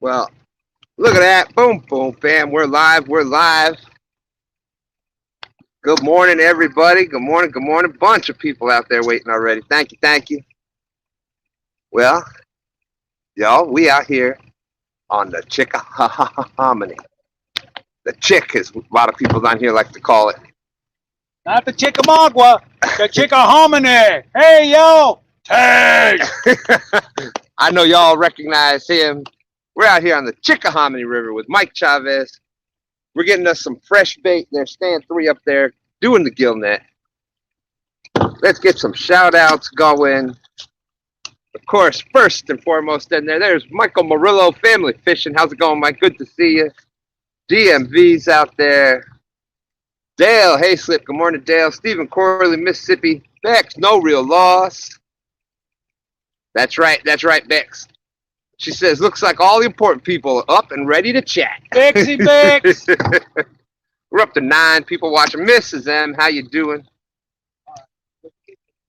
Well, look at that. Boom, boom, bam. We're live. We're live. Good morning, everybody. Good morning. Good morning. Bunch of people out there waiting already. Thank you. Thank you. Well, y'all, we out here on the Chickahominy. The chick is a lot of people down here like to call it. Not the Chickamauga, the Chickahominy. Hey, yo. Hey. I know y'all recognize him. We're out here on the Chickahominy River with Mike Chavez. We're getting us some fresh bait. There's STANday up there doing the gill net. Let's get some shout outs going. Of course, first and foremost in there's Michael Murillo, Family Fishing. How's it going, Mike? Good to see you. DMV's out there. Dale Hayslip, good morning, Dale. Stephen Corley, Mississippi. Bex, no real loss. That's right, Bex. She says, looks like all the important people are up and ready to chat. Bexy Bex. We're up to 9 people watching. Mrs. M, how you doing?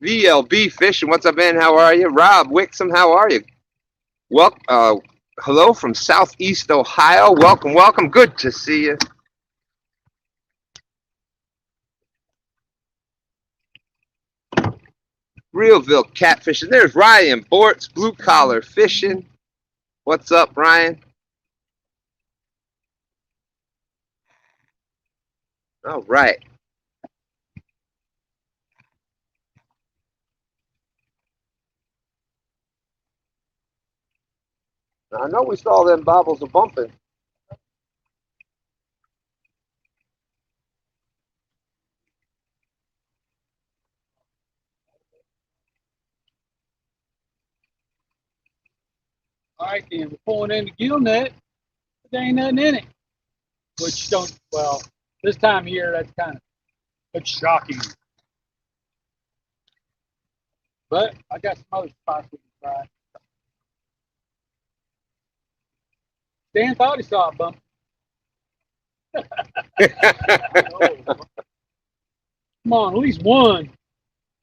VLB Fishing, what's up, man? How are you? Rob Wixom, how are you? Well, hello from Southeast Ohio. Welcome, welcome. Good to see you. Realville Catfishing. There's Ryan Bortz, Blue Collar Fishing. What's up, Ryan? All right. Now, I know we saw them bobbles a bumping. All right, then. We're pulling in the gill net. There ain't nothing in it. Which don't, well, this time of year, that's shocking. But I got some other spots we can try. Dan thought he saw a bump. Come on, at least one.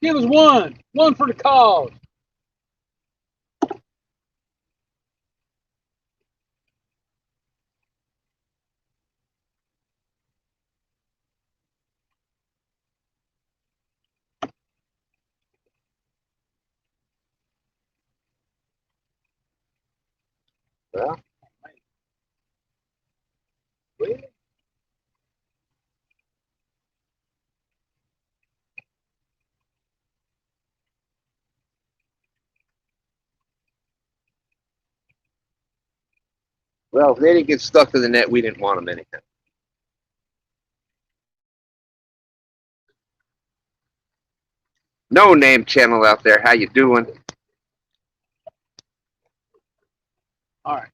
Give us one. One for the cause. Well, if they didn't get stuck to the net, we didn't want them anyhow. No Name channel out there. How you doing? All right.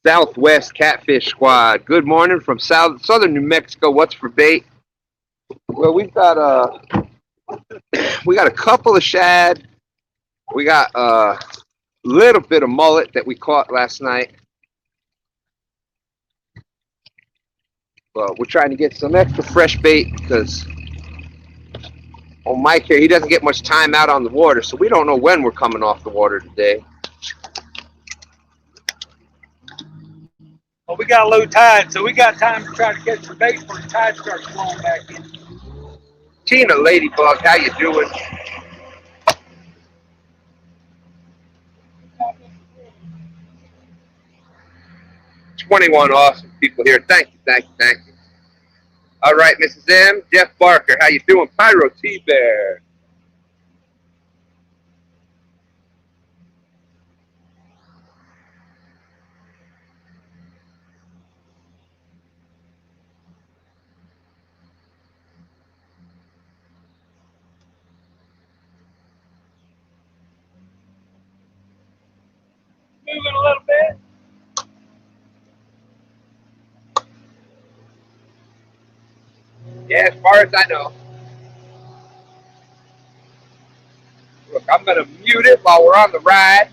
Southwest Catfish Squad. Good morning from southern New Mexico. What's for bait? Well, we've got a couple of shad. We got a little bit of mullet that we caught last night. But we're trying to get some extra fresh bait because on Mike here, he doesn't get much time out on the water, so we don't know when we're coming off the water today. Well, we got a low tide, so we got time to try to catch some bait before the tide starts flowing back in. Tina Ladybug, how you doing? $21 awesome people here. Thank you. All right, Mrs. M, Jeff Barker, how you doing? Pyro T-Bear. Moving a little bit. Yeah, as far as I know. Look, I'm going to mute it while we're on the ride.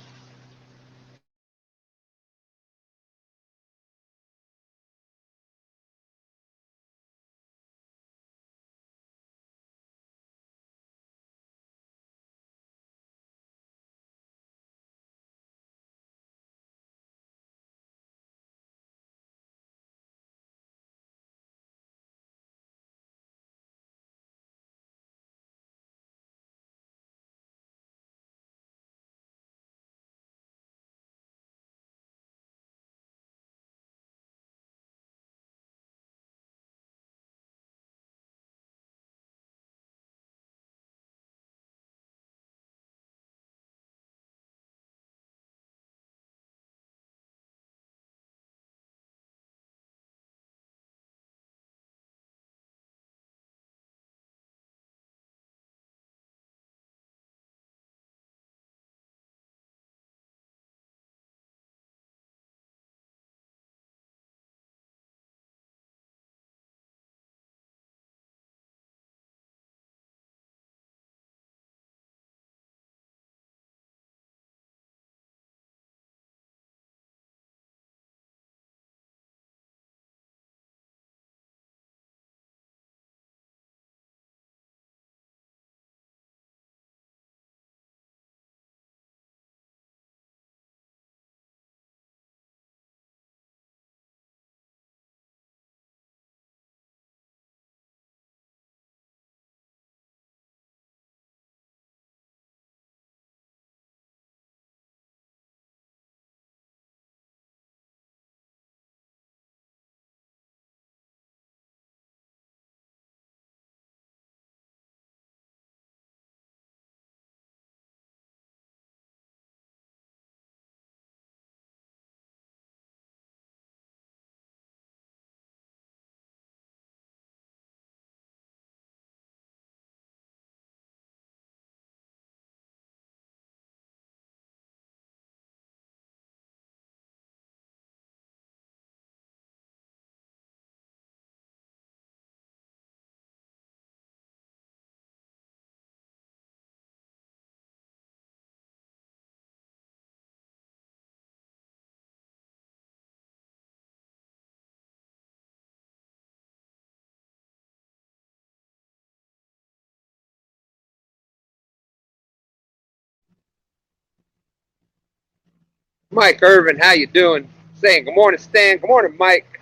Mike Irvin, how you doing? Saying good morning, Stan. Good morning, Mike.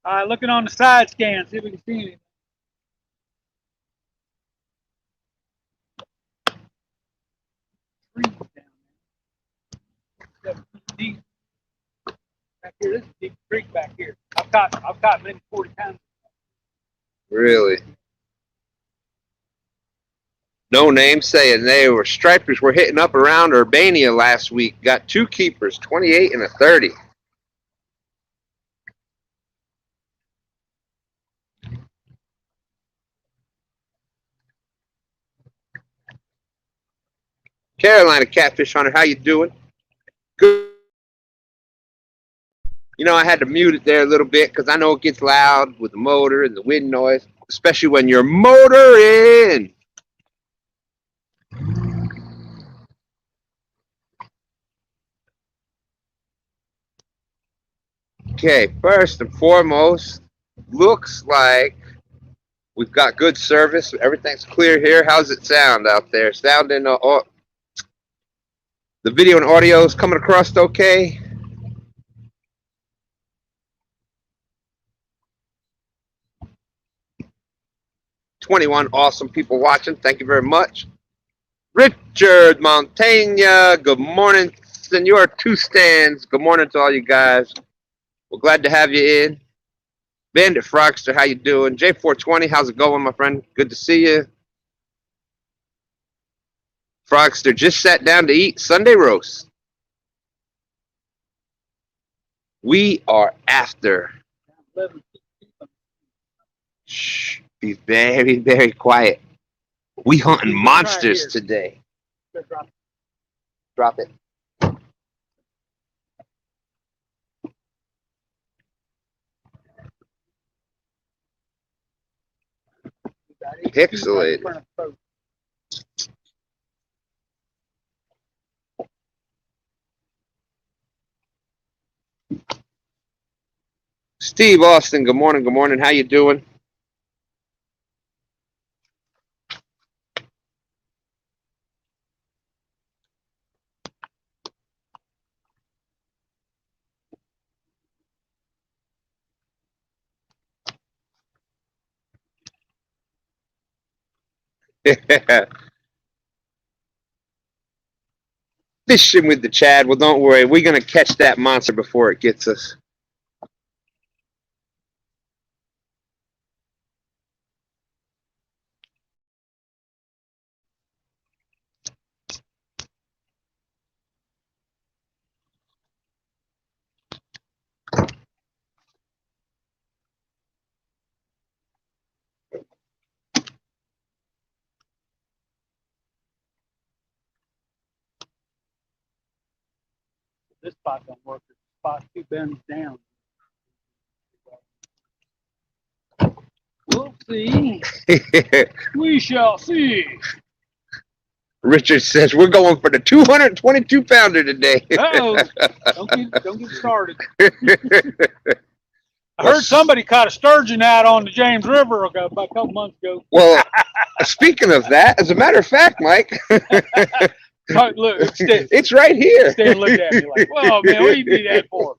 All right, looking on the side scan, see if we can see anything. Trees down there. Deep. Back here, this is a deep creek back here. I've caught many 40 pounds. Really? No name saying they were stripers were hitting up around Urbania last week. Got 2 keepers, 28 and a 30. Carolina Catfish Hunter, how you doing? Good. You know, I had to mute it there a little bit because I know it gets loud with the motor and the wind noise, especially when you're motoring. Okay, first and foremost, looks like we've got good service. Everything's clear here. How's it sound out there? Sounding, the video and audio is coming across okay? '21 awesome people watching. Thank you very much. Richard Montaigne, good morning, Senor Two Stands. Good morning to all you guys. We're glad to have you in. Bandit Frogster, how you doing? J420, how's it going, my friend? Good to see you. Frogster just sat down to eat Sunday roast. We are after. Shh, be very, very quiet. We hunting monsters today. Drop it. Pixelated. Steve Austin, good morning, good morning. How you doing? Fishing with the Chad. Well, don't worry. We're going to catch that monster before it gets us. This spot don't work. The spot 2 bends down. We'll see. We shall see. Richard says we're going for the 222 pounder today. Uh-oh. Don't get started. I heard somebody caught a sturgeon out on the James River about a couple months ago. Well, speaking of that, as a matter of fact, Mike, Look, it's right here. Stan looked at me like, "Well, man, what do you need that for?"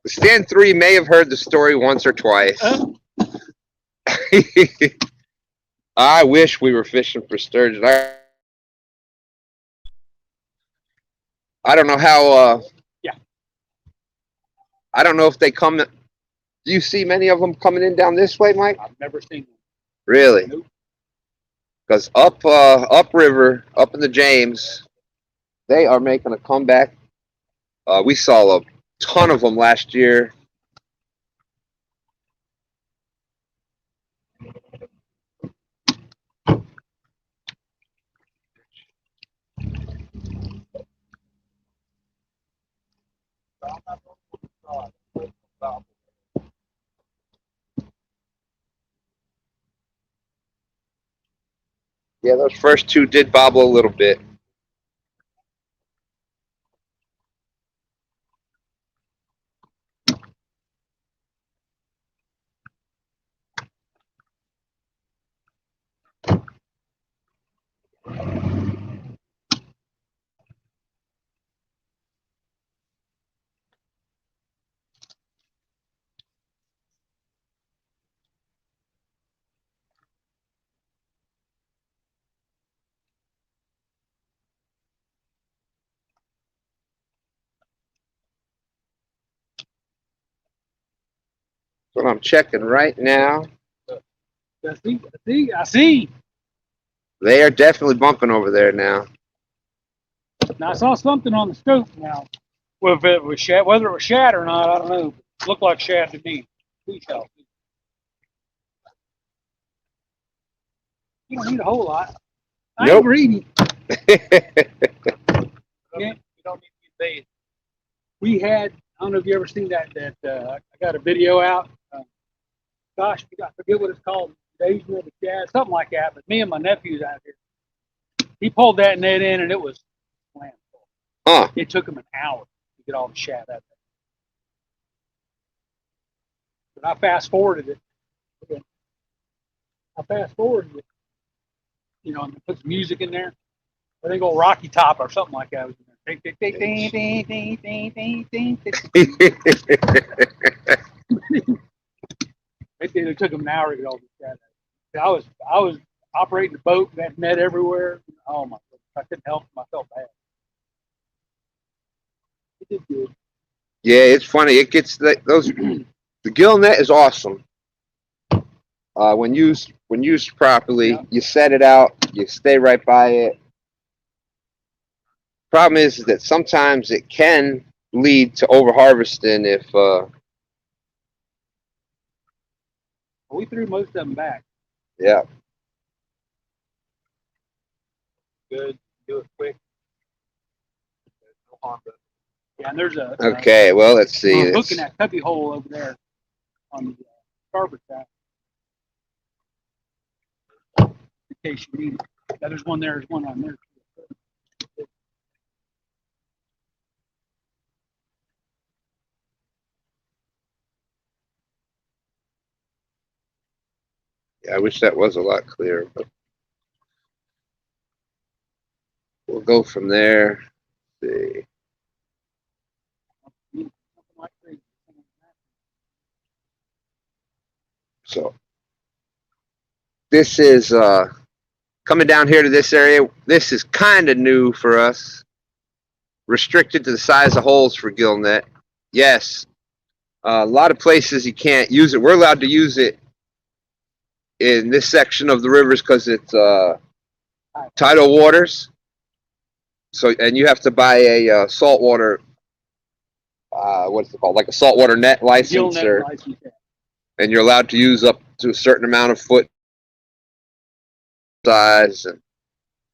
Stan 3 may have heard the story once or twice. I wish we were fishing for sturgeon. I don't know how. Yeah. I don't know if they come. Do you see many of them coming in down this way, Mike? I've never seen them. Really? Nope. Because upriver, up in the James, they are making a comeback. We saw a ton of them last year. Yeah, those first 2 did bobble a little bit. That's what I'm checking right now. I see. They are definitely bumping over there now. Now I saw something on the scope now. Well, if it was shad, whether it was shad or not, I don't know. It looked like shad to me. Please help. You don't need a whole lot. I ain't Nope. greedy. Yeah. You don't need to be bathed. We had, I don't know if you ever seen that, I got a video out. Gosh, I forget what it's called. Invasion of the Shad, something like that. But me and my nephew's out here. He pulled that net in and it was slammed full. Huh. It took him an hour to get all the shad out there. But I fast forwarded it. You know, and put some music in there. I think old Rocky Top or something like that was in there. It took him an hour to get all the shad out. I was operating the boat, that net everywhere. Oh my goodness, I couldn't help him. I felt bad. It did good. Yeah, it's funny. It gets those. The gill net is awesome. When used properly, Yeah. you set it out, you stay right by it. Problem is that sometimes it can lead to overharvesting if We threw most of them back. yeah. Good. Do it quick. No harm. Yeah, and there's a Okay, well, let's see. hook in that cubby hole over there on the starboard side. In case you need it. Yeah, there's one there. There's one on there. Yeah, I wish that was a lot clearer, but we'll go from there. Let's see. So this is coming down here to this area. This is kind of new for us. Restricted to the size of holes for gill net. Yes, a lot of places you can't use it. We're allowed to use it in this section of the rivers because it's tidal waters. So, and you have to buy a saltwater, what's it called, like a saltwater net license, license. And you're allowed to use up to a certain amount of foot size. And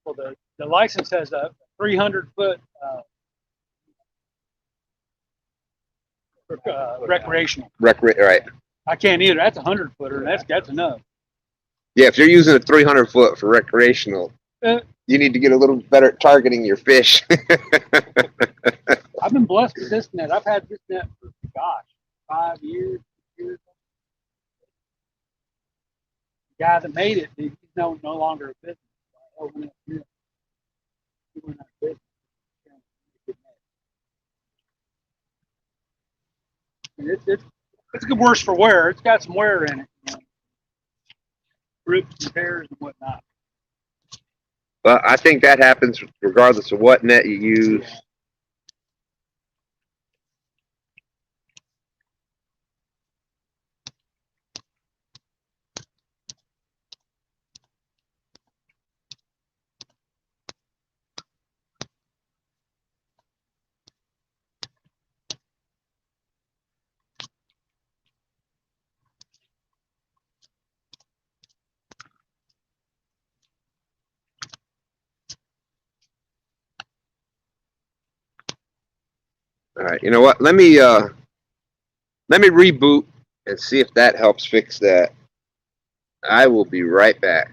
Well, the license has a 300-foot recreational. Right. I can't either. That's a 100-footer. That's enough. Yeah, if you're using a 300-foot for recreational, you need to get a little better at targeting your fish. I've been blessed with this net. I've had this net for, gosh, 5 years, 6 years. The guy that made it, he's no longer a business. He went out of business. It's good worse for wear. It's got some wear in it. You know, rips and tears and whatnot. But I think that happens regardless of what net you use. Yeah. All right, you know what? Let me reboot and see if that helps fix that. I will be right back.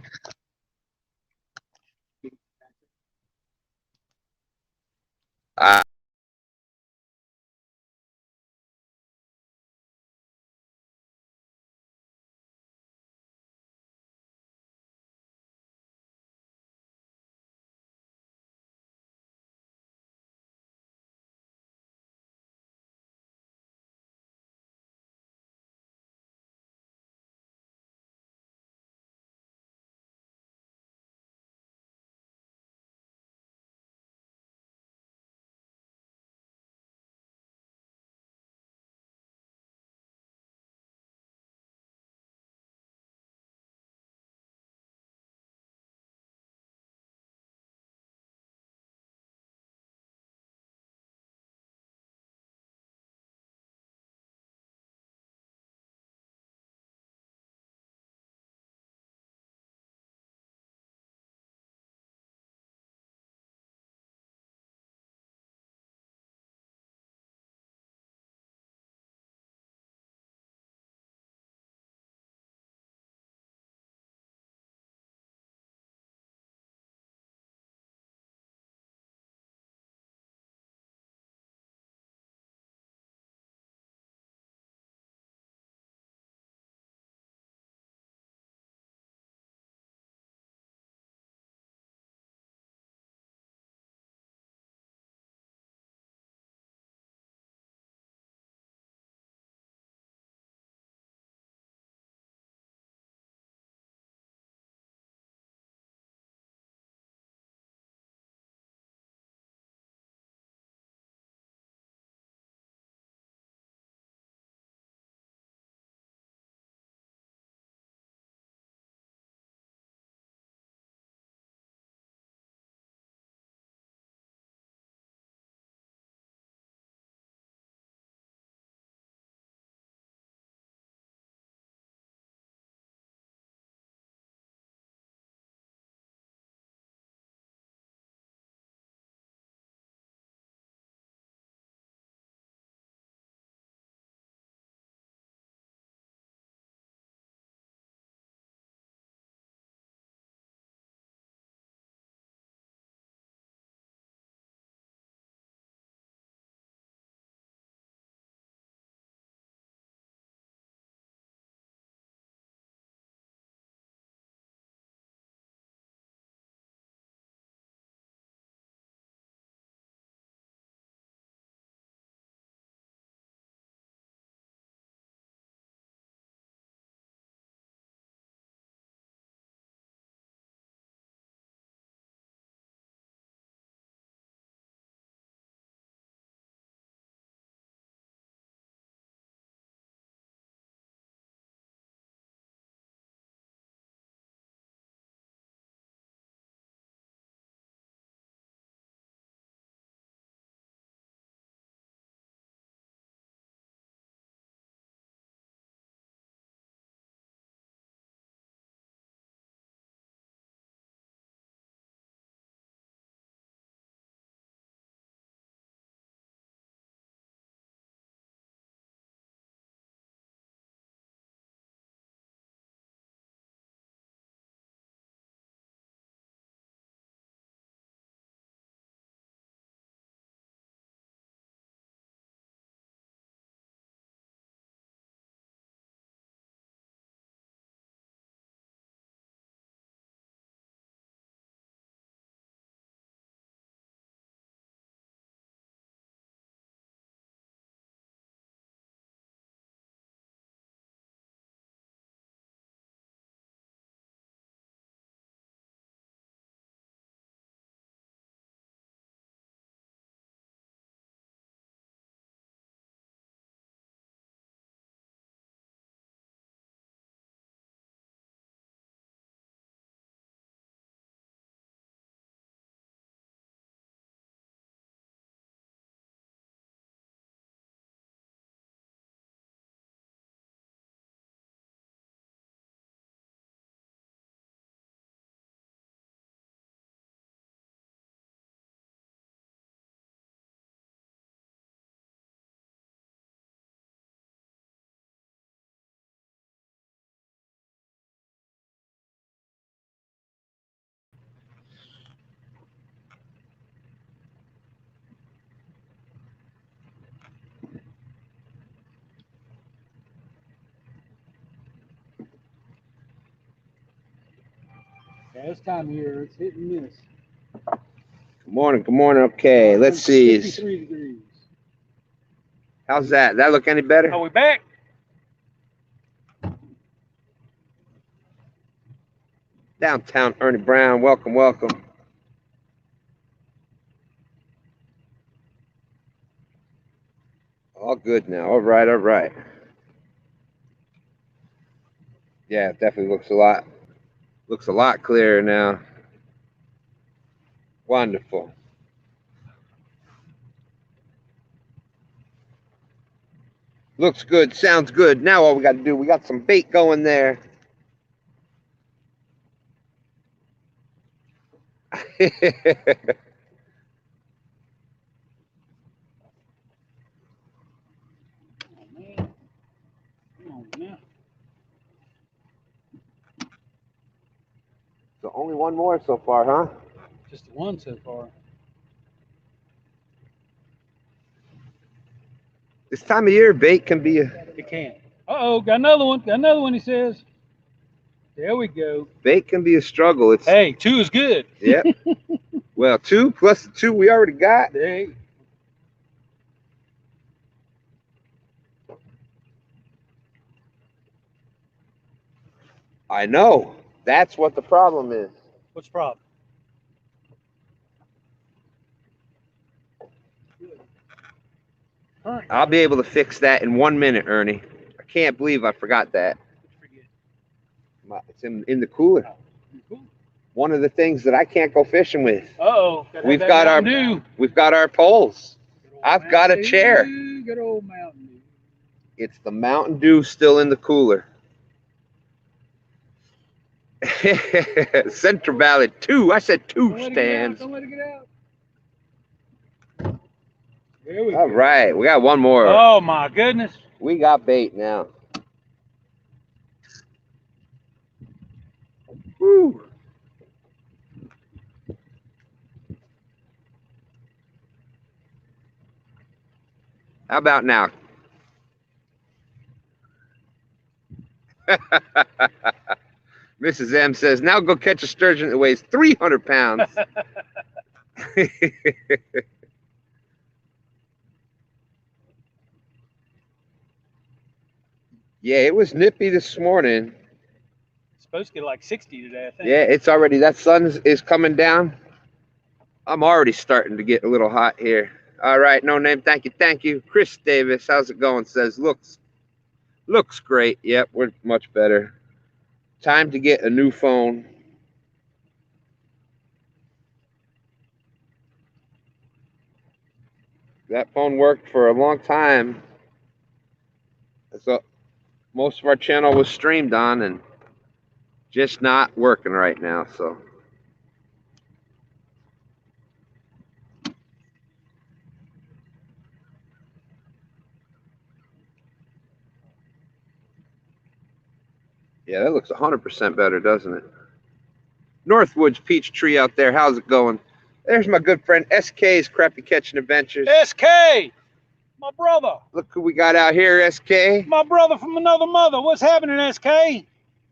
Yeah, this time of year it's hit and miss. Good morning. Good morning. Okay, let's see. 53 degrees. How's that? That look any better? Are we back? Downtown Ernie Brown. Welcome, welcome. All good now. All right, all right. Yeah, it definitely looks a lot clearer now. Wonderful. Looks good, sounds good. Now all we got to do, we got some bait going there. Oh, man. Come on now. So only one more so far, huh? Just one so far. This time of year, bait can be It can't. Uh-oh, got another one. Got another one, he says. There we go. bait can be a struggle. It's Hey, 2 is good. Yep. Well, 2 plus the 2 we already got. Hey. I know. That's what the problem is. What's the problem? I'll be able to fix that in 1 minute, Ernie. I can't believe I forgot that. It's in the cooler. One of the things that I can't go fishing with. Uh-oh. We've got our poles. I've got a chair. Good old Mountain Dew. It's the Mountain Dew still in the cooler. Central Valley 2. I said 2 stands. Don't let it get out. There we All go. right, we got one more. Oh my goodness. We got bait now. Woo. How about now? Mrs. M says, now go catch a sturgeon that weighs 300 pounds. Yeah, it was nippy this morning. It's supposed to get like 60 today, I think. Yeah, it's already, that sun is coming down. I'm already starting to get a little hot here. All right, no name, thank you, thank you. Chris Davis, how's it going? Says, looks great. Yep, we're much better. Time to get a new phone. That phone worked for a long time. So most of our channel was streamed on and just not working right now. So yeah, that looks 100% better, doesn't it? Northwoods Peach Tree out there. How's it going? There's my good friend SK's Crappie Catching Adventures. SK! My brother. Look who we got out here, SK. My brother from another mother. What's happening, SK?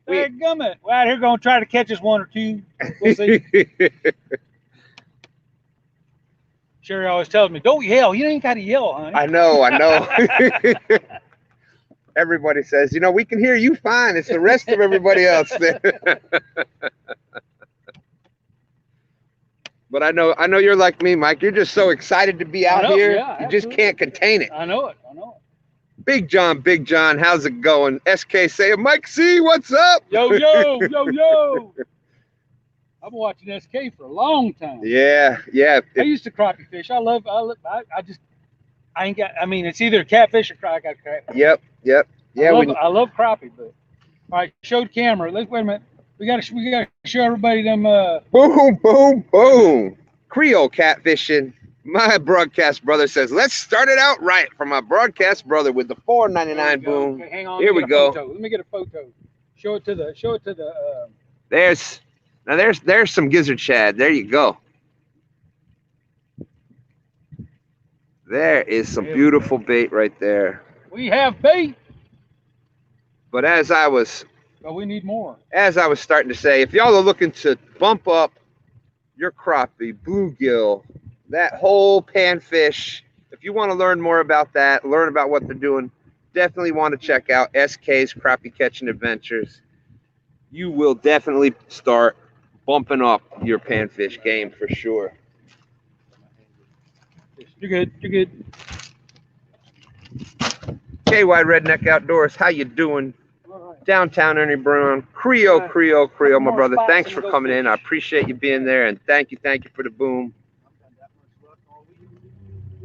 Dadgummit. We're out here going to try to catch us 1 or 2. We'll see. Sherry always tells me, don't yell. You ain't got to yell, honey. I know. Everybody says, you know, we can hear you fine. It's the rest of everybody else there. But I know you're like me, Mike. You're just so excited to be out here. Yeah, you just can't contain it. I know it. Big John, how's it going? SK saying, Mike C, what's up? Yo. I've been watching SK for a long time. Yeah. I used to crappie fish. I ain't got, I mean, it's either catfish or crappie. I got catfish. Yep. Yeah, I love crappie, but all right, show the camera. Wait a minute. We gotta show everybody them boom. Creole catfishing. My broadcast brother says, let's start it out right for my broadcast brother with the $4.99 boom. Okay, hang on. Here we go. Let me get a photo. Show it to the There's some gizzard shad. There you go. There is some beautiful bait right there. We have bait. But as I was But we need more. As I was starting to say, if y'all are looking to bump up your crappie, bluegill, that whole panfish, if you want to learn more about that, learn about what they're doing, definitely want to check out SK's Crappie Catching Adventures. You will definitely start bumping up your panfish game for sure. You're good. You're good. KY Redneck Outdoors, how you doing? All right. Downtown Ernie Brown, Creole, my brother. Thanks for coming in. I appreciate you being there, and thank you for the boom.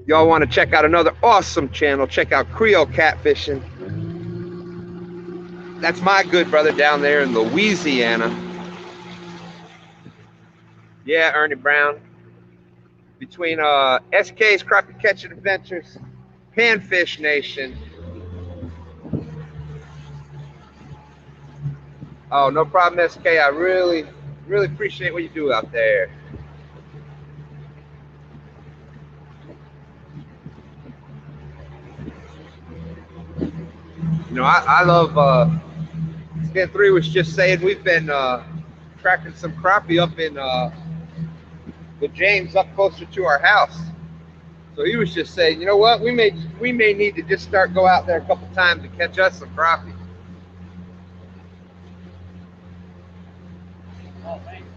Y'all want to check out another awesome channel, check out Creole Catfishing. That's my good brother down there in Louisiana. Yeah, Ernie Brown. Between SK's Crappie Catching Adventures, Panfish Nation. Oh, no problem, SK. I really appreciate what you do out there. You know, I love, Stan 3 was just saying we've been tracking some crappie up in with James up closer to our house. So he was just saying, you know what, we may need to just go out there a couple times to catch us some crappie. Oh, thanks.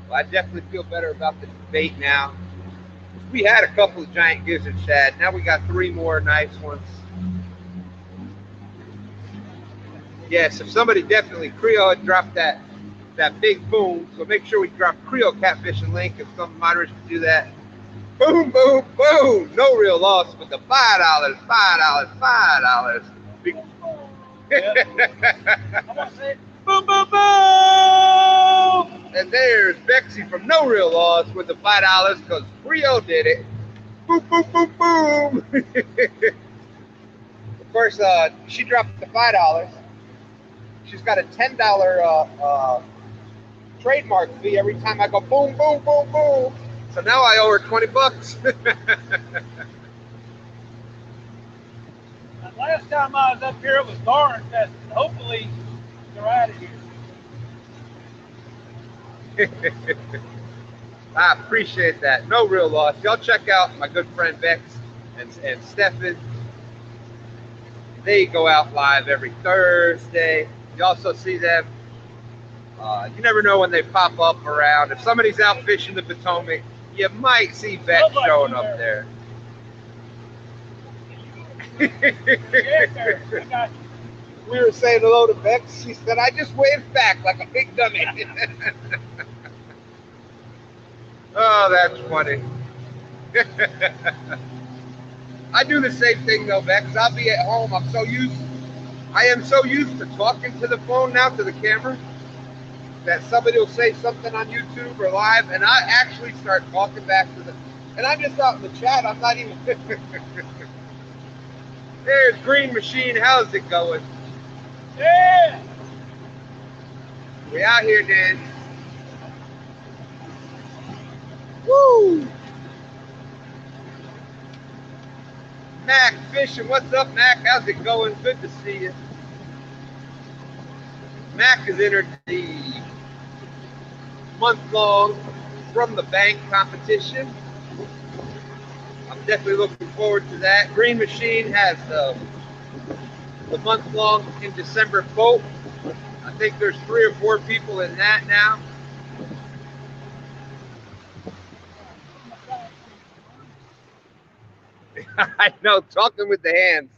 Well, I definitely feel better about the bait now. We had a couple of giant gizzard shad. Now we got 3 more nice ones. Yes, if somebody definitely Creole had dropped that big boom, so make sure we drop Creole Catfishing link if some moderators can do that. Boom, boom, boom. No real loss with the $5, $5. Big... I'm gonna say boom, boom, boom. And there's Bexy from No Real Loss with the $5 because Creole did it. Boom, boom, boom, boom. Of course, she dropped the $5. She's got a $10 trademark fee every time I go boom, boom, boom, boom. So now I owe her 20 bucks. Last time I was up here, it was Garn testing. Hopefully, they're out of here. I appreciate that. No real loss. Y'all check out my good friend Bex and Stefan. They go out live every Thursday. You also see them. You never know when they pop up around. If somebody's out fishing the Potomac, you might see Bex showing up there. We were saying hello to Bex. She said, I just waved back like a big dummy. Oh, that's funny. I do the same thing though, Bex. I'll be at home. I am so used to talking to the phone now, to the camera, that somebody will say something on YouTube or live, and I actually start talking back to them. And I'm just out in the chat. I'm not even. There's Grn Mchn. How's it going? Yeah. We out here, Dan. Woo! Mac fishing. What's up, Mac? How's it going? Good to see you. Mac has entered the month-long From the Bank competition. I'm definitely looking forward to that. Grn Mchn has the month-long in December boat. I think there's 3 or 4 people in that now. I know, talking with the hands.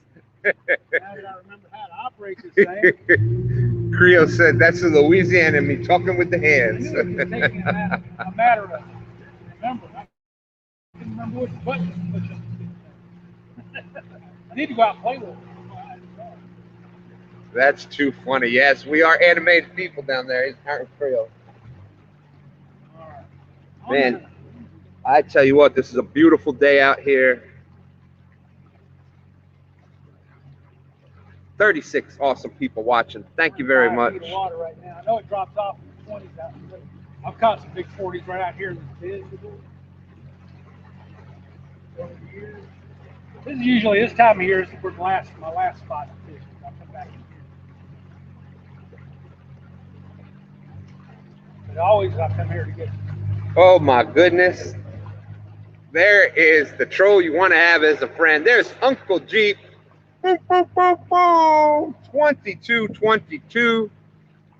Now that I remember how to operate this thing. Creole said, that's the Louisiana me, talking with the hands. I knew it was taking a matter of remember. I couldn't remember which button to push on. I need to go out and play with it. That's too funny. Yes, we are animated people down there. It's not Creole. Man, I tell you what, this is a beautiful day out here. 36 awesome people watching. Thank you very much. Water right now. I know it drops off in the 20s out there. I've caught some big 40s right out here in the bend. This is usually this time of year is where my last spot to fish. I'll come back in here. But always I come here to get. Oh my goodness. There is the troll you want to have as a friend. There's Uncle Jeep. 2222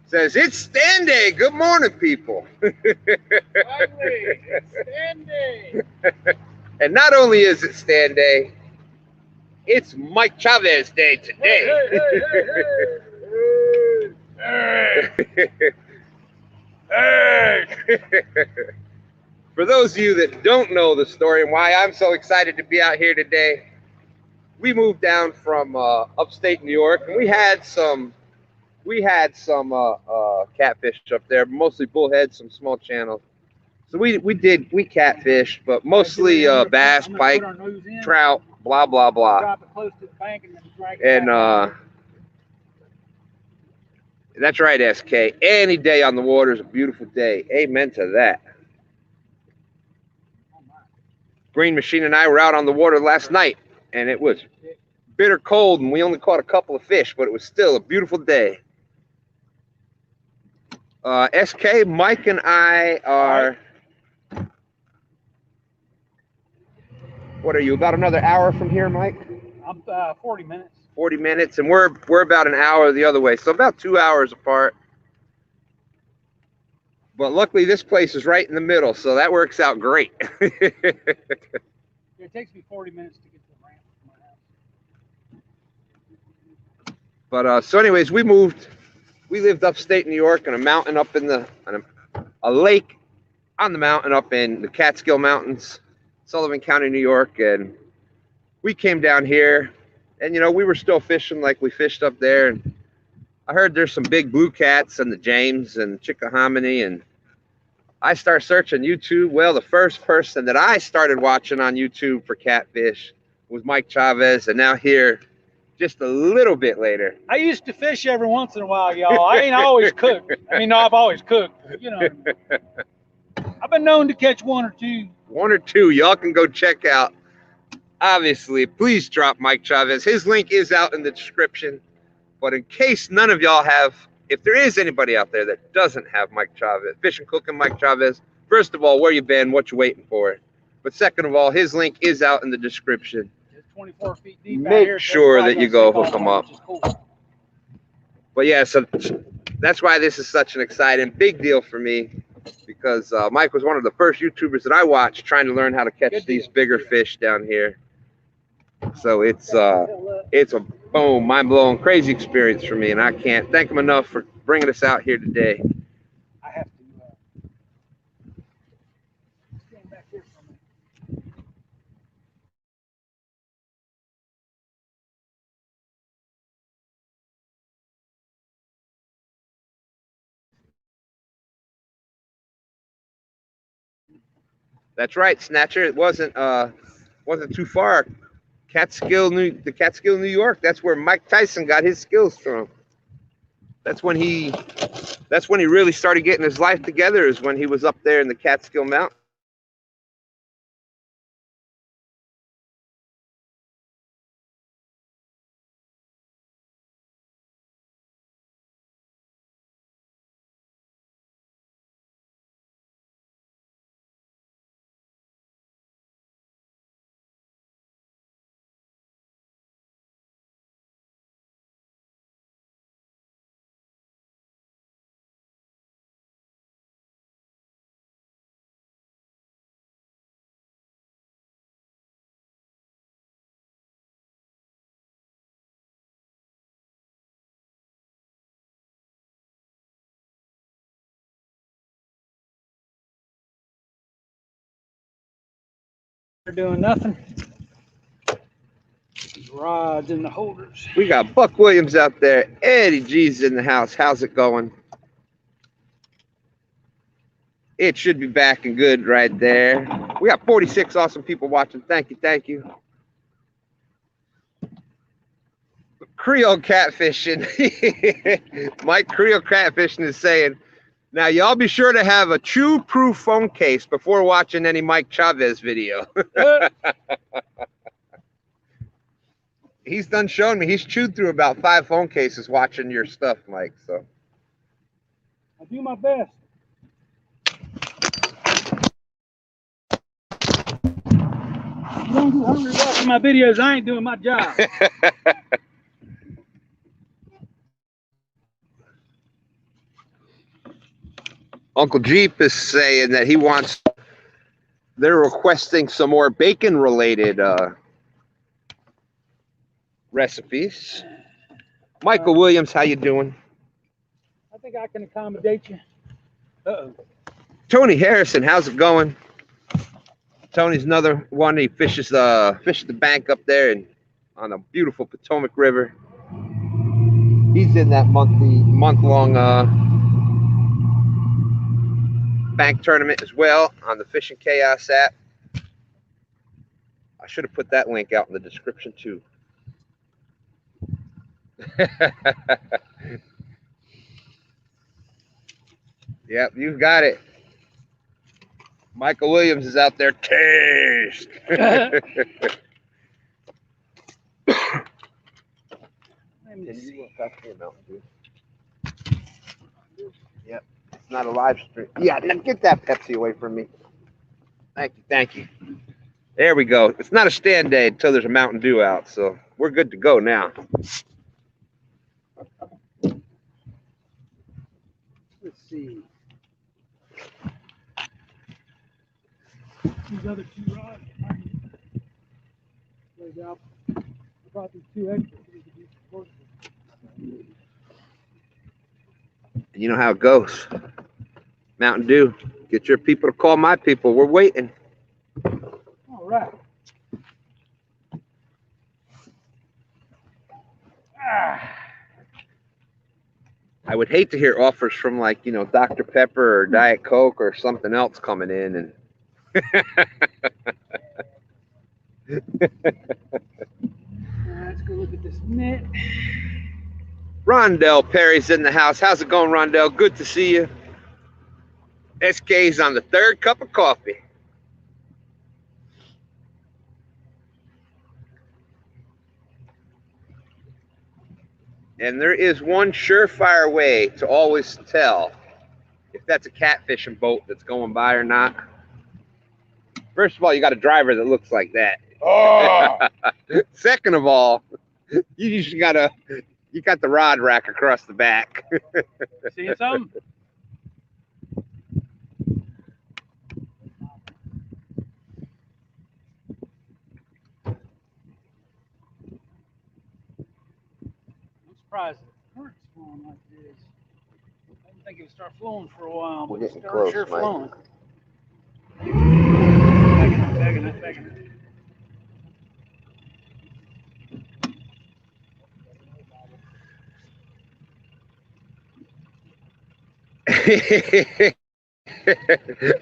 says it's STANday. Good morning, people. Finally, it's STANday. And not only is it STANday, it's Mike Chavez Day today. Hey. For those of you that don't know the story and why I'm so excited to be out here today, we moved down from upstate New York, and we had some catfish up there, mostly bullhead, some small channels. So we catfished, but mostly bass, pike, trout, blah blah blah. Drop it close to the bank and then drag it And back. that's right, SK. Any day on the water is a beautiful day. Amen to that. Grn Mchn and I were out on the water last night, and it was bitter cold, and we only caught a couple of fish, but it was still a beautiful day. SK, Mike, and I are. What are you? About another hour from here, Mike? I'm 40 minutes. 40 minutes, and we're about an hour the other way, so about 2 hours apart. But luckily, this place is right in the middle, so that works out great. It takes me 40 minutes to get to the ramp from my house. But so anyways, we moved. We lived upstate New York on a mountain up in a lake on the mountain up in the Catskill Mountains, Sullivan County, New York, and we came down here, and you know, we were still fishing like we fished up there, and I heard there's some big blue cats in the James and Chickahominy, and I start searching YouTube. Well, the first person that I started watching on YouTube for catfish was Mike Chavez, and now here, just a little bit later. I used to fish every once in a while, y'all. I ain't always cooked. I mean, no, I've always cooked. You know, I've been known to catch one or two. One or two. Y'all can go check out. Obviously, please drop Mike Chavez. His link is out in the description. But in case none of y'all have, if there is anybody out there that doesn't have Mike Chavez, Fish and Cooking Mike Chavez, first of all, where you been, what you waiting for? But second of all, his link is out in the description. It's 24 feet deep. Make sure that you go hook them up. Cool. But yeah, so that's why this is such an exciting, big deal for me, because Mike was one of the first YouTubers that I watched trying to learn how to catch these bigger fish down here. So it's a boom, mind-blowing, crazy experience for me, and I can't thank him enough for bringing us out here today. I have to stand back here for a minute. That's right, Snatcher. It wasn't too far. The Catskill, New York. That's where Mike Tyson got his skills from. That's when he really started getting his life together, is when he was up there in the Catskill Mountains. They're doing nothing. Rods in the holders. We got Buck Williams out there. Eddie G's in the house. How's it going? It should be back and good right there. We got 46 awesome people watching. Thank you, thank you. Creole catfishing. Mike Creole catfishing is saying, now y'all be sure to have a chew-proof phone case before watching any Mike Chavez video. he's done showing me. He's chewed through about 5 phone cases watching your stuff, Mike. So I do my best. You don't get hungry watching my videos, I ain't doing my job. Uncle Jeep is saying that they're requesting some more bacon-related recipes. Michael Williams, how you doing? I think I can accommodate you. Uh-oh. Tony Harrison, how's it going? Tony's another one. He fishes the bank up there and on the beautiful Potomac River. He's in that month-long bank tournament as well on the Fishing Chaos app. I should have put that link out in the description too. Yep, you've got it. Michael Williams is out there. Taste. Let me see. Yep, it's not a live stream. Yeah, now get that Pepsi away from me. Thank you, thank you. There we go. It's not a stand day until there's a Mountain Dew out, so we're good to go now. Let's see. These other 2 rods. I brought these 2 extra. You know how it goes. Mountain Dew. Get your people to call my people. We're waiting. All right. I would hate to hear offers from like, Dr. Pepper or Diet Coke or something else coming in and Let's go look at this net. Rondell Perry's in the house. How's it going, Rondell? Good to see you. SK's on the 3rd cup of coffee. And there is one surefire way to always tell if that's a catfishing boat that's going by or not. First of all, you got a driver that looks like that. Oh. Second of all, you got the rod rack across the back. Seeing something? I'm surprised the current's flowing like this. I didn't think it would start flowing for a while, We're but it's getting close, sure Mike. flowing. Begging it.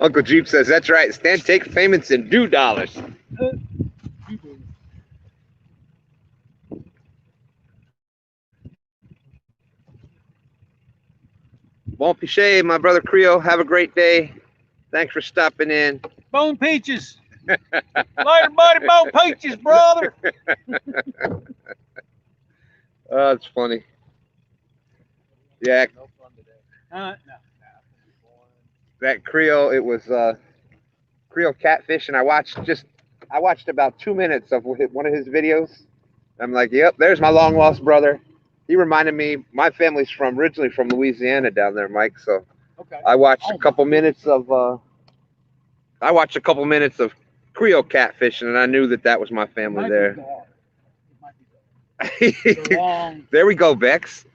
Uncle Jeep says, that's right. Stan takes payments in Dew dollars. Bon Pichet, my brother Creo, have a great day. Thanks for stopping in. Bone peaches. Later, buddy. Bone peaches, brother. Oh, it's funny. Yeah. No. That Creo, it was Creo catfish, and I watched about 2 minutes of one of his videos. I'm like, yep, there's my long lost brother. He reminded me, my family's originally from Louisiana down there, Mike. So Okay. I watched a couple minutes of Creo catfishing, and I knew that was my family there. There we go, Bex.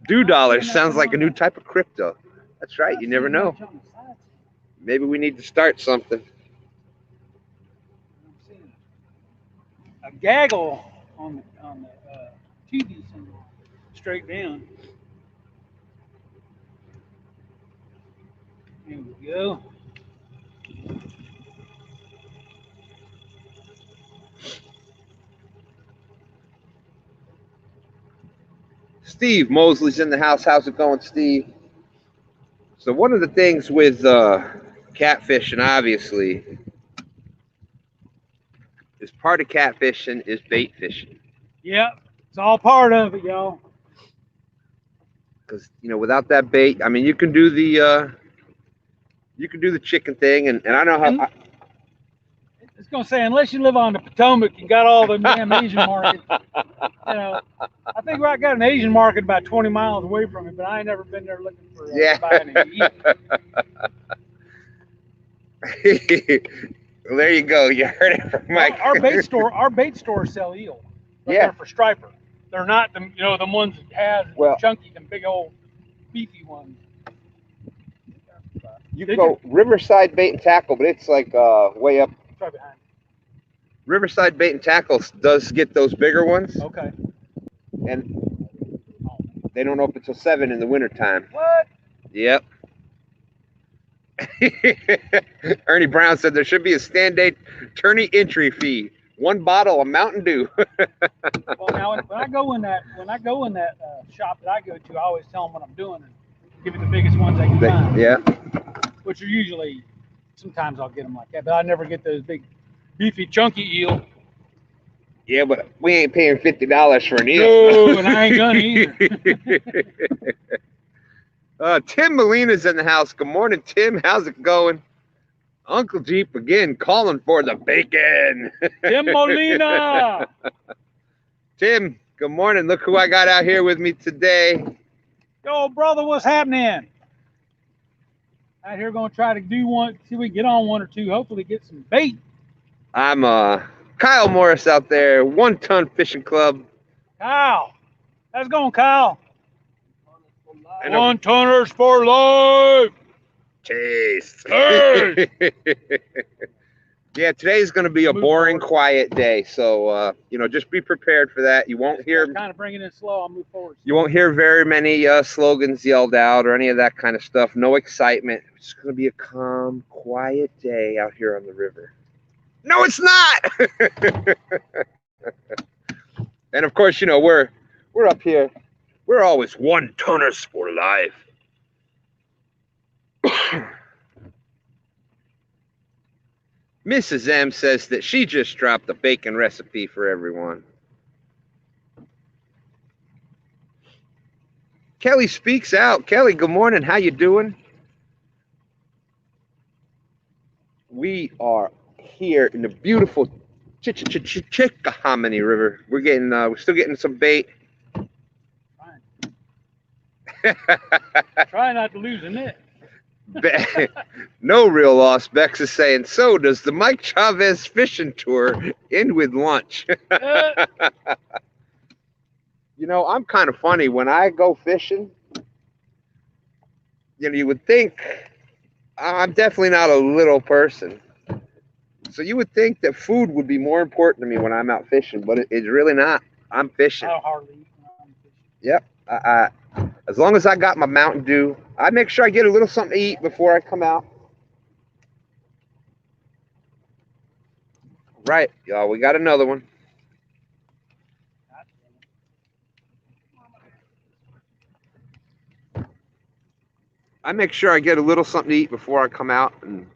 Dew dollars sounds like a new type of crypto. That's right. You never know. Maybe we need to start something. A gaggle on the TV symbol, straight down. There we go. Steve Mosley's in the house. How's it going, Steve? So one of the things with catfishing, obviously, is part of catfishing is bait fishing. Yep, it's all part of it, y'all. Because without that bait, I mean, you can do the chicken thing, and I know how. And it's gonna say, unless you live on the Potomac, you got all the damn Asian markets. I think I got an Asian market about 20 miles away from it, but I ain't never been there looking for Yeah. to buy any to eat. Well, there you go. You heard it from Mike. Our bait store sell eel. But Yeah. they're for striper. They're not the the ones that has chunky, them big old beefy ones. You can go Riverside Bait and Tackle, but it's like way up. Try behind. Riverside Bait and Tackle does get those bigger ones, Okay. and they don't open till 7 in the wintertime. What? Yep. Ernie Brown said there should be a STANday tourney entry fee. 1 bottle of Mountain Dew. Well, now when I go in that shop that I go to, I always tell them what I'm doing and give it the biggest ones I can find. Yeah. Which are usually, sometimes I'll get them like that, but I never get those big, beefy, chunky eel. Yeah, but we ain't paying $50 for an eel. No, and I ain't gonna either. Tim Molina's in the house. Good morning, Tim. How's it going? Uncle Jeep again calling for the bacon. Tim Molina. Tim, good morning. Look who I got out here with me today. Yo, brother, what's happening? Out here gonna try to do one, see if we can get on one or two, hopefully get some bait. I'm Kyle Morris out there, 1 Ton Fishing Club. Kyle, how's it going, Kyle? And 1 tonners for life. Chase. Hey! Yeah, today's going to be a boring, quiet day. So, just be prepared for that. You won't hear. Kind of bring it in slow. I'll move forward. You won't hear very many slogans yelled out or any of that kind of stuff. No excitement. It's going to be a calm, quiet day out here on the river. No, it's not. And of course, we're up here. We're always 1 tonners for life. Mrs. M says that she just dropped the bacon recipe for everyone. Kelly speaks out. Kelly, good morning. How you doing? We are here in the beautiful Chickahominy River. We're still getting some bait. Try not to lose a net. No real loss. Bex is saying, so does the Mike Chavez fishing tour end with lunch? I'm kind of funny. When I go fishing, you would think I'm definitely not a little person. So you would think that food would be more important to me when I'm out fishing, but it's really not. I'm fishing. I don't hardly eat when I'm fishing. Yep. As long as I got my Mountain Dew, I make sure I get a little something to eat before I come out. Right, y'all, we got another one. I make sure I get a little something to eat before I come out, and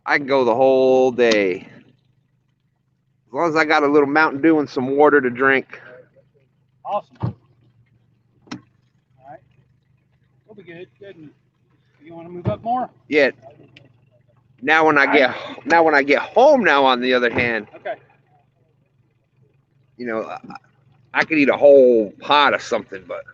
I can go the whole day. As long as I got a little Mountain Dew and some water to drink. Awesome. All right. We'll be good. Good. You want to move up more? Yeah. Now when I get home now, on the other hand, okay. I could eat a whole pot of something, but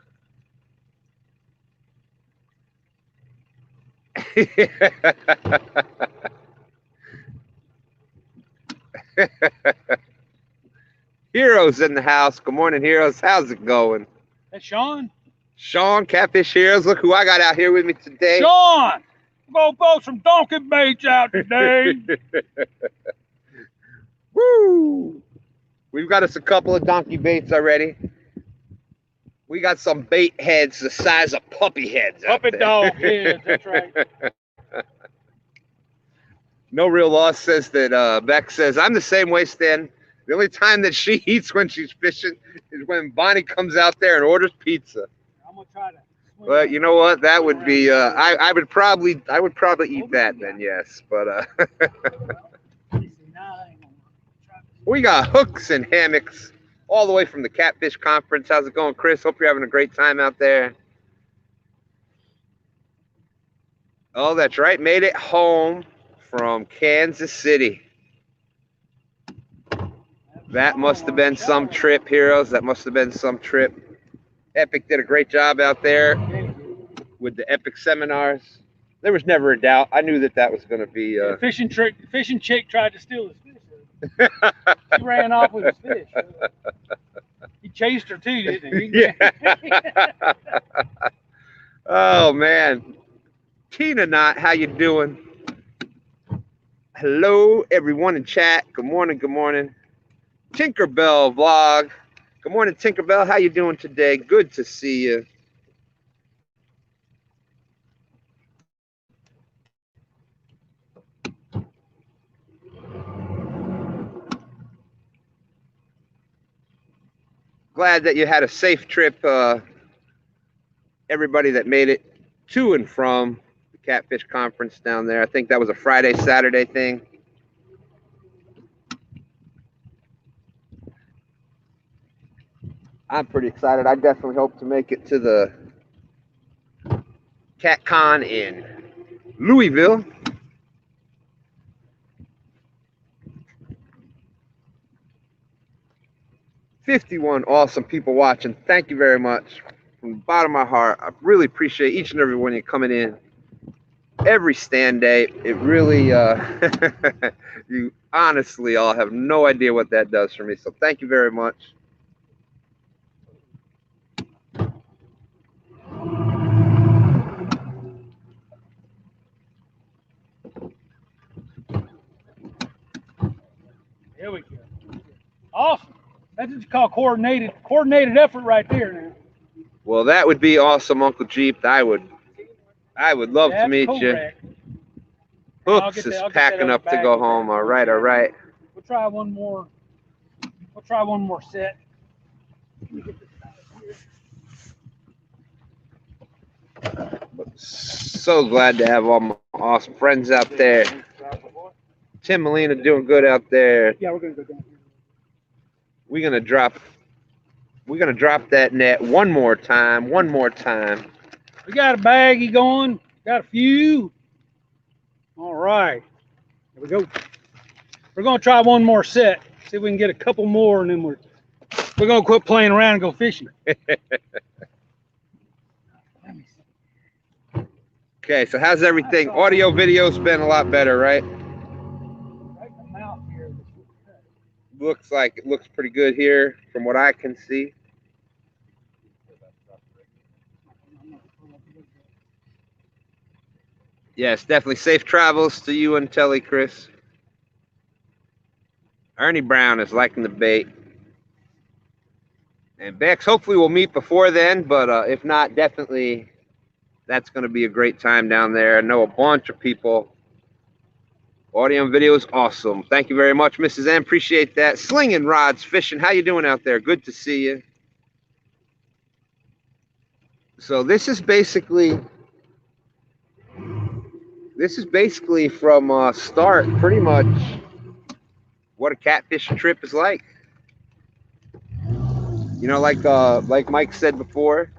Heroes in the house. Good morning, Heroes. How's it going? Hey, Sean. Sean, Catfish Heroes. Look who I got out here with me today. Sean, we're gonna throw some donkey baits out today. Woo! We've got us a couple of donkey baits already. We got some bait heads the size of puppy heads. Puppy dog heads, that's right. No real loss says that Beck says, I'm the same way, Stan. The only time that she eats when she's fishing is when Bonnie comes out there and orders pizza. I'm gonna try to. Well, you know what? That would be I would probably eat that then, yes. But we got hooks and hammocks all the way from the Catfish Conference. How's it going, Chris? Hope you're having a great time out there. Oh, that's right. Made it home from Kansas City. That must have been some trip, heroes. That must have been some trip. Epic did a great job out there with the Epic seminars. There was never a doubt. I knew that that was going to be. Fishing chick tried to steal his fish. She ran off with his fish. He chased her too, didn't he? Yeah. Oh man, Tina Knott, how you doing? Hello, everyone in chat. Good morning. Good morning. Tinkerbell vlog. Good morning, Tinkerbell. How you doing today? Good to see you. Glad that you had a safe trip. Everybody that made it to and from the Catfish Conference down there. I think that was a Friday, Saturday thing. I'm pretty excited. I definitely hope to make it to the CatCon in Louisville. '51 awesome people watching. Thank you very much. From the bottom of my heart, I really appreciate each and every one of you coming in every stand day. It really, you honestly all have no idea what that does for me. So thank you very much. There we go. Awesome. That's what you call coordinated effort right there now. Well, that would be awesome, Uncle Jeep. I would love to meet you. Hooks is packing up to go home. All right, all right. We'll try one more. We'll try one more set. So glad to have all my awesome friends out there. Tim Molina doing good out there. Yeah, we're gonna go down here. We're gonna drop that net one more time. One more time. We got a baggie going. Got a few. All right. Here we go. We're gonna try one more set. See if we can get a couple more, and then we're gonna quit playing around and go fishing. Okay, so how's everything? Audio video's been a lot better, right? Looks like it looks pretty good here from what I can see. Yes, definitely safe travels to you and Telly, Chris. Ernie Brown is liking the bait. And Bex, hopefully we'll meet before then, but if not, definitely that's going to be a great time down there. I know a bunch of people. Audio and video is awesome. Thank you very much, Mrs. M. Appreciate that. Slinging Rods Fishing. How you doing out there? Good to see you. So this is basically from start pretty much what a catfishing trip is like. You know, like Mike said before,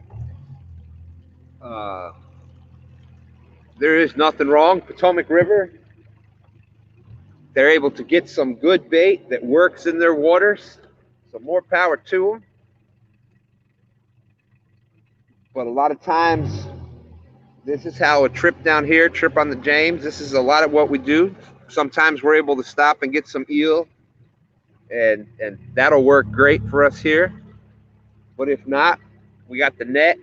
there is nothing wrong. Potomac River, they're able to get some good bait that works in their waters. So more power to them. But a lot of times, this is how a trip down here, trip on the James, this is a lot of what we do. Sometimes we're able to stop and get some eel, and that'll work great for us here. But if not, we got the net.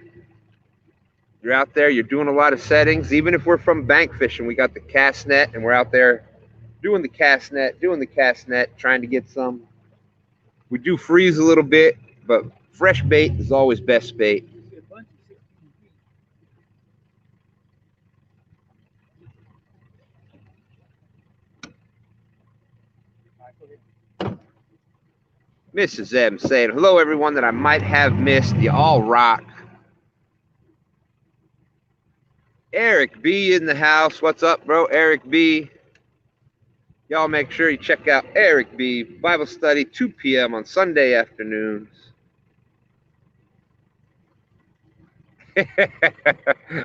You're out there, you're doing a lot of settings. Even if we're from bank fishing, we got the cast net, and we're out there doing the cast net, trying to get some. We do freeze a little bit, but fresh bait is always best bait. Mrs. M saying, hello, everyone that I might have missed. You all rock. Eric B in the house. What's up, bro? Eric B. Y'all make sure you check out Eric B. Bible Study, 2 p.m. on Sunday afternoons.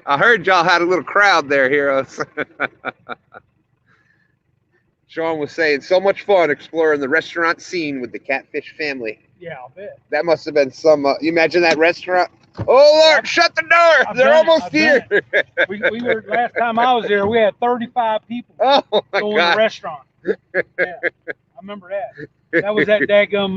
I heard y'all had a little crowd there, heroes. Sean was saying, so much fun exploring the restaurant scene with the Catfish family. Yeah, I'll bet. That must have been some, you imagine that restaurant? Oh, Lord, shut the door. They're almost here. We were, last time I was there, we had 35 people Oh, my going to God. the restaurant. Yeah, I remember that. That was that daggum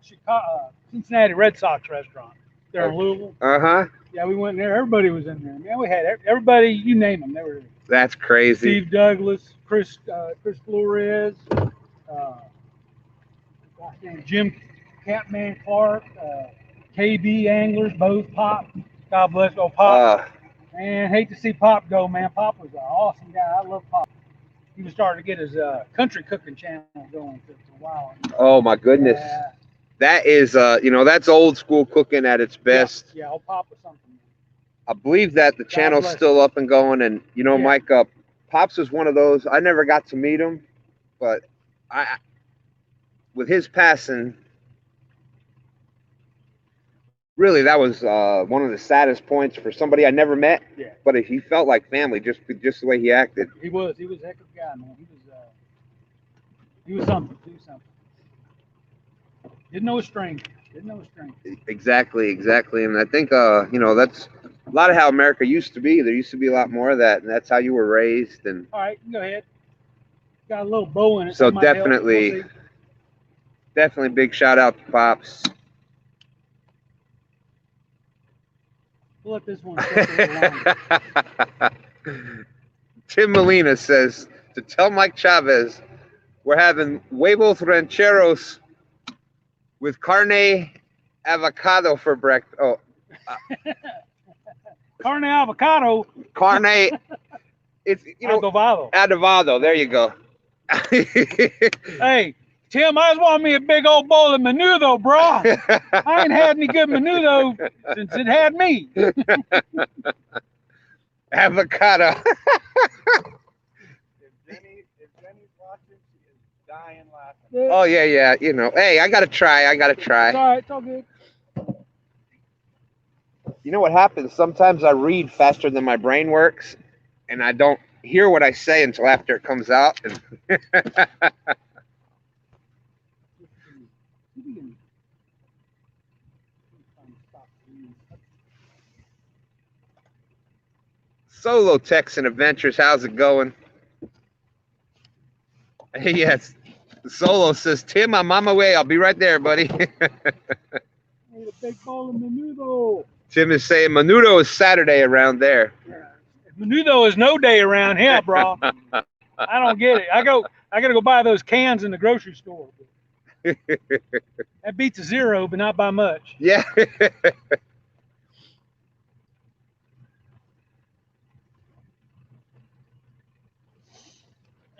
Chicago, Cincinnati Red Sox restaurant there in Louisville. Uh-huh. Yeah, we went in there. Everybody was in there. Man, we had everybody, you name them, they were there. That's crazy. Steve Douglas, Chris Flores, Jim Catman Clark, KB Anglers, both Pop. God bless, oh Pop. Man, hate to see Pop go, man. Pop was an awesome guy. I love Pop. He was starting to get his country cooking channel going for a while. Oh my goodness. Yeah. That is, you know, that's old school cooking at its best. Yeah, old Pop was something. I believe that the channel's still up and going, and you know, Mike, Pops was one of those. I never got to meet him, but with his passing, really, that was one of the saddest points for somebody I never met. Yeah. But he felt like family, just the way he acted. He was a heck of a guy, man. He was something. Didn't know a stranger. Exactly. And I think, you know, that's a lot of how America used to be. There used to be a lot more of that, and that's how you were raised. And all right, go ahead. Got a little bow in it. So definitely big shout out to Pops. We'll let this one sit a Tim Molina says to tell Mike Chavez we're having huevos rancheros with carne avocado for breakfast. Oh, carne avocado. Carne. It's, you know, adobado. There you go. Hey, Tim, I just want me a big old bowl of menudo, bro. I ain't had any good menudo since it had me. Avocado. If Jenny's watching, she is dying laughing. Oh yeah. You know, hey, I gotta try. It's all right, it's all good. You know what happens? Sometimes I read faster than my brain works, and I don't hear what I say until after it comes out. Solo Texan Adventures, how's it going? Yes, Solo says, Tim, I'm on my way. I'll be right there, buddy. Need a big bowl of menudo. Tim is saying menudo is Saturday around there. Menudo is no day around here, bro. I don't get it. I gotta go buy those cans in the grocery store. That beats a zero, but not by much. Yeah.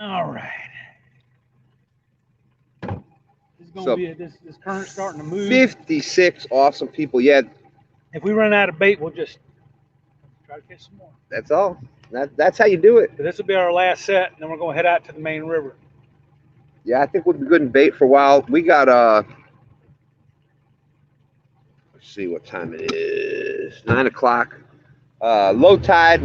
All right. This is gonna be this current starting to move. 56 awesome people. Yeah. If we run out of bait, we'll just try to catch some more. That's all. That's how you do it. But this will be our last set, and then we're gonna head out to the main river. Yeah, I think we'll be good in bait for a while. We got let's see what time it is. 9 o'clock. Low tide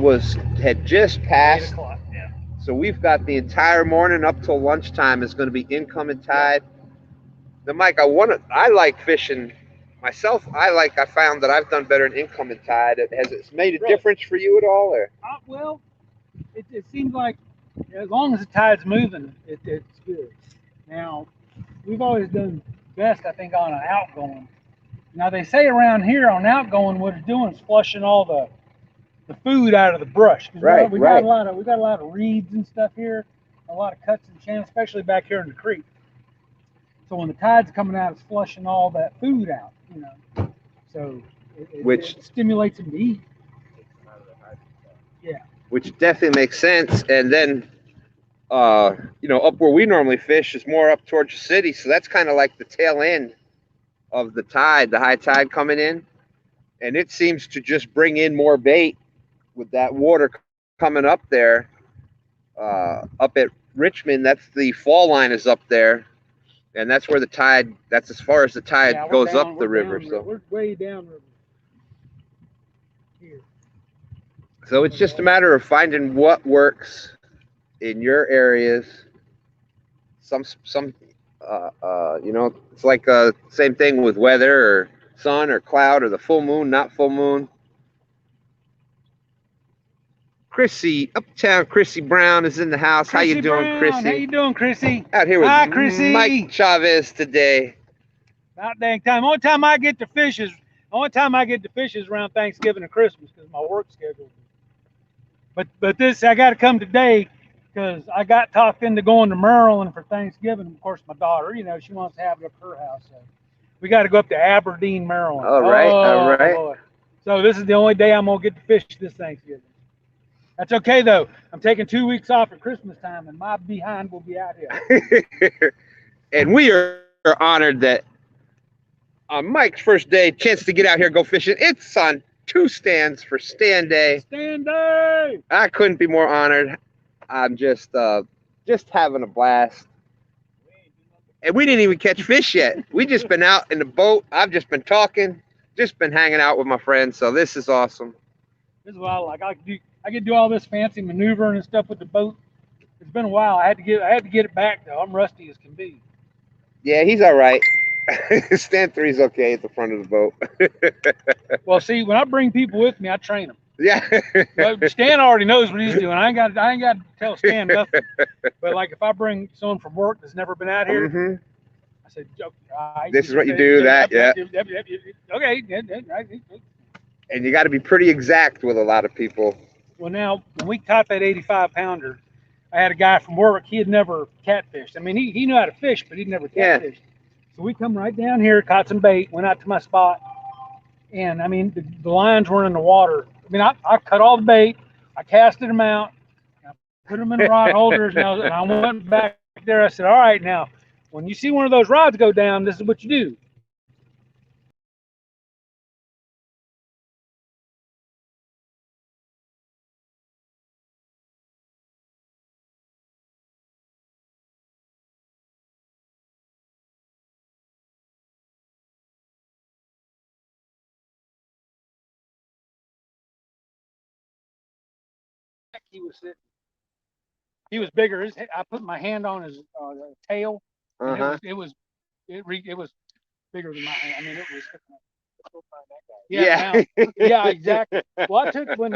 had just passed. 8 o'clock, yeah. So we've got the entire morning up till lunchtime is going to be incoming tide. Now, Mike, I like fishing myself. I found that I've done better in incoming tide. Has it made a difference for you at all, or? Well, it seems like as long as the tide's moving, it's good. Now, we've always done best, I think, on an outgoing. Now they say around here on outgoing, what it's doing is flushing all the food out of the brush. Right, we got a lot of reeds and stuff here, a lot of cuts and channels, especially back here in the creek. So when the tide's coming out, it's flushing all that food out, you know. So it stimulates them to eat. Yeah. Which definitely makes sense. And then, you know, up where we normally fish is more up towards the city, so that's kind of like the tail end of the tide, the high tide coming in, and it seems to just bring in more bait with that water coming up there, up at Richmond, that's the fall line is up there, and that's where the tide. That's as far as the tide Yeah, goes up the river. down, So we're way down river. Here. so it's just a matter of finding what works in your areas. Some you know, it's like same thing with weather or sun or cloud or the full moon, not full moon. Chrissy, Uptown Chrissy Brown is in the house. How you doing, Brown, Chrissy? how you doing, Chrissy? Out here with Hi, Chrissy. Mike Chavez today. About dang time. Only time I get to fish is around Thanksgiving and Christmas because my work schedule. But this I got to come today because I got talked into going to Maryland for Thanksgiving. Of course, my daughter, you know, she wants to have it at her house. So we got to go up to Aberdeen, Maryland. All right. Boy. So this is the only day I'm gonna get to fish this Thanksgiving. That's okay though. I'm taking 2 weeks off at Christmas time, and my behind will be out here. And we are honored that on Mike's first day, chance to get out here go fishing. It's on 2 stands for STANday. STANday. I couldn't be more honored. I'm just having a blast. And we didn't even catch fish yet. We just been out in the boat. I've just been talking, just been hanging out with my friends. So this is awesome. This is what I like. I could do all this fancy maneuvering and stuff with the boat. It's been a while. I had to get it back though. I'm rusty as can be. Yeah, he's all right. Stand 3's okay at the front of the boat. Well, see, when I bring people with me, I train them. Yeah. But Stan already knows what he's doing. I ain't got to tell Stan nothing. But like if I bring someone from work that's never been out here, I said, this is what you do. That, yeah. Okay. And you got to be pretty exact with a lot of people. Well, now when we caught that 85-pounder, I had a guy from work. He had never catfished. I mean, he knew how to fish, but he'd never catfished. So we come right down here, caught some bait, went out to my spot, and I mean the lines weren't in the water. I mean, I cut all the bait, I casted them out, I put them in the rod holders, and I went back there. I said, all right, now when you see one of those rods go down, this is what you do. He was bigger. I put my hand on his tail. And it was bigger than my hand. I mean, it was. Yeah. Yeah, exactly. Well, I took when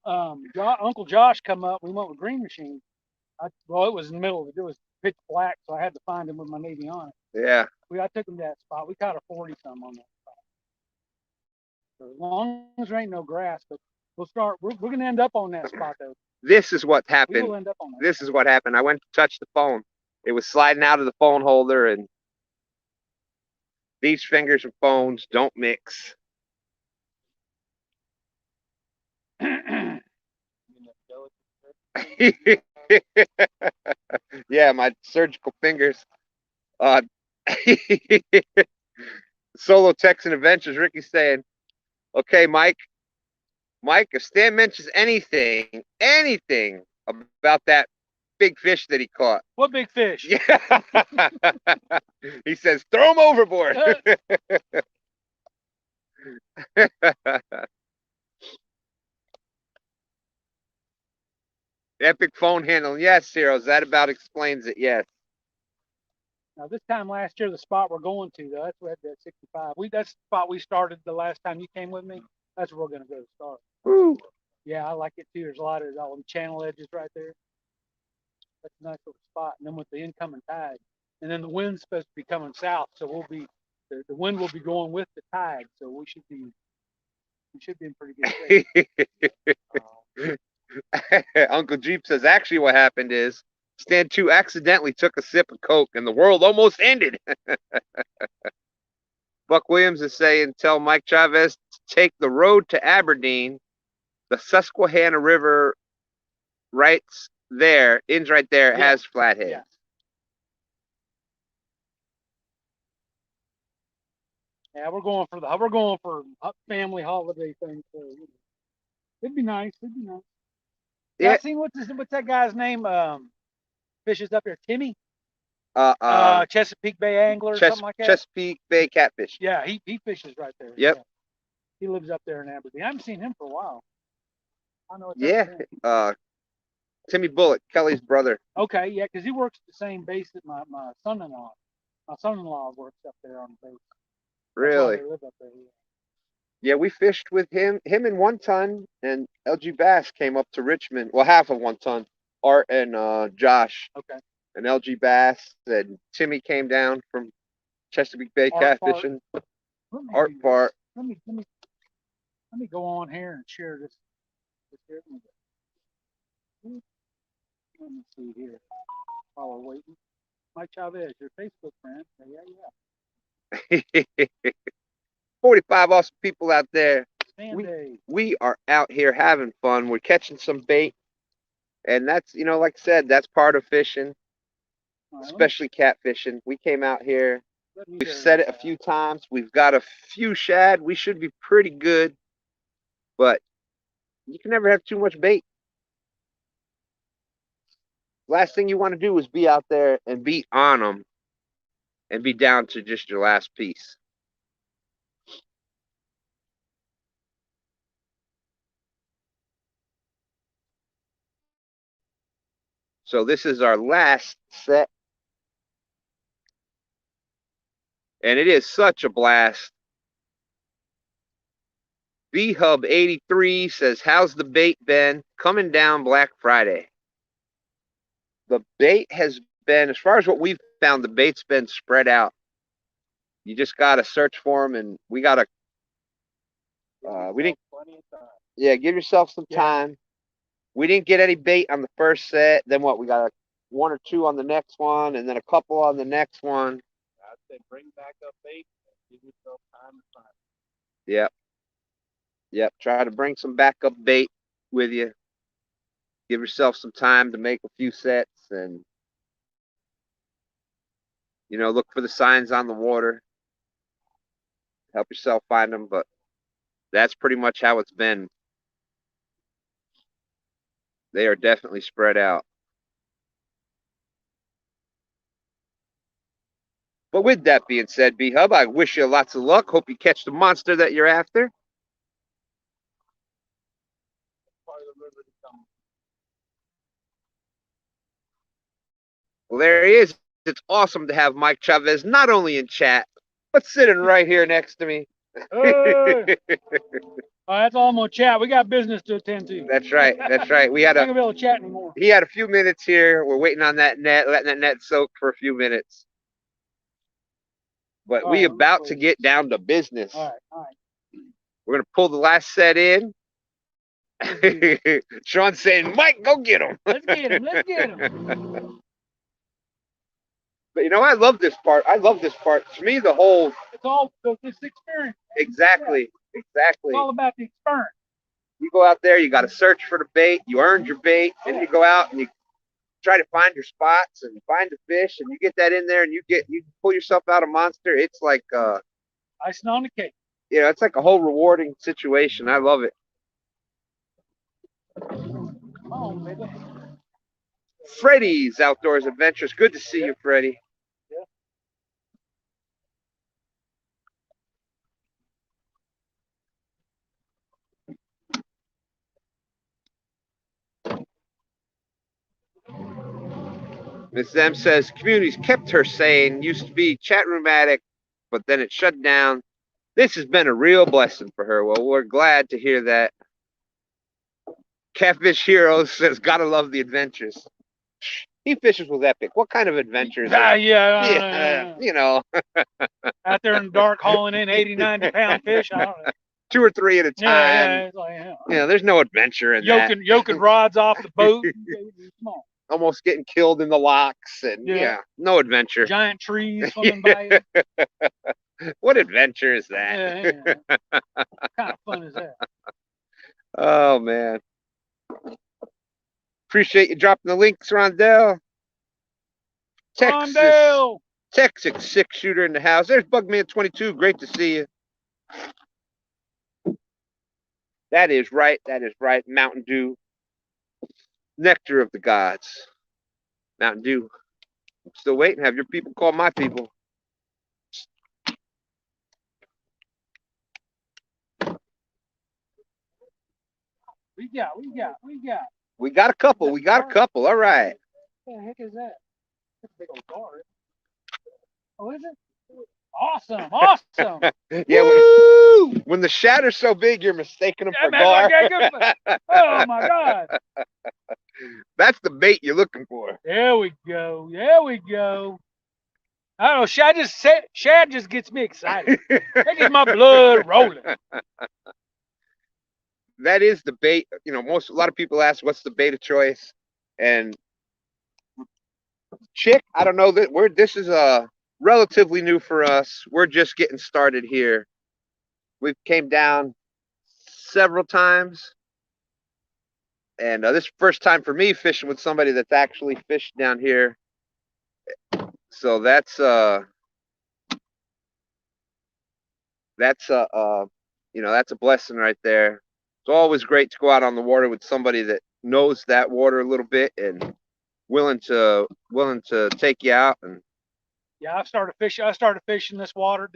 Uncle Josh come up. We went with Grn Mchn. Well, it was in the middle of it. It was pitch black, so I had to find him with my Navy on it. Yeah. I took him to that spot. We caught a 40-some on that spot. So as long as there ain't no grass, but we'll start. We're going to end up on that spot though. This is what happened. We will end up on that. This is what happened. I went to touch the phone. It was sliding out of the phone holder, and these fingers and phones don't mix. Yeah, my surgical fingers. Solo Texan Adventures. Ricky's saying, okay, Mike, if Stan mentions anything about that big fish that he caught. What big fish? Yeah. He says, throw him overboard. Epic phone handling. Yes, Heroes. That about explains it. Yes. Now, this time last year, the spot we're going to, though, that's where that 65. That's the spot we started the last time you came with me. That's where we're going to go to start. Woo. Yeah, I like it too. There's a lot of all them channel edges right there. That's a nice little spot. And then with the incoming tide, and then the wind's supposed to be coming south, so the wind will be going with the tide. So we should be in pretty good shape. Uncle Jeep says, actually what happened is Stan 2 accidentally took a sip of Coke and the world almost ended. Buck Williams is saying, tell Mike Chavez to take the road to Aberdeen. The Susquehanna River ends right there, Yeah. has flatheads. Yeah. Yeah, we're going for a family holiday thing. So it'd be nice. Yeah. I seen what's that guy's name? fishes up there? Timmy? Uh, Chesapeake Bay Angler or something like that? Chesapeake Bay Catfish. Yeah, he fishes right there. Yep. Yeah. He lives up there in Aberdeen. I haven't seen him for a while. I know it's Yeah. Timmy Bullock, Kelly's brother. Okay, yeah, because he works the same base that my son-in-law. My son-in-law works up there on the base. That's why Really? they live up there. Yeah, we fished with him and One Ton, and LG Bass came up to Richmond. Well, half of One Ton, Art and Josh. Okay. And LG Bass, and Timmy came down from Chesapeake Bay Art catfishing. Art Fart. Let me go on here and share this here. Let me see here. While we're waiting. Mike Chavez, your Facebook friend. Yeah. 45 awesome people out there. STANday. We are out here having fun. We're catching some bait. And that's, like I said, that's part of fishing, especially catfishing. We came out here. We've said it a few times. We've got a few shad. We should be pretty good. But you can never have too much bait. Last thing you want to do is be out there and be on them and be down to just your last piece. So this is our last set. And it is such a blast. B-Hub 83 says, how's the bait been? Coming down Black Friday. The bait has been, as far as what we've found, the bait's been spread out. You just got to search for them, and we got to, we didn't, yeah, give yourself some time. We didn't get any bait on the first set. Then what? We got one or two on the next one, and then a couple on the next one. I'd say bring back up bait and give yourself time to find it. Yep. Yep. Try to bring some backup bait with you. Give yourself some time to make a few sets and, look for the signs on the water. Help yourself find them, but that's pretty much how it's been. They are definitely spread out. But with that being said, B-Hub, I wish you lots of luck. Hope you catch the monster that you're after. Well, there he is. It's awesome to have Mike Chavez not only in chat, but sitting right here next to me. Hey. That's all I'm gonna chat. We got business to attend to. That's right. That's right. We had I'm not gonna be able to chat anymore. He had a few minutes here. We're waiting on that net, letting that net soak for a few minutes. But All we right, about to get down to business. All right. We're gonna pull the last set in. Sean's saying, Mike, go get him. Let's get him. Let's get him. But I love this part. To me, the whole. It's all this experience. Exactly. Exactly. It's all about the experience. You go out there, you got to search for the bait. You earned your bait. Then you go out and you try to find your spots and find the fish, and you get that in there, and you pull yourself out a monster. It's like icing on the cake. It's like a whole rewarding situation. I love it. Come on, baby. Freddie's Outdoors Adventures. Good to see you, Freddie. Ms. M says, communities kept her sane. Used to be chat room addict, but then it shut down. This has been a real blessing for her. Well, we're glad to hear that. Catfish Heroes says, gotta love the adventures. He fishes with Epic. What kind of adventures? Yeah. Out there in the dark hauling in 80, 90 pound fish. I don't know. 2 or 3 at a time. It's like, there's no adventure in that. Yoking rods off the boat. Come on. Almost getting killed in the locks and no adventure. Giant trees swimming by you. What adventure is that? What kind of fun is that? Oh man. Appreciate you dropping the links, Rondell. Texas 6-shooter in the house. There's Bugman22. Great to see you. That is right. Mountain Dew. Nectar of the gods. Mountain Dew. I'm still waiting. Have your people call my people. We got. We got a couple. We got a couple. All right. What the heck is that? That's a big old guard. Oh, is it? Awesome. Yeah. When the shadow's so big, you're mistaking them for gar. Oh my God. That's the bait you're looking for. There we go. I don't know. Shad just gets me excited. That gets my blood rolling. That is the bait. You know, a lot of people ask, "What's the bait of choice?" And chick, I don't know that this is relatively new for us. We're just getting started here. We've came down several times, and this is the first time for me fishing with somebody that's actually fished down here. So that's you know, that's a blessing right there. It's always great to go out on the water with somebody that knows that water a little bit and willing to take you out. And yeah, I started fishing these waters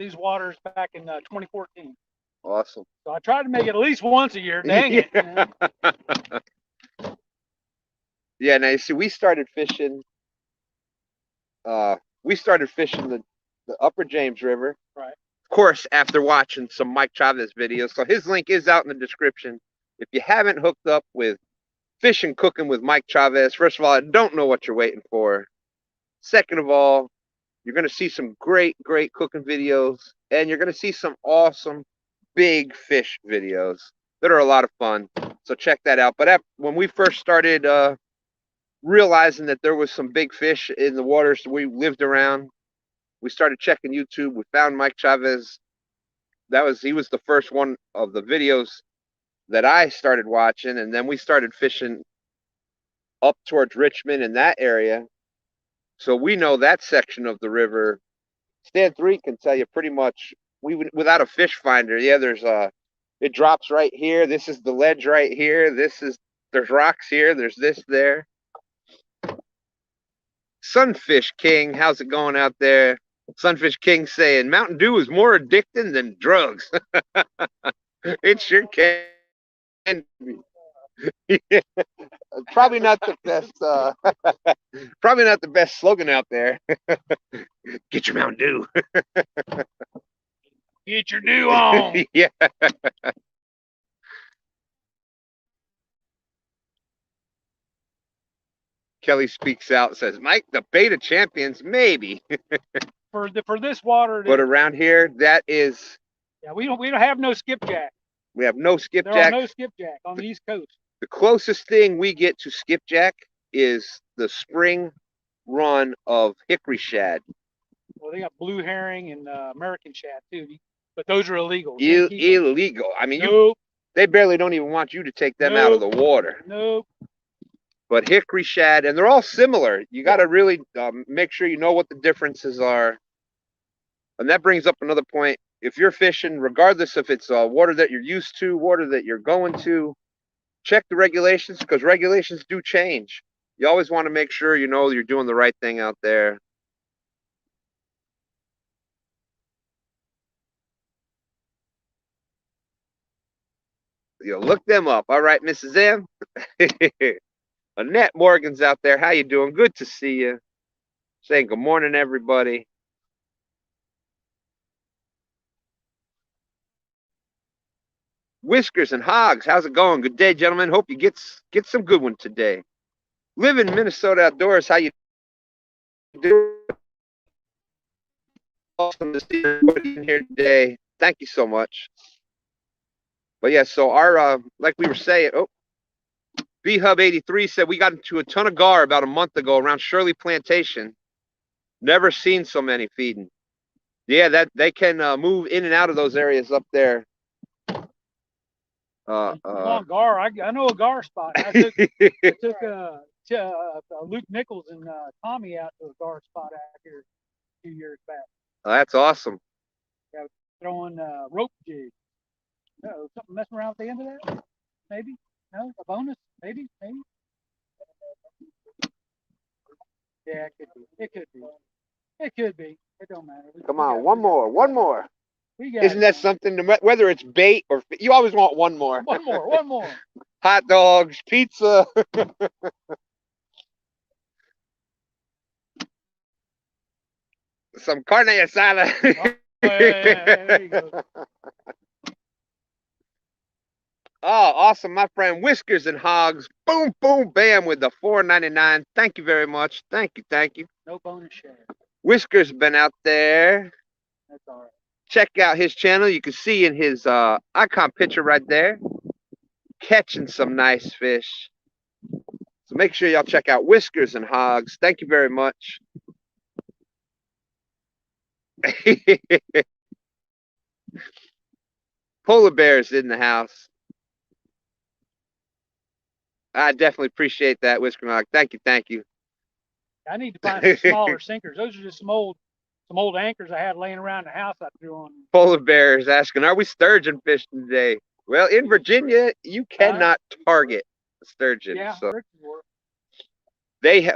back in 2014. Awesome. So I tried to make it at least once a year. Dang it. Yeah, now you see, we started fishing the Upper James River. Right. Of course, after watching some Mike Chavez videos. So his link is out in the description. If you haven't hooked up with Fishing Cooking with Mike Chavez, first of all, I don't know what you're waiting for. Second of all, you're going to see some great cooking videos, and you're going to see some awesome big fish videos that are a lot of fun. So check that out. But when we first started realizing that there was some big fish in the waters we lived around, we started checking YouTube. We found Mike Chavez. He was the first one of the videos that I started watching, and then we started fishing up towards Richmond in that area. So we know that section of the river. STANday can tell you pretty much, without a fish finder. Yeah, it drops right here. This is the ledge right here. There's rocks here. There's this there. Sunfish King, how's it going out there? Sunfish King saying Mountain Dew is more addicting than drugs. It sure can be. Probably not the best. Probably not the best slogan out there. Get your Mountain Dew. Get your dew on. Yeah. Kelly speaks out and says, Mike, the beta champions, maybe. For this water. But around here, that is. Yeah, we don't have no skipjack. We have no skipjack. There are no skipjack on the East Coast. The closest thing we get to skipjack is the spring run of hickory shad. Well, they got blue herring and American shad too, but those are illegal. Illegal. I mean, nope. They barely don't even want you to take them out of the water. Nope. But hickory shad, and they're all similar. You got to really make sure you know what the differences are. And that brings up another point. If you're fishing, regardless if it's water that you're used to, water that you're going to, check the regulations, because regulations do change. You always want to make sure you know you're doing the right thing out there. You look them up. All right, Mrs. M. Annette Morgan's out there. How you doing? Good to see you. Saying good morning, everybody. Whiskers and Hogs, how's it going? Good day, gentlemen. Hope you get some good one today. Live in Minnesota Outdoors, how you doing? Awesome to see everybody in here today. Thank you so much. But yeah, so our like we were saying, B-Hub 83 said we got into a ton of gar about a month ago around Shirley Plantation. Never seen so many feeding. Yeah, that they can move in and out of those areas up there. Gar. I know a gar spot. I took Luke Nichols and Tommy out to a gar spot out here a few years back. That's awesome. Yeah, throwing rope jigs. No, something messing around with the end of that? Maybe? No? A bonus? Maybe? Yeah, it could be. It could be. It could be. It don't matter. Come on, one more, one more. We got Isn't that something? Whether it's bait or you always want one more. one more. One more. Hot dogs, pizza. Some carne asada. Oh, yeah, there you go. Oh, awesome, my friend. Whiskers and Hogs. Boom, boom, bam with the $4.99. Thank you very much. Thank you, thank you. No bonus share. Whiskers been out there. That's all right. Check out his channel. You can see in his icon picture right there, catching some nice fish. So make sure y'all check out Whiskers and Hogs. Thank you very much. Polar bears in the house. I definitely appreciate that, Whisker and Hog. Thank you, thank you. I need to find some smaller sinkers. Those are just some old anchors I had laying around the house I threw on. Polar bears asking, are we sturgeon fishing today? Well, in Virginia, you cannot target a sturgeon. Yeah, so they've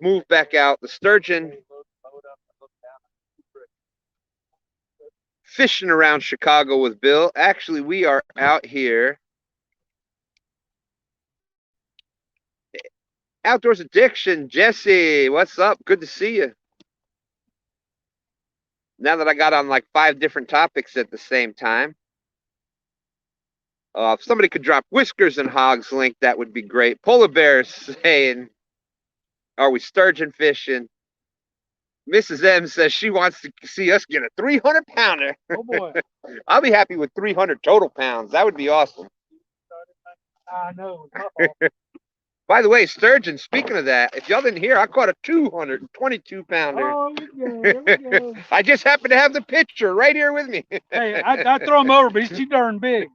moved back out. The sturgeon fishing around Chicago with Bill. Actually, we are out here. Outdoors Addiction, Jesse, what's up? Good to see you. Now that I got on like 5 different topics at the same time. If somebody could drop Whiskers and Hogs link, that would be great. Polar Bears saying, are we sturgeon fishing? Mrs. M says she wants to see us get a 300-pounder. Oh, boy. I'll be happy with 300 total pounds. That would be awesome. I know. By the way, sturgeon, speaking of that, if y'all didn't hear, I caught a 222-pounder. Oh, there we go. I just happen to have the picture right here with me. Hey, I throw him over, but he's too darn big.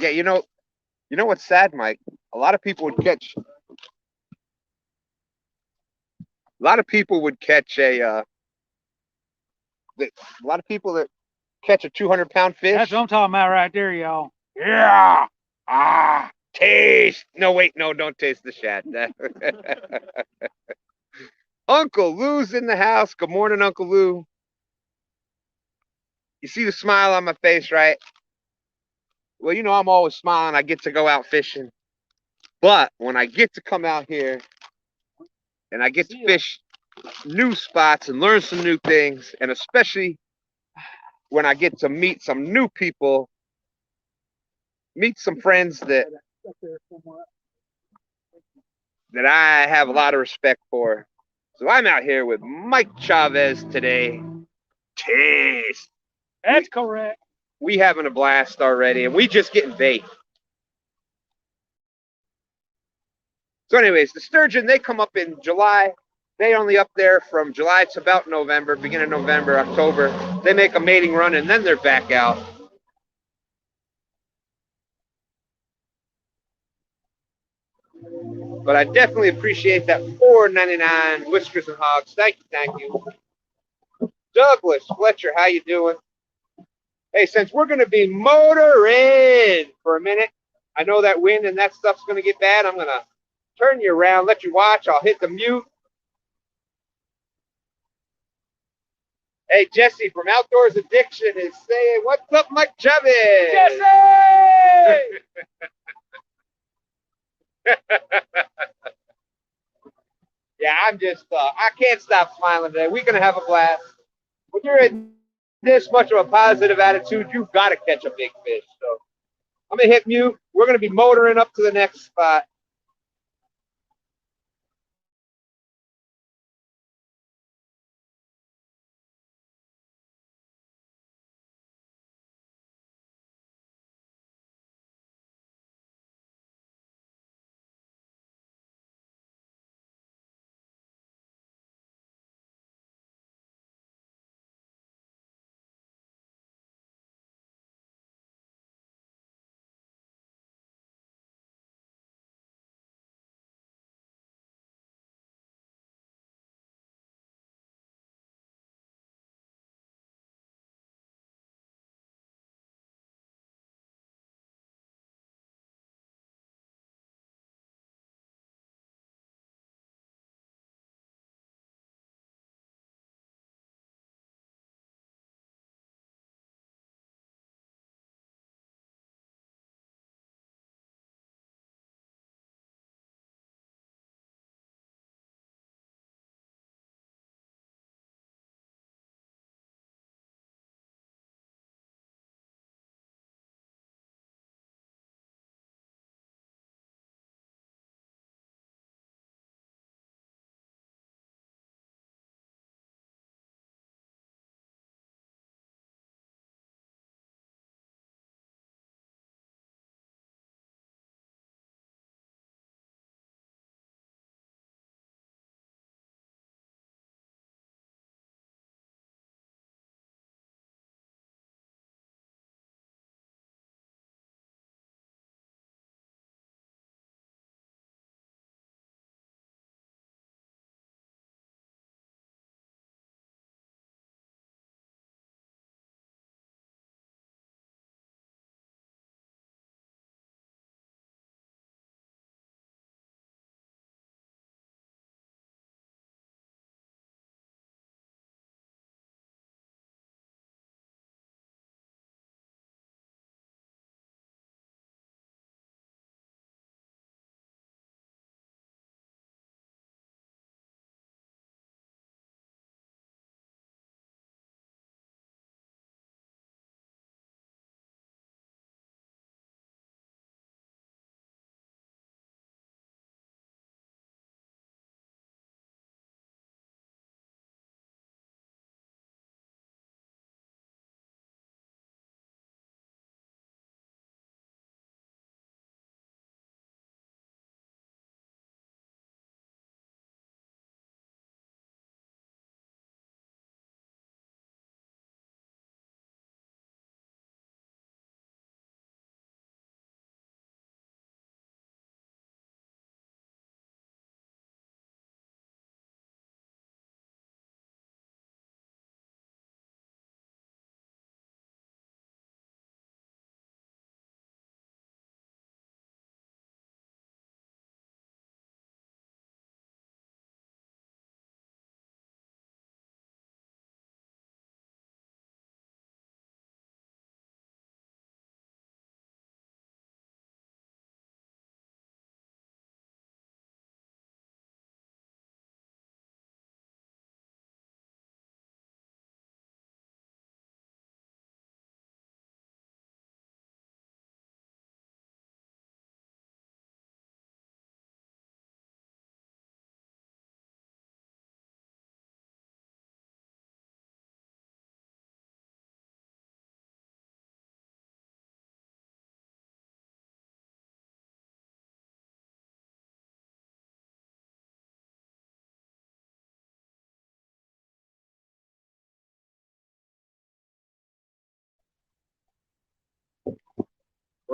Yeah, you know what's sad, Mike? A lot of people would catch a lot of people that catch a 200-pound fish. That's what I'm talking about right there, y'all. Yeah. Taste. No, wait, no, don't taste the shad. Uncle Lou's in the house. Good morning, Uncle Lou. You see the smile on my face, right? Well, you know I'm always smiling. I get to go out fishing. But when I get to come out here and I get to fish new spots and learn some new things, and especially when I get to meet some new people, meet some friends that I have a lot of respect for. So I'm out here with Mike Chavez today. Taste. That's correct. We having a blast already, and we just getting bait. So anyways, the sturgeon, they come up in July. They only up there from July to about November, beginning of November, October. They make a mating run, and then they're back out. But I definitely appreciate that $4.99 Whiskers and Hogs. Thank you, thank you. Douglas Fletcher, how you doing? Hey, since we're going to be motoring for a minute, I know that wind and that stuff's going to get bad. I'm going to turn you around, let you watch. I'll hit the mute. Hey, Jesse from Outdoors Addiction is saying, what's up, Mike Chavez? Jesse! Yeah, I'm just, I can't stop smiling today. We're going to have a blast. When you're in this much of a positive attitude, you've got to catch a big fish. So I'm going to hit mute. We're going to be motoring up to the next spot.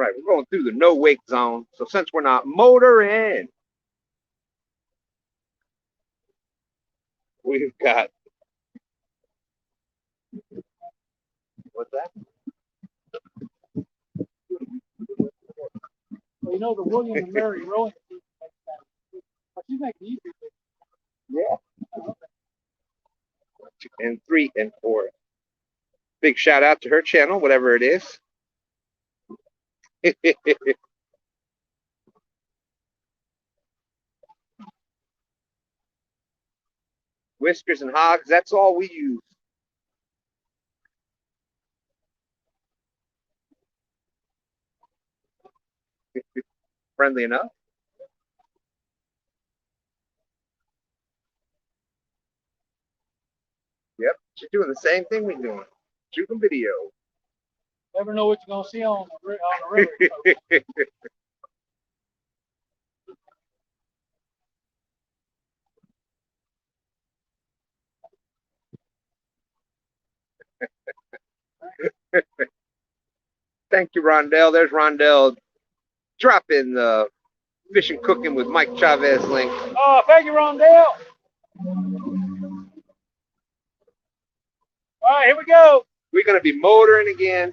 Right, we're going through the no wake zone. So since we're not motoring, we've got what's that? Well, you know the William and Mary rowing team makes that. But she's making easy. Yeah. 1, 2, and 3 and 4. Big shout out to her channel, whatever it is. Whiskers and hogs, that's all we use. Friendly enough. Yep, she's doing the same thing we're doing. Shooting video. Never know what you're gonna see on the river. Thank you, Rondell. There's Rondell. Drop in the Fishing Cooking with Mike Chavez link. Oh, thank you, Rondell. All right, here we go. We're going to be motoring again.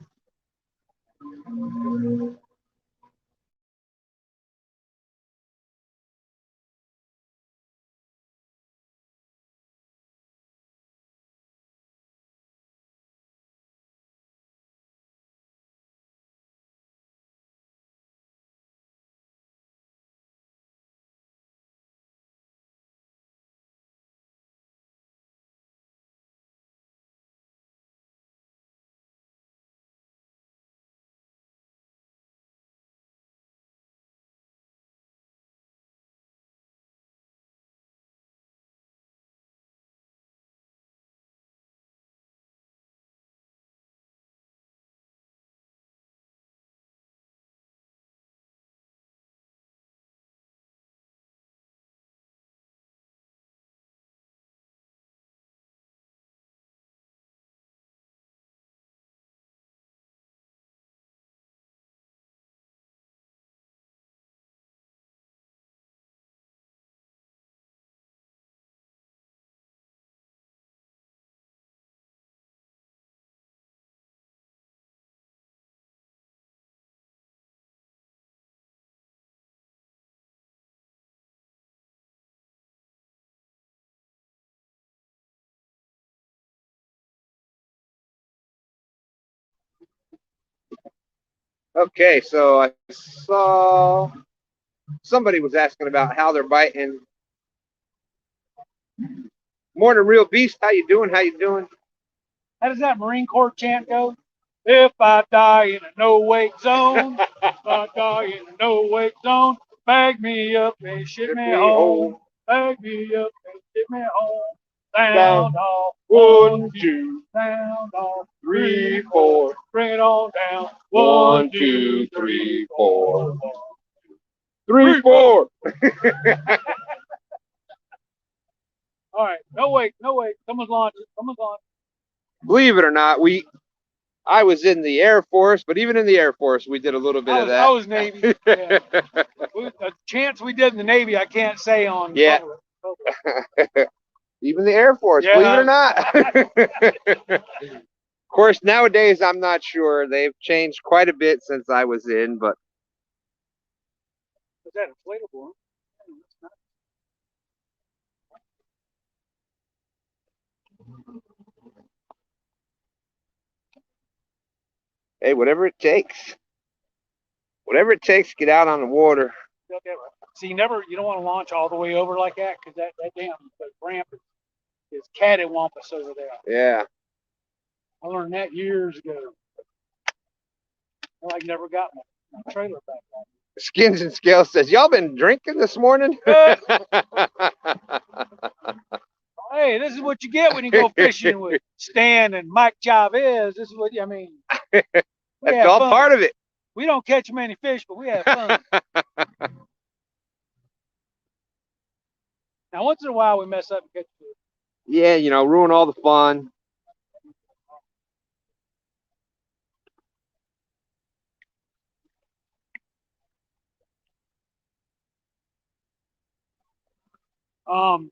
Okay, so I saw somebody was asking about how they're biting. Morning, Real Beast. How you doing? How you doing? How does that Marine Corps chant go? If I die in a no-wake zone, if I die in a no-wake zone, bag me up and ship me home. Bag me up and ship me home. Sound off, 1, 2, sound off, 3, 4, bring it on down. 1, 2, 3, 4. 3, 4. All right, no wake, no wake. Someone's launching, someone's launching. Believe it or not, I was in the Air Force, but even in the Air Force, we did a little bit of that. I was Navy. Yeah. A chance we did in the Navy, I can't say on. Yeah. Public. Even the Air Force, Yeah. believe it or not. Of course, nowadays, I'm not sure. They've changed quite a bit since I was in, but. Is that inflatable? Hey, whatever it takes. Whatever it takes to get out on the water. See, you don't want to launch all the way over like that because that damn ramp is cattywampus over there. Yeah. I learned that years ago. I never got my trailer back on. Skins and Scales says, y'all been drinking this morning? Hey, this is what you get when you go fishing with Stan and Mike Chavez. This is what I mean. That's all fun. part of it. We don't catch many fish, but we have fun. Now, once in a while, we mess up and catch fish. Yeah, ruin all the fun.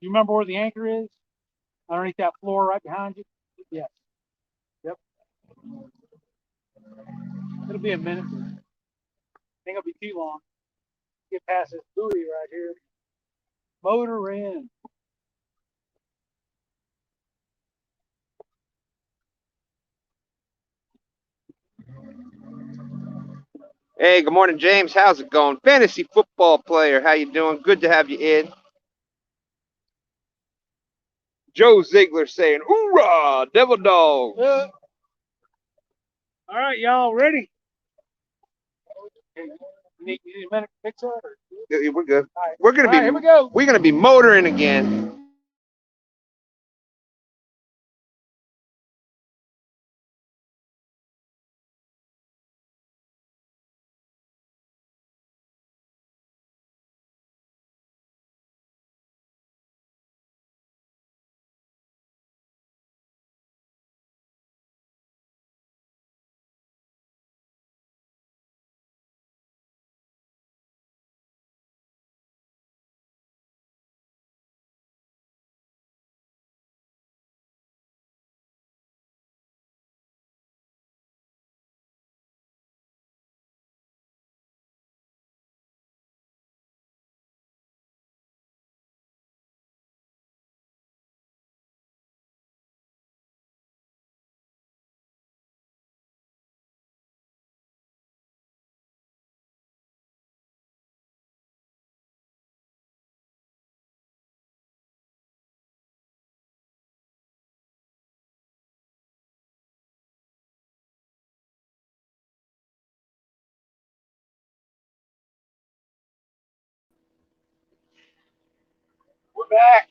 You remember where the anchor is? Underneath that floor right behind you? Yes. Yep. It'll be a minute. I think it'll be too long. Get past this buoy right here. Motor in. Hey, good morning, James. How's it going? Fantasy football player, how you doing? Good to have you in. Joe Ziegler saying, "Hoorah, Devil Dog." All right, y'all ready? You need a minute to fix that? Or? Yeah, we're good. All right. We're gonna be. All right, here we go. We're gonna be motoring again. We're back.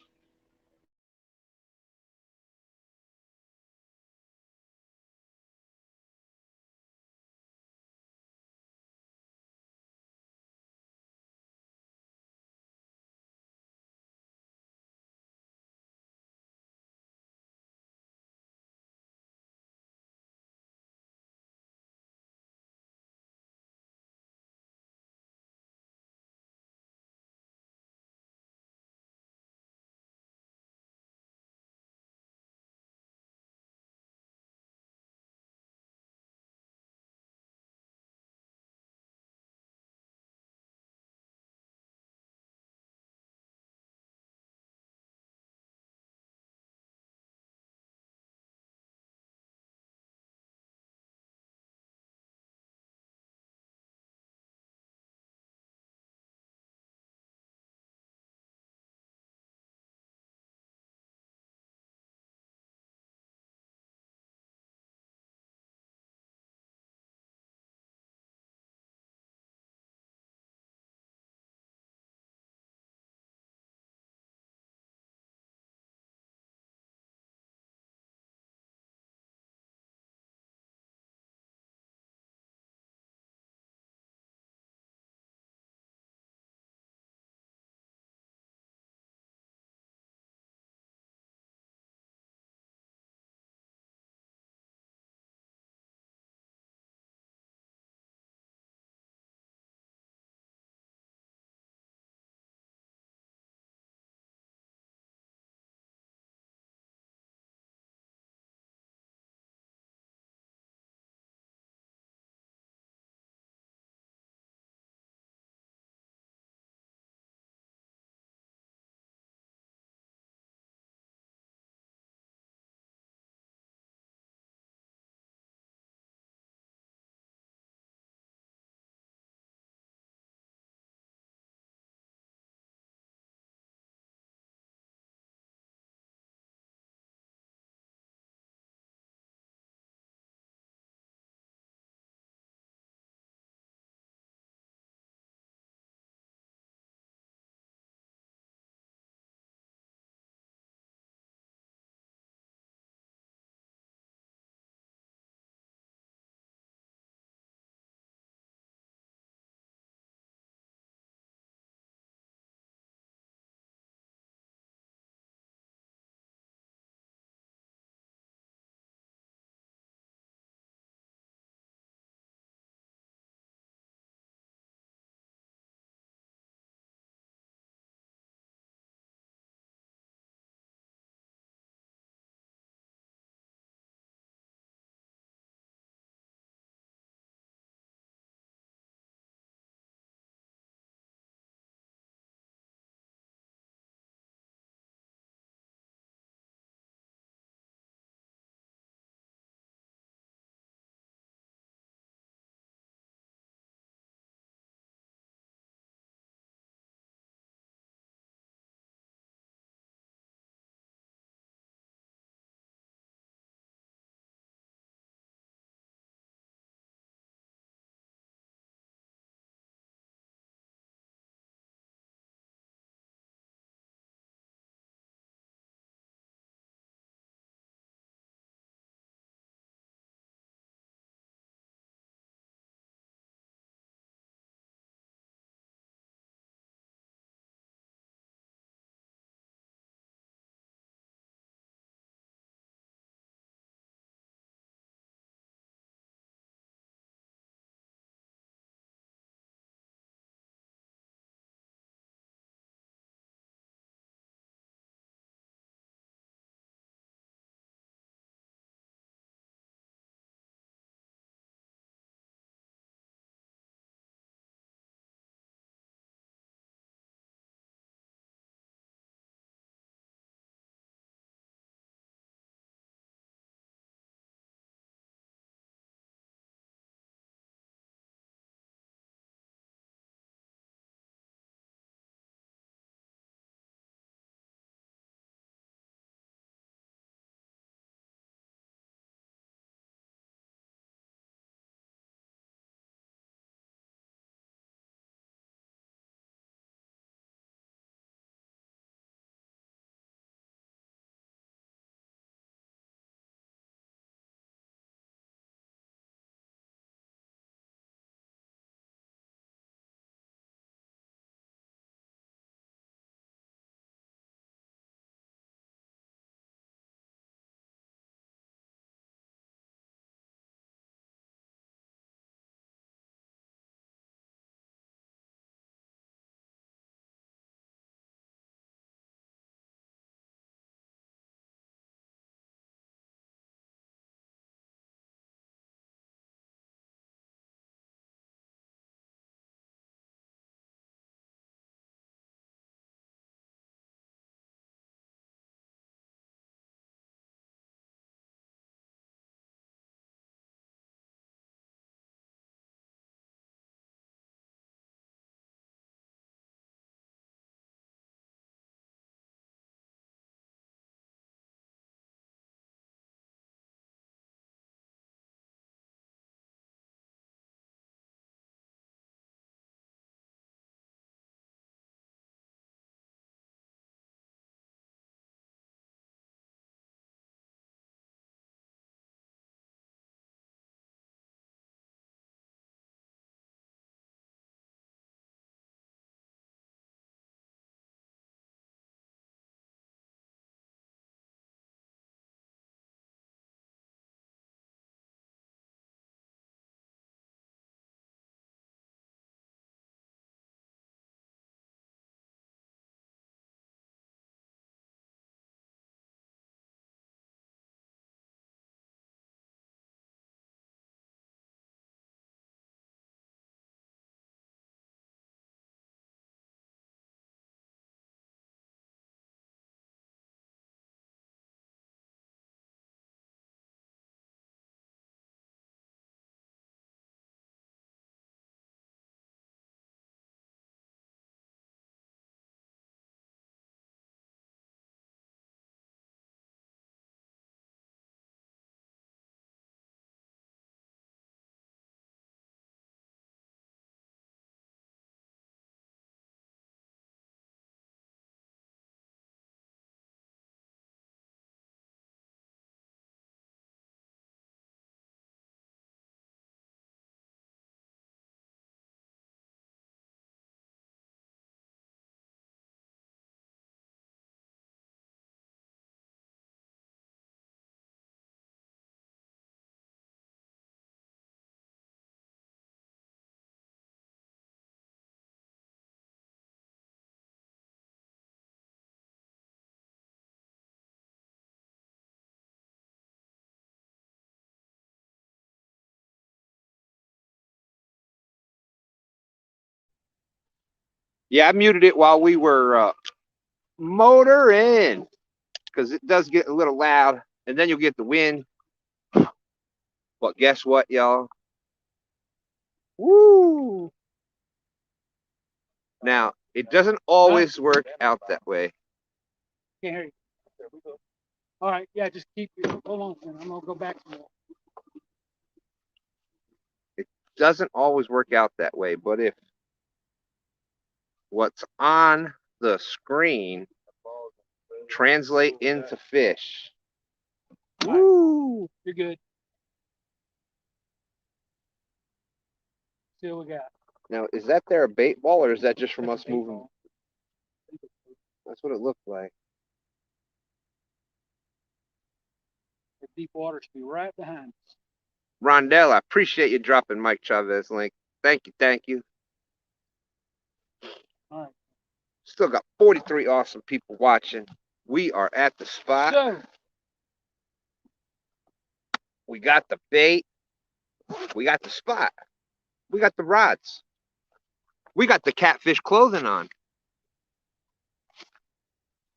Yeah, I muted it while we were motoring because it does get a little loud, and then you'll get the wind. But guess what, y'all? Woo! Now, it doesn't always work out that way. Can't hear you. All right, yeah, just keep your, hold on, man. I'm gonna go back to that. It doesn't always work out that way, but if what's on the screen translate into fish, woo! You're good. See what we got. Now, is that there a bait ball, or is that just from us moving? That's what it looked like. The deep water should be right behind us. Rondell, I appreciate you dropping Mike Chavez link. Thank you, thank you. All right. Still got 43 awesome people watching. We are at the spot. So, We got the bait. We got the spot. We got the rods. We got the catfish clothing on.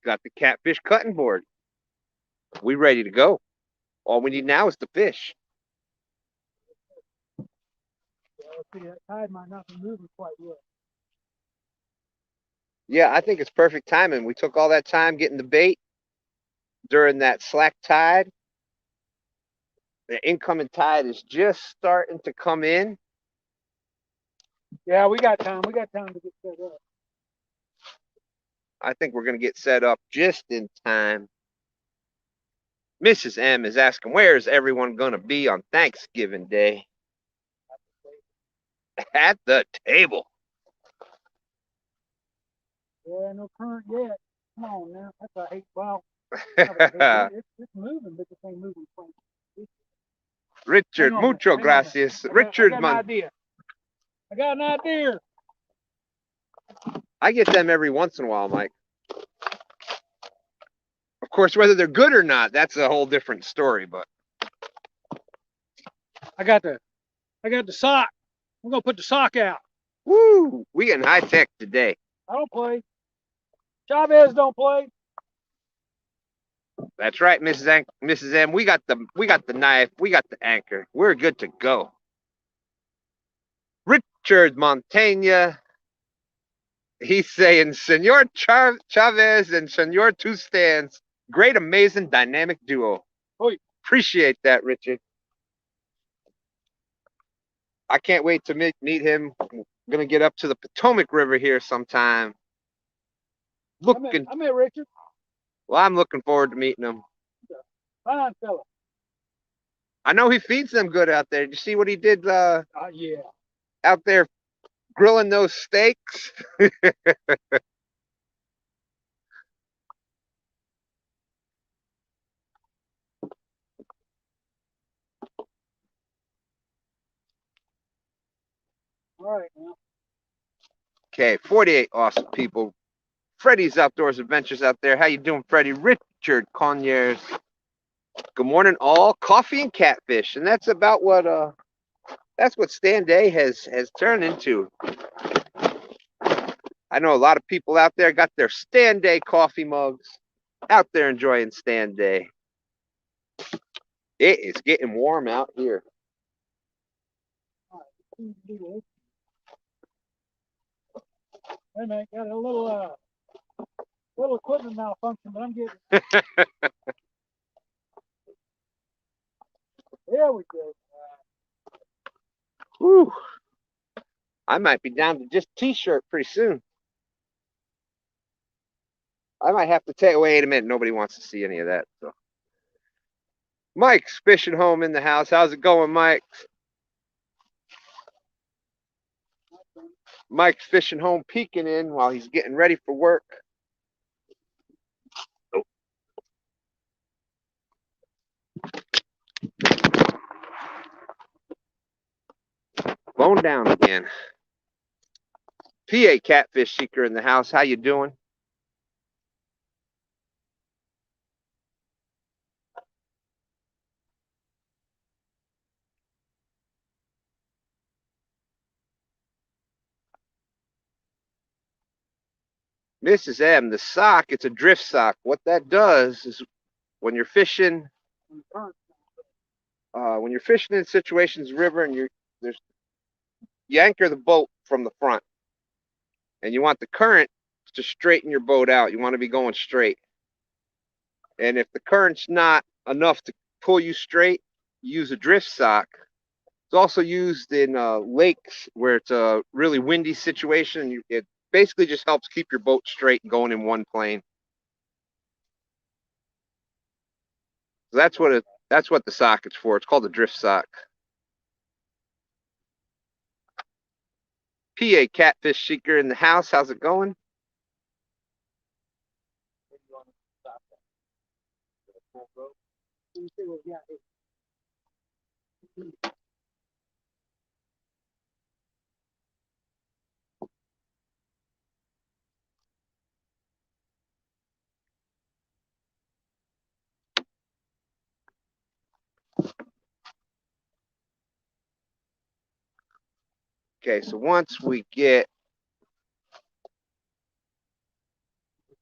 Got the catfish cutting board. We ready to go. All we need now is the fish. see, that tide might not be moving quite well. Yeah, I think it's perfect timing. We took all that time getting the bait during that slack tide. The incoming tide is just starting to come in. Yeah, we got time. We got time to get set up. I think we're going to get set up just in time. Mrs. M is asking, where is everyone going to be on Thanksgiving Day? At the table. Yeah, no current yet. Come on now. That's a hate. Well, it's moving, but this ain't moving. Richard, mucho gracias. Richard, I got an idea. I got an idea. I get them every once in a while, Mike. Of course, whether they're good or not, that's a whole different story. But I got the sock. I'm gonna put the sock out. woo, we getting high tech today. I don't play. Chavez don't play. That's right, Mrs. M. We got the knife. We got the anchor. We're good to go. Richard Montaigne. He's saying, Senor Chavez and Senor Two Stands, great, amazing, dynamic duo. Oy. Appreciate that, Richard. I can't wait to meet him. I'm gonna get up to the Potomac River here sometime. I met Richard. Well, I'm looking forward to meeting him. Fine fella. I know he feeds them good out there. Did you see what he did Yeah. out there grilling those steaks? All right now. Okay, 48 awesome people. Freddie's Outdoors Adventures out there. How you doing, Freddie? Richard Conyers. Good morning, all. Coffee and catfish, and that's about what STANday has turned into. I know a lot of people out there got their STANday coffee mugs out there enjoying STANday. It is getting warm out here. Hey man, got a little equipment malfunction, but I'm getting. There we go. Whew. I might be down to just t-shirt pretty soon. I might have to take. Wait a minute, nobody wants to see any of that. So. Mike's fishing home in the house. How's it going, Mike? Mike's fishing home, peeking in while he's getting ready for work. Oh. Bone down again. PA Catfish Seeker in the house. How you doing? Mrs. M, the sock, it's a drift sock. What that does is when you're fishing, in situations river and you anchor the boat from the front, and you want the current to straighten your boat out. You want to be going straight. And if the current's not enough to pull you straight, you use a drift sock. It's also used in lakes where it's a really windy situation. It basically just helps keep your boat straight and going in one plane. So that's what the socket's for. It's called a drift sock. PA Catfish Seeker in the house. How's it going? Okay, so once we get,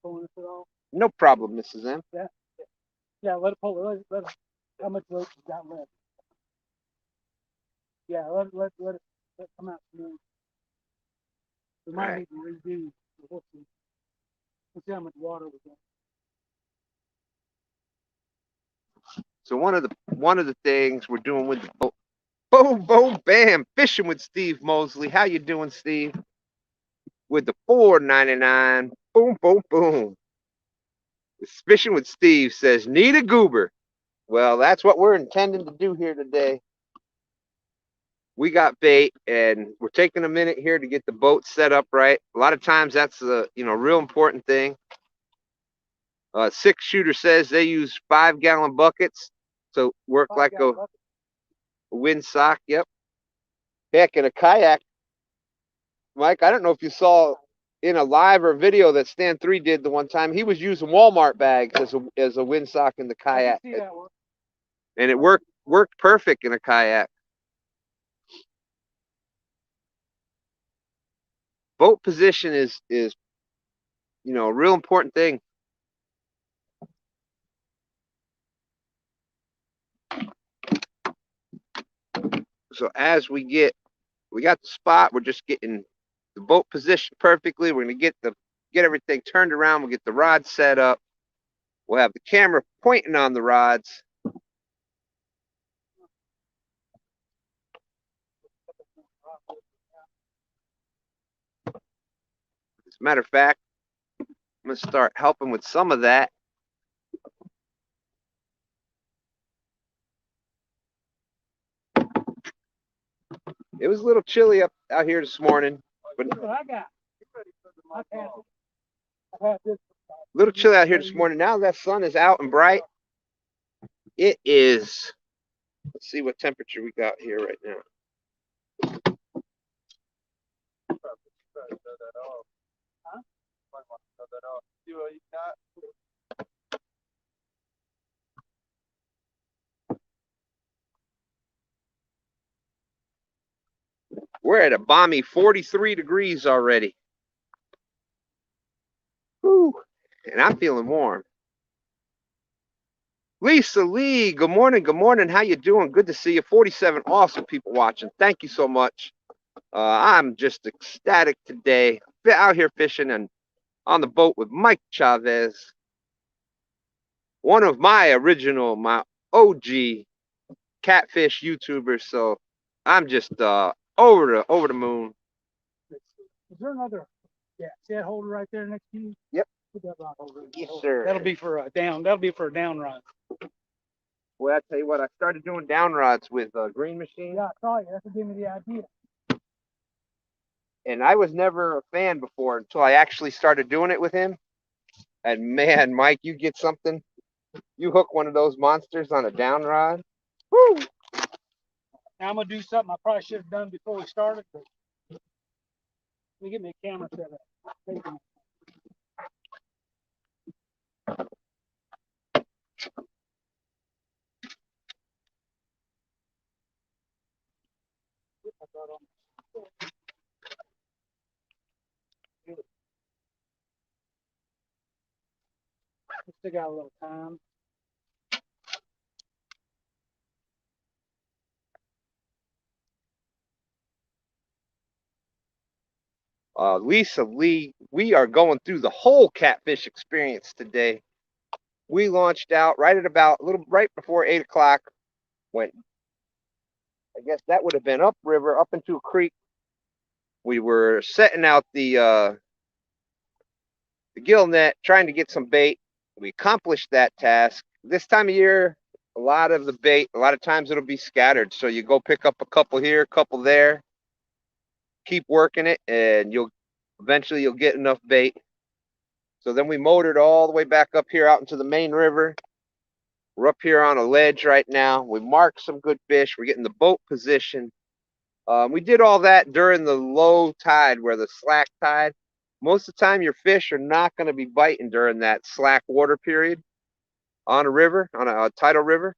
no problem, Mrs. M. Yeah, let it pull. Let it, how much rope you got left? Yeah, let it come out smooth. We might need to redo the hook. Let's see how much water we got. So one of the things we're doing with the boat, boom, boom, bam, fishing with Steve Mosley. How you doing, Steve? With the $4.99. Boom, boom, boom. Fishing with Steve says, need a goober. Well, that's what we're intending to do here today. We got bait, and we're taking a minute here to get the boat set up right. A lot of times that's a real important thing. Six Shooter says they use 5-gallon buckets to work like a wind sock. Yep. Heck, in a kayak, Mike, I don't know if you saw in a live or video that STANday did the one time. He was using Walmart bags as a wind sock in the kayak, and it worked perfect in a kayak. Boat position is a real important thing. So as we got the spot, we're just getting the boat positioned perfectly. We're gonna get everything turned around. We'll get the rods set up. We'll have the camera pointing on the rods. As a matter of fact, I'm gonna start helping with some of that. It was a little chilly out here this morning, but a little chilly out here this morning. Now that sun is out and bright, it is. Let's see what temperature we got here right now. We're at a balmy 43 degrees already. Whew. And I'm feeling warm. Lisa Lee, good morning. Good morning. How you doing? Good to see you. 47 awesome people watching. Thank you so much. I'm just ecstatic today. Out here fishing and on the boat with Mike Chavez, one of my OG catfish YouTubers. So I'm just over the moon. Is there another set holder right there next to you? Yep. Put that rod holder in. Yes, sir. That'll be for a down rod. Well, I tell you what, I started doing down rods with Grn Mchn. Yeah, I saw you. That's what gave me the idea. And I was never a fan before until I actually started doing it with him. And man, Mike, you get something. You hook one of those monsters on a down rod. Woo! Now I'm gonna do something I probably should have done before we started. But let me get me a camera set up. Still got a little time. Lisa Lee, we are going through the whole catfish experience today. We launched out right at about right before 8 o'clock. Went, I guess that would have been upriver, up into a creek. We were setting out the gill net, trying to get some bait. We accomplished that task. This time of year, a lot of the bait, a lot of times it'll be scattered. So you go pick up a couple here, a couple there, keep working it, and eventually you'll get enough bait. So then we motored all the way back up here out into the main river. We're up here on a ledge right now. We marked some good fish. We're getting the boat position. We did all that during the low tide, where the slack tide. Most of the time, your fish are not going to be biting during that slack water period on a river, on a tidal river.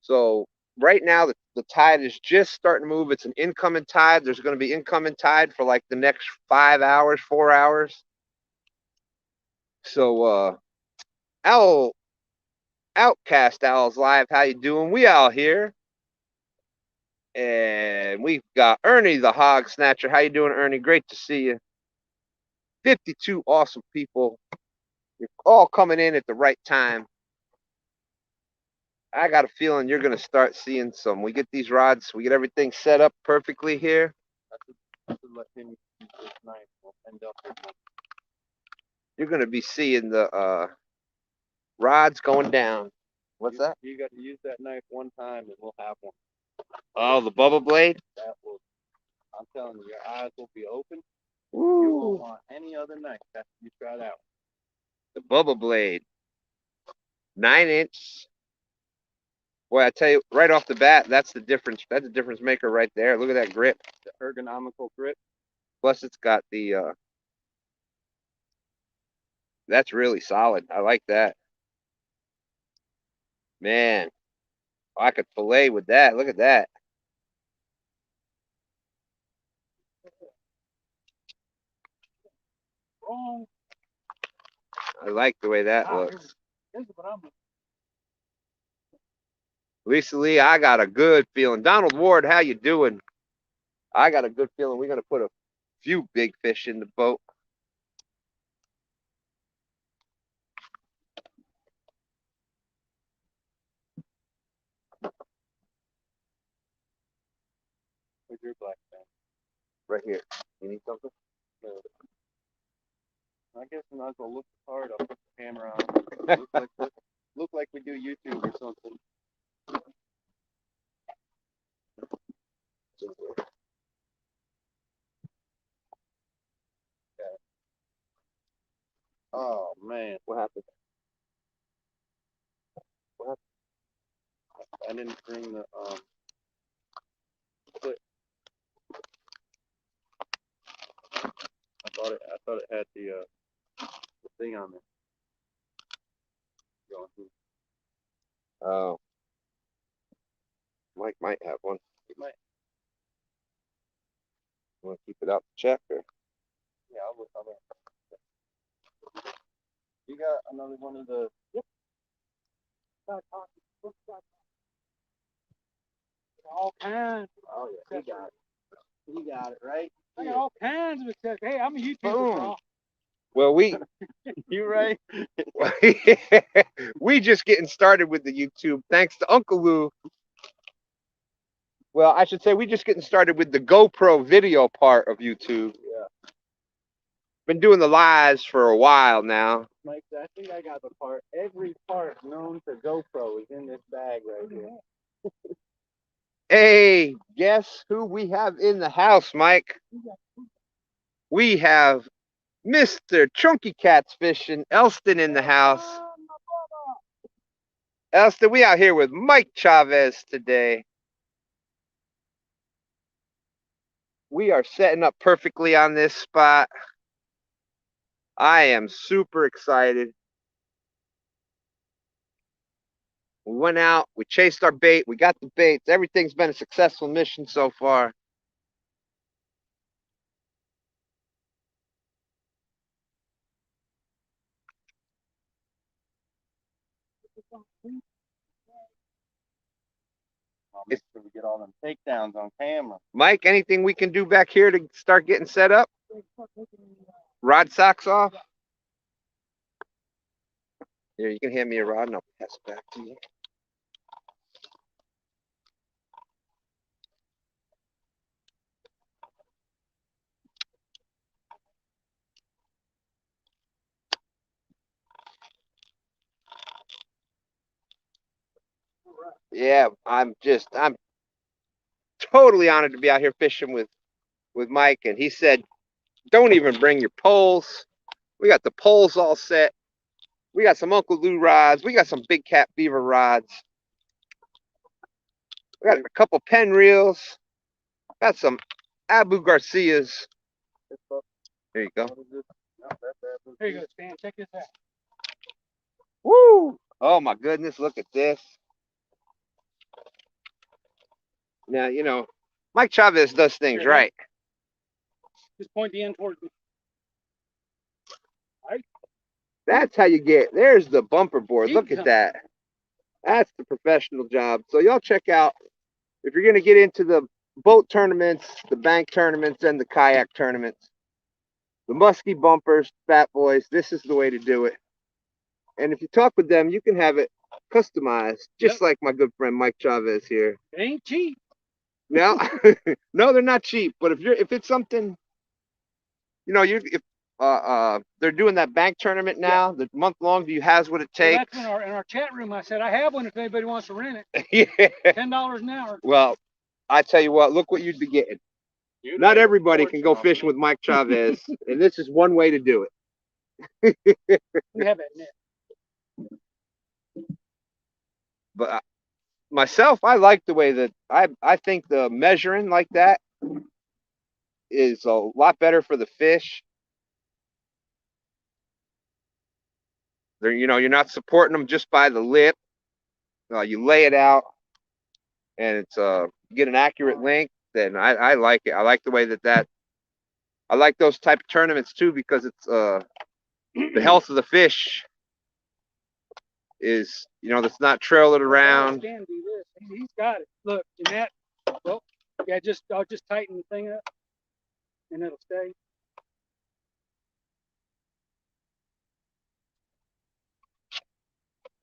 So right now, the tide is just starting to move. It's an incoming tide. There's going to be incoming tide for like the next 5 hours, 4 hours. So, Outcast Owls Live, how you doing? We out here. And we've got Ernie the Hog Snatcher. How you doing, Ernie? Great to see you. 52 awesome people. You're all coming in at the right time. I got a feeling you're going to start seeing some. We get these rods, we get everything set up perfectly here. I should let him use this knife. We'll end up with one. You're going to be seeing the rods going down. What's that? You got to use that knife one time and we'll have one. Oh, the bubble blade? That will, I'm telling you, your eyes will be open. Ooh. You won't want any other knife after you try that one. The bubble blade. 9-inch. Boy, I tell you, right off the bat, that's the difference. That's a difference maker right there. Look at that grip. The ergonomical grip. Plus, it's got the, that's really solid. I like that. Man, I could fillet with that. Look at that. Oh, I like the way that looks. this is what I'm. Lisa Lee, I got a good feeling. Donald Ward, how you doing? I got a good feeling we're going to put a few big fish in the boat. With your black pen. Right here. You need something? No. I guess we might as well look hard. I'll put the camera on. Look like we do YouTube or something. Okay. Oh man, What happened? I didn't bring the clip. I thought it had the thing on there. Going through. Oh. Mike might have one. It might. You want to keep it out to check? Or? Yeah, I'll look. You got another one of the. Yep. All kinds. Oh yeah, he got it. He got it right. I got all kinds of accessories. Hey, I'm a YouTuber, Boom. bro. Well, You right? we just getting started with the YouTube. Thanks to Uncle Lou. Well, I should say we just getting started with the GoPro video part of YouTube. Yeah. Been doing the lives for a while now. Mike, I think I got the part. Every part known to GoPro is in this bag right here. Hey, guess who we have in the house, Mike? We have Mr. Chunky Cats Fishing, Elston, in the house. Elston, we out here with Mike Chavez today. We are setting up perfectly on this spot. I am super excited. We went out, we chased our bait, we got the baits. Everything's been a successful mission so far. I'll make sure we get all them takedowns on camera. Mike, anything we can do back here to start getting set up? Rod socks off? Here, you can hand me a rod and I'll pass it back to you. Yeah, I'm totally honored to be out here fishing with Mike, and he said, don't even bring your poles. We got the poles all set. We got some Uncle Lou rods. We got some Big Cat Beaver rods. We got a couple Penn reels. Got some Abu Garcias. There you go. Here you go, Stan. Check this out. Woo! Oh my goodness, look at this. Now, you know, Mike Chavez does things right. Just point the end towards me. Right? That's how you get. There's the bumper board. Keep Look at coming. that. That's the professional job. So y'all check out, if you're going to get into the boat tournaments, the bank tournaments, and the kayak tournaments, the musky bumpers, fat boys, this is the way to do it. And if you talk with them, you can have it customized, just like my good friend Mike Chavez here. It ain't cheap. No, no, they're not cheap. But if it's something, you know, they're doing that bank tournament now, the month long view has what it Well, takes. that's in our chat room. I said I have one if anybody wants to rent it. Yeah. $10 an hour. Well, I tell you what, look what you'd be getting. Not everybody can go fishing with Mike Chavez, and this is one way to do it. We have that net. But myself, I like the way that I think the measuring like that is a lot better for the fish. You know, you're not supporting them just by the lip. You lay it out, and it's get an accurate length. Then I like it. I like the way that. I like those type of tournaments too, because it's the health of the fish is, you know, that's not trailing around. Stan do this. He's got it. Look, in that. Well, yeah, I'll just tighten the thing up, and it'll stay.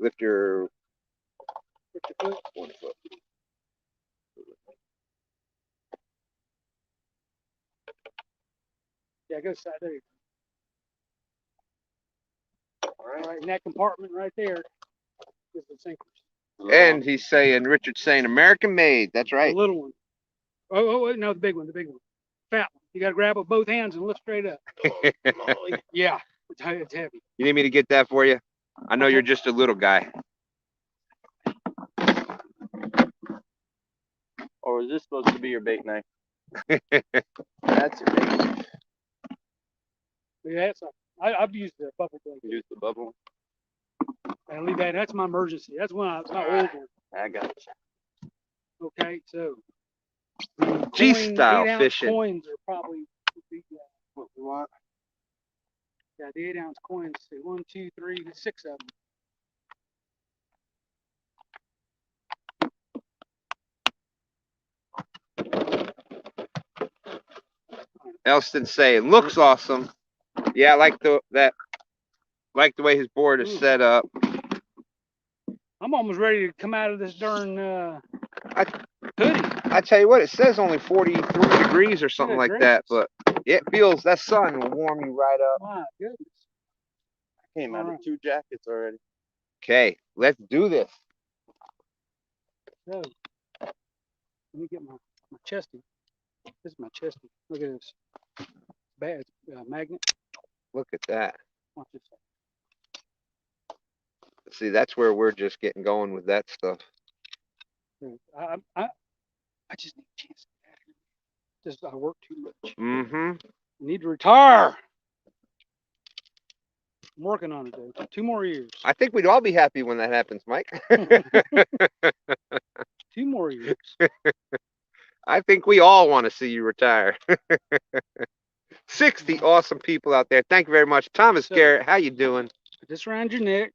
Lift your Foot. 1 foot. Yeah, go side there. All right, in that compartment right there is the sinkers. And he's saying, Richard's saying, American made. That's right. The little one. Oh, no, the big one, fat one. You got to grab it with both hands and lift straight up. Yeah, it's heavy. You need me to get that for you? I know you're just a little guy. Or is this supposed to be your bait knife? That's your bait knife. Yeah, I've used the bubble blade. Use the bubble. And leave that. That's my emergency. That's my old one. I got you. Okay, so G-style 8-ounce fishing. coins are probably What we want. yeah, the 8-ounce coins. 1, 2, 3, 6 of them. Elston saying, looks awesome. Yeah, I like the way his board is set up. I'm almost ready to come out of this darn hoodie. I tell you what, it says only 43 degrees or something like that, but it feels, that sun will warm you right up. My goodness. I came out of 2 jackets already. Okay, let's do this. So, let me get my chesty. This is my chesty. Look at this. Bad magnet. Look at that. Watch this. See, that's where we're just getting going with that stuff. I just need a chance. Just I work too much. Mm-hmm. Need to retire. I'm working on it though. 2 more years. I think we'd all be happy when that happens, Mike. 2 more years. I think we all want to see you retire. 60 awesome people out there. Thank you very much. Thomas Garrett, how you doing? Put this around your neck.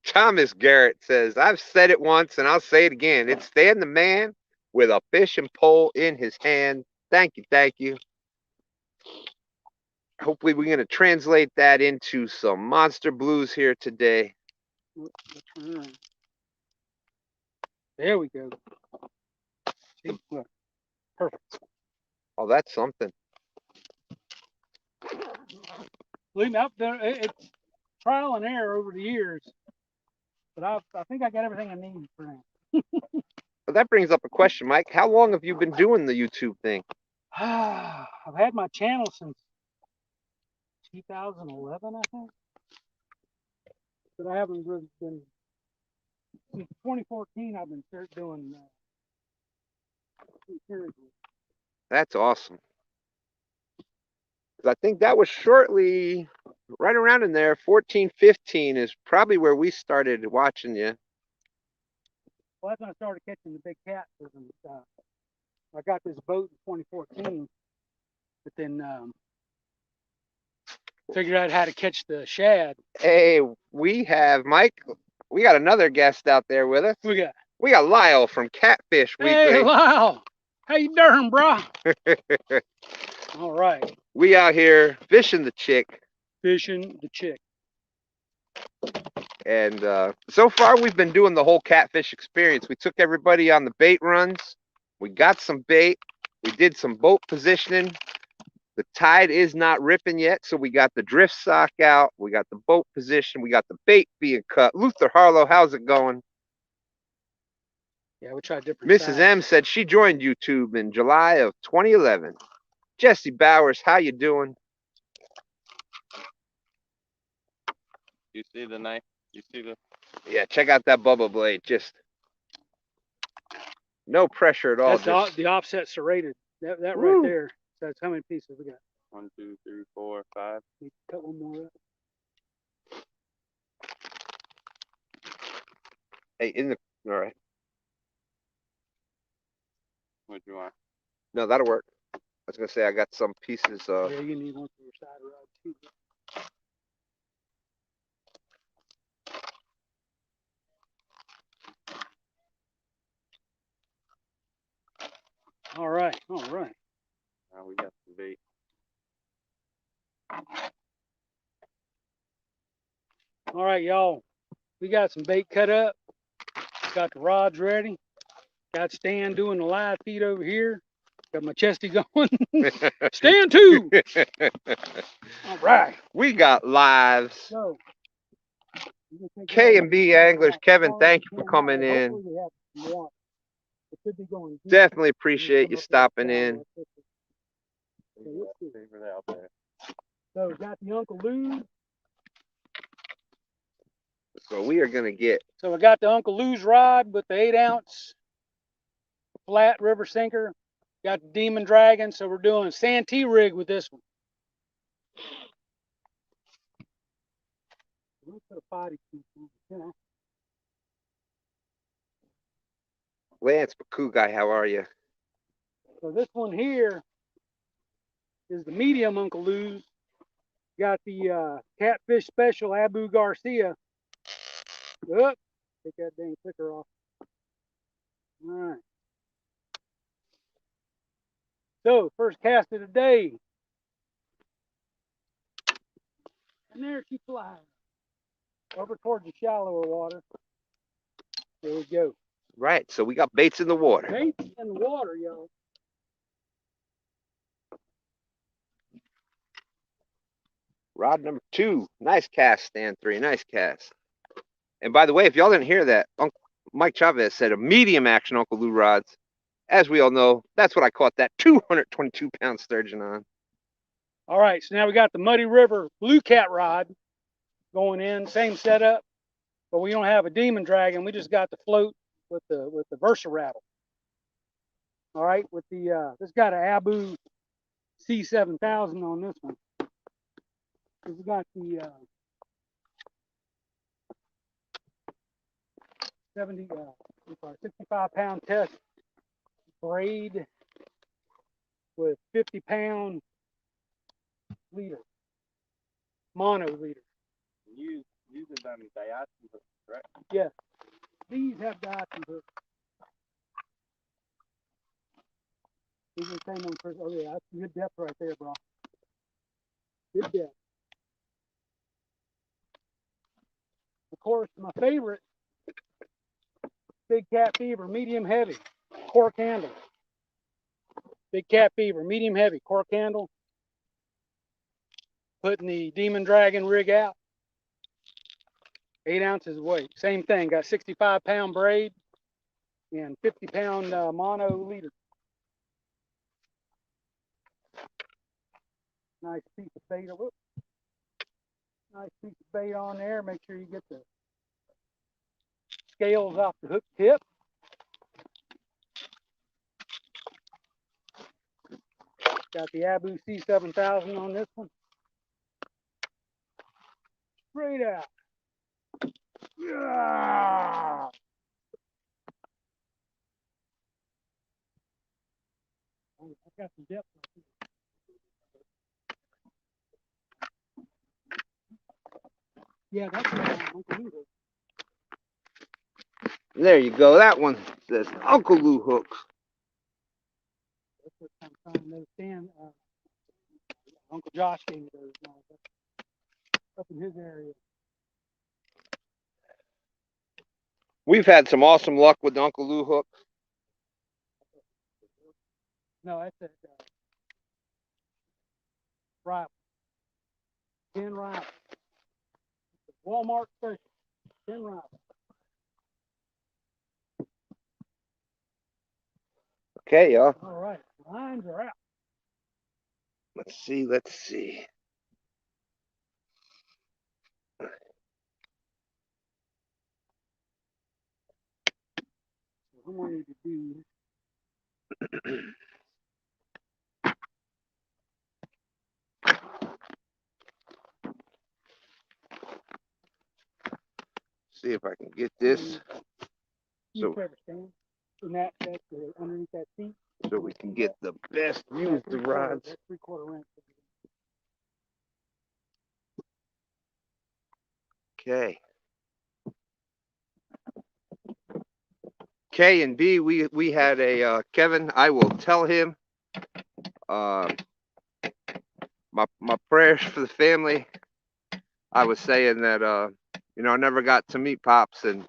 Thomas Garrett says, I've said it once and I'll say it again. It's Stan the man with a fishing pole in his hand. Thank you, thank you. Hopefully we're going to translate that into some monster blues here today. There we go. See, look, perfect. Oh, that's something. Believe me, it's trial and error over the years, but I think I got everything I need for now. But that brings up a question, Mike. How long have you been doing the YouTube thing? I've had my channel since 2011, I think, but I haven't really been since 2014. I've been doing seriously. That's awesome. I think that was shortly, right around in there, 14, 15 is probably where we started watching you. Well, that's when I started catching the big catfish and stuff. I got this boat in 2014, but then figured out how to catch the shad. Hey, we have Mike. We got another guest out there with us. We got Lyle from Catfish Weekly. Hey, Lyle. How you doing, bro? All right. We out here fishing the chick. Fishing the chick. And so far, we've been doing the whole catfish experience. We took everybody on the bait runs. We got some bait. We did some boat positioning. The tide is not ripping yet, so we got the drift sock out. We got the boat position. We got the bait being cut. Luther Harlow, how's it going? Yeah, we tried different Mrs. sides. M said she joined YouTube in July of 2011. Jesse Bowers, how you doing? You see the knife? You see the... Yeah, check out that bubble blade. Just no pressure at all. That's the offset serrated. That right there. That's how many pieces we got? 1, 2, 3, 4, 5. Cut one more up. Hey, all right. What do you want? No, that'll work. I was gonna say I got some pieces. Yeah, you need one for your side rod too. All right, all right. Now we got some bait. All right, y'all. We got some bait cut up. Got the rods ready. Got Stan doing the live feed over here. Got my chesty going. Stan too. All right. We got lives. So, K&B Anglers, Kevin, thank you for coming in. Definitely appreciate you stopping in. So we got the Uncle Lou's. So we are gonna get. So we got the Uncle Lou's rod with the 8-ounce flat river sinker. Got the Demon Dragon. So we're doing Santee rig with this one. Lance Bakugai, how are you? So this one here is the medium Uncle Lou's. Got the Catfish Special Abu Garcia. Oop, take that dang clicker off. All right. So first cast of the day. And there she flies. Over towards the shallower water. There we go. Right, so we got baits in the water. Baits in the water, y'all. Rod number 2. Nice cast, Stan 3. Nice cast. And by the way, if y'all didn't hear that, Mike Chavez said a medium action Uncle Lou rods. As we all know, that's what I caught that 222-pound sturgeon on. All right, so now we got the Muddy River Blue Cat rod going in, same setup, but we don't have a Demon Dragon. We just got the float with the Versa rattle. All right, with the this got an Abu C7000 on this one. We got the 65-pound test braid with 50-pound leader, mono leader. Use Usually done diatri hooks, right? Yeah. These have diatri hooks. These are the same one first. Oh yeah, that's good depth right there, bro. Good depth. Of course, my favorite, big cat fever, medium heavy, cork handle. Big cat fever, medium heavy, cork handle. Putting the Demon Dragon rig out. 8 ounces of weight. Same thing. Got 65-pound braid and 50-pound mono leader. Nice piece of bait. Look. Nice piece of bait on there. Make sure you get the scales off the hook tip. Got the Abu C7000 on this one. Straight out. Yeah. I got some depth. Yeah, that's Uncle Lou hook. There you go. That one says Uncle Lou hooks. That's what I'm trying to understand. Uncle Josh gave me those up in his area. We've had some awesome luck with Uncle Lou hooks. No, that's at Rival. 10 Rival. Walmart special. 10 Rival. Okay, y'all. All right. Lines are out. Let's see. Let's see. So I'm going to need to do. See if I can get this You so, Trevor stand. And that's underneath that seat. so we can get the best view of the rods. That's 3/4 inch. Okay. K and B, we had a Kevin. I will tell him. My prayers for the family. I was saying that I never got to meet Pops, and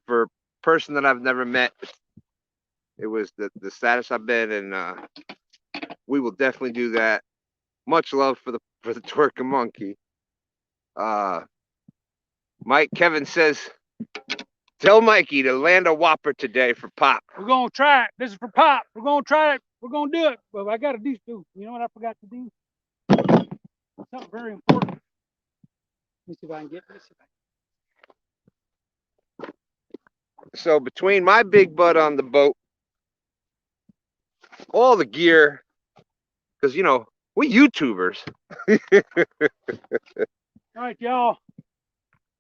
for a person that I've never met, it was the saddest I've been, and we will definitely do that. Much love for the twerking monkey. Kevin says, tell Mikey to land a whopper today for Pop. We're going to try it. This is for Pop. We're going to try it. We're going to do it. But I got to do too. You know what I forgot to do? Something very important. Let me see if I can get this. So between my big butt on the boat, all the gear, because we YouTubers. All right, y'all.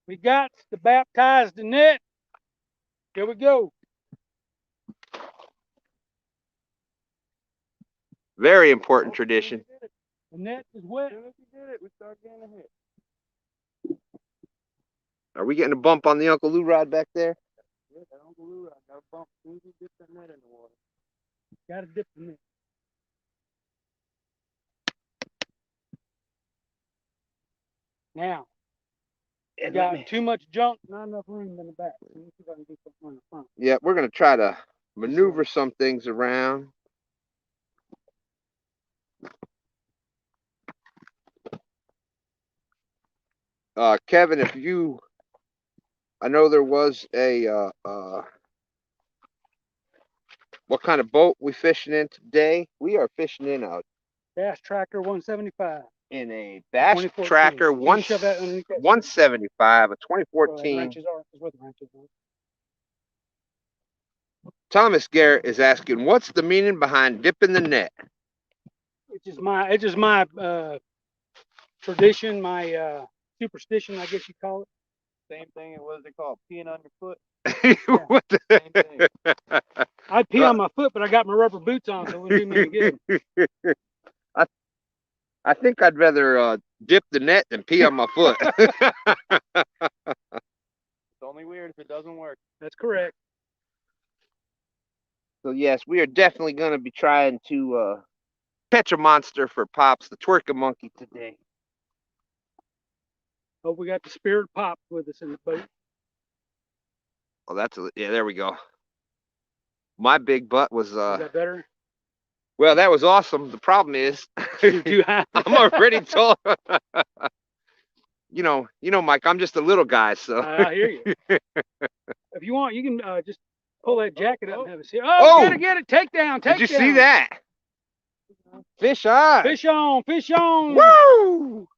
We got to baptize the net. Here we go. Very important tradition. The net is wet. As soon as you did it, we started getting a hit. Are we getting a bump on the Uncle Lou rod back there? Yeah, that Uncle Lou, I got a bump. As soon as you dip that net in the water. Got to dip the net. Now, I got too much junk, not enough room in the back. Let me see if I can do something on the front. Yeah, we're going to try to maneuver some things around. Kevin, I know there was a, what kind of boat we fishing in today? We are fishing in a Bass Tracker 175. In a Bass 2014. Tracker Can you shove that underneath that? 175, a Well, 2014. wrenches are, is what the wrenches are. Thomas Garrett is asking, what's the meaning behind dipping the net? It's just my tradition, my superstition, I guess you call it. Same thing. What is it called? Peeing on your foot. What the- Same thing. I'd pee on my foot, but I got my rubber boots on, so it wouldn't do me any good. I think I'd rather dip the net than pee on my foot. It's only weird if it doesn't work. That's correct. So yes, we are definitely going to be trying to catch a monster for Pops, the twerking monkey, today. Hope we got the spirit pop with us in the boat. Oh, yeah. There we go. My big butt was Is that better? Well, that was awesome. The problem is, You're too high. I'm already told. You know, Mike, I'm just a little guy, so. I hear you. If you want, you can just pull that jacket up and have a seat. Oh! Get it. Take down. Did you see that? Fish on. Fish on. Fish on. Woo!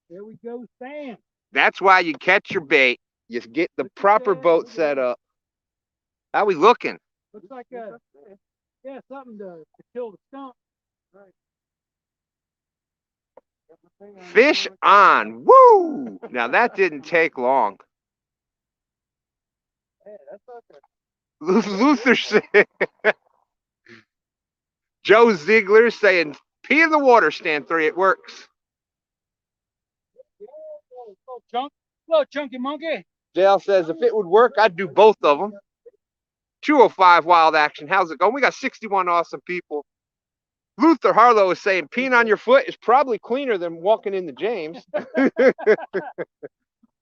There we go, Stan. That's why you catch your bait. You get the proper boat set up. How we looking? Looks like something to kill the skunk. Right. Fish on. Woo! Now that didn't take long. Hey, that's okay. Luther said. Joe Ziegler saying, pee in the water, stand 3. It works. Little chunky monkey. Dale says, if it would work, I'd do both of them. 205 Wild Action. How's it going? We got 61 awesome people. Luther Harlow is saying peeing on your foot is probably cleaner than walking in the James.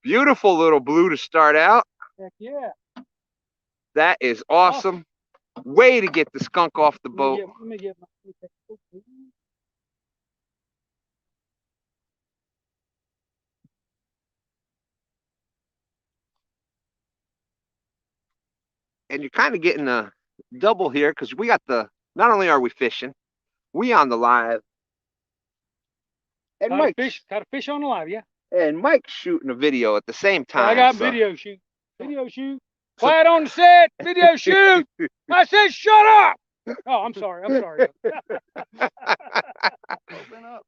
Beautiful little blue to start out. Heck yeah. That is awesome. Way to get the skunk off the boat. Let me get And you're kind of getting a double here because we got not only are we fishing, we on the live. And got a fish on the live, yeah. And Mike's shooting a video at the same time. I got video shoot. Video shoot. Quiet on the set. Video shoot. I said shut up. Oh, I'm sorry.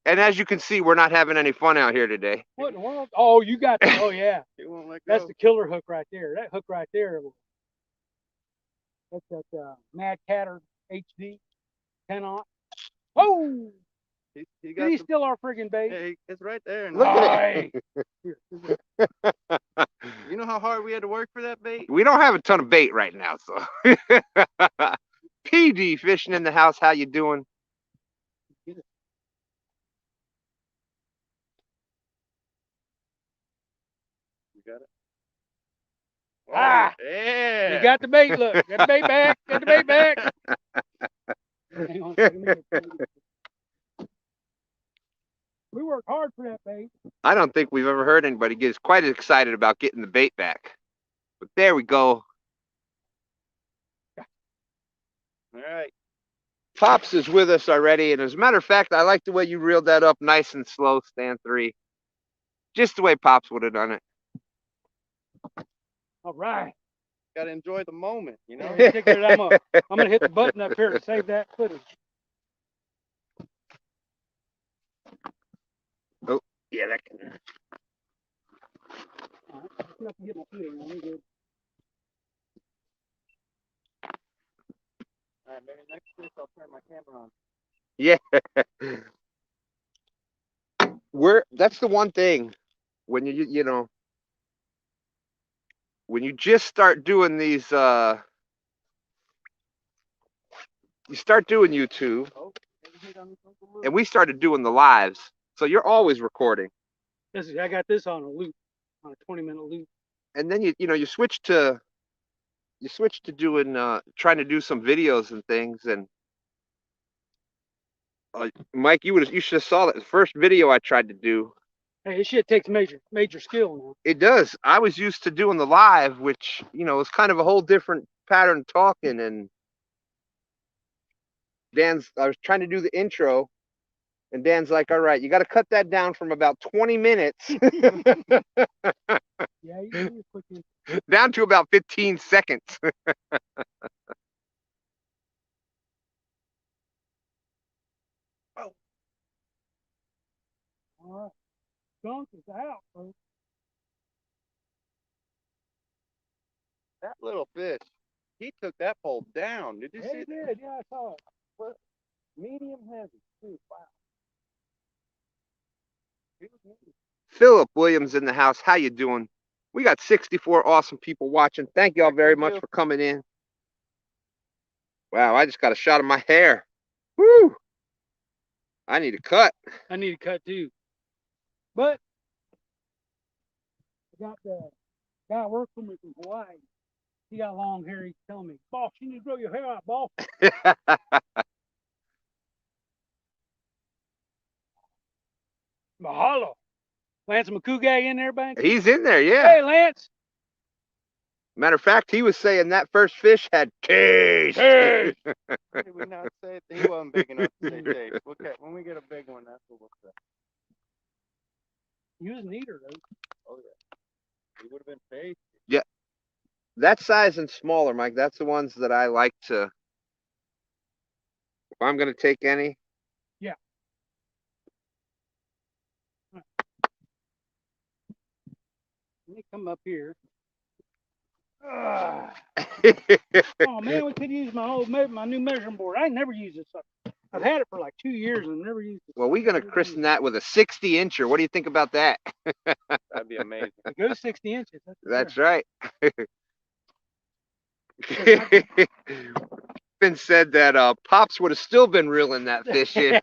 And as you can see, we're not having any fun out here today. What in the world? Oh, you got that. Oh, yeah. It won't let go. That's the killer hook right there. That hook right there. That's that Mad Catter HD 10-aught. Oh! He's still our friggin' bait. Hey, it's right there. Look at it. You know how hard we had to work for that bait? We don't have a ton of bait right now, so. PD fishing in the house. How you doing? You got it? Ah! Yeah! You got the bait, look. Got the bait back. Got the bait back. Hang on a second. We worked hard for that bait. I don't think we've ever heard anybody get quite as excited about getting the bait back. But there we go. All right. Pops is with us already. And as a matter of fact, I like the way you reeled that up nice and slow, stand 3. Just the way Pops would have done it. All right. Got to enjoy the moment, you know? I'm going to hit the button up here to save that footage. Oh, yeah, that can. All right. Get my footing on. Good. All right, maybe next week I'll turn my camera on. Yeah. That's the one thing when you know, when you just start doing these, you start doing YouTube, and we started doing the lives, so you're always recording. I got this on a loop, on a 20-minute loop. And then you switch to doing trying to do some videos and things. And Mike, you should have saw that the first video I tried to do. Hey, this shit takes major skill now. It does. I was used to doing the live, which is kind of a whole different pattern talking. And I was trying to do the intro, and Dan's like, "All right, you got to cut that down from about 20 minutes." Yeah, you quick in. Down to about 15 seconds. Oh. All right. Skunk is out, folks. That little fish. He took that pole down. Did you Yeah, see he that? did. Yeah, I saw it. Medium heavy, too. Wow. He was medium. Philip Williams in the house. How you doing? We got 64 awesome people watching. Thank y'all very Thank much you. for coming in. Wow, I just got a shot of my hair. Woo! I need a cut. I need to cut too. But I got the guy working for me from Hawaii. He got long hair. He's telling me, boss, you need to grow your hair out, boss. Mahalo. Lance McCougay in there, bank? He's in there, yeah. Hey, Lance. Matter of fact, he was saying that first fish had taste. Hey. Did we not say it? He wasn't big enough to say taste. Okay, when we get a big one, that's what we'll say. He was an eater, though. Oh, yeah. He would have been tasty. Yeah. That size and smaller, Mike, that's the ones that I like to, if I'm going to take any. Yeah. Let me come up here. Oh, man, we could use my new measuring board. I never used it. I've had it for like 2 years and never used it. Well, we're going to christen that with a 60-incher. What do you think about that? That'd be amazing. It goes 60 inches. That's right. Been said that Pops would have still been reeling that fish in.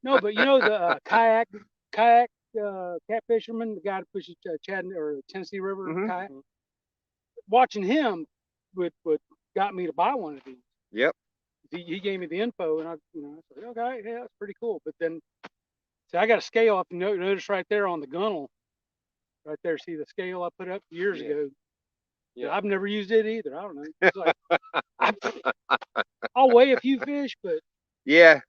No, but you know the kayak cat fisherman, the guy that fishes Tennessee River kayak. Watching him would got me to buy one of these. Yep. He gave me the info, and I said, okay, yeah, that's pretty cool. But then, see, I got a scale up. Notice right there on the gunnel, right there. See the scale I put up years ago. Yeah, I've never used it either. I don't know. It's like, I'll weigh a few fish, but yeah.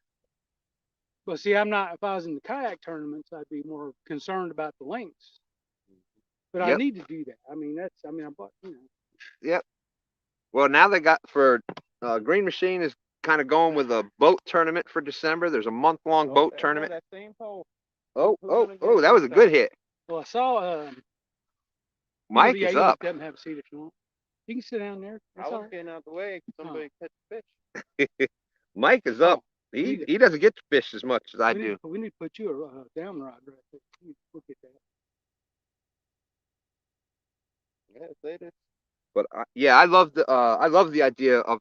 But see, I'm not. If I was in the kayak tournaments, I'd be more concerned about the lengths. But I need to do that. I mean, I bought. Yep. Well, now they got for Grn Mchn is kind of going with a boat tournament for December. There's a month-long boat tournament. That same pole. Oh, that was a good hit. Well, I saw. Mike is up. You can have a seat if you want. You can sit down there. I was getting out the way. Somebody catch fish. Mike is up. He doesn't get to fish as much as I do. We need to put you a down rod right there. Look at that. Yeah, say this. But yeah, I love the idea of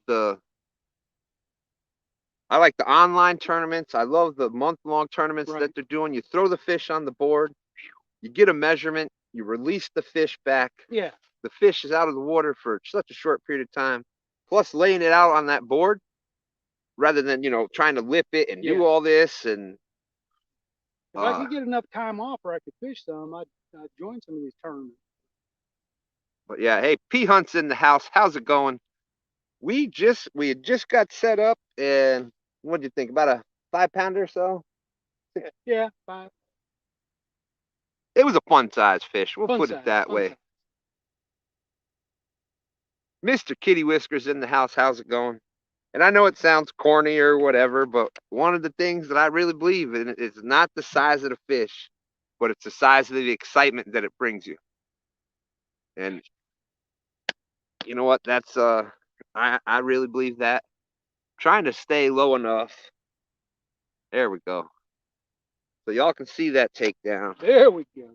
I like the online tournaments. I love the month-long tournaments that they're doing. You throw the fish on the board, you get a measurement, you release the fish back. Yeah. The fish is out of the water for such a short period of time. Plus laying it out on that board rather than, trying to lip it and do all this. And if I could get enough time off where I could fish some, I'd join some of these tournaments. But yeah, hey, P Hunt's in the house. How's it going? We had just got set up, and what do you think? About a 5-pounder or so? Yeah, 5. It was a fun size fish. We'll put it that way. Mr. Kitty Whiskers in the house. How's it going? And I know it sounds corny or whatever, but one of the things that I really believe in is not the size of the fish, but it's the size of the excitement that it brings you. And you know what? That's I really believe that. Trying to stay low enough. There we go. So y'all can see that takedown. There we go.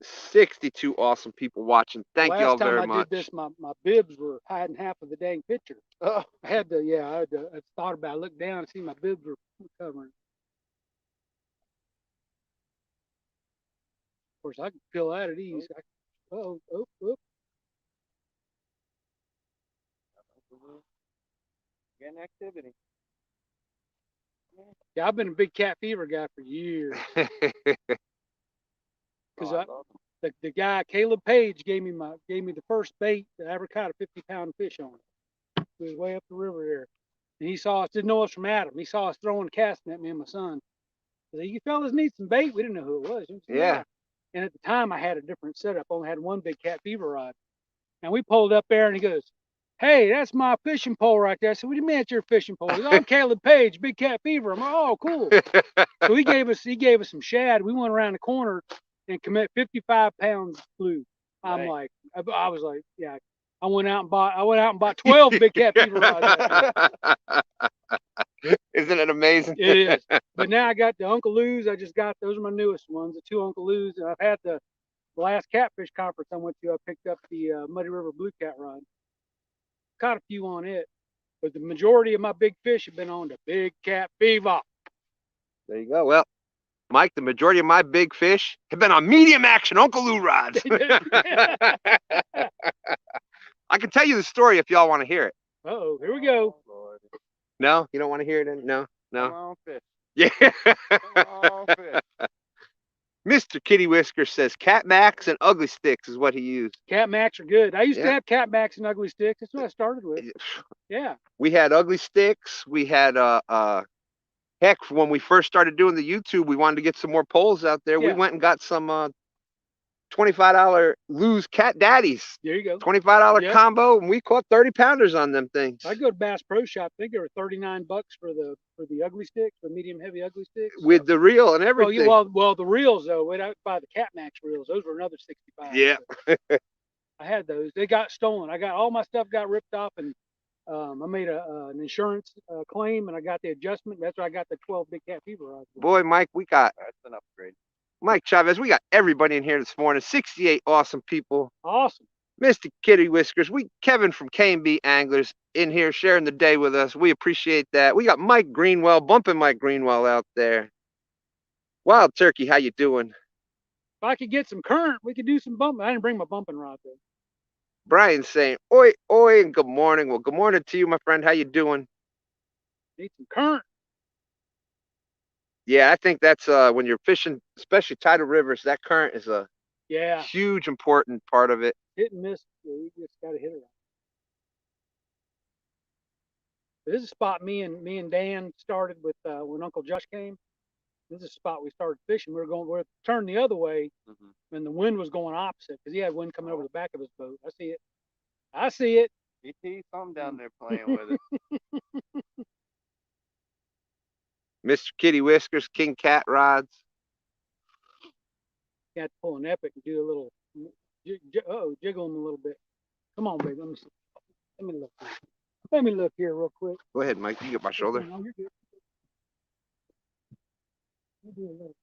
62 awesome people watching. Thank y'all very much. Last time I did this, my bibs were hiding half of the dang picture. I had to, I thought about it, looked down and see my bibs were covering. Of course, I can peel that at ease. Getting activity. Yeah, I've been a big cat fever guy for years. Because the guy Caleb Page gave me the first bait that I ever caught a 50-pound fish on. It was way up the river there, and he saw us. Didn't know us from Adam. He saw us throwing casting at me and my son. He said, "You fellas need some bait." We didn't know who it was. Yeah. And at the time, I had a different setup. I only had one big cat fever rod. And we pulled up there, and he goes, "Hey, that's my fishing pole right there." I said, "What do you mean it's your fishing pole?" He goes, "I'm Caleb Page, big cat fever." I'm like, "Oh, cool." So he gave us some shad. We went around the corner and commit 55 pounds blue. I'm like, I was like, yeah, I went out and bought 12 big cat fever rods. Isn't it amazing? It is. But now I got the Uncle Lou's. I just got those are my newest ones, the 2 Uncle Lou's. And I've had the last catfish conference I went to. I picked up the Muddy River Blue Cat rod. Caught a few on it, but the majority of my big fish have been on the big cat fever. There you go. Well, Mike, the majority of my big fish have been on medium action Uncle Lou rods. I can tell you the story if y'all want to hear it. Uh-oh, here we go. Lord. No, you don't want to hear it? No, Come no. on, fish. Yeah. Come on, fish. Mr. Kitty Whisker says Cat Max and Ugly Sticks is what he used. Cat Max are good. I used Yeah. to have Cat Max and Ugly Sticks. That's what I started with. Yeah. We had Ugly Sticks. We had heck, when we first started doing the YouTube, we wanted to get some more poles out there. We Yeah. went and got some $25 Lou's Cat Daddies. There you go. $25 Yep. combo, and we caught 30-pounders on them things. I go to Bass Pro Shop. I think they were $39 for the ugly sticks, the medium heavy ugly sticks. With the reel and everything. Well, the reels though. When I buy the Cat Max reels, those were another $65. Yeah. I had those. They got stolen. I got all my stuff got ripped off, and I made an insurance claim, and I got the adjustment. That's why I got the 12 big cat fever rods. Boy, Mike, we got That's an upgrade. Mike Chavez. We got everybody in here this morning. 68 awesome people. Awesome. Mr. Kitty Whiskers. Kevin from K&B Anglers in here sharing the day with us. We appreciate that. We got Mike Greenwell, bumping Mike Greenwell out there. Wild Turkey, how you doing? If I could get some current, we could do some bumping. I didn't bring my bumping rod though. Brian saying, oi, oi, and good morning. Well, good morning to you, my friend. How you doing? Need some current. Yeah, I think that's when you're fishing, especially tidal rivers, that current is a Yeah. huge, important part of it. Hit and miss. You just got to hit it right. This is a spot me and Dan started with when Uncle Josh came. This is a spot we started fishing. We were turning the other way, and the wind was going opposite because he had wind coming over the back of his boat. I see it. I see it. You see something down there playing with it. Mr. Kitty Whiskers, King Cat Rods. You have to pull an epic and do a little, jiggle him a little bit. Come on, baby. Let me see. Let me look. Let me look here real quick. Go ahead, Mike. You get my shoulder. No, you're good. You do a little.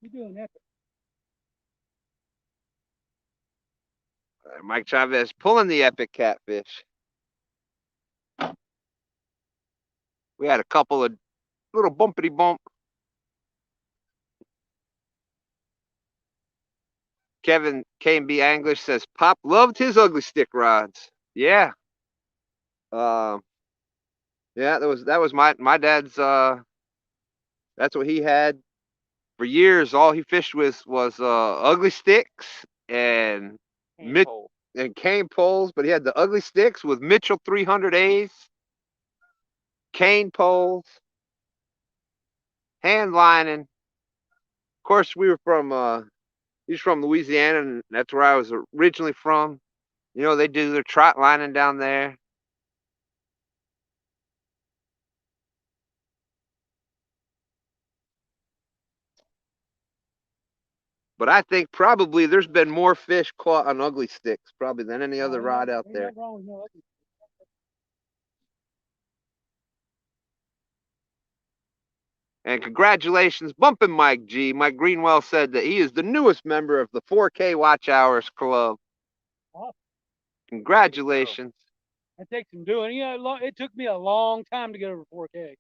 You do an epic. Mike Chavez pulling the epic catfish. We had a couple of little bumpity bump. Kevin K&B Anglish says Pop loved his ugly stick rods. Yeah. Yeah, that was my dad's that's what he had for years. All he fished with was ugly sticks and cane poles, but he had the ugly sticks with Mitchell 300As, cane poles, hand lining. Of course, we were from he's from Louisiana, and that's where I was originally from. You know, they do their trot lining down there. But I think probably there's been more fish caught on ugly sticks probably than any other rod out there. And congratulations, Bumpin' Mike G. Mike Greenwell said that he is the newest member of the 4K Watch Hours Club. Awesome. Congratulations. It takes some doing. Yeah, it took me a long time to get over 4K.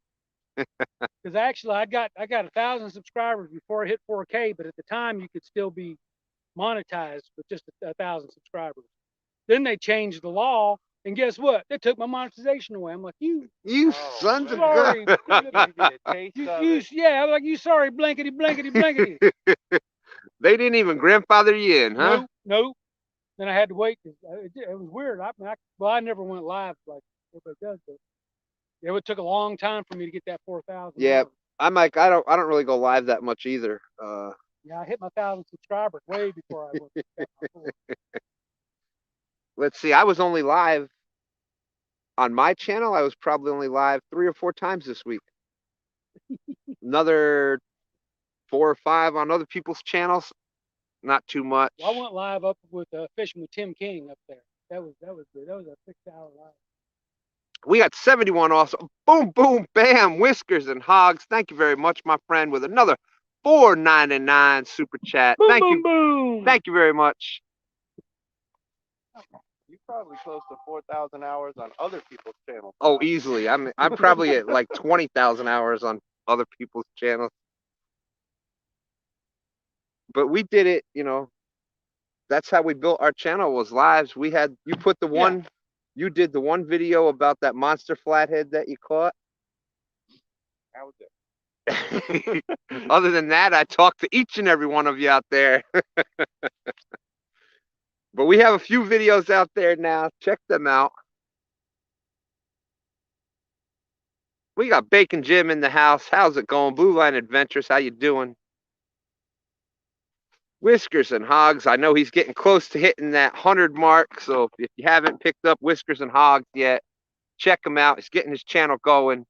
Because actually, I got 1,000 subscribers before I hit 4K, but at the time you could still be monetized with just 1,000 subscribers. Then they changed the law, and guess what? They took my monetization away. I'm like, you sons of sorry. guns. Yeah, I'm like, you sorry, blankety, blankety, blankety. They didn't even grandfather you in, huh? Nope. Then I had to wait. It was weird. I never went live like everybody does, but it took a long time for me to get that 4,000. Yeah, I'm like, I don't really go live that much either. Yeah, I hit my 1,000 subscribers way before I was. Let's see, I was only live on my channel. I was probably only live 3 or 4 times this week. Another 4 or 5 on other people's channels. not too much. Well, I went live up with fishing with Tim King up there. That was good. That was a 6-hour live. We got 71 also. Boom, boom, bam, Whiskers and Hogs. Thank you very much, my friend, with another $4.99 super chat. Boom, Thank boom, you. boom. Thank you very much. You're probably close to 4,000 hours on other people's channels. Oh, easily. I'm probably at like 20,000 hours on other people's channels. But we did it, you know. That's how we built our channel, was lives. We had, you put the one, you did the one video about that monster flathead that you caught. How was it? Other than that, I talked to each and every one of you out there. But we have a few videos out there now. Check them out. We got Bacon Jim in the house. How's it going? Blue Line Adventures, how you doing? Whiskers and Hogs. I know he's getting close to hitting that 100 mark. So if you haven't picked up Whiskers and Hogs yet, check him out. He's getting his channel going.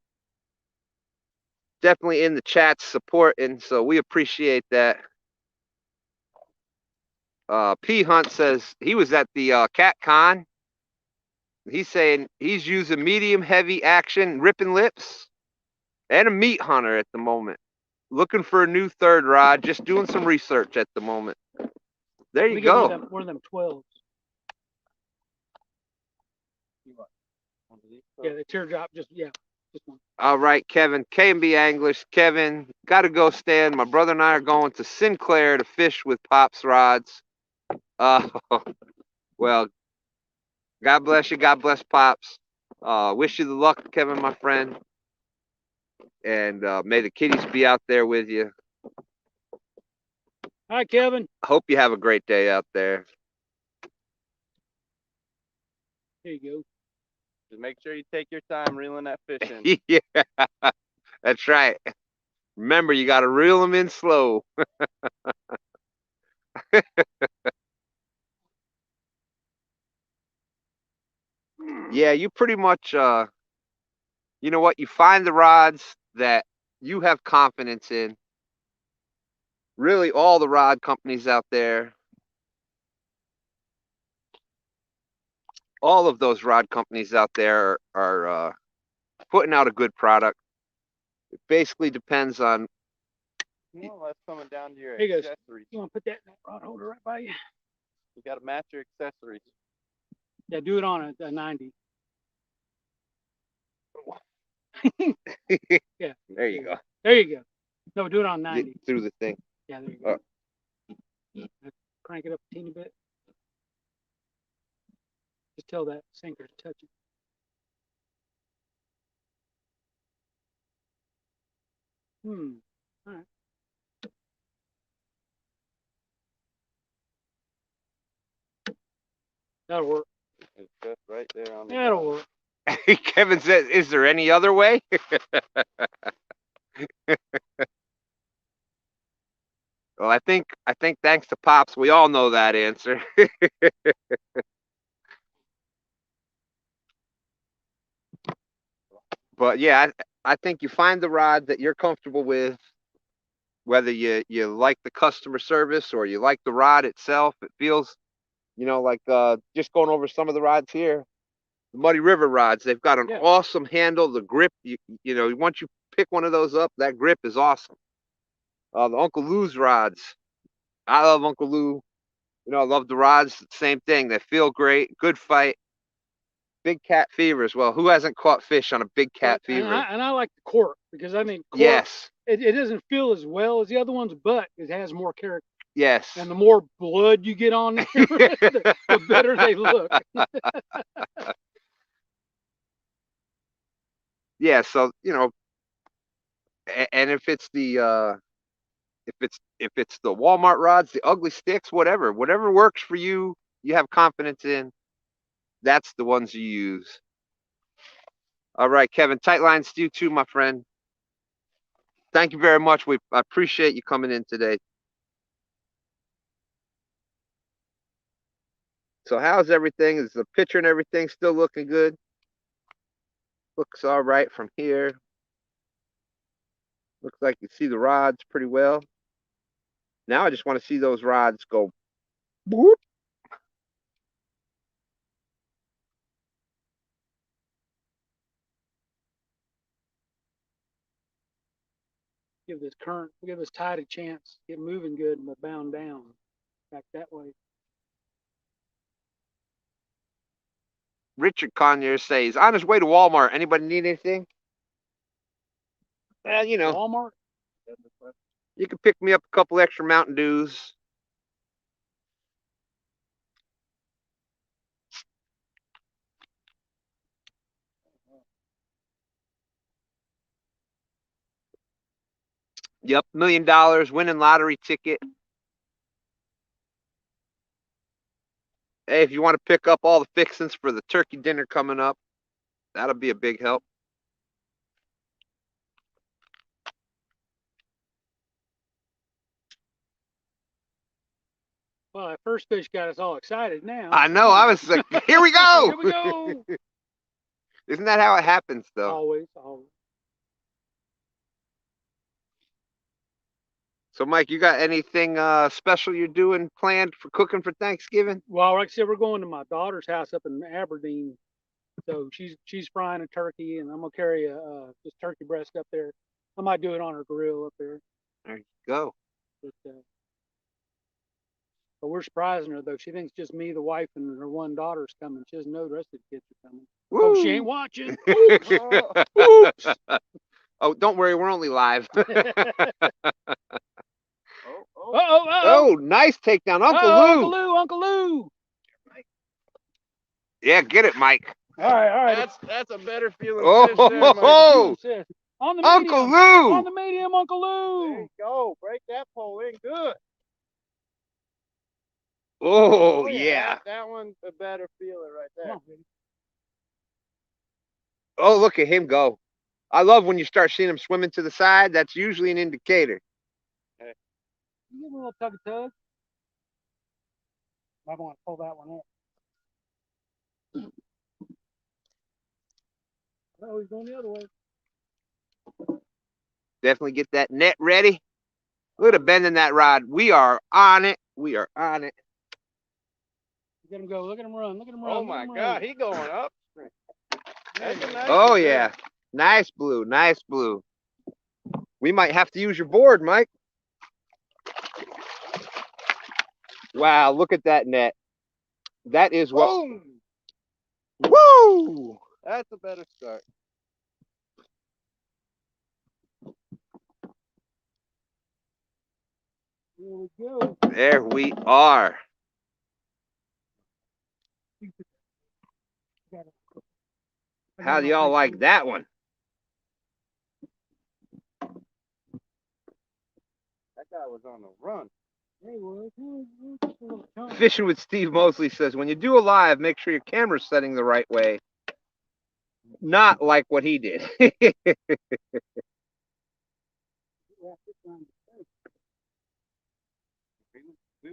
Definitely in the chat supporting. So we appreciate that. P Hunt says he was at the Cat Con. He's saying he's using medium heavy action ripping lips and a meat hunter at the moment. Looking for a new third rod, just doing some research at the moment. There you go. One of them 12s. Yeah, the teardrop, just one. All right, Kevin, K&B Anglers. Kevin, got to go, Stan. My brother and I are going to Sinclair to fish with Pop's rods. Well, God bless you. God bless Pops. Wish you the luck, Kevin, my friend. And may the kiddies be out there with you. Hi, Kevin. Hope you have a great day out there. There you go. Just make sure you take your time reeling that fish in. Yeah, that's right. Remember, you got to reel them in slow. Yeah, you pretty much, you know what? You find the rods that you have confidence in. Really, all the rod companies out there, all of those rod companies out there are putting out a good product. It basically depends on. Well, that's coming down to your Here you go. accessories. You want to put that in that rod holder right by you? You got to match your accessories. Yeah, do it on a 90. Yeah. There you go. There you go. No, do it on 90. Get through the thing. Yeah, there you go. Crank it up a teeny bit. Just tell that sinker's touching. All right. That'll work. It's just right there on the That'll bottom. work. Kevin says, "Is there any other way?" Well, I think thanks to Pops, we all know that answer. But yeah, I think you find the rod that you're comfortable with, whether you like the customer service or you like the rod itself. It feels, you know, like just going over some of the rods here, the Muddy River rods. They've got an awesome handle. The grip, you know, once you pick one of those up, that grip is awesome. The Uncle Lou's rods. I love Uncle Lou. You know, I love the rods. Same thing. They feel great. Good fight. Big cat fever as well. Who hasn't caught fish on a big cat fever? And I like the cork because I think cork, yes, it doesn't feel as well as the other ones, but it has more character. yes. And the more blood you get on there, the better they look. Yeah, so you know, and if it's the if it's the Walmart rods, the ugly sticks, whatever works for you, you have confidence in, that's the ones you use. All right, Kevin, tight lines to you too, my friend. Thank you very much. I appreciate you coming in today. So how's everything? Is the picture and everything still looking good? Looks all right from here. Looks like you see the rods pretty well. Now I just want to see those rods go boop. Give this tide a chance, get moving good, and we'll bound down back that way. Richard Conyer says on his way to Walmart. Anybody need anything? Well, you know, Walmart. you can pick me up a couple extra Mountain Dews. Yep, $1 million winning lottery ticket. Hey, if you want to pick up all the fixings for the turkey dinner coming up, that'll be a big help. Well, that first fish got us all excited now. I know. I was like, here we go. Here we go. Isn't that how it happens, though? Always. So, Mike, you got anything special you're doing planned for cooking for Thanksgiving? Well, like I said, we're going to my daughter's house up in Aberdeen. So she's frying a turkey, and I'm gonna carry a just turkey breast up there. I might do it on her grill up there. There you go. But we're surprising her though. She thinks just me, the wife, and her one daughter's coming. She doesn't know the rest of the kids are coming. Woo. Oh, she ain't watching. Oops. Oh, don't worry, we're only live. Oh, nice takedown, Uncle Lou. Uncle Lou. Yeah, get it, Mike. All right. That's a better feeling. Oh, Fish there, Mike. On the Uncle medium. Lou. On the medium, Uncle There Lou. you go. Break that pole in good. Oh, yeah. That one's a better feeler right there. Oh, look at him go. I love when you start seeing him swimming to the side. That's usually an indicator. You give him a little tug. Might want to pull that one up. Oh, he's going the other way. Definitely get that net ready. Look at bending that rod. We are on it. We are on it. Look at him go. Look at him run. Look at him run. Oh my God, he going up. That's a nice Oh one, yeah, nice blue, nice blue. We might have to use your board, Mike. Wow, look at that net. That is what. Boom! Woo! That's a better start. Here we go. There we are. How do y'all like that one? That guy was on the run. Fishing with Steve Mosley says, when you do a live, make sure your camera's setting the right way. Not like what he did. We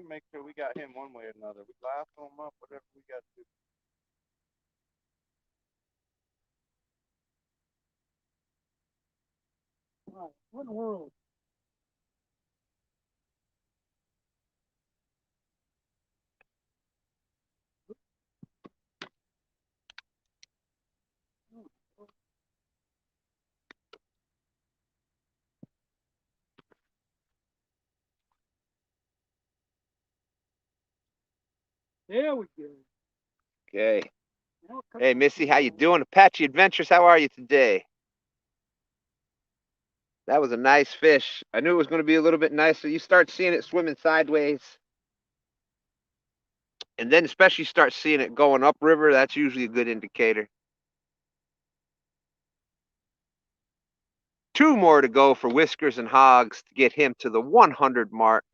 make sure we got him one way or another. We lasso him up, whatever we got to do. What in the world? There we go. Okay. Hey, Missy, how you doing? Apache Adventures, how are you today? That was a nice fish. I knew it was going to be a little bit nicer. You start seeing it swimming sideways. And then especially start seeing it going upriver. That's usually a good indicator. 2 more to go for Whiskers and Hogs to get him to the 100 mark.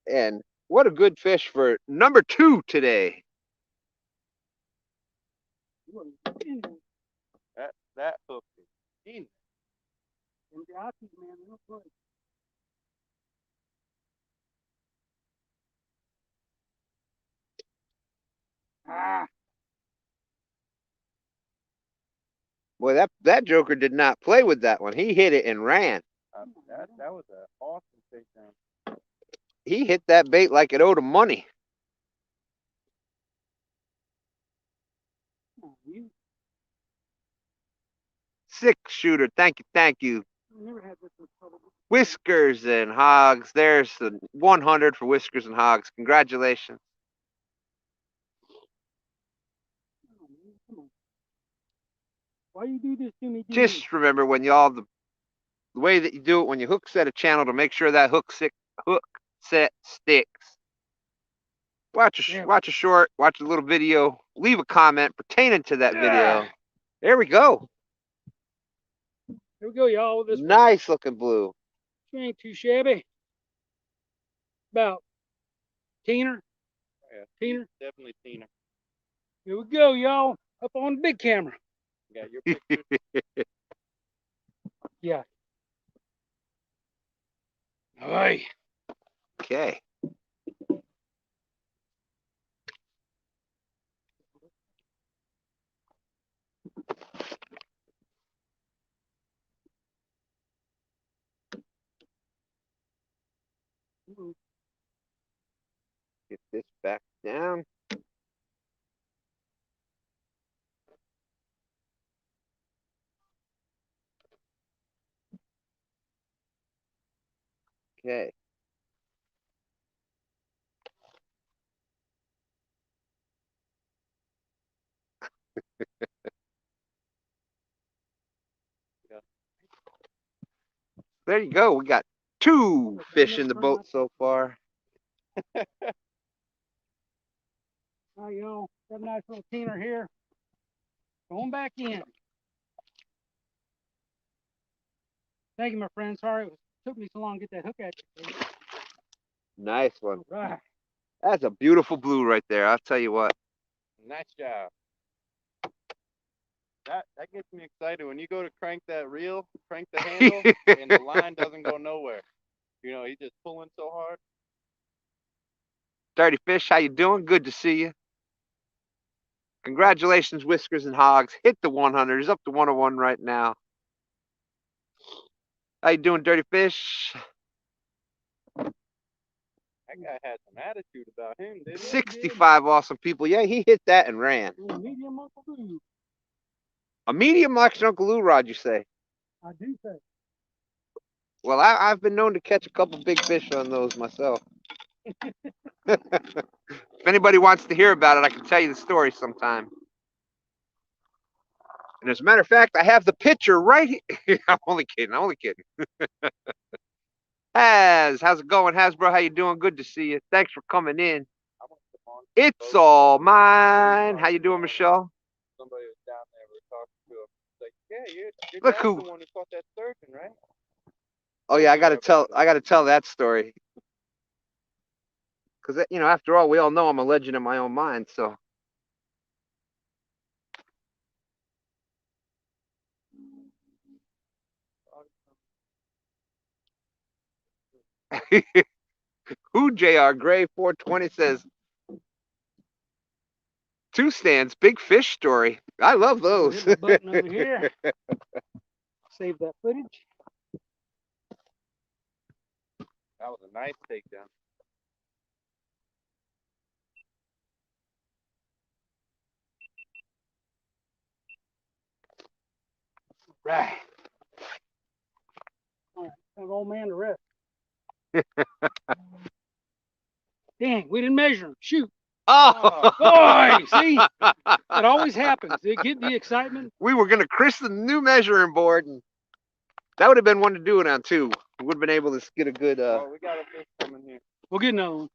And what a good fish for number 2 today. That hook is in. Ah. Boy, that joker did not play with that one. He hit it and ran. That was an awesome takedown. He hit that bait like it owed him money. Six shooter, thank you. Whiskers and Hogs. There's the 100 for Whiskers and Hogs. Congratulations. Why you do this to me? Just remember when y'all the way that you do it when you hook set a channel to make sure that hook set sticks. Watch a short, watch a little video, leave a comment pertaining to that video. There we go. Here we go, y'all. This nice looking blue. She ain't too shabby. About teener. Yeah, teener. Definitely teener. Here we go, y'all. Up on the big camera. Got your picture. Yeah. All right. Okay. Get this back down. Okay. There you go. We got 2 fish in the boat so far. All right, y'all. Got a nice little teener here. Going back in. Thank you, my friend. Sorry it took me so long to get that hook at you. Nice one. All right. That's a beautiful blue right there. I'll tell you what. Nice job. That gets me excited. When you go to crank that reel, crank the handle, and the line doesn't go nowhere. You know, he's just pulling so hard. Dirty Fish, how you doing? Good to see you. Congratulations, Whiskers and Hogs. Hit the 100. He's up to 101 right now. How you doing, Dirty Fish? That guy had some attitude about him, didn't he? 65 awesome people. Yeah, he hit that and ran. Medium Uncle Lou. A medium like Uncle Lou rod, you say? I do say. Well, I've been known to catch a couple big fish on those myself. If anybody wants to hear about it, I can tell you the story sometime. And as a matter of fact, I have the picture right here. I'm only kidding. How's it going, Hasbro? How you doing? Good to see you. Thanks for coming in. It's all mine. How you doing, Michelle? Somebody was down there. We were talking to him. Like, yeah, you're Look the who. one who caught that sturgeon, right? Oh yeah, I gotta tell that story. Because after all, we all know I'm a legend in my own mind. So. Who JR Gray 420 says 2 stands, big fish story. I love those. Hit my button over here. Save that footage. That was a nice takedown. Right. All right, have old man to rest. Dang, we didn't measure him. Shoot. Oh, boy, see? It always happens. They get the excitement. We were going to christen the new measuring board, and that would have been one to do it on, too. We would have been able to get a good... Oh, we got a fish coming here. We'll get another one.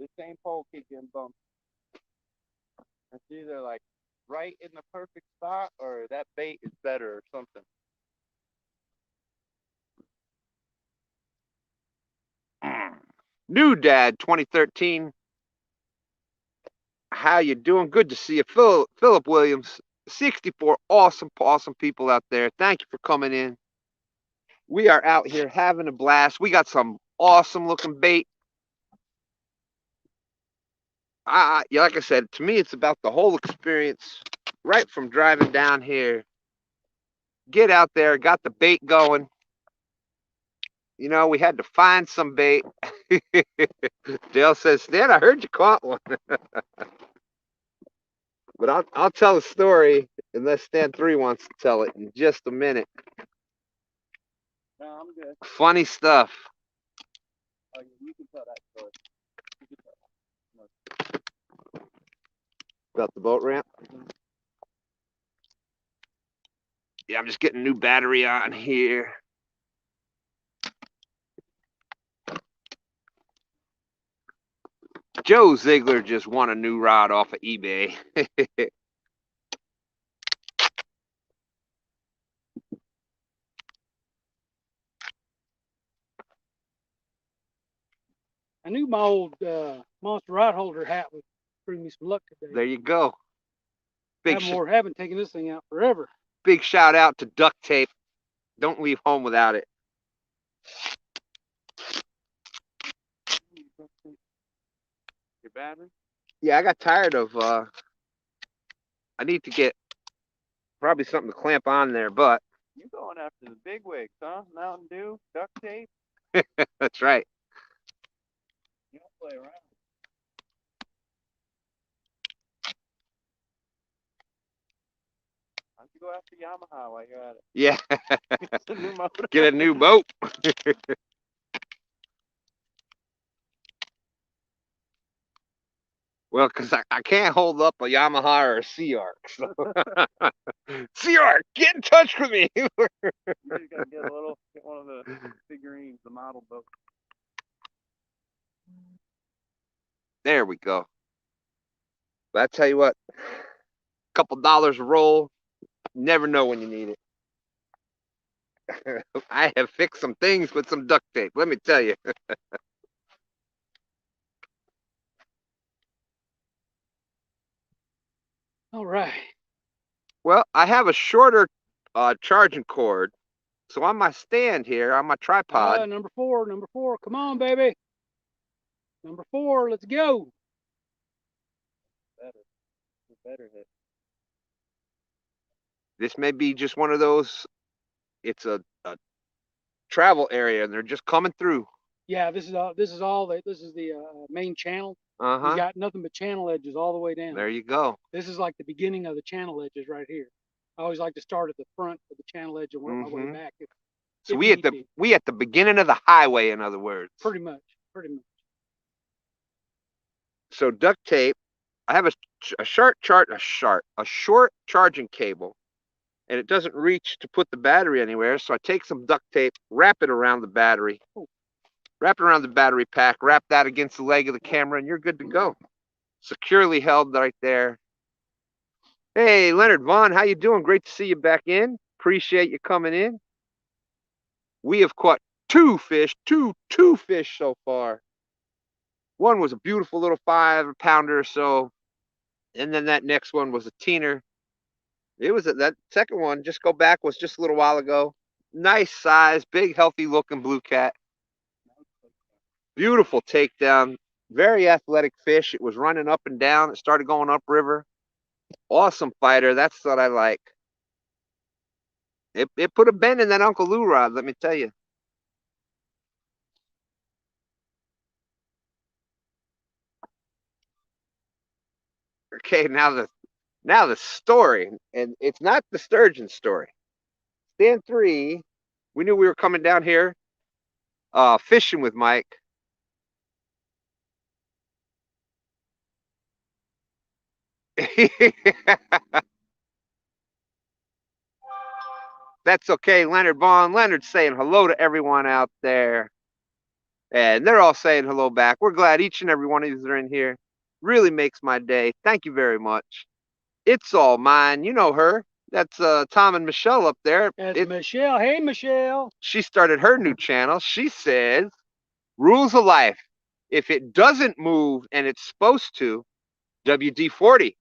The same pole keep getting bumped. It's either like right in the perfect spot or that bait is better or something. New Dad 2013. How you doing? Good to see you. Philip Williams, 64 awesome people out there. Thank you for coming in. We are out here having a blast. We got some awesome looking bait. Yeah, like I said, to me, it's about the whole experience. right from driving down here. Get out there, got the bait going. You know, we had to find some bait. Dale says, Stan, I heard you caught one. But I'll tell a story unless Stan 3 wants to tell it in just a minute. No, I'm good. Funny stuff. Oh, you can tell that story. You can tell that. About the boat ramp? Yeah, I'm just getting a new battery on here. Joe Ziegler just won a new rod off of eBay. I knew my old monster rod holder hat would bring me some luck today. There you go. Haven't taken this thing out forever. Big shout out to duct tape. Don't leave home without it. Your battery? Yeah, I got tired of I need to get probably something to clamp on there, but You going after the big wigs, huh? Mountain Dew, duct tape. that's right. You don't play around. Why don't you go after Yamaha while you're at it? Yeah. Get a new motor. Get a new boat. Well, because I can't hold up a Yamaha or a Sea Arc. So. Sea Arc, get in touch with me. You just gotta get one of the figurines, the model boat. There we go. But I tell you what, a couple dollars a roll, never know when you need it. I have fixed some things with some duct tape, let me tell you. All right. Well, I have a shorter charging cord. So on my stand here, on my tripod. Number four. Come on, baby. Number 4, let's go. Better hit. This may be just one of those, it's a travel area and they're just coming through. Yeah, this is the main channel. Uh-huh. You got nothing but channel edges all the way down. There you go. This is like the beginning of the channel edges right here. I always like to start at the front of the channel edge and work my way back. So we at the beginning of the highway, in other words. Pretty much. So duct tape. I have a short charging cable, and it doesn't reach to put the battery anywhere. So I take some duct tape, wrap it around the battery, wrap it around the battery pack, wrap that against the leg of the camera, and you're good to go. Securely held right there. Hey, Leonard Vaughn, how you doing? Great to see you back in. Appreciate you coming in. We have caught two fish so far. One was a beautiful little 5-pounder or so, and then that next one was a teener. It was that second one, just go back, was just a little while ago. Nice size, big, healthy looking blue cat. Beautiful takedown. Very athletic fish. It was running up and down. It started going upriver. Awesome fighter. That's what I like. It put a bend in that Uncle Lou rod, let me tell you. Okay, now the story, and it's not the sturgeon story. Stand 3, we knew we were coming down here, fishing with Mike. That's okay, Leonard Vaughn. Leonard's saying hello to everyone out there. And they're all saying hello back. We're glad each and every one of you are in here. Really makes my day. Thank you very much. It's all mine. You know her. That's Tom and Michelle up there. That's Michelle. Hey, Michelle. She started her new channel. She says, rules of life. If it doesn't move and it's supposed to, WD-40.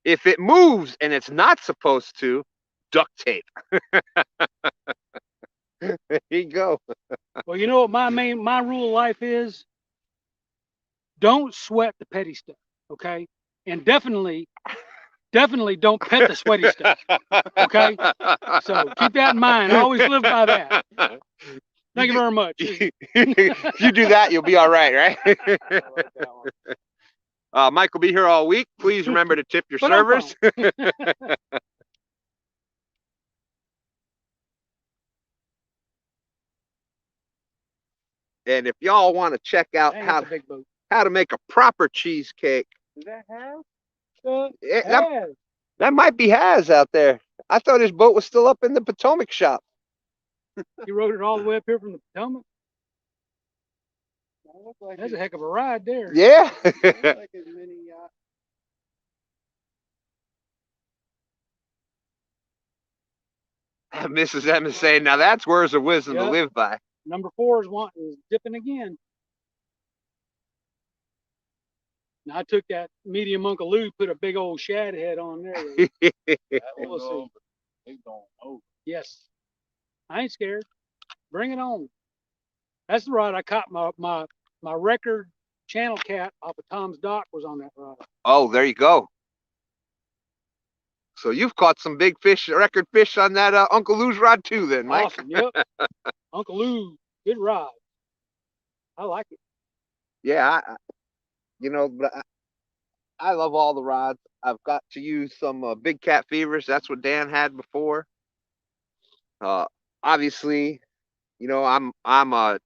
If it moves and it's not supposed to, duct tape. There you go. Well, you know what my rule of life is? Don't sweat the petty stuff, okay? And definitely definitely don't pet the sweaty stuff. Okay? So keep that in mind. Always live by that. Thank you very much. If you do that, you'll be all right, right? I like that one. Mike will be here all week. Please remember to tip your But I'm servers. And if y'all want to check out Dang, how that's a big boat. to make a proper cheesecake, Does that have? that might be Has out there. I thought his boat was still up in the Potomac shop. You rode it all the way up here from the Potomac. That looks like That's a heck of a ride there. Yeah. Looks like a mini yacht. Mrs. M is saying, now that's words of wisdom to Yep. live by. Number 4 is dipping again. Now I took that medium Uncle Lou, put a big old shad head on there. That We'll will see. go over. It's going over. Yes. I ain't scared. Bring it on. That's the rod I caught my record channel cat off of Tom's dock was on that rod. Oh, there you go. So you've caught some big fish, record fish on that Uncle Lou's rod too then, Mike. Awesome. Yep. Uncle Lou, good rod. I like it. Yeah, but I love all the rods. I've got to use some big cat fevers. That's what Dan had before. Obviously, I'm a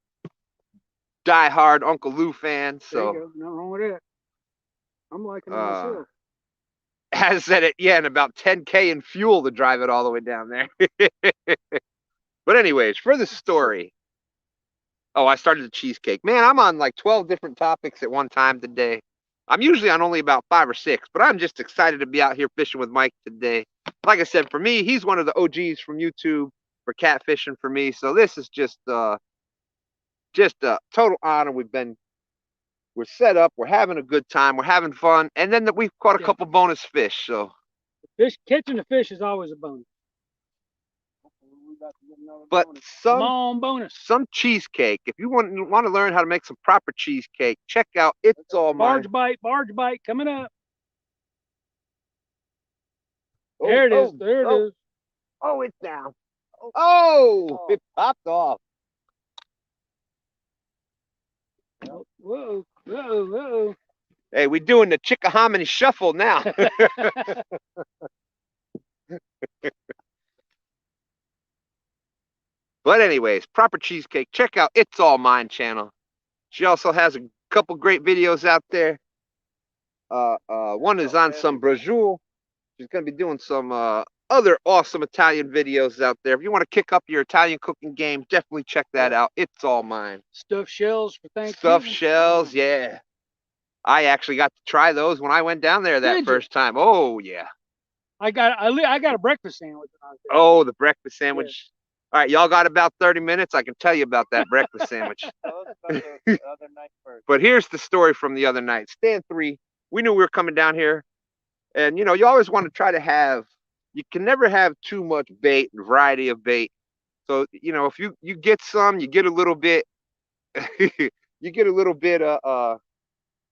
diehard Uncle Lou fan. There you So go. Nothing wrong with that. I'm liking it myself. has said it, yeah, and about 10K in fuel to drive it all the way down there. But anyways, for the story. Oh, I started the cheesecake. Man, I'm on like 12 different topics at one time today. I'm usually on only about 5 or 6, but I'm just excited to be out here fishing with Mike today. Like I said, for me, he's one of the OGs from YouTube for catfishing for me. So this is just a total honor. We're set up. We're having a good time. We're having fun. And then we've caught a couple bonus fish. So Catching the fish is always a bonus. but Come on, bonus. some cheesecake. If you want to learn how to make some proper cheesecake, check out It's All Mine. Barge bite coming up. There it is. There it is. Oh, it's down. Oh, it popped off. Whoa, whoa, whoa. Hey, we're doing the Chickahominy shuffle now. But anyways, proper cheesecake. Check out It's All Mine channel. She also has a couple great videos out there. One is on some Brajoul. She's gonna be doing some other awesome Italian videos out there. If you want to kick up your Italian cooking game, definitely check that out. It's All Mine. Stuffed shells for Thanksgiving. Stuffed shells, yeah. I actually got to try those when I went down there that first time. Oh yeah. I got a breakfast sandwich when I was there. Oh, the breakfast sandwich. All right, y'all got about 30 minutes. I can tell you about that breakfast sandwich. Tell us about the other night first. But here's the story from the other night. STANday, we knew we were coming down here. And, you always want to try to you can never have too much bait and variety of bait. So, if you get some, you get a little bit,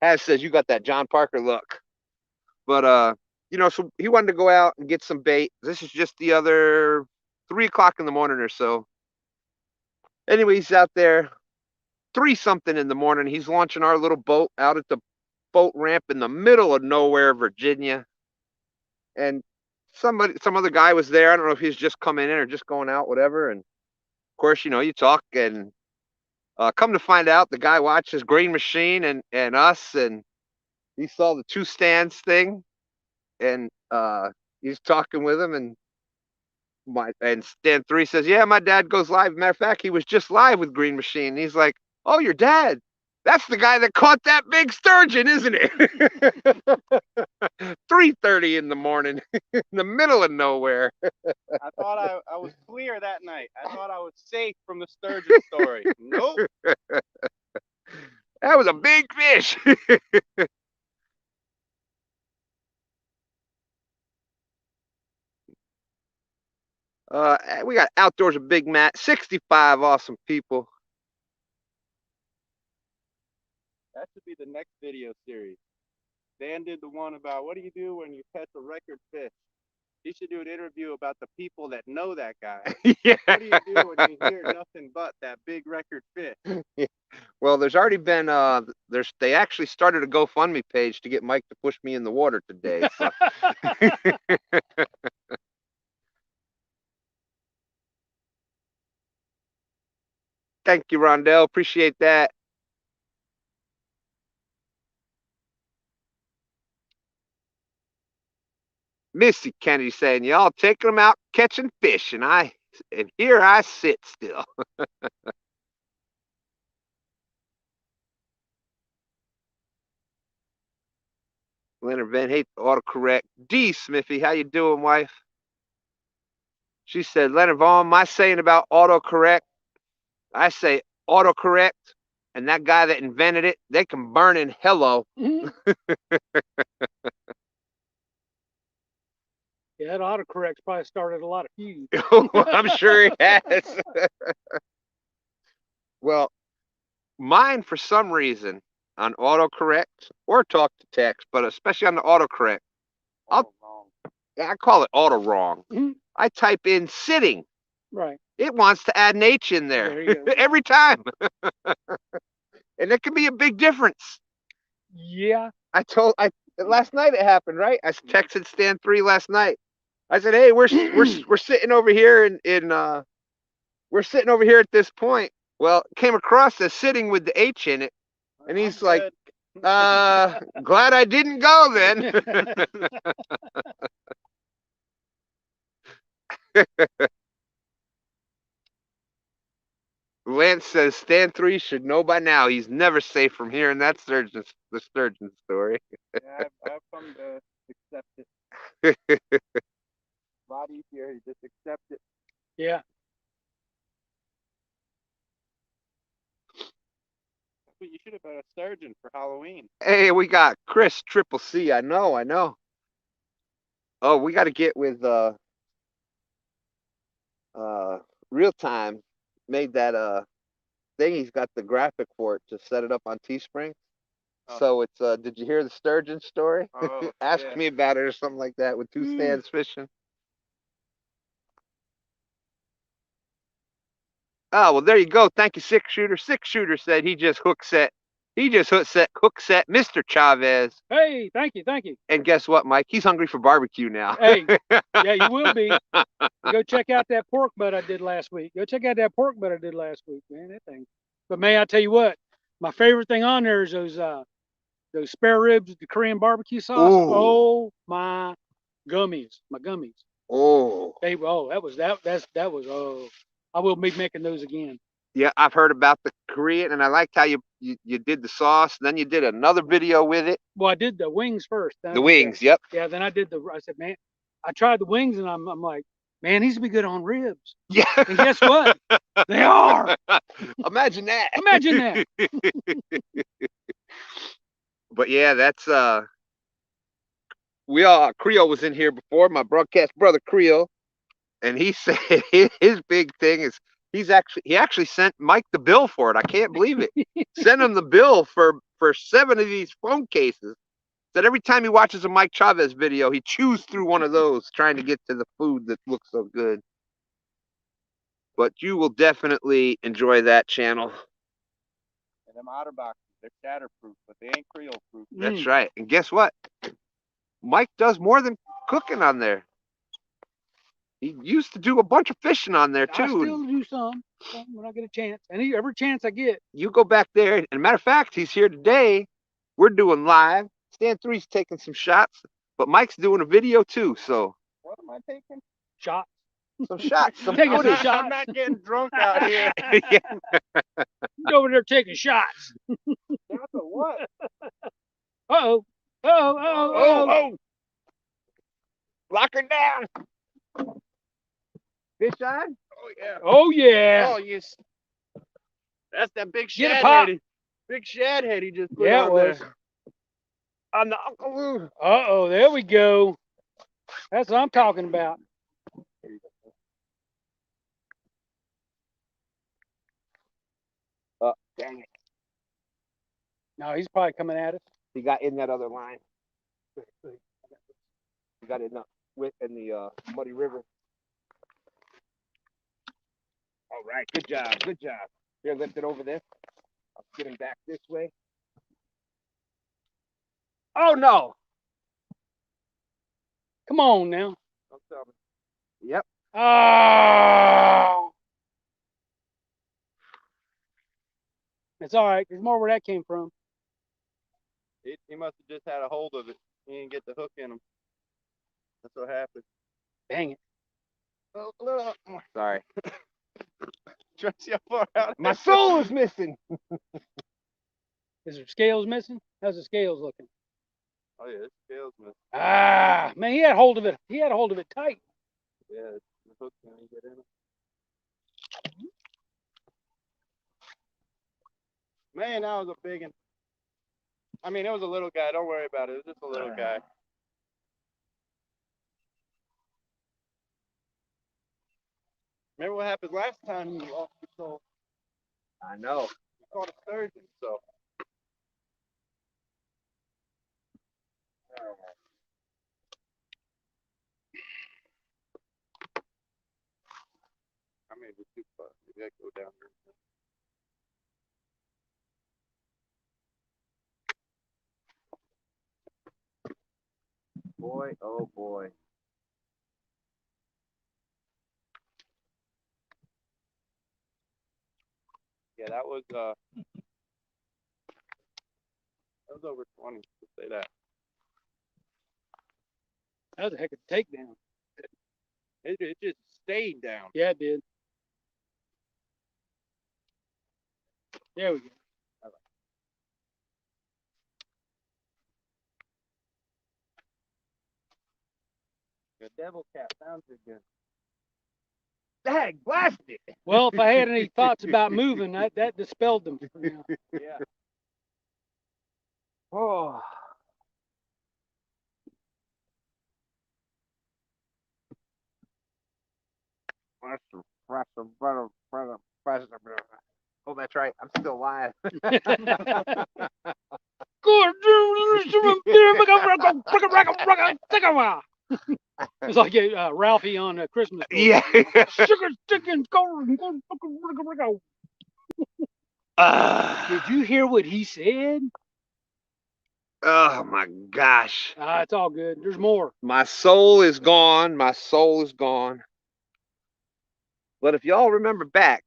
Has says you got that John Parker look. But, so he wanted to go out and get some bait. This is just the other 3 o'clock in the morning or so. Anyway, he's out there 3-something in the morning. He's launching our little boat out at the boat ramp in the middle of nowhere, Virginia. And some other guy was there. I don't know if he's just coming in or just going out, whatever. And of course, you talk and come to find out the guy watches Grn Mchn and us, and he saw the 2 stands thing, and he's talking with him, and STANday says, yeah, my dad goes live. Matter of fact, he was just live with Grn Mchn. And he's like, oh, your dad? That's the guy that caught that big sturgeon, isn't it? 3:30 in the morning, in the middle of nowhere. I thought I was clear that night. I thought I was safe from the sturgeon story. Nope. That was a big fish. We got Outdoors with Big Matt, 65 awesome people. That should be the next video series. Dan did the one about what do you do when you catch a record fish. He should do an interview about the people that know that guy. Yeah. What do you do when you hear nothing but that big record fish? Well, there's already been they actually started a GoFundMe page to get Mike to push me in the water today. So. Thank you, Rondell. Appreciate that. Missy Kennedy saying, y'all taking them out catching fish, and here I sit still. Leonard Van Hate autocorrect. D Smithy, how you doing, wife? She said, Leonard Vaughn, my saying about autocorrect, I say autocorrect, and that guy that invented it, they can burn in hello. Yeah, that autocorrect's probably started a lot of feuds. I'm sure he has. Well, mine for some reason on autocorrect or talk to text, but especially on the autocorrect, I call it auto wrong. I type in sitting. Right. It wants to add an H in there every time. And it can be a big difference. Yeah. Last night it happened, right? I texted STANday last night. I said, "Hey, we're sitting over here we're sitting over here at this point." Well, came across as sitting with the H in it, and he's like, "Glad I didn't go then." Lance says STANday should know by now he's never safe from hearing that the sturgeon story. Yeah, I've come to accept it. A lot easier, you just accept it. Yeah. But you should have been a sturgeon for Halloween. Hey, we got Chris Triple C. I know. Oh, we got to get with Real Time. Made that thing. He's got the graphic for it to set it up on Teespring. Oh. So it's did you hear the sturgeon story? Oh, Ask me about it or something like that with two stands fishing. Oh, well, there you go. Thank you, Six Shooter. Six Shooter said he just hook set Mr. Chavez. Hey, thank you. And guess what, Mike? He's hungry for barbecue now. Hey, yeah, you will be. Go check out that pork butt I did last week. Man, that thing. But man, I tell you what, my favorite thing on there is those spare ribs with the Korean barbecue sauce. Ooh. Oh my gummies. Oh. That was I will be making those again. Yeah, I've heard about the Korean, and I liked how you did the sauce. And then you did another video with it. Well, I did the wings first. The wings, yep. Yeah, then I said, man, I tried the wings, and I'm like, man, these would be good on ribs. Yeah. And guess what? They are. Imagine that. Imagine that. But yeah, that's Creo was in here before, my broadcast brother Creo, and he said his big thing is he actually sent Mike the bill for it. I can't believe it. Sent him the bill for 7 of these phone cases. That every time he watches a Mike Chavez video, he chews through one of those trying to get to the food that looks so good. But you will definitely enjoy that channel. And them OtterBoxes, they're shatterproof, but they ain't Creole proof. That's right. And guess what? Mike does more than cooking on there. He used to do a bunch of fishing on there too. I still do some when I get a chance. Every chance I get. You go back there. And matter of fact, he's here today. We're doing live. STANDay's taking some shots, but Mike's doing a video too. So what am I taking? Shots. Some shots. Taking some shots. I'm not getting drunk out here. Yeah. He's over there taking shots. Shots of what? Oh. Lock her down. Fish on? Oh yeah. Oh, yes. That's that big shad head. Big shad head he just put on there. On the Uncle Lou. Uh-oh, there we go. That's what I'm talking about. Dang it. No, he's probably coming at us. He got in that other line. We got enough width in the muddy river. All right, good job, good job. Here, lift it over there. I'll get him back this way. Oh no! Come on now. Don't tell me. Yep. Oh! It's all right. There's more where that came from. He must have just had a hold of it. He didn't get the hook in him. That's what happened. Dang it. Oh, a little more. Sorry. Try to see how far out. My soul is missing. Is there scales missing? How's the scales looking? Oh yeah, it's scales missing. Ah, man, he had hold of it. He had hold of it tight. Yeah, the hook can't get in it. Man, that was a big one. I mean, it was a little guy. Don't worry about it. It was just a little guy. Remember what happened last time you lost control? I know. You caught a sturgeon, so. I may be too far. Maybe I go down there. Boy, oh boy. Yeah, that was over 20 to say that. That was a heck of a takedown. It just stayed down. Yeah, it did. There we go. The devil cat sounds good. Dag, blast it. Well, if I had any thoughts about moving, that dispelled them. For now. Yeah. Oh. Oh, that's right. I'm still alive. It's like Ralphie on Christmas. Yeah. Sugar chicken. Did you hear what he said? Oh my gosh. It's all good. There's more. My soul is gone. My soul is gone. But if y'all remember back,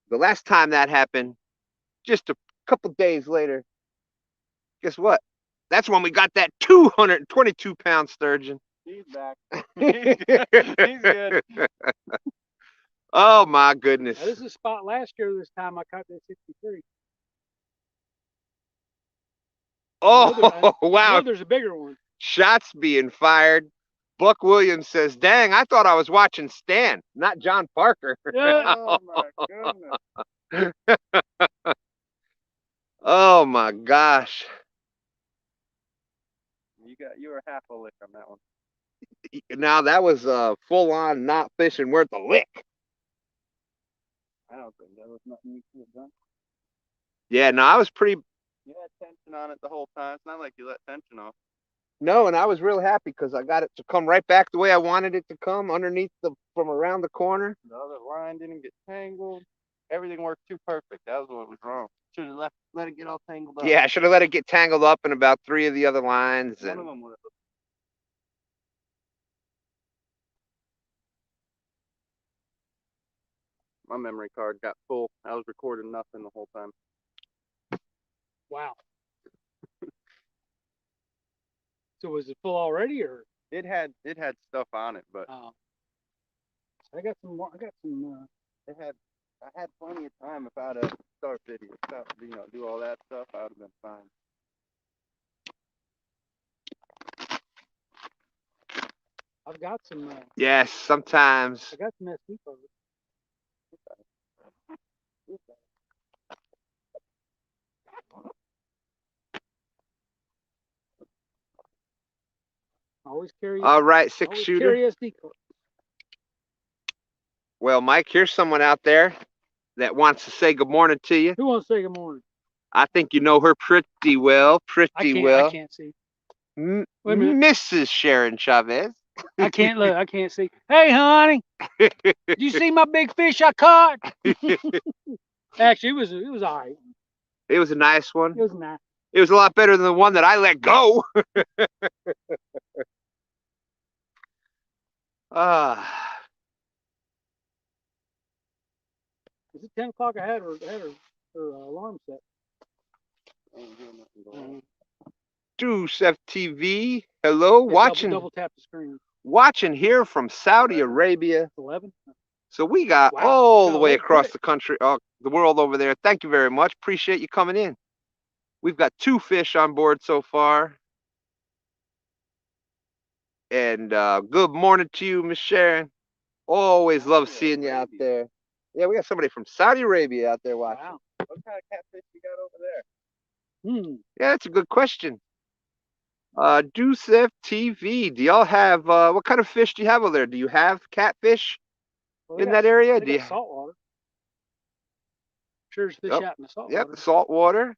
the last time that happened, just a couple days later, guess what? That's when we got that 222-pound sturgeon. He's back. He's good. Oh my goodness. Now, this is a spot last year. This time I caught that 63. Oh, I wow. know there's a bigger one. Shots being fired. Buck Williams says, dang, I thought I was watching Stan, not John Parker. Yeah. Oh my goodness. Oh my gosh. You were half a lick on that one. Now that was full on not fishing worth a lick. I don't think there was nothing you could have done. Yeah, no, I was pretty. You had tension on it the whole time. It's not like you let tension off. No, and I was real happy because I got it to come right back the way I wanted it to come, underneath from around the corner. The other line didn't get tangled. Everything worked too perfect. That was what was wrong. Should have let it get all tangled up. Yeah, I should have let it get tangled up in about 3 of the other lines. One of them would have. My memory card got full. I was recording nothing the whole time. Wow. So was it full already, or? It had stuff on it, but I got some more. I got some. I had plenty of time if I'd have start video stuff, do all that stuff. I would have been fine. I've got some. Yes, sometimes. I got some SD photos. Always carry. All right, 6-shooter. Carry SD cards. Well, Mike, here's someone out there that wants to say good morning to you. Who wants to say good morning? I think you know her pretty well. I can't see. Wait a minute. Mrs. Sharon Chavez. I can't look. I can't see. Hey, honey, did you see my big fish I caught? Actually, it was all right. It was a nice one. It was nice. It was a lot better than the one that I let go. Is it 10 o'clock? I had her alarm set. Cashapp TV. Hello, Yeah, watching. double tap the screen. Watching here from Saudi Arabia. 11. So we got Wow. all the way Quick. across the country, the world over there. Thank you very much. Appreciate you coming in. We've got 2 fish on board so far. And good morning to you, Miss Sharon. Always love seeing you out there. Yeah, we got somebody from Saudi Arabia out there watching. Wow. What kind of catfish you got over there? Yeah, that's a good question. Cashapp TV. Do y'all have what kind of fish do you have over there? Do you have catfish in that area? Do you saltwater? Sure, there's fish out in the saltwater. Yep, salt water.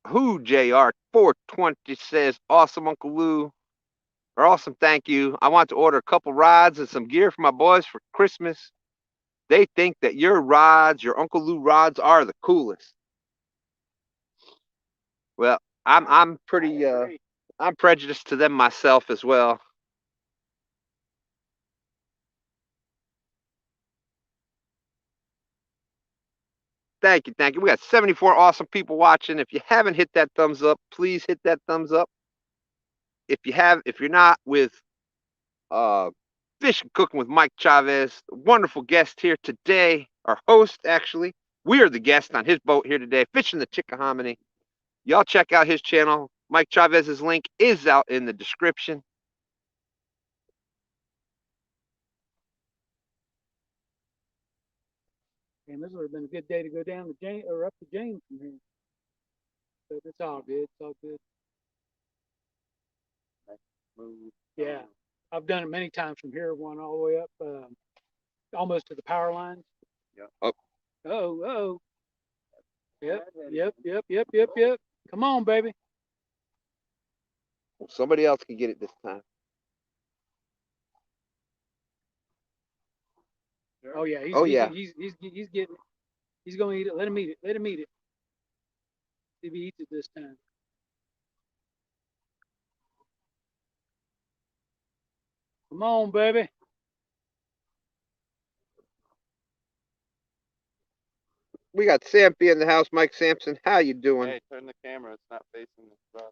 Who JR 420 says awesome Uncle Lou. Or awesome, thank you. I want to order a couple rods and some gear for my boys for Christmas. They think that your rods, your Uncle Lou rods, are the coolest. Well, I'm pretty I'm prejudiced to them myself as well. Thank you, thank you. We got 74 awesome people watching. If you haven't hit that thumbs up, please hit that thumbs up. If you're not with Fish and Cooking with Mike Chavez, wonderful guest here today, our host actually. We are the guest on his boat here today, fishing the Chickahominy. Y'all check out his channel. Mike Chavez's link is out in the description. And this would have been a good day to go down to James or up to James from here. But it's all good. It's all good. Yeah, I've done it many times from here, one all the way up, almost to the power lines. Yeah. Oh. Yep. Come on, baby. Well, somebody else can get it this time. Oh yeah. He's getting it. He's gonna eat it. Let him eat it. See if he eats it this time. Come on, baby. We got Sampy in the house. Mike Sampson, how you doing? Hey, turn the camera. It's not facing the rod.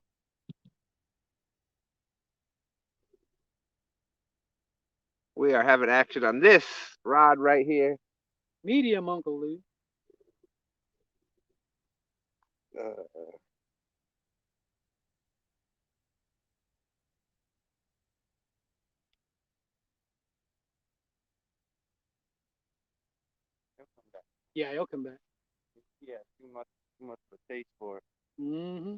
We are having action on this rod right here. Medium, Uncle Lou. Yeah, he'll come back. Yeah, too much of a taste for it. Mm-hmm.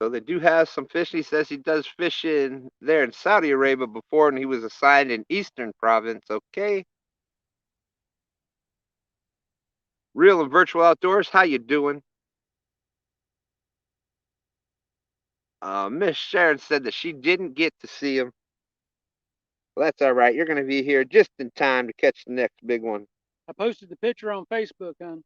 So they do have some fish. He says he does fishing there in Saudi Arabia before, and he was assigned in Eastern Province. Okay. Real and virtual outdoors. How you doing? Miss Sharon said that she didn't get to see him. Well, that's all right. You're going to be here just in time to catch the next big one. I posted the picture on Facebook, hon.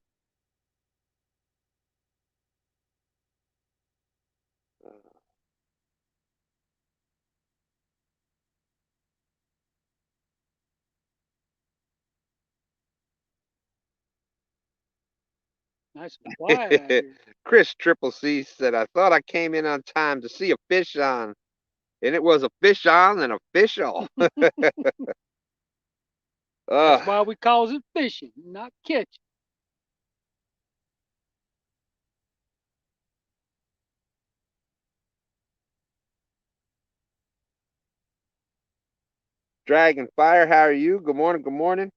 Nice and quiet out here. Chris Triple C said, I thought I came in on time to see a fish on. And it was a fish on and a fish off. That's why we calls it fishing, not catching. Dragon Fire, how are you? Good morning, good morning.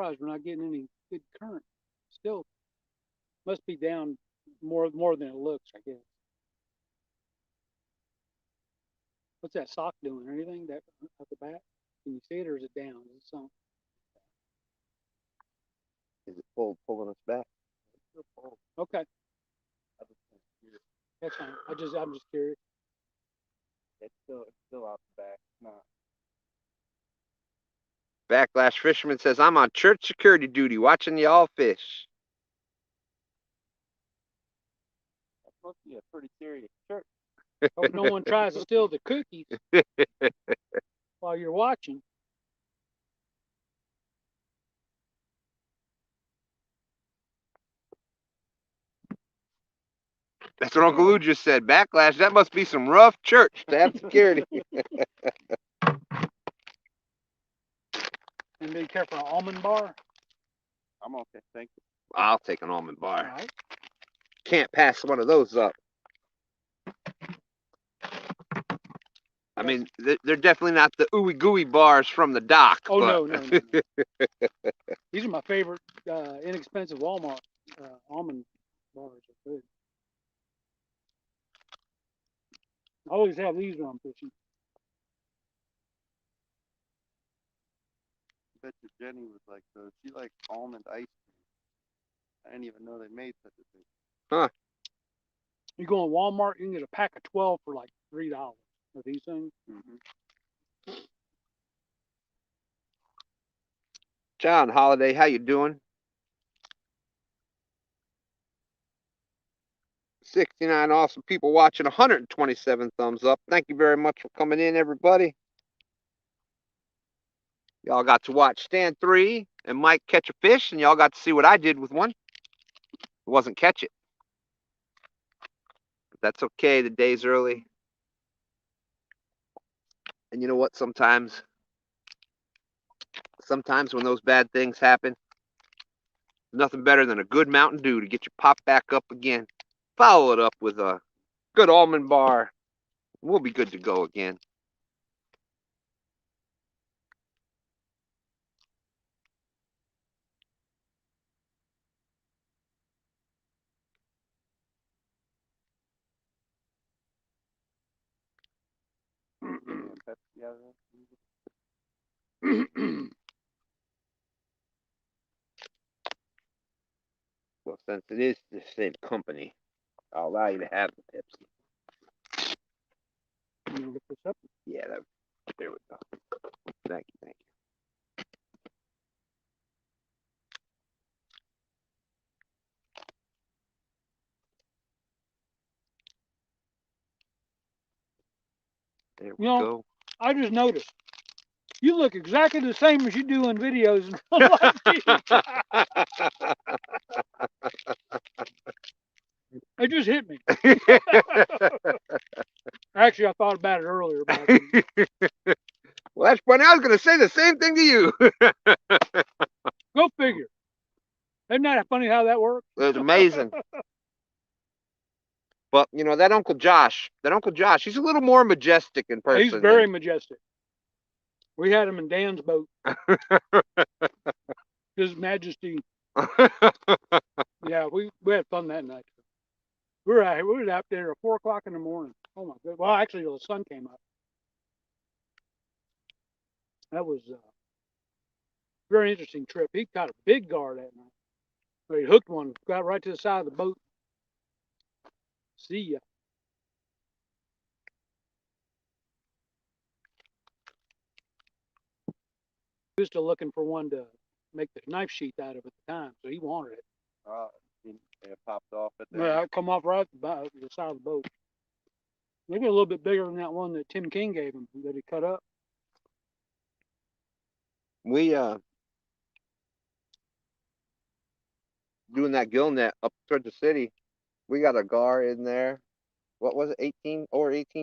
surprised we're not getting any good current. Still, must be down more than it looks, I guess. What's that sock doing? Anything that at the back? Can you see it, or is it down? Is it sunk? Is it pulling us back? Okay, that's fine. I'm just curious. It's still out the back. No. Backlash Fisherman says, I'm on church security duty watching y'all fish. That's supposed to be a pretty serious church. Hope no one tries to steal the cookies while you're watching. That's what Uncle Lou just said. Backlash, that must be some rough church to have security. And be careful, an almond bar. I'm okay, thank you. I'll take an almond All bar. right. Can't pass one of those up. I mean, they're definitely not the ooey gooey bars from the dock. Oh, but... no. These are my favorite inexpensive Walmart almond bars. Are good. I always have these when I'm fishing. I bet you Jenny was like those. She liked almond ice cream. I didn't even know they made such a thing. Huh. You go in Walmart, you can get a pack of 12 for like $3 of these things. Mm-hmm. John Holiday, how you doing? 69 awesome people watching, 127 thumbs up. Thank you very much for coming in, everybody. Y'all got to watch STANday and Mike catch a fish, and y'all got to see what I did with one. It wasn't catch it. But that's okay, the day's early. And you know what, sometimes when those bad things happen, nothing better than a good Mountain Dew to get you popped back up again. Follow it up with a good almond bar. We'll be good to go again. Well, since it is the same company, I'll allow you to have the Pepsi. You gonna look this up? Yeah, there we go. Thank you. There we go. I just noticed you look exactly the same as you do in videos in real life. It just hit me. Actually, I thought about it earlier. Well, that's funny. I was going to say the same thing to you. Go figure. Isn't that funny how that works? It's amazing. But, you know, that Uncle Josh, he's a little more majestic in person. He's very majestic. We had him in Dan's boat. His Majesty. Yeah, we had fun that night. We were out there at 4 o'clock in the morning. Oh my god! Well, actually, the sun came up. That was a very interesting trip. He caught a big gar that night. But he hooked one, got right to the side of the boat. See ya. He was still looking for one to make the knife sheath out of at the time, so he wanted it. It popped off at the Yeah, it come off right at the side of the boat. Maybe a little bit bigger than that one that Tim King gave him that he cut up. We doing that gill net up toward the city. We got a gar in there. What was it? 18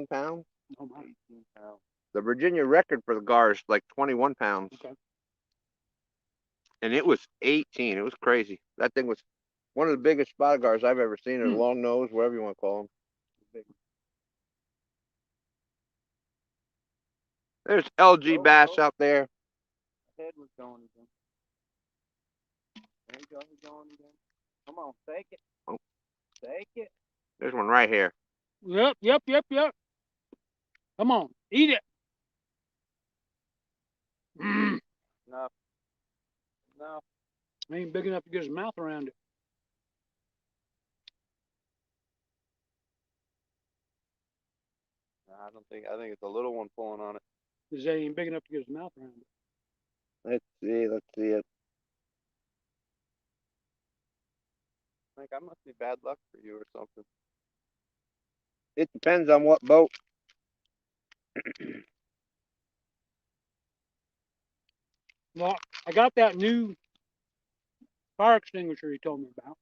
pounds? Oh my. 18 pounds. The Virginia record for the gar is like 21 pounds. Okay. And it was 18. It was crazy. That thing was one of the biggest spotted gars I've ever seen, or long nose, whatever you want to call them. Big. There's LG bass out there. Head was going again. There you go. He's going again. Come on, take it. Oh. Take it. There's one right here. Yep. Come on, eat it. Mm. No. No. Ain't big enough to get his mouth around it. I don't think. I think it's a little one pulling on it. Because they ain't big enough to get his mouth around it. Let's see. Let's see it. Like, I must be bad luck for you or something. It depends on what boat. Well, I got that new fire extinguisher he told me about.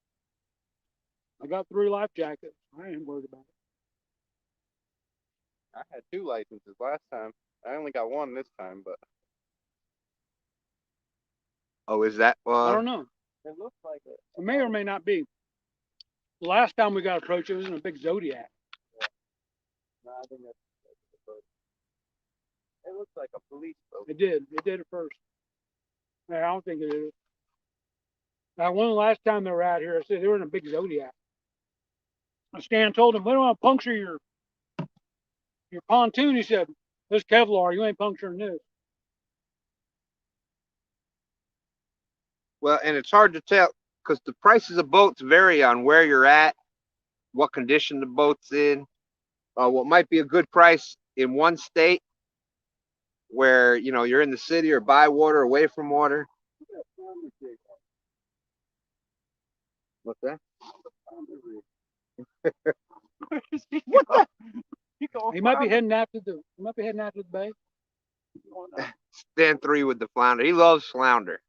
I got 3 life jackets. I ain't worried about it. I had 2 licenses last time. I only got 1 this time, but Oh, is that? I don't know. it looks like it. It may or may not be. The last time we got approached, it was in a big Zodiac. No, I think that's the boat. It looks like a police boat. It did. It did at first. I don't think it is. Now, when the last time they were out here, I said they were in a big Zodiac. Stan told him, we don't want to puncture your pontoon. He said, this Kevlar, you ain't puncturing this. Well, and it's hard to tell because the prices of boats vary on where you're at, what condition the boat's in. What might be a good price in one state where, you know, you're in the city or by water, away from water. What's that? What the? He might be heading after the bay. Stand 3 with the flounder. He loves flounder.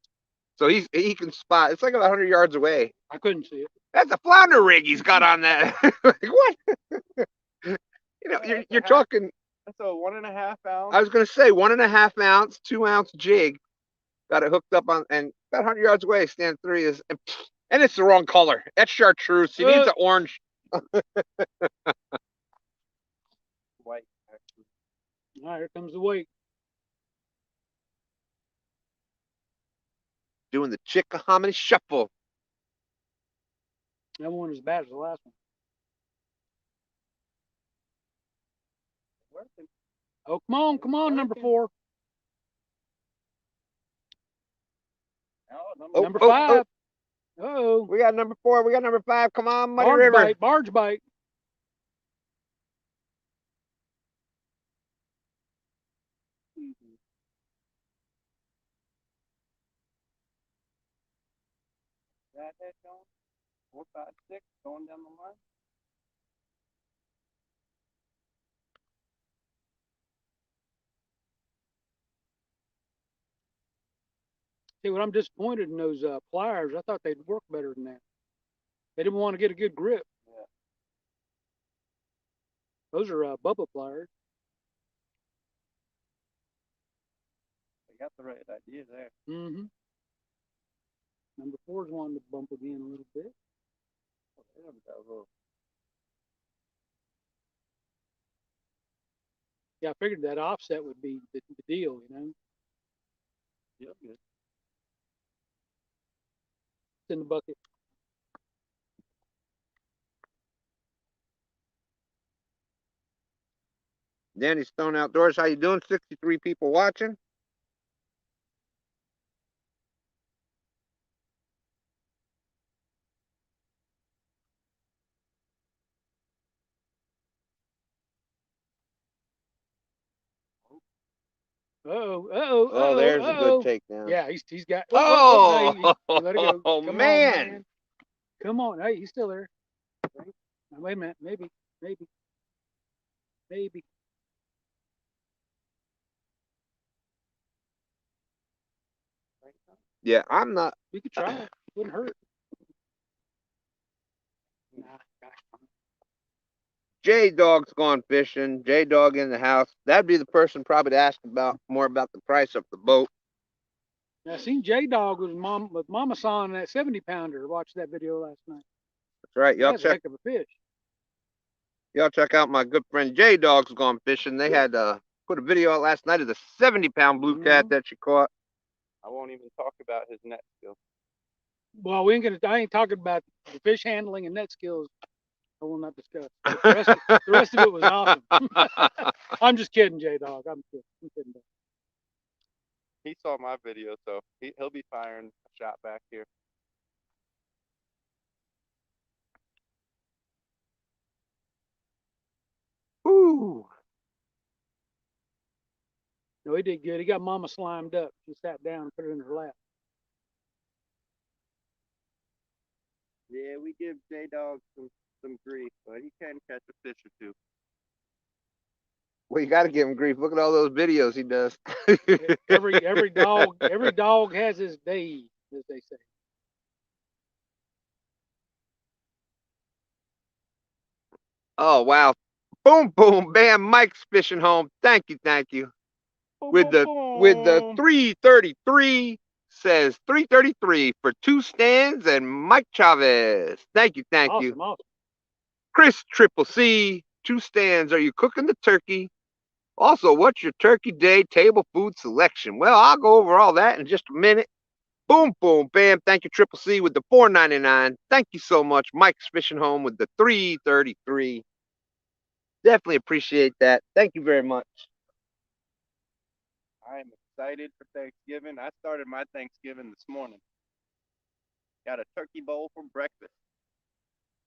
So he can spot. It's like about 100 yards away. I couldn't see it. That's a flounder rig he's got on that. Like, what? You know, you're talking. That's a 1.5 ounce. I was going to say 1.5 ounce, 2 ounce jig. Got it hooked up on, and about 100 yards away. Stand 3 is, and it's the wrong color. That's chartreuse. He needs an orange. White, actually. All right, here comes the weight. Doing the Chickahominy shuffle. That one as bad as the last one. Oh, come on, number 4. Number 5. Oh. We got number 4. We got number 5. Come on, Muddy River. Barge bite. That head going? 4, 5, 6, going down the line. See, what I'm disappointed in those pliers, I thought they'd work better than that. They didn't want to get a good grip. Yeah. Those are Bubba pliers. They got the right idea there. Mm-hmm. Number 4's wanting to bump again a little bit. Oh, they haven't got a little. Yeah, I figured that offset would be the deal, you know. Yeah, good. It's in the bucket. Danny Stone Outdoors. How you doing? 63 people watching. Oh, there's a good takedown. Yeah, he's got. Oh, let it go. Oh, Come man. on, man. Come on. Hey, he's still there. Now, wait a minute. Maybe. Yeah, I'm not. We could try it. Wouldn't hurt. Nah, gosh. J Dog's gone fishing. J Dog in the house. That'd be the person probably to ask about more about the price of the boat. Now, I seen J Dog with Mama Son that 70-pounder. Watched that video last night. That's right. Y'all That's a heck of a fish. Y'all check out my good friend J Dog's gone fishing. They had put a video out last night of the 70-pound blue cat that she caught. I won't even talk about his net skill. Well, we ain't gonna. I ain't talking about the fish handling and net skills. I will not discuss. The rest of it was awesome. I'm just kidding, J Dog. I'm kidding. He saw my video, so he'll be firing a shot back here. Ooh. No, he did good. He got Mama slimed up. She sat down and put it in her lap. Yeah, we give J-Dog some grief, but he can catch a fish or two. Well, you got to give him grief. Look at all those videos he does. every dog has his day, as they say. Oh wow! Boom, boom, bam! Mike's fishing home. Thank you, thank you. Boom, With boom, the boom. 333 says 333 for 2 stands and Mike Chavez. Thank you, thank you. Awesome. Chris Triple C, 2 stands. Are you cooking the turkey? Also, what's your turkey day table food selection? Well, I'll go over all that in just a minute. Boom, boom, bam. Thank you, Triple C, with the 499. Thank you so much. Mike's fishing home with the 333. Definitely appreciate that. Thank you very much. I'm excited for Thanksgiving. I started my Thanksgiving this morning. Got a turkey bowl for breakfast.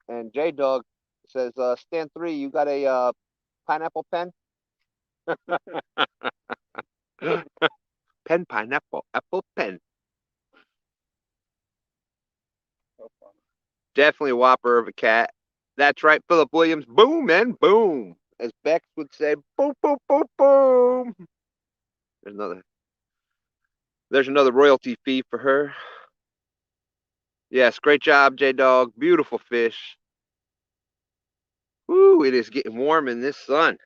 And J Dog says, Stand 3, you got a pineapple pen? Pen, pineapple, apple pen. So funny. Definitely a whopper of a cat. That's right, Philip Williams. Boom and boom. As Bex would say, boom, boom, boom, boom. There's another royalty fee for her. Yes, great job, J Dog. Beautiful fish. Woo, it is getting warm in this sun.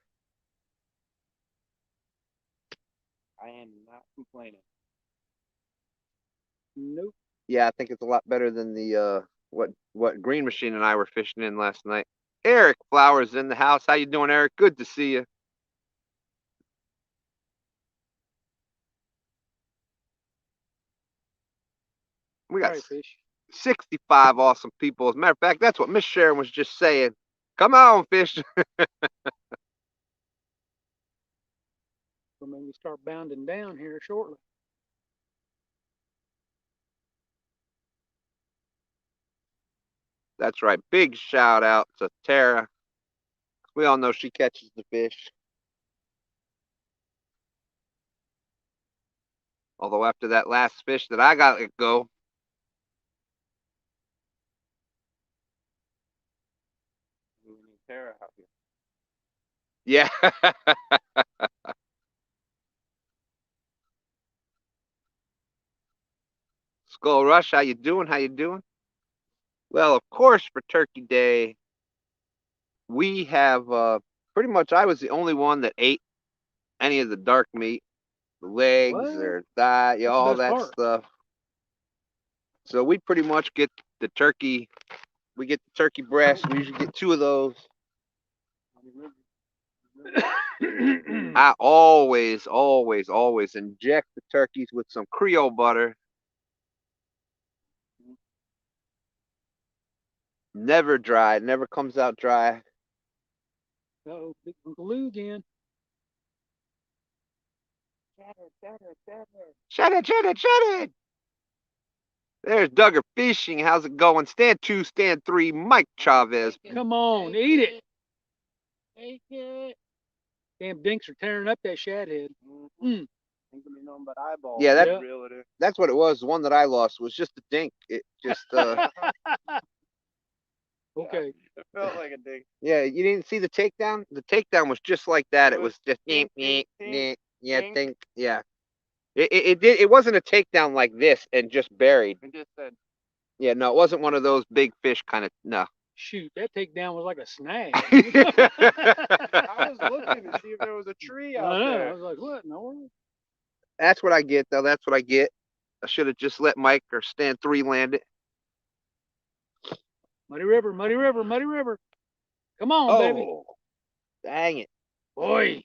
I am not complaining. Nope. Yeah, I think it's a lot better than the what Grn Mchn and I were fishing in last night. Eric Flowers in the house. How you doing, Eric? Good to see you. We got fish. 65 awesome people. As a matter of fact, that's what Miss Sharon was just saying. Come on, fish. We'll maybe start bounding down here shortly. That's right. Big shout out to Tara. We all know she catches the fish. Although after that last fish that I got to go. We need Tara out here. Yeah. Skull Rush, how you doing? How you doing? Well, of course, for Turkey Day, we have pretty much. I was the only one that ate any of the dark meat, the legs or thigh, That's all the best that part. stuff. So we pretty much get the turkey. We get the turkey breast. We usually get 2 of those. I always inject the turkeys with some Creole butter. Never dry. Never comes out dry. Uh-oh, Big Uncle Lou again. Shut it. There's Duggar Fishing. How's it going? Stand 2, stand 3. Mike Chavez. Come on, eat it. Take it. Damn dinks are tearing up that shad head. Ain't gonna be nothing but eyeballs. Yeah, Yeah. Reel it in. that's what it was. The one that I lost was just a dink. It just Okay. It felt like a dink. yeah, you didn't see the takedown? The takedown was just like that. It was just Dink, yeah, dink, dink, yeah. It wasn't a takedown like this and just buried. It just said, Yeah, no, it wasn't one of those big fish kind of no. Shoot, that takedown was like a snag. I was looking to see if there was a tree out I know. there. I was like, what? No. That's what I get though. That's what I get. I should have just let Mike or stand 3 land it. Muddy River. Come on, baby. Dang it. Boy.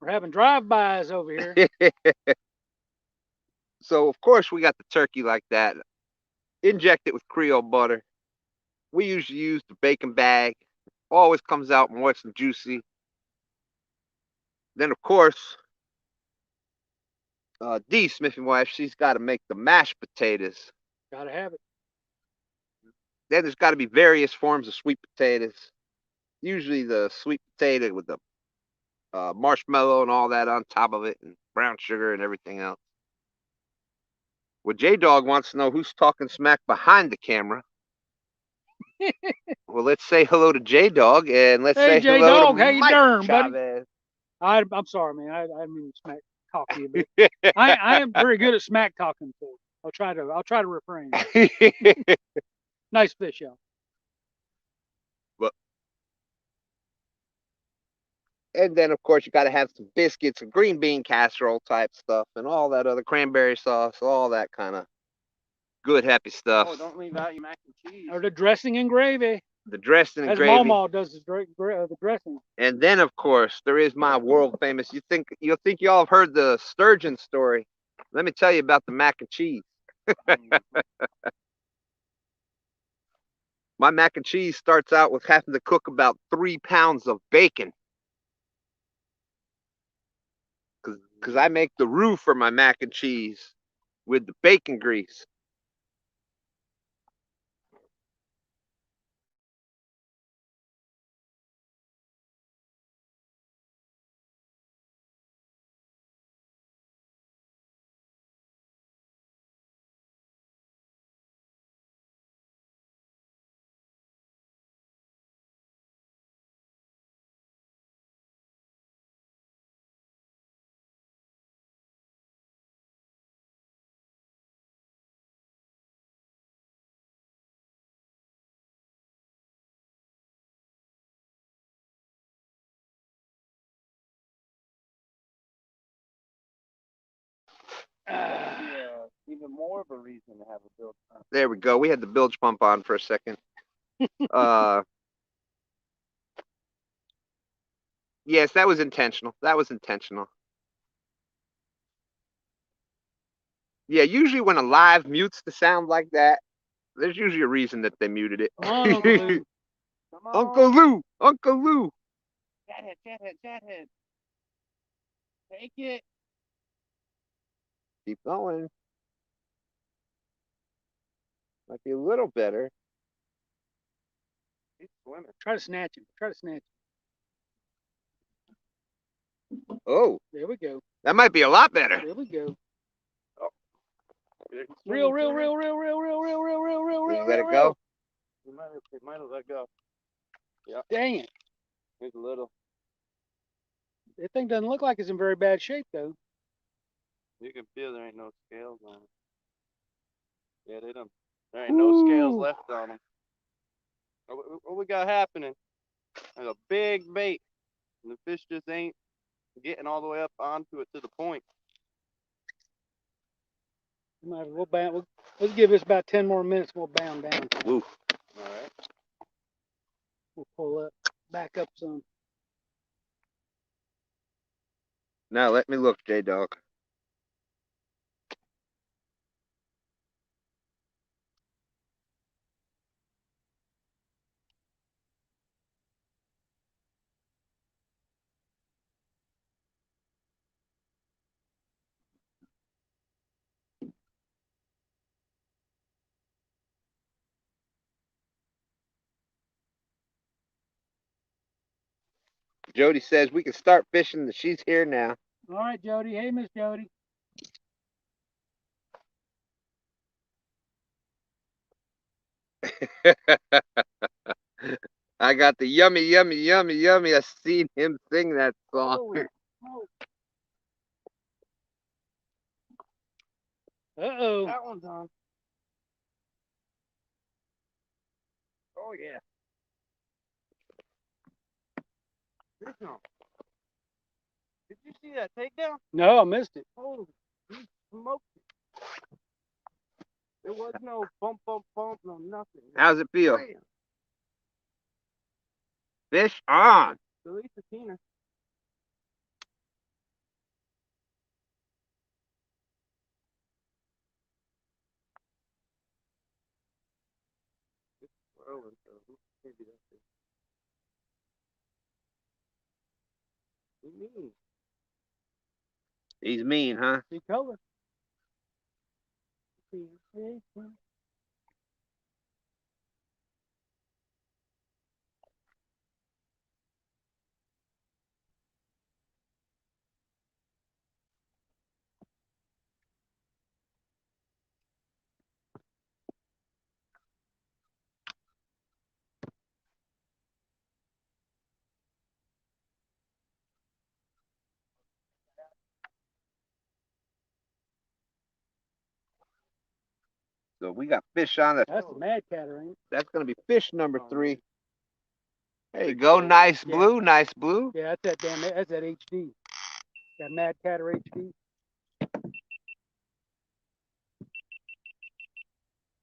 We're having drive-bys over here. So of course we got the turkey like that. Inject it with Creole butter. We usually use the bacon bag. Always comes out moist and juicy. Then of course, Dee Smithy wife, she's got to make the mashed potatoes. Gotta have it. Then there's got to be various forms of sweet potatoes. Usually the sweet potato with the marshmallow and all that on top of it, and brown sugar and everything else. Well, J Dog wants to know who's talking smack behind the camera. Well, let's say hello to J Dog, and let's Hey, say hello J-Dog, to how you Mike doing, buddy? Chavez. I'm sorry, man. I didn't mean to smack talk to you, but I am very good at smack talking. So I'll try to refrain. Nice fish, y'all. And then, of course, you got to have some biscuits and green bean casserole type stuff and all that other cranberry sauce, all that kind of good, happy stuff. Oh, don't leave out your mac and cheese. Or the dressing and gravy. The dressing and As gravy. Mama does the dressing. And then, of course, there is my world famous. You'll think y'all have heard the sturgeon story. Let me tell you about the mac and cheese. My mac and cheese starts out with having to cook about 3 pounds of bacon. Because I make the roux for my mac and cheese with the bacon grease. Yeah, even more of a reason to have a bilge pump. There we go. We had the bilge pump on for a second. Yes, that was intentional. That was intentional. Yeah, usually when a live mutes the sound like that, there's usually a reason that they muted it. Come on, Uncle Lou. Come on. Uncle Lou, Uncle Lou. Chathead. Take it. Keep going. Might be a little better. He's swimming. Try to snatch him. Try to snatch him. Oh, There we go. that might be a lot better. There we go. He's Real. swimming too. You let it go? He might have let go. Dang it. He's a little. That thing doesn't look like it's in very bad shape, though. You can feel there ain't no scales on it. Yeah, they don't. There ain't no scales Ooh. left on them. What we got happening? There's a big bait, and the fish just ain't getting all the way up onto it to the point. Let's give this about 10 more minutes. We'll bound down. Woo. All right. We'll pull up, back up some. Now let me look, J Dog. Jody says we can start fishing. She's here now. All right, Jody. Hey, Miss Jody. I got the yummy, yummy, yummy, yummy. I seen him sing that song. Uh-oh. That one's on. Oh yeah. Fish on. Did you see that takedown? No, I missed it. Oh, he smoked it. There was no bump, no nothing. How's it feel? Bam. Fish on. Release the keener. Whirling, so maybe that's it. What do you mean? He's mean, huh? See color. So we got fish on the. That's the mad catter, ain't it? That's gonna be fish number 3. There you go. Nice Yeah. blue. Nice blue. Yeah, that's that damn. That's that HD. That mad catter HD.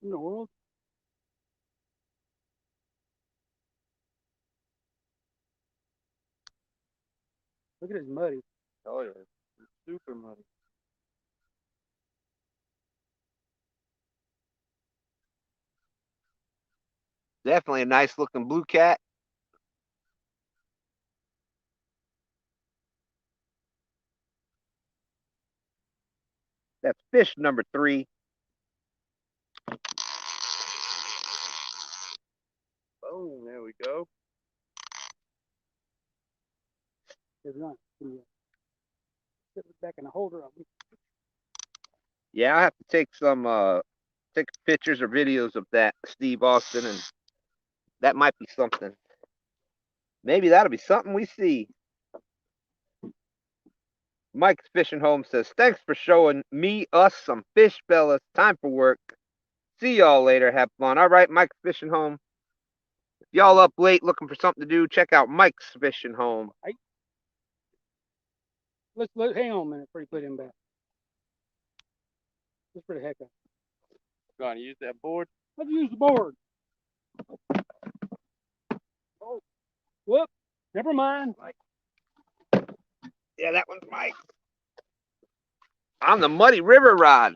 In the world. Look at his muddy. Oh yeah, it's super muddy. Definitely a nice looking blue cat. That's fish number 3. Boom, there we go. There's not. Sit back in the holder of it. Yeah, I have to take some take pictures or videos of that Steve Austin, and that might be something. Maybe that'll be something we see. Mike's Fishing Home says, thanks for showing us some fish, fellas. Time for work. See y'all later. Have fun. All right, Mike's Fishing Home. If y'all up late looking for something to do, check out Mike's Fishing Home. Let's hang on a minute before you put him back. Just for the heck of it. Gonna use that board? Let's use the board. Oh, whoop. Never mind. Yeah, that one's Mike. On the Muddy River rod.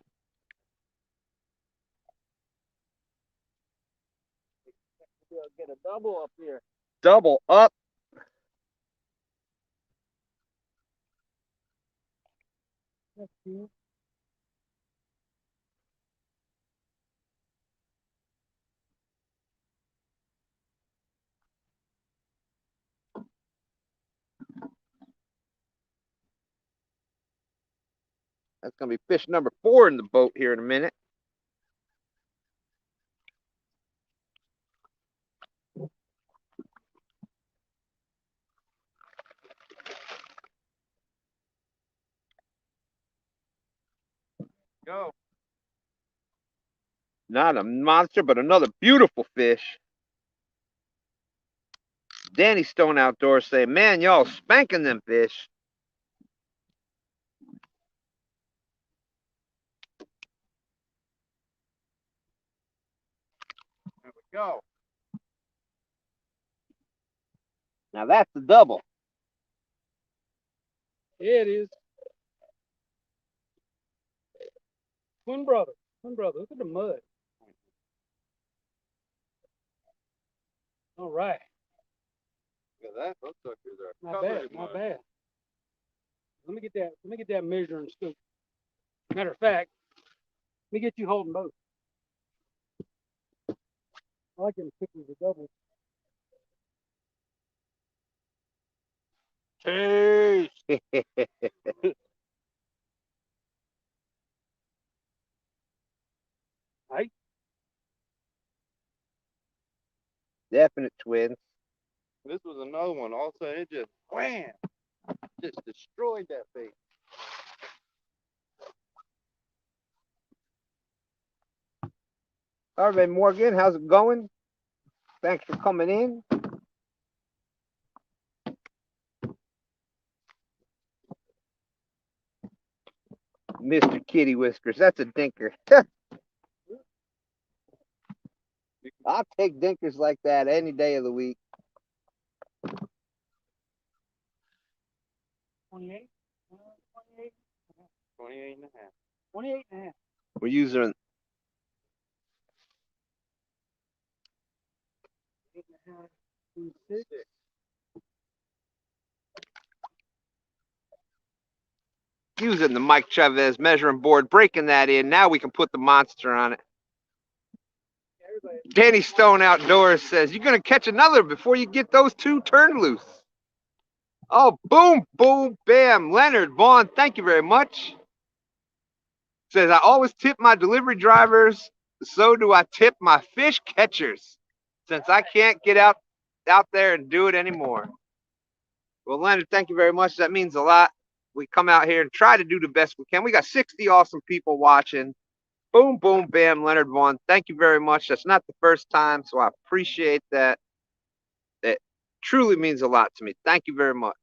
Get a double up here. Double up. That's cute. That's going to be fish number 4 in the boat here in a minute. Go. Not a monster, but another beautiful fish. Danny Stone Outdoors say, man, y'all spanking them fish. There we go. Now that's the double. Yeah, it is. Twin brother. Twin brother. Look at the mud. All right. Look at that. Those suckers are Not covered bad. in Not mud. bad. Let me get that measuring scoop. Matter of fact, let me get you holding both. I like them pictures of doubles. Hey. Right? Definite twins. This was another one. All of a sudden, it just wham, just destroyed that bait. Harvey Morgan, how's it going? Thanks for coming in. Mr. Kitty Whiskers, that's a dinker. I'll take dinkers like that any day of the week. 28? 28? 28 and a half. 28 and a half. We're using 6. Using the Mike Chavez measuring board, breaking that in. Now we can put the monster on it. Danny Stone Outdoors says, you're going to catch another before you get those 2 turned loose. Oh, boom, boom, bam. Leonard Vaughn, thank you very much. Says, I always tip my delivery drivers. So do I tip my fish catchers, since I can't get out there and do it anymore. Well, Leonard, thank you very much. That means a lot. We come out here and try to do the best we can. We got 60 awesome people watching. Boom, boom, bam, Leonard Vaughn. Thank you very much. That's not the first time, so I appreciate that. That truly means a lot to me. Thank you very much.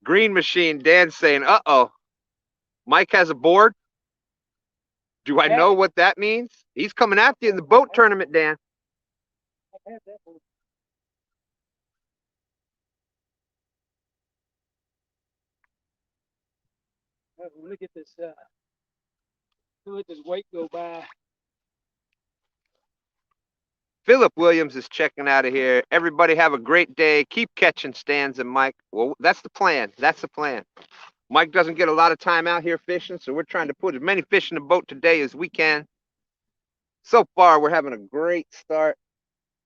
Grn Mchn, Dan saying, uh-oh, Mike has a board? Do I know what that means? He's coming after you in the boat tournament, Dan. Look at this. Let this weight go by. Philip Williams is checking out of here. Everybody have a great day. Keep catching stands and Mike. Well, that's the plan. That's the plan. Mike doesn't get a lot of time out here fishing, so we're trying to put as many fish in the boat today as we can. So far, we're having a great start.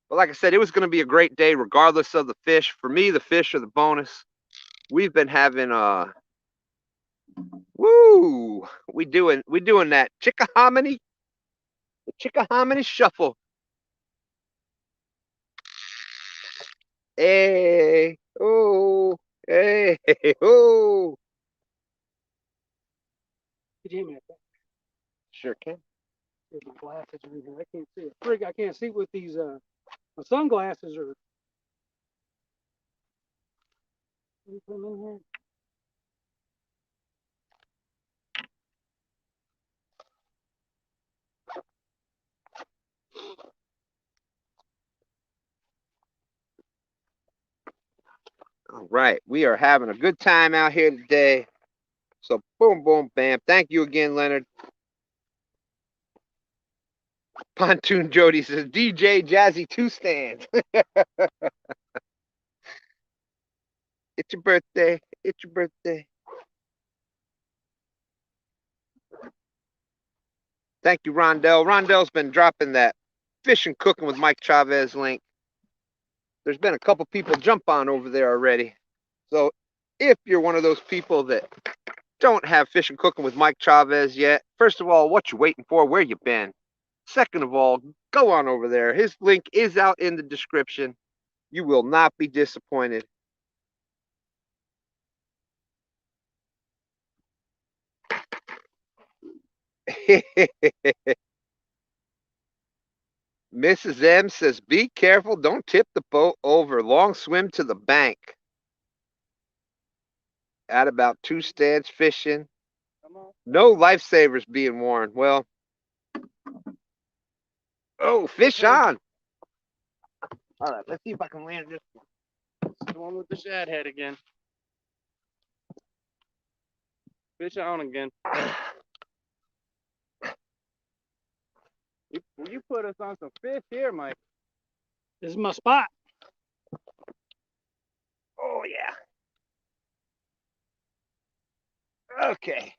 But like I said, it was going to be a great day regardless of the fish. For me, the fish are the bonus. We've been having we doing that Chickahominy, the Chickahominy shuffle. Hey, oh, hey, oh. Could you hear me? Sure can. My glasses are in here. I can't see it. Frig, I can't see with these. My sunglasses are. Can you come in here? All right, we are having a good time out here today. So boom, boom, bam. Thank you again, Leonard. Pontoon Jody says, DJ Jazzy 2 stands. It's your birthday. It's your birthday. Thank you, Rondell. Rondell's been dropping that Fish and Cooking with Mike Chavez link. There's been a couple people jump on over there already. So if you're one of those people that don't have Fish and Cooking with Mike Chavez yet, first of all, what you waiting for? Where you been? Second of all, go on over there. His link is out in the description. You will not be disappointed. Mrs. M says, be careful. Don't tip the boat over. Long swim to the bank. At about 2 stands fishing. No lifesavers being worn. Well, oh, fish on. All right, let's see if I can land this one. The one with the shad head again. Fish on again. You put us on some fish here, Mike. This is my spot. Oh, yeah. Okay.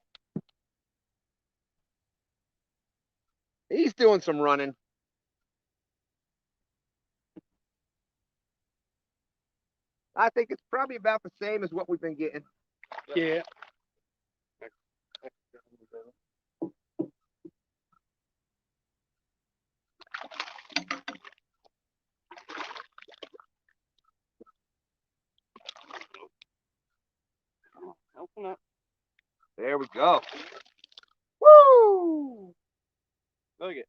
He's doing some running. I think it's probably about the same as what we've been getting. Yeah. Open up. There we go. Woo! Look at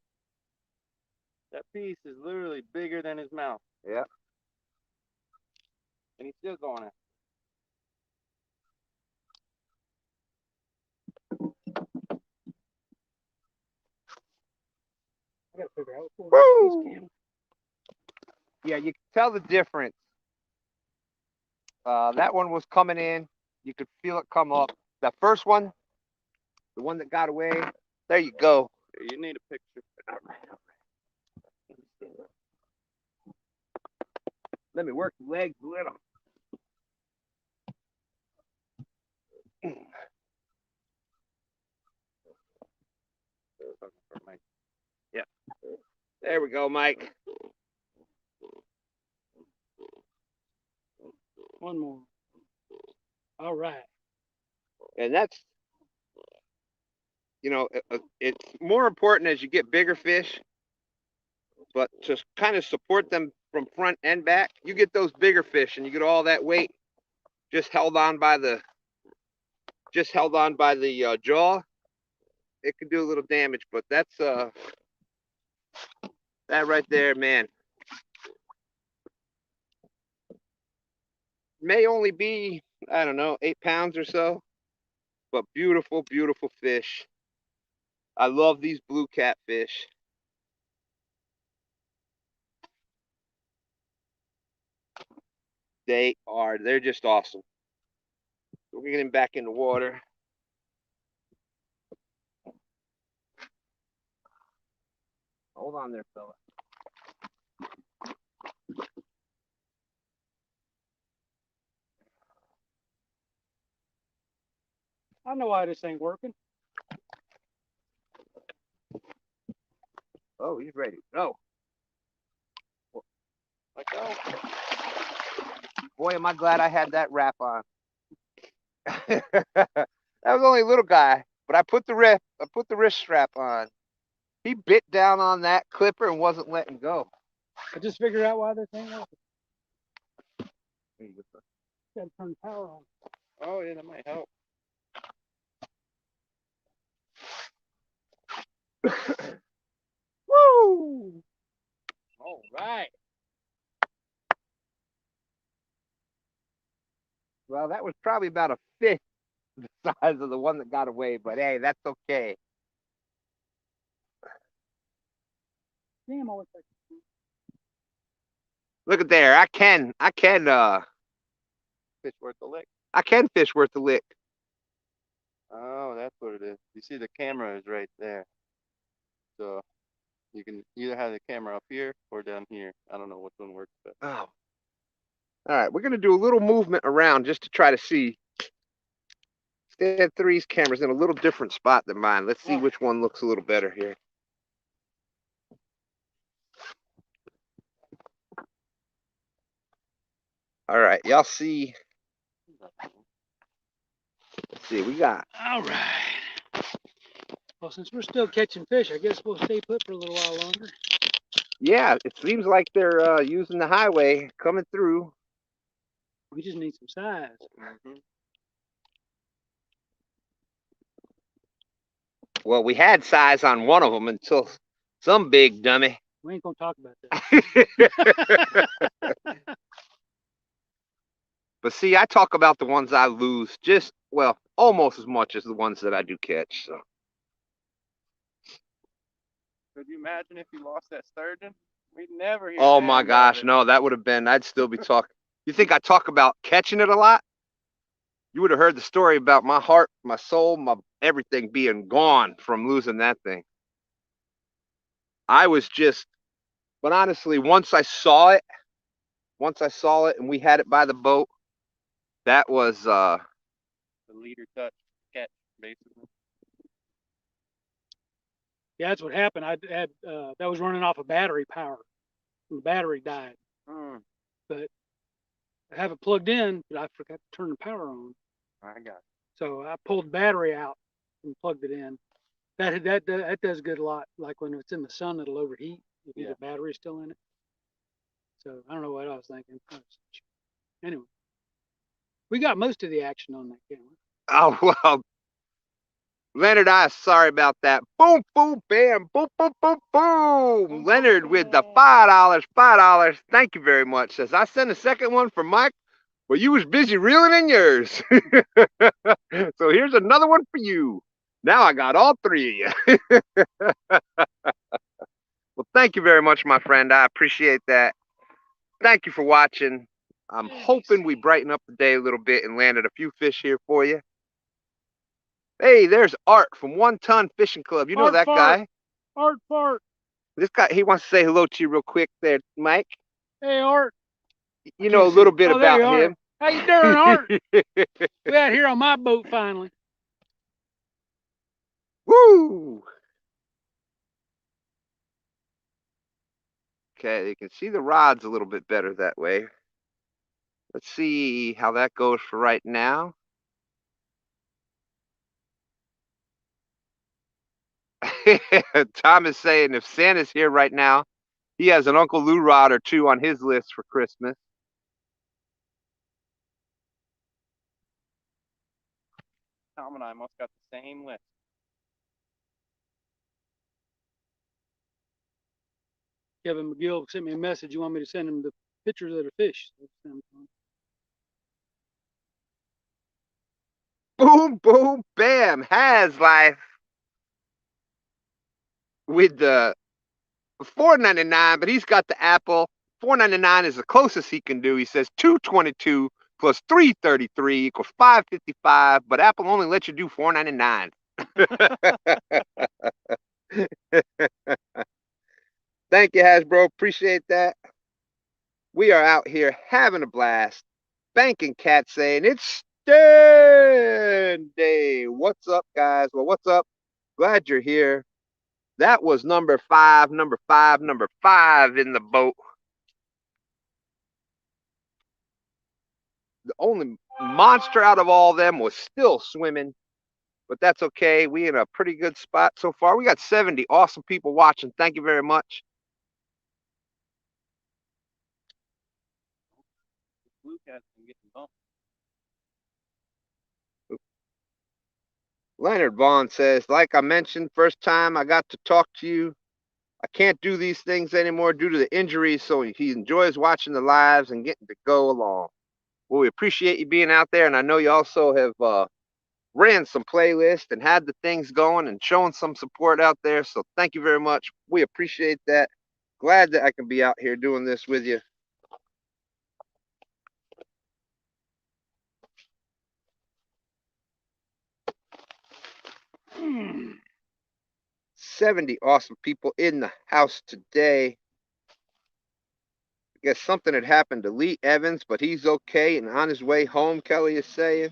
that piece is literally bigger than his mouth. Yeah. And he's still going at I gotta figure out. Woo! Yeah, you can tell the difference. That one was coming in. You could feel it come up. That first one, The one that got away. There you go. You need a picture. All right. Let me work the legs a little. Yeah. There we go, Mike. One more. All right. And that's, it's more important as you get bigger fish, but to kind of support them from front and back, you get those bigger fish and you get all that weight just held on by the jaw. It can do a little damage, but that's that right there, man. May only be, I don't know, 8 pounds or so, but beautiful, beautiful fish. I love these blue catfish. They're just awesome. So we're getting back in the water. Hold on there, fella. I know why this ain't working. Oh, he's ready to go. Like, oh, Boy, am I glad I had that wrap on. That was only a little guy, but I put the wrist strap on. He bit down on that clipper and wasn't letting go. I just figured out why this ain't working. Got to turn the power on. oh yeah, that might help. Woo! All right. Well, that was probably about a fifth the size of the one that got away, but hey, that's okay. Damn, I wish I Look at there. I can Fish worth a lick. fish worth a lick. Oh, that's what it is. You see, the camera is right there, so you can either have the camera up here or down here. I don't know which one works best. Oh. All right, we're gonna do a little movement around just to try to see. STANday camera's in a little different spot than mine. Let's see which one looks a little better here. All right, y'all see. Let's see, we got. All right. Well, since we're still catching fish, I guess we'll stay put for a little while longer. Yeah, it seems like they're using the highway coming through. We just need some size. Mm-hmm. Well, we had size on one of them until some big dummy. We ain't gonna talk about that. But see, I talk about the ones I lose just, well, almost as much as the ones that I do catch. So. Could you imagine if you lost that sturgeon? We'd never hear. Oh damn my about gosh, it. no, that would have been, I'd still be talking. You think I talk about catching it a lot? You would have heard the story about my heart, my soul, my everything being gone from losing that thing. I was just, but honestly, once I saw it and we had it by the boat, that was The leader touch catch, basically. Yeah, that's what happened. I had that was running off of battery power. The battery died. But I have it plugged in, but I forgot to turn the power on. I got it. So I pulled the battery out and plugged it in. That does good a lot. Like when it's in the sun, it'll overheat if the battery's still in it. So I don't know what I was thinking. Anyway, we got most of the action on that camera. Oh, well, Leonard, I'm sorry about that. Boom, boom, bam, boom, boom, boom, boom. Leonard with the $5. Thank you very much. Says, I sent a second one for Mike, but you was busy reeling in yours. So here's another one for you. Now I got all three of you. Well, thank you very much, my friend. I appreciate that. Thank you for watching. I'm hoping we brighten up the day a little bit and landed a few fish here for you. Hey, there's Art from 1 Ton Fishing Club. You know Art that fart. guy. Art fart. This guy, he wants to say hello to you real quick there, Mike. Hey, Art. You know a little bit Oh, there you about are. him. How you doing, Art? We out here on my boat finally. Woo! Okay, you can see the rods a little bit better that way. Let's see how that goes for right now. Tom is saying if Santa's here right now, he has an Uncle Lou rod or two on his list for Christmas. Tom and I must got the same list. Kevin McGill sent me a message. You want me to send him the pictures of the fish? Boom, boom, bam. Has life with the $4.99, but he's got the Apple. $4.99 is the closest he can do. He says 222 plus 333 equals 555, but Apple only lets you do $4.99. Thank you, Hasbro. Appreciate that. We are out here having a blast. Banking Cat saying it's STANday. What's up, guys? Well, what's up? Glad you're here. That was number five in the boat. The only monster out of all of them was still swimming, but that's okay. We in a pretty good spot so far. We got 70 awesome people watching. Thank you very much. Blue cat's been getting bumped. Leonard Vaughn says, like I mentioned, first time I got to talk to you. I can't do these things anymore due to the injuries, so he enjoys watching the lives and getting to go along. Well, we appreciate you being out there, and I know you also have ran some playlists and had the things going and showing some support out there, so thank you very much. We appreciate that. Glad that I can be out here doing this with you. Mm. 70 awesome people in the house today. I guess something had happened to Lee Evans, but he's okay and on his way home, Kelly is saying.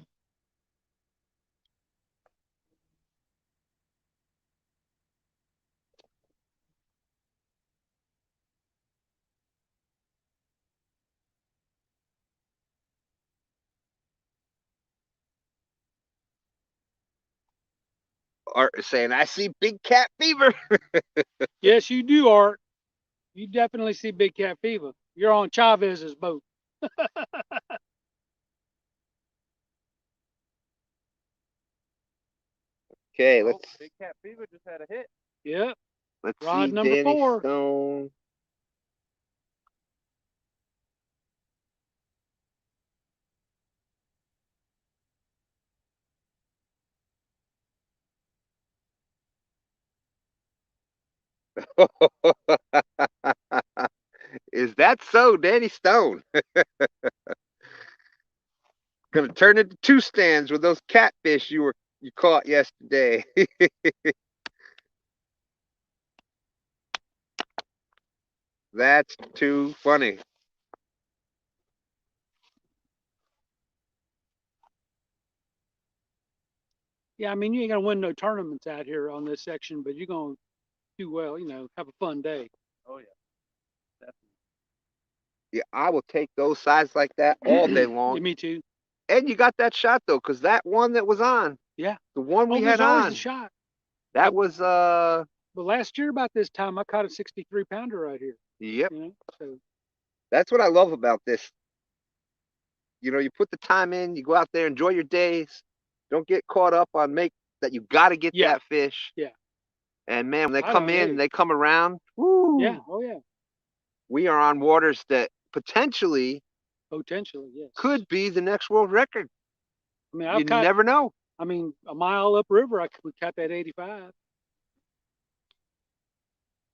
Art is saying, I see big cat fever. Yes, you do, Art. You definitely see big cat fever. You're on Chavez's boat. Okay, let's Big cat fever just had a hit. Yep. let's Rod see number Danny 4. Stone. Is that so, Danny Stone? Gonna turn into 2 stands with those catfish you caught yesterday. That's too funny. Yeah, I mean, you ain't gonna win no tournaments out here on this section, but you're gonna do well. Have a fun day. Oh yeah, definitely. Yeah, I will take those sides like that all day long. Yeah, me too. And you got that shot though, because that one that was on, Yeah. the one we there's had always on, a shot. that was But last year about this time, I caught a 63-pounder right here. Yep. So That's what I love about this. You put the time in, you go out there, enjoy your days. Don't get caught up on that you got to get that fish. Yeah. And man, when they I come know, in, hey. they come around. Woo, Yeah. Oh yeah. we are on waters that potentially Potentially, yes. could be the next world record. I mean, You never know. I mean, a mile upriver, we caught that 85.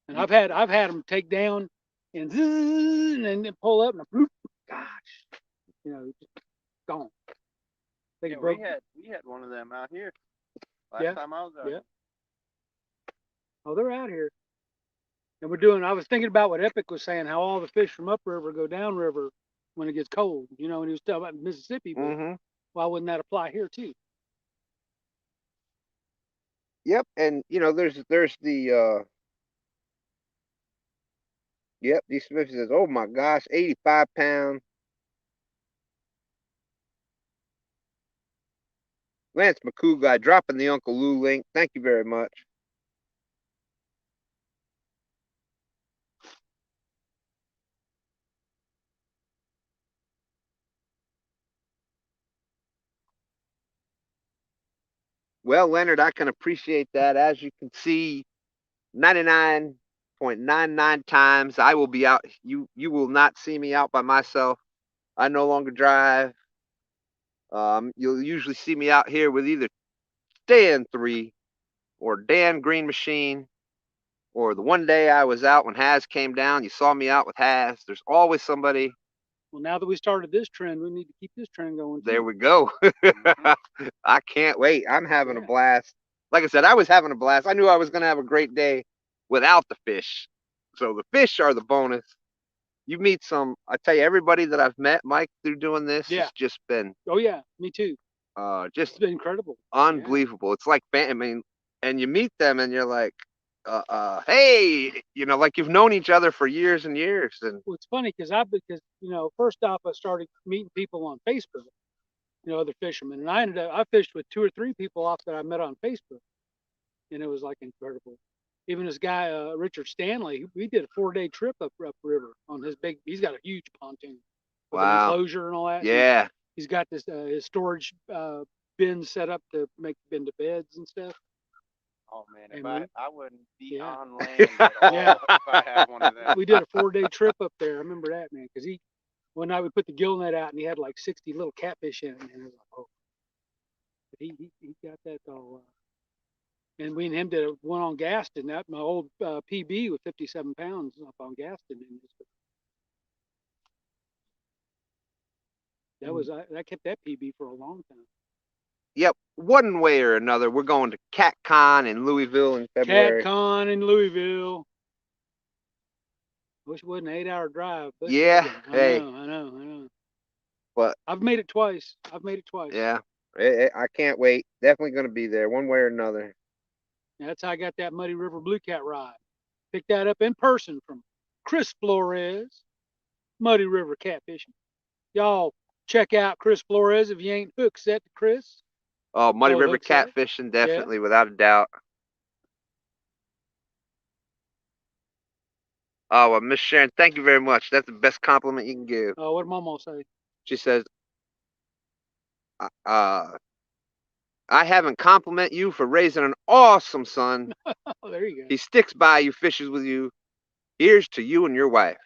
And I've had them take down and then pull up and bloop, gosh, just gone. Yeah, we had one of them out here. Last time I was out. Yeah. Oh, they're out here. And we're doing, I was thinking about what Epic was saying, how all the fish from upriver go downriver when it gets cold. You know, when he was talking about Mississippi, but Mm-hmm. why wouldn't that apply here too? Yep, and you know, there's the yep, D Smith says, oh my gosh, 85 pounds. Lance McCoo guy dropping the Uncle Lou link. Thank you very much. Well, Leonard, I can appreciate that. As you can see, 99.99 times I will be out. You will not see me out by myself. I no longer drive. You'll usually see me out here with either STANday or Grn Mchn, or the one day I was out when Haz came down. You saw me out with Haz. There's always somebody. Well, now that we started this trend, we need to keep this trend going too. There we go. I can't wait. I'm having a blast. Like I said, I was having a blast. I knew I was going to have a great day without the fish. So the fish are the bonus. You meet some, I tell you, everybody that I've met, Mike, through doing this, has just been. Oh yeah, me too. Just it's been incredible. Unbelievable. It's like, I mean, and you meet them and you're like, hey, you know, like you've known each other for years and years. And well, it's funny because you know, first off, I started meeting people on Facebook, you know, other fishermen, and I fished with 2 or 3 people off that I met on Facebook, and it was like incredible. Even this guy, Richard Stanley, we did a 4-day trip upriver on his big. He's got a huge pontoon with an enclosure and all that. Yeah. He's got this his storage bin set up to make into beds and stuff. Oh man, if I wouldn't be on land at all if I had one of them. We did a 4-day trip up there. I remember that, man, because one night we put the gill net out and he had like 60 little catfish in it, and I was like, oh. But he got that all. And we and him did one on Gaston. That my old PB with 57 pounds up on Gaston. That was I kept that PB for a long time. Yep, one way or another, we're going to CatCon in Louisville in February. CatCon in Louisville. Wish it wasn't an 8-hour drive. But yeah, I know. But I've made it twice. Yeah, I can't wait. Definitely going to be there one way or another. That's how I got that Muddy River Blue Cat rod. Picked that up in person from Chris Flores, Muddy River Catfishing. Y'all check out Chris Flores if you ain't hook set to Chris. Oh, Muddy River Catfishing, definitely, without a doubt. Oh, well, Miss Sharon, thank you very much. That's the best compliment you can give. Oh, what did Mama say? She says, I haven't compliment you for raising an awesome son. Oh, there you go. He sticks by you, fishes with you. Here's to you and your wife.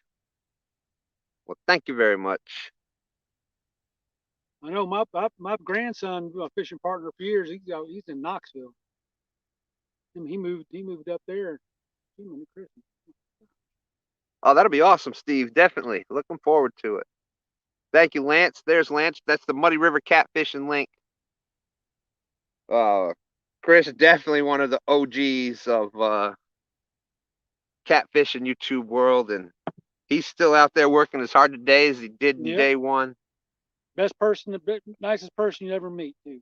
Well, thank you very much. I know my grandson, fishing partner for years. He's in Knoxville. He moved up there. Oh, that'll be awesome, Steve. Definitely. Looking forward to it. Thank you, Lance. There's Lance. That's the Muddy River Catfishing link. Chris, definitely one of the OGs of catfishing YouTube world, and he's still out there working as hard today as he did in day one. Best person, the nicest person you ever meet, dude.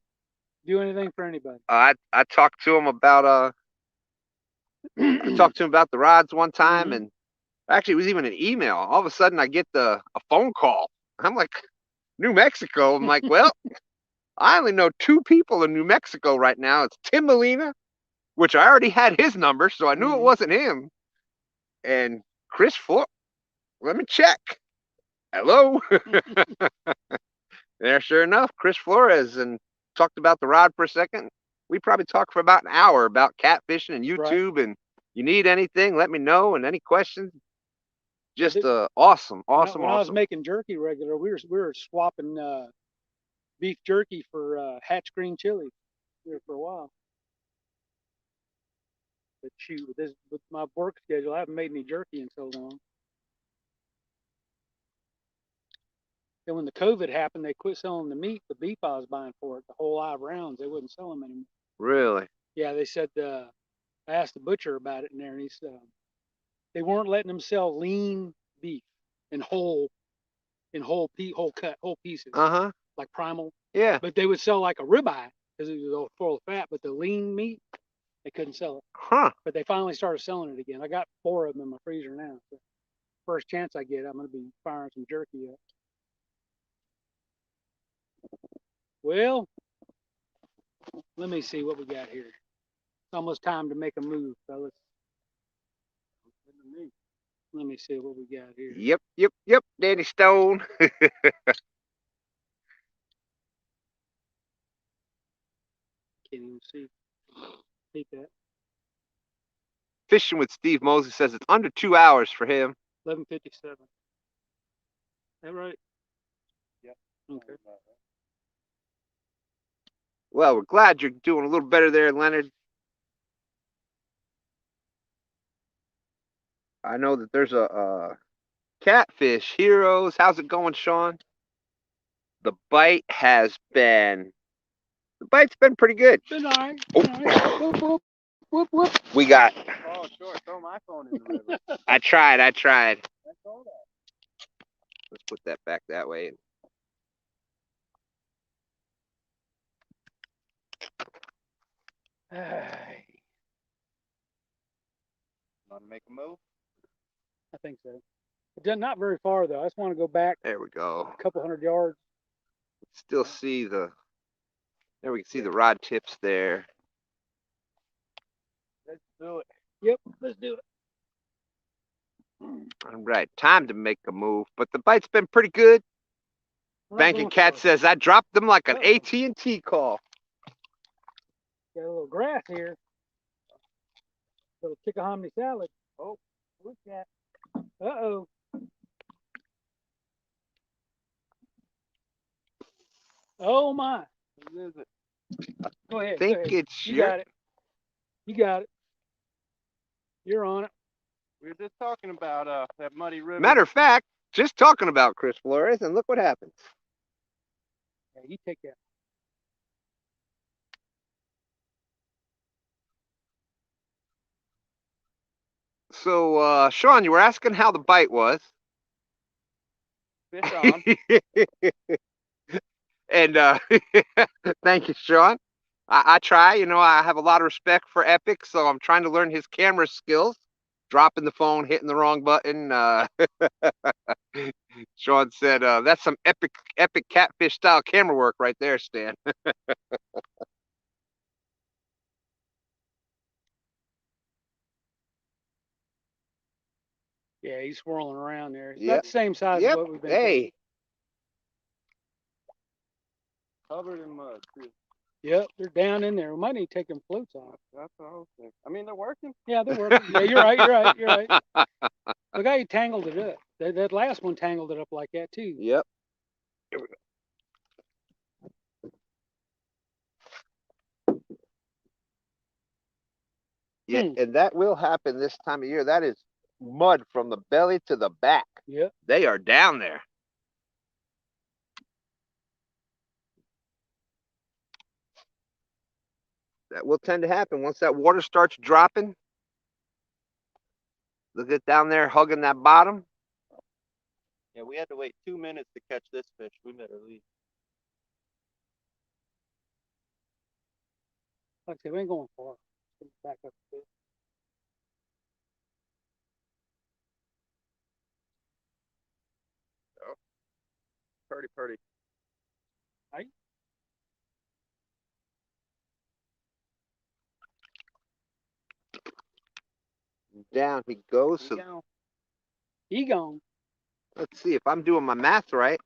Do anything for anybody. I talked to him about the rods one time, and actually it was even an email. All of a sudden I get a phone call. I'm like, New Mexico. I'm like, well, I only know 2 people in New Mexico right now. It's Tim Molina, which I already had his number, so I knew it wasn't him. And Chris Flores. Let me check. Hello. There, sure enough, Chris Flores, and talked about the rod for a second. We probably talked for about an hour about catfishing and YouTube, and you need anything, let me know, and any questions. Just awesome. When I was making jerky regular, we were swapping beef jerky for Hatch green chili here for a while. But shoot, with my work schedule, I haven't made any jerky in so long. And when the COVID happened, they quit selling the meat, the beef I was buying for it, the whole live rounds. They wouldn't sell them anymore. Really? Yeah, they said I asked the butcher about it in there, and he said they weren't letting them sell lean beef in whole pieces, Uh-huh. like primal. Yeah. But they would sell like a ribeye because it was all full of fat. But the lean meat, they couldn't sell it. Huh. But they finally started selling it again. I got 4 of them in my freezer now. So first chance I get, I'm going to be firing some jerky up. Well, let me see what we got here. It's almost time to make a move, fellas. Let me see what we got here. Yep, Danny Stone. Can't even see. Hate that. Fishing with Steve Mosley says it's under 2 hours for him. 11:57. That right? Yep. Okay. Well, we're glad you're doing a little better there, Leonard. I know that there's a Catfish Heroes. How's it going, Sean? The bite's been pretty good. Been all right. Oh. Been all right. Whoop, whoop, whoop, whoop. We got. Oh, sure. Throw my phone in the river. I tried. I saw that. Let's put that back that way. Want to make a move? I think so. Not very far though. I just want to go back There we go. a couple 100 yards. Still see the. There we can see the rod tips there. Let's do it. Yep, let's do it. All right, time to make a move. But the bite's been pretty good. Banking Cat says I dropped them like an AT&T call. Got a little grass here. Little chickahominy salad. Oh, look at. Uh-oh. Oh my. What is it? Go ahead. I think go ahead. it's You got it. You got it. You're on it. We were just talking about that muddy river. Matter of fact, just talking about Chris Flores, and look what happens. Yeah, you take that. So, Sean, you were asking how the bite was. Fish on. And thank you, Sean. I try, I have a lot of respect for Epic, so I'm trying to learn his camera skills. Dropping the phone, hitting the wrong button. Sean said, that's some epic catfish style camera work right there, Stan. Yeah, he's swirling around there. It's Yep. about the same size as what we've been Hey. Covered in mud, too. Yep, they're down in there. We might need to take them floats off. That's what I was thinking. I mean, they're working. Yeah, they're working. Yeah, you're right. Look how you tangled it up. That last one tangled it up like that too. Yep. Here we go. Yeah, and that will happen this time of year. That is mud from the belly to the back. Yep. They are down there. That will tend to happen once that water starts dropping. Look at down there hugging that bottom. Yeah, we had to wait 2 minutes to catch this fish. We better leave. Like I said, we ain't going far. Back up a bit. Oh. Purdy. Right? Down he goes. He gone. Let's see if I'm doing my math right.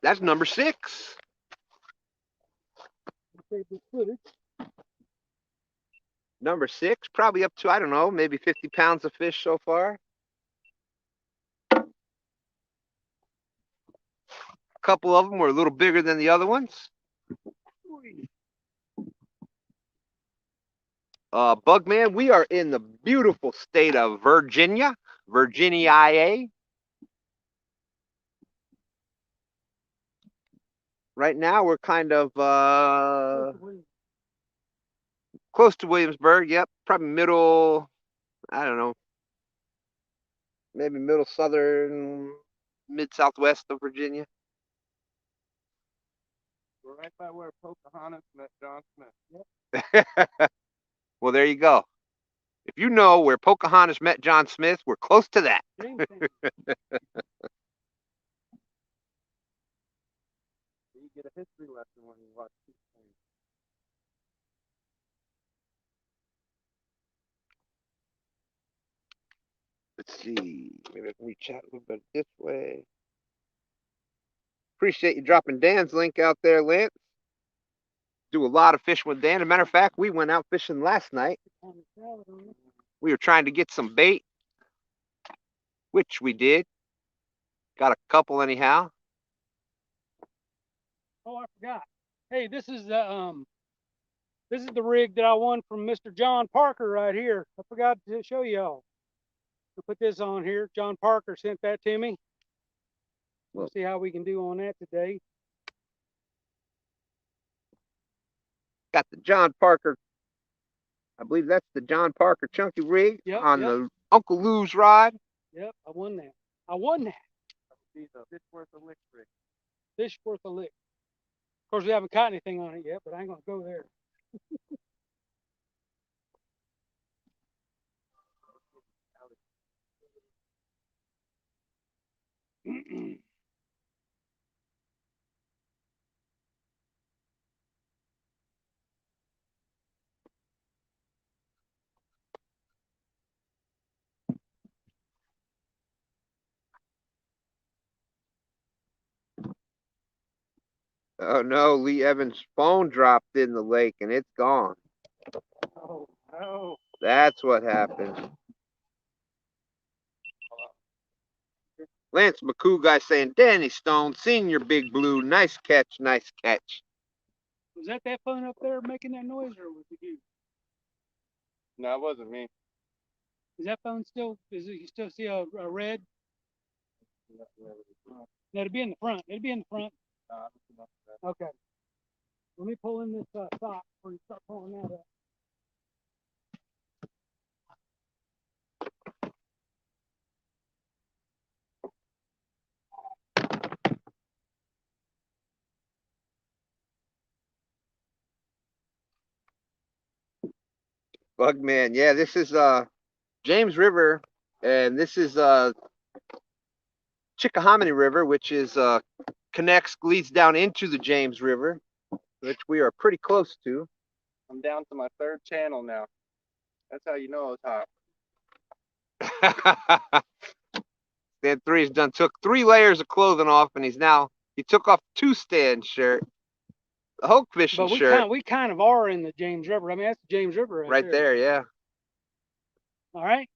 That's number 6. Number 6, probably up to, I don't know, maybe 50 pounds of fish so far. A couple of them were a little bigger than the other ones. Bugman, we are in the beautiful state of Virginia, IA. Right now, we're kind of Close to Williamsburg, yep. Probably middle, I don't know, maybe middle southern, mid-southwest of Virginia. We're right by where Pocahontas met John Smith. Well, there you go. If you know where Pocahontas met John Smith, we're close to that. You get a history lesson when you watch these things. Let's see. Maybe I can reach out a little bit this way. Appreciate you dropping Dan's link out there, Lance. Do a lot of fishing with Dan. As a matter of fact, we went out fishing last night. We were trying to get some bait, which we did. Got a couple anyhow. Oh, I forgot. Hey, this is the rig that I won from Mr. John Parker right here. I forgot to show y'all. I put this on here. John Parker sent that to me. We'll see how we can do on that today. Got the John Parker. I believe that's the John Parker chunky rig on the Uncle Lou's rod. Yep, I won that. I won that. Fish worth a lick rig. Fish worth a lick. Of course, we haven't caught anything on it yet, but I ain't gonna go there. Oh no, Lee Evans' phone dropped in the lake and it's gone. Oh no. That's what happened. Lance McCoo guy saying, Danny Stone, seen your big blue. Nice catch, nice catch. Was that phone up there making that noise, or was it you? No, it wasn't me. Is that phone still, you still see a red? That'd be in the front. It'd be in the front. Okay. Let me pull in this sock before you start pulling that up. Bugman, yeah, this is James River, and this is Chickahominy River, which is leads down into the James River, which we are pretty close to. I'm down to my third channel now. That's how you know it's hot. Stan 3's took 3 layers of clothing off, and he took off 2 Stan shirt, the Hulk fishing shirt. We kind of are in the James River. I mean, that's the James River right there, yeah. All right.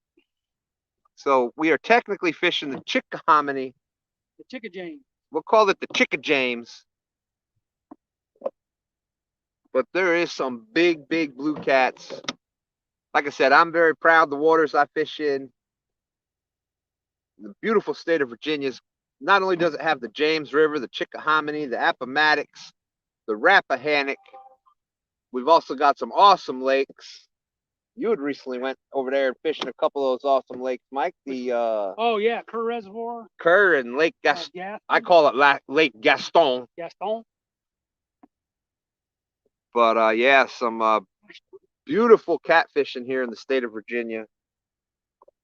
So we are technically fishing the Chickahominy. The Chicka James. We'll call it the Chicka James. But there is some big, big blue cats. Like I said, I'm very proud of the waters I fish in. The beautiful state of Virginia. Not only does it have the James River, the Chickahominy, the Appomattox, the Rappahannock, we've also got some awesome lakes. You had recently went over there and fishing a couple of those awesome lakes, Mike. The oh yeah, Kerr Reservoir. Kerr and Lake Gaston. I call it Lake Gaston. Gaston. But yeah, some beautiful catfishing here in the state of Virginia.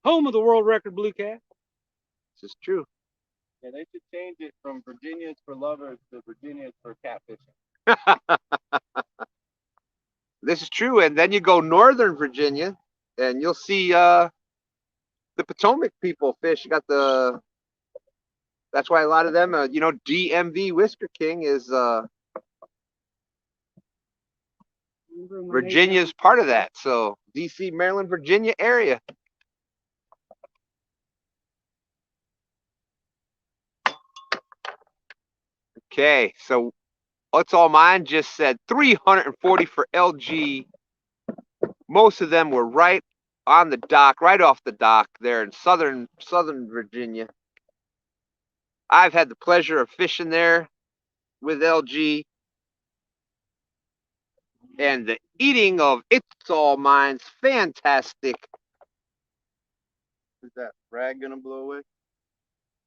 Home of the world record blue cat. This is true. Yeah, they should change it from Virginia's for lovers to Virginia's for catfishing. This is true. And then you go northern Virginia, and you'll see the Potomac people fish. You got that's why a lot of them, DMV Whisker King is Virginia's part of that. So DC, Maryland, Virginia area. Okay, so What's All Mine just said 340 for LG. Most of them were right on the dock, right off the dock there in southern Virginia. I've had the pleasure of fishing there with LG. And eating of It's All Mine's fantastic. Is that rag gonna blow away?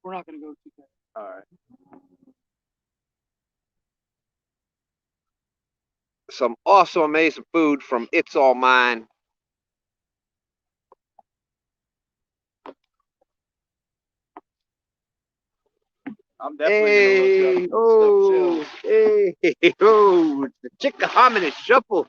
We're not gonna go too fast. All right. Some awesome, amazing food from It's All Mine. I'm definitely gonna look up stuffed shells. Hey, oh, the Chickahominy Shuffle.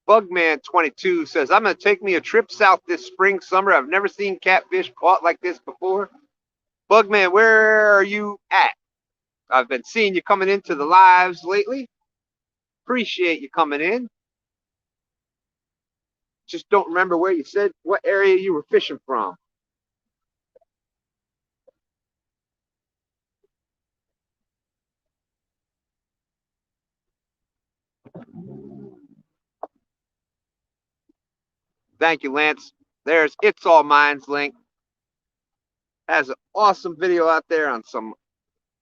Bugman22 says, I'm going to take me a trip south this spring, summer. I've never seen catfish caught like this before. Bugman, where are you at? I've been seeing you coming into the lives lately. Appreciate you coming in. Just don't remember where you said what area you were fishing from. Thank you, Lance. There's It's All Mine's link. Has an awesome video out there on some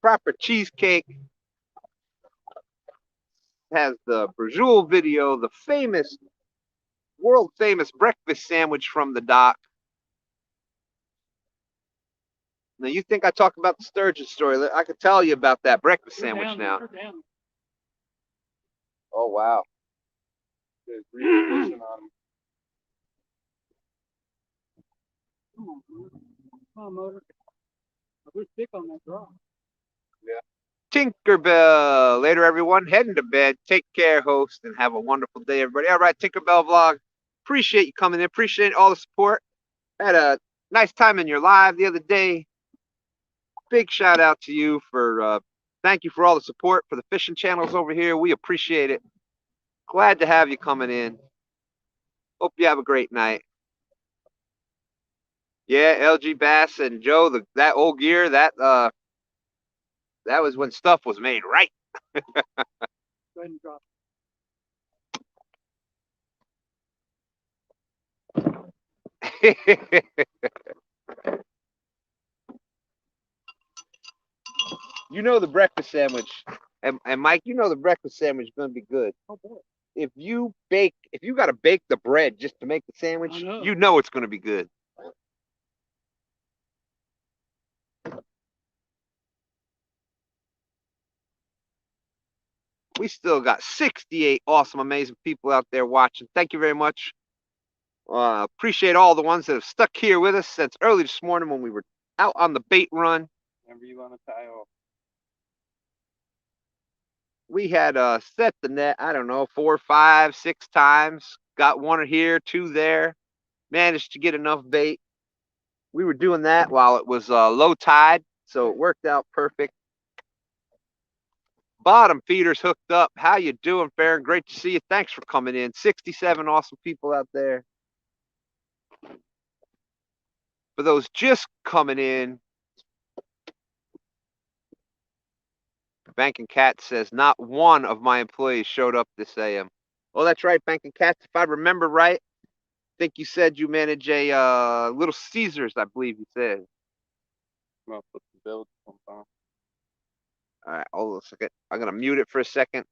proper cheesecake. Has the Brajoul video, the famous, world famous breakfast sandwich from the dock. Now you think I talk about the sturgeon story? I could tell you about that breakfast sandwich now. Oh wow! There's real fishing on 'em. Come on, motor. We're thick on that draw. Tinkerbell. Later, everyone. Heading to bed. Take care, host, and have a wonderful day, everybody. All right, Tinkerbell vlog. Appreciate you coming in. Appreciate all the support. Had a nice time in your live the other day. Big shout out to you for thank you for all the support for the fishing channels over here. We appreciate it. Glad to have you coming in. Hope you have a great night. Yeah, LG Bass and Joe, that old gear, that was when stuff was made right. Go ahead and drop. You know the breakfast sandwich, and Mike, you know the breakfast sandwich is gonna be good. Oh boy. If you gotta bake the bread just to make the sandwich, you know it's gonna be good. We still got 68 awesome, amazing people out there watching. Thank you very much. Appreciate all the ones that have stuck here with us since early this morning when we were out on the bait run. Whenever you want to tie off. We had set the net, I don't know, 4, 5, 6 times. Got one here, 2 there. Managed to get enough bait. We were doing that while it was low tide, so it worked out perfect. Bottom feeders hooked up. How you doing, Farron? Great to see you. Thanks for coming in. 67 awesome people out there. For those just coming in, Banking Cat says, not one of my employees showed up this AM. Oh, that's right, Banking Cat. If I remember right, I think you said you manage a Little Caesars, I believe you said. I'm gonna put the build on. All right, hold on a second. I'm going to mute it for a second.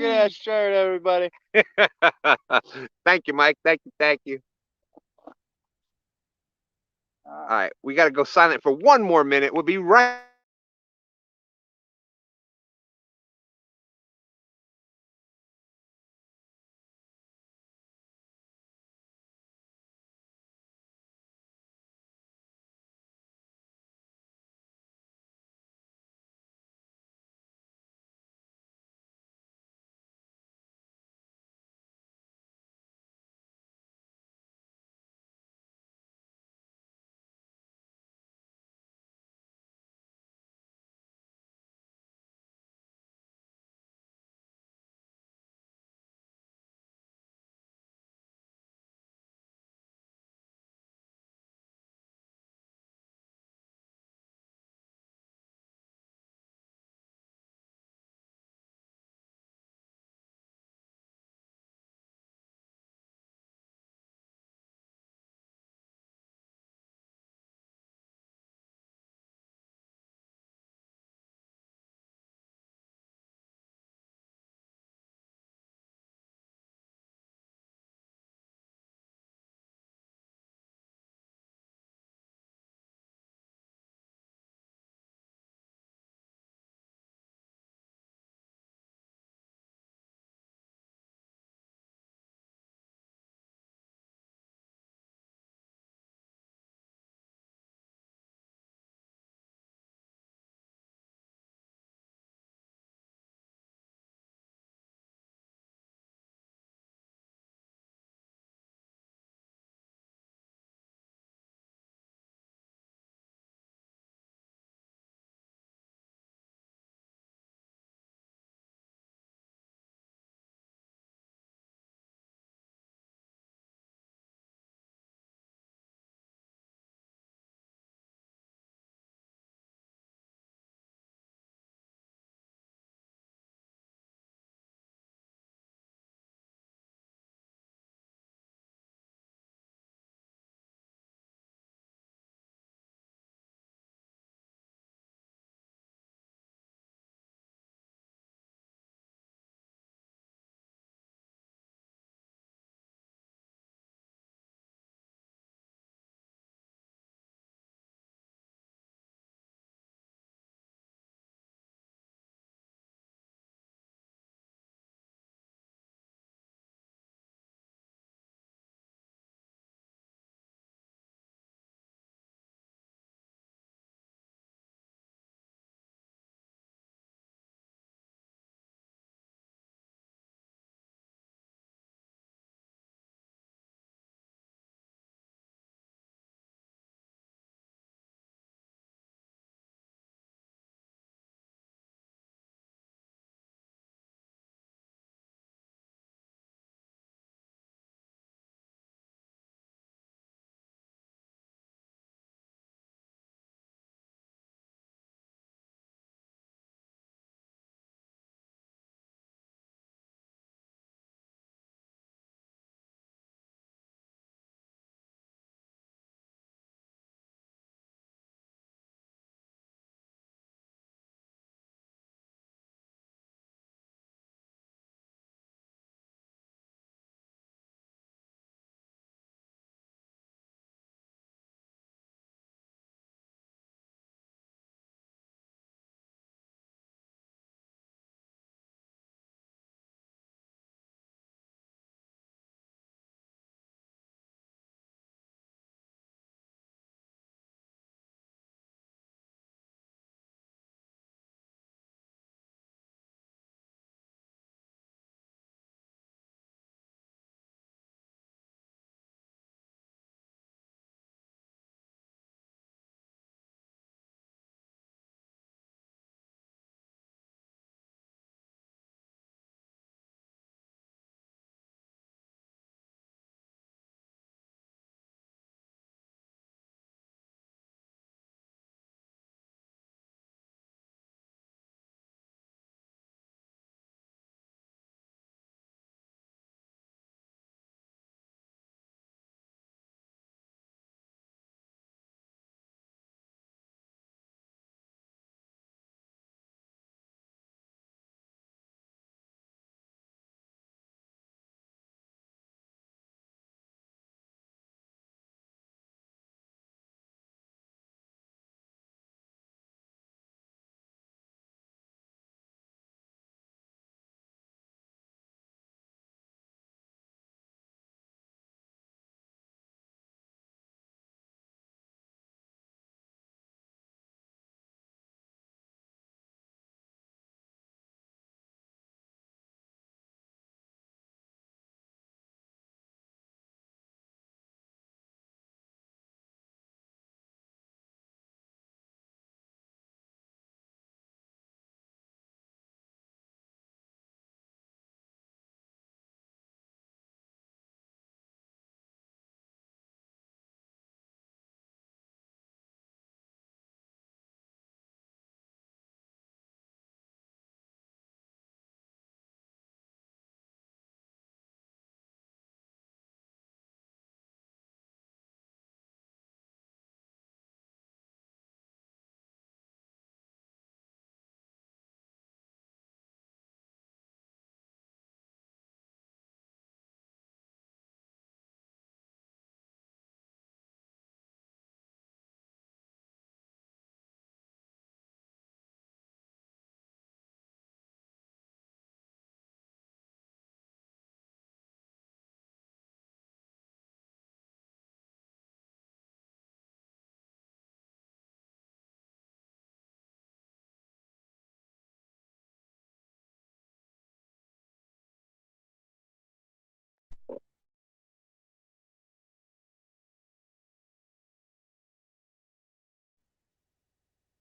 Look at that shirt, everybody. Thank you, Mike. Thank you. All right, we got to go silent for one more minute. We'll be right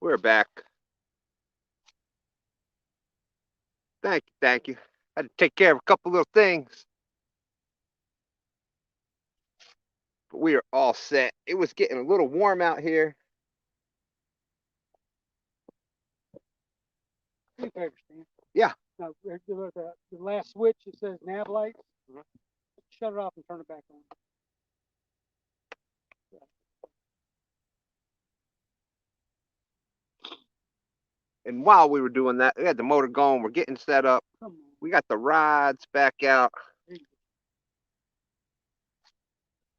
We're back. Thank you, thank you. Had to take care of a couple little things. But we are all set. It was getting a little warm out here. Do me a favor, Stan. Yeah. Now, the last switch, it says nav lights. Mhm. Shut it off and turn it back on. And while we were doing that, we had the motor going. We're getting set up. Come on. We got the rods back out.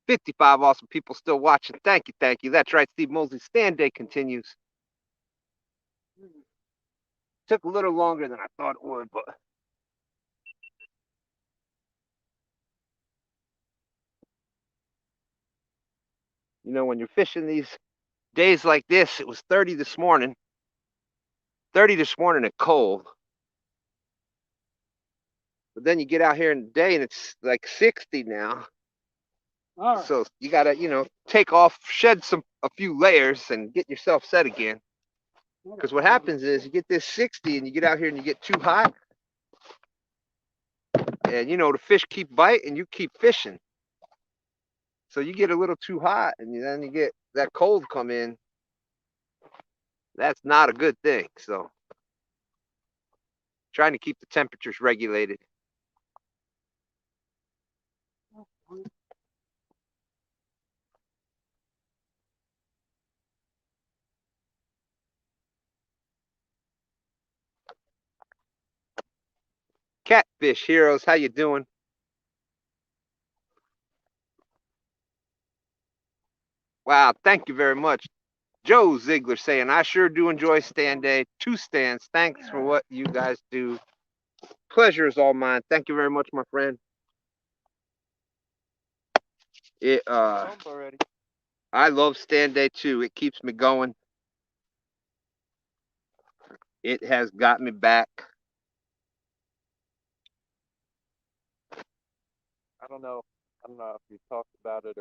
55 awesome people still watching. Thank you, thank you. That's right, Steve Mosley. STANday continues. Took a little longer than I thought it would, but you know, when you're fishing these days like this, it was 30 this morning. 30 this morning and cold. But then you get out here in the day and it's like 60 now. All right. So you gotta, you know, take off, shed a few layers and get yourself set again. Because what happens is you get this 60 and you get out here and you get too hot. And you know, the fish keep biting and you keep fishing. So you get a little too hot and then you get that cold come in. That's not a good thing. So trying to keep the temperatures regulated. Catfish Heroes, how you doing? Wow, thank you very much. Joe Ziegler saying, I sure do enjoy STANday. 2 stands. Thanks for what you guys do. Pleasure is all mine. Thank you very much, my friend. I love STANday too. It keeps me going. It has got me back. I don't know if you talked about it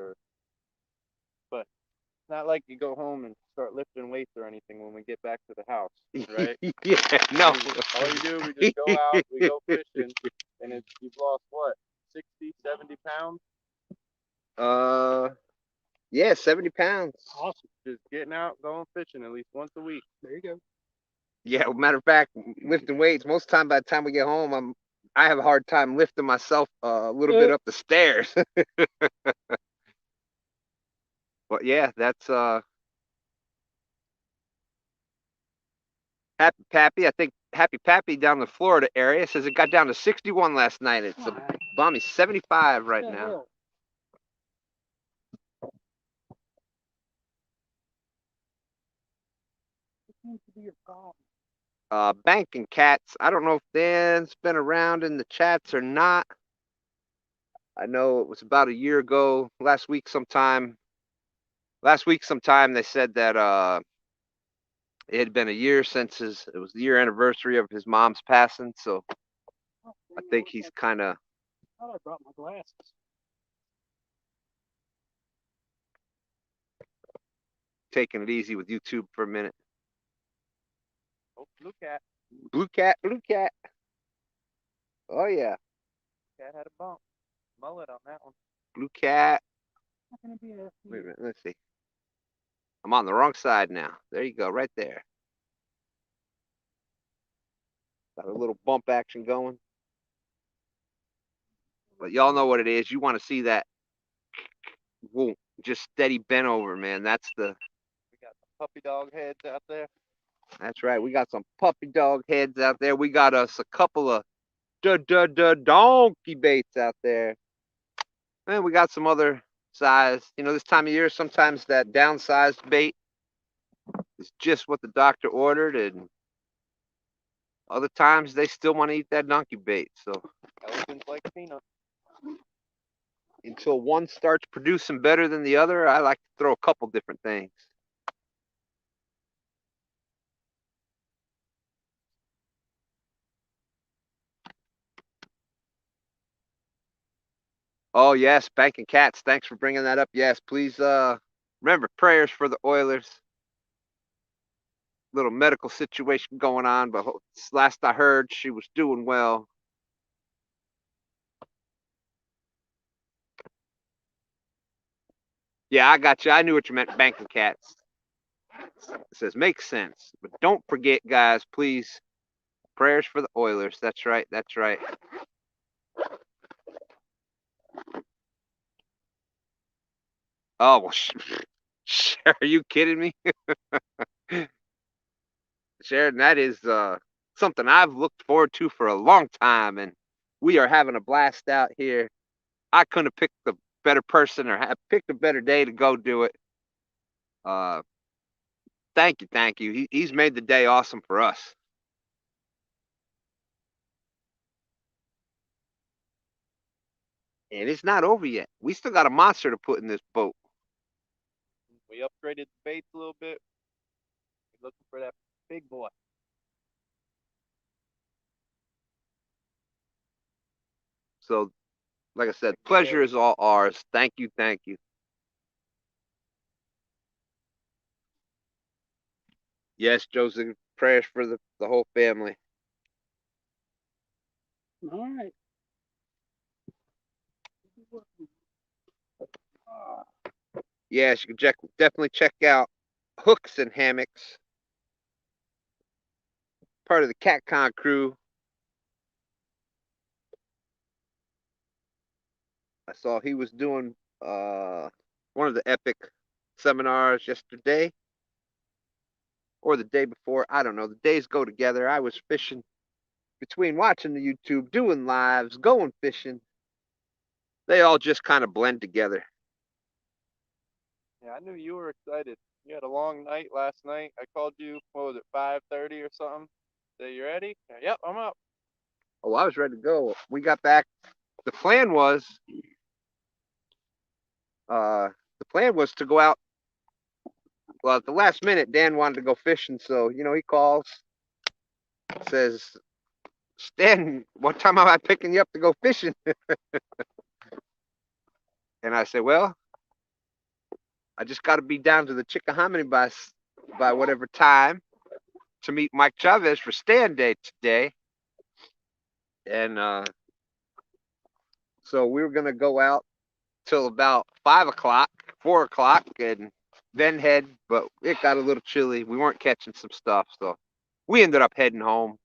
but it's not like you go home and start lifting weights or anything when we get back to the house, right? Yeah, no. All you do, we just go out, we go fishing, and you've lost what, 60, 70 pounds? Yeah, 70 pounds. Awesome. Just getting out, going fishing at least once a week. There you go. Yeah, matter of fact, lifting weights, most of the time by the time we get home, I have a hard time lifting myself a little bit up the stairs. But yeah, that's Happy Pappy. I think Happy Pappy down in the Florida area says it got down to 61 last night. It's a balmy 75 right now. What seems to be your problem? Banking Cats. I don't know if Dan's been around in the chats or not. I know it was about a year ago, last week sometime they said that it had been a year since it was the year anniversary of his mom's passing, so I think he's kind of. I thought I brought my glasses. Taking it easy with YouTube for a minute. Oh, blue cat. Blue cat, blue cat. Oh yeah. Cat had a bump. Mullet on that one. Blue cat. Not gonna be a Wait a minute, let's see. I'm on the wrong side now. There you go, right there. Got a little bump action going. But y'all know what it is. You want to see that whoa, just steady bent over, man. That's the. We got some puppy dog heads out there. That's right. We got some puppy dog heads out there. We got us a couple of donkey baits out there. And we got some other size. You know, this time of year, sometimes that downsized bait is just what the doctor ordered, and other times they still want to eat that donkey bait. So Elephants like peanuts. Until one starts producing better than the other, I like to throw a couple different things. Oh yes, Banking Cats. Thanks for bringing that up. Yes, please remember prayers for the Oilers. little medical situation going on, but last I heard, she was doing well. Yeah, I got you. I knew what you meant, banking cats. It says, makes sense. But don't forget, guys, please, prayers for the Oilers. That's right. That's right. Oh, well, are you kidding me? Sharon, that is something I've looked forward to for a long time, and we are having a blast out here. I couldn't have picked a better person or have picked a better day to go do it. Uh, thank you, thank you. He's made the day awesome for us. And it's not over yet. We still got a monster to put in this boat. We upgraded the baits a little bit. We're looking for that big boy. So, like I said, pleasure is all ours. Thank you, thank you. Yes, Joseph, prayers for the whole family. All right. Yes, you can definitely check out Hooks and Hammocks, part of the CatCon crew. I saw he was doing one of the epic seminars yesterday or the day before. I don't know. The days go together. I was fishing between watching the YouTube, doing lives, going fishing. They all just kind of blend together. Yeah, I knew you were excited. You had a long night last night. I called you, what was it, 5:30 or something? Say, you ready? Yep, I'm up. Oh, I was ready to go. We got back. The plan was to go out. Well, at the last minute, Dan wanted to go fishing, so he calls, says, "Stan, what time am I picking you up to go fishing?" And I said, "Well, I just got to be down to the Chickahominy by whatever time to meet Mike Chavez for STANday today." And so we were gonna go out till about 5 o'clock, 4 o'clock, and then head. But it got a little chilly. We weren't catching some stuff, so we ended up heading home.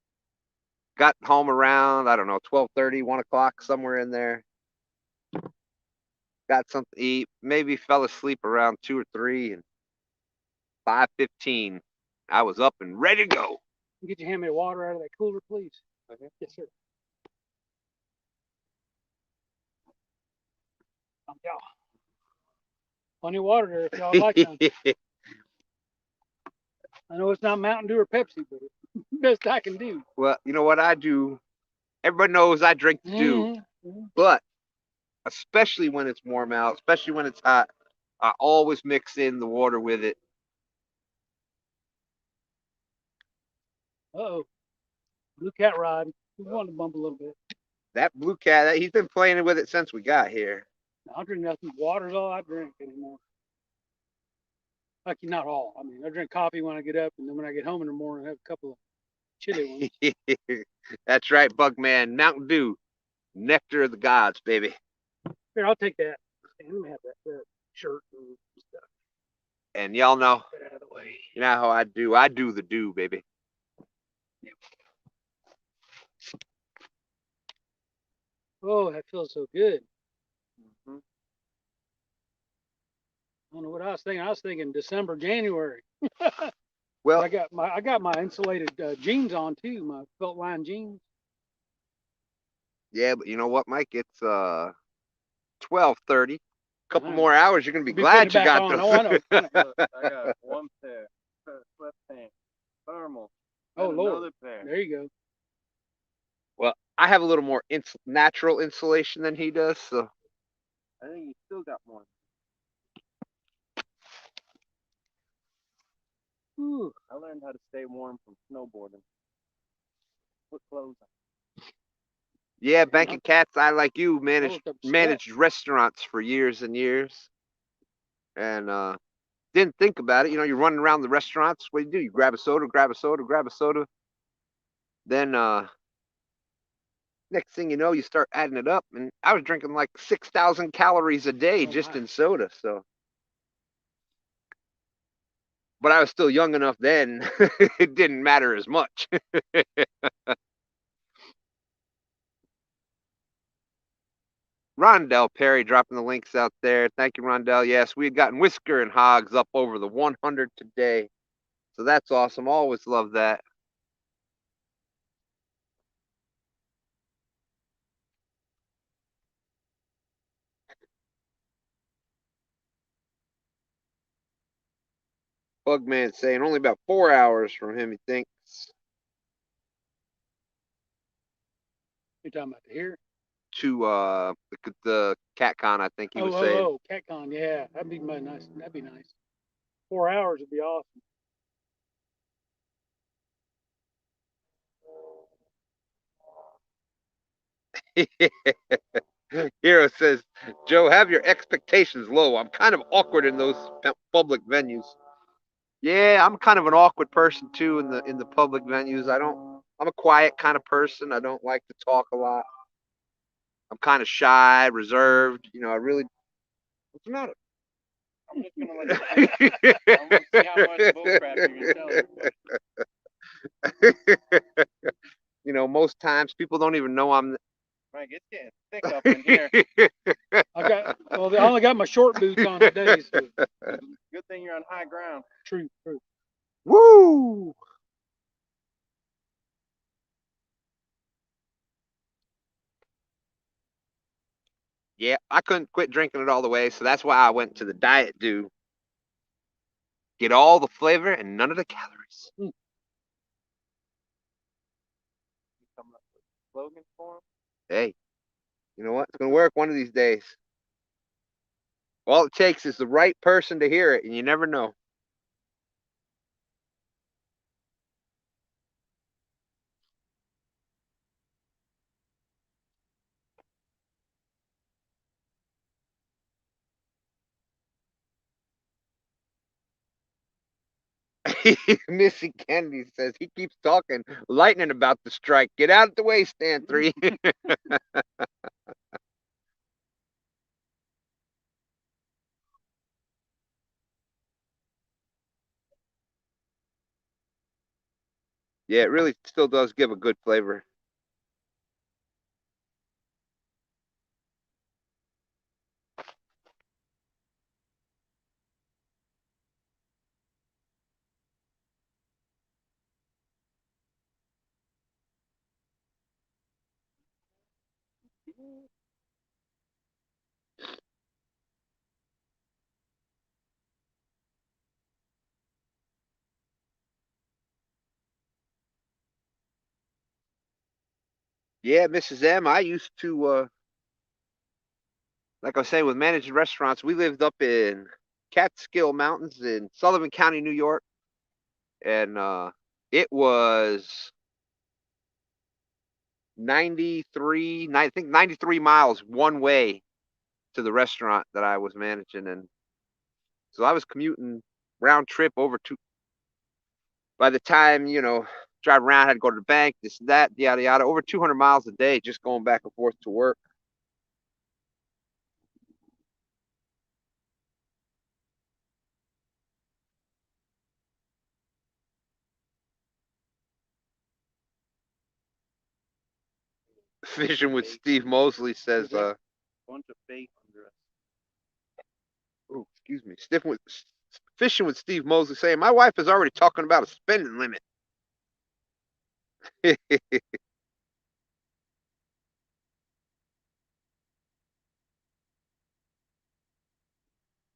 Got home around, I don't know, 12:30, 1 o'clock, somewhere in there. Got something to eat. Maybe fell asleep around 2 or 3, and 5:15, I was up and ready to go. Get your hand me water out of that cooler, please. Okay. Yes, sir. Yeah. Plenty of water there if y'all like some. I know it's not Mountain Dew or Pepsi, but it's the best I can do. Well, you know what I do? Everybody knows I drink the Dew, but especially when it's warm out, especially when it's hot, I always mix in the water with it. Uh-oh. Blue cat rod. We want to bump a little bit. That blue cat, he's been playing with it since we got here. I drink nothing. Water's all I drink anymore. Like, not all. I mean, I drink coffee when I get up, and then when I get home in the morning, I have a couple of chili ones. That's right, Bugman. Mountain Dew, nectar of the gods, baby. Here, I'll take that. Let me have that shirt and stuff. And y'all know, Get out of the way. you know how I do. I do the Dew, baby. Yep. Oh, that feels so good. Mm-hmm. I don't know what I was thinking. I was thinking December, January. Well, I got my insulated jeans on too, my felt line jeans. yeah, but you know what, Mike? It's 12:30. A couple Nice. more hours, you're gonna be Be glad putting you it back got on. those. Oh, I know. Look, I got one pair, sweatpants, thermal, Oh, and Lord. another pair. There you go. Well, I have a little more natural insulation than he does, so. I think you still got one. Ooh. I learned how to stay warm from snowboarding. Put clothes on. Yeah, banking cats. I, like you, managed looked up restaurants for years and years, and didn't think about it. You know, you're running around the restaurants. What do? You grab a soda, grab a soda, grab a soda. Then next thing you know, you start adding it up, and I was drinking like 6,000 calories a day just in soda. So, but I was still young enough then; it didn't matter as much. Rondell Perry dropping the links out there. Thank you, Rondell. Yes, we had gotten Whisker and Hogs up over the 100 today. So that's awesome. Always love that. Bugman saying only about 4 hours from him, he thinks. You're talking about here? To the CatCon, I think he was saying. Oh, CatCon, yeah. That'd be nice. That'd be nice. 4 hours would be awesome. Hero says, Joe, have your expectations low. I'm kind of awkward in those public venues. Yeah, I'm kind of an awkward person too in the public venues. I'm a quiet kind of person. I don't like to talk a lot. I'm kind of shy, reserved. You know, I really. What's the matter? I'm just gonna let you. I'm gonna see how much bullcrap you're telling. You know, most times people don't even know I'm. Mike, it's getting thick up in here. I only got my short boots on today. So. Good thing you're on high ground. True. Woo! Yeah, I couldn't quit drinking it all the way, so that's why I went to the Diet Dew. Get all the flavor and none of the calories. You coming up with a slogan for him? Hey, you know what? It's gonna work one of these days. All it takes is the right person to hear it, and you never know. Missy Kennedy says he keeps talking lightning about the strike. Get out of the way, Stan 3. Yeah, it really still does give a good flavor. Yeah, Mrs. M, I used to like I was saying, with managing restaurants, we lived up in Catskill Mountains in Sullivan County, New York, and it was 93, I think 93 miles one way to the restaurant that I was managing, and so I was commuting round trip over to. By the time drive around, had to go to the bank, this, that, yada yada, over 200 miles a day just going back and forth to work. Fishing with Steve Mosley says, bunch of bait under us. Oh, excuse me. Fishing with Steve Mosley saying, my wife is already talking about a spending limit.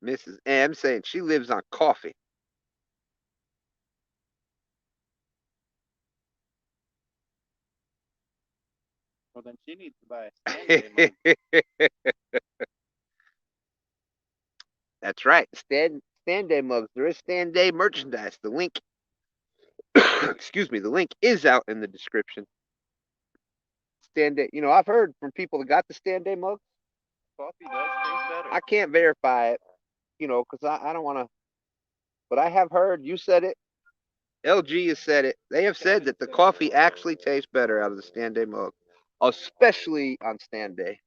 Mrs. M saying she lives on coffee. Well, then she needs to buy a STANday mug. That's right. STANday mugs. There is STANday merchandise. The link, excuse me, the link is out in the description. STANday. I've heard from people that got the STANday mugs. Coffee does taste better. I can't verify it, because I don't want to but I have heard, you said it, LG has said it. They have said that the coffee actually tastes better out of the STANday mug, especially on STANday.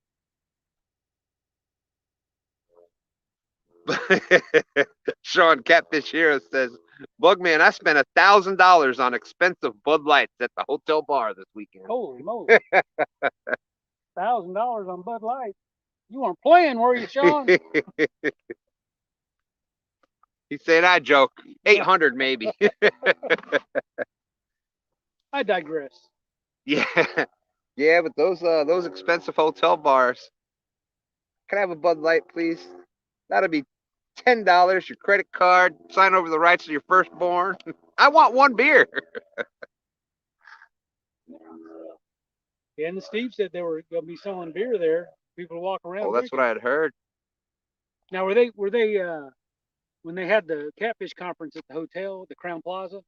Sean Catfish Hero says, Bugman, I spent $1,000 on expensive Bud Lights at the hotel bar this weekend. Holy moly. $1,000 on Bud Light. You weren't playing, were you, Sean? He said, I joke. 800 maybe. I digress. Yeah. Yeah, but those expensive hotel bars. Can I have a Bud Light, please? That'll be $10, your credit card, sign over the rights of your firstborn. I want one beer. Yeah, and Steve said they were going to be selling beer there. People to walk around. Oh, that's what I had heard. Now, were they when they had the Catfish conference at the hotel, the Crown Plaza?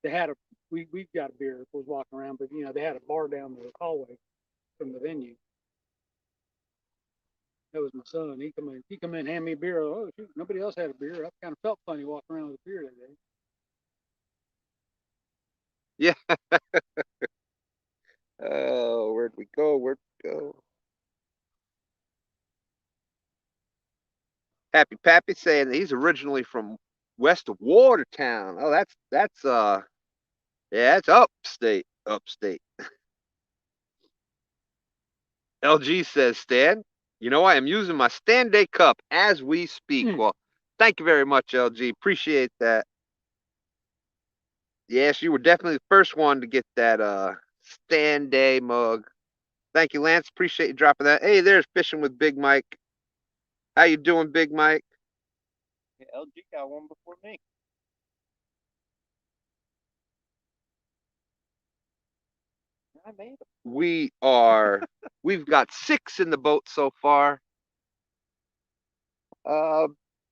They had we've got a beer if was walking around, but they had a bar down the hallway from the venue. That was my son. He come in, hand me a beer. Oh shoot, nobody else had a beer. I kind of felt funny walking around with a beer that day. Yeah. Oh, where'd we go? Where'd we go? Happy Pappy saying that he's originally from west of Watertown. Oh, that's yeah, that's upstate. LG says, Stan, I am using my STANday cup as we speak. Well, thank you very much, LG. Appreciate that. Yes, you were definitely the first one to get that STANday mug. Thank you, Lance. Appreciate you dropping that. Hey, there's Fishing with Big Mike. How you doing, Big Mike? Yeah, LG got one before me. I made them. We've got 6 in the boat so far.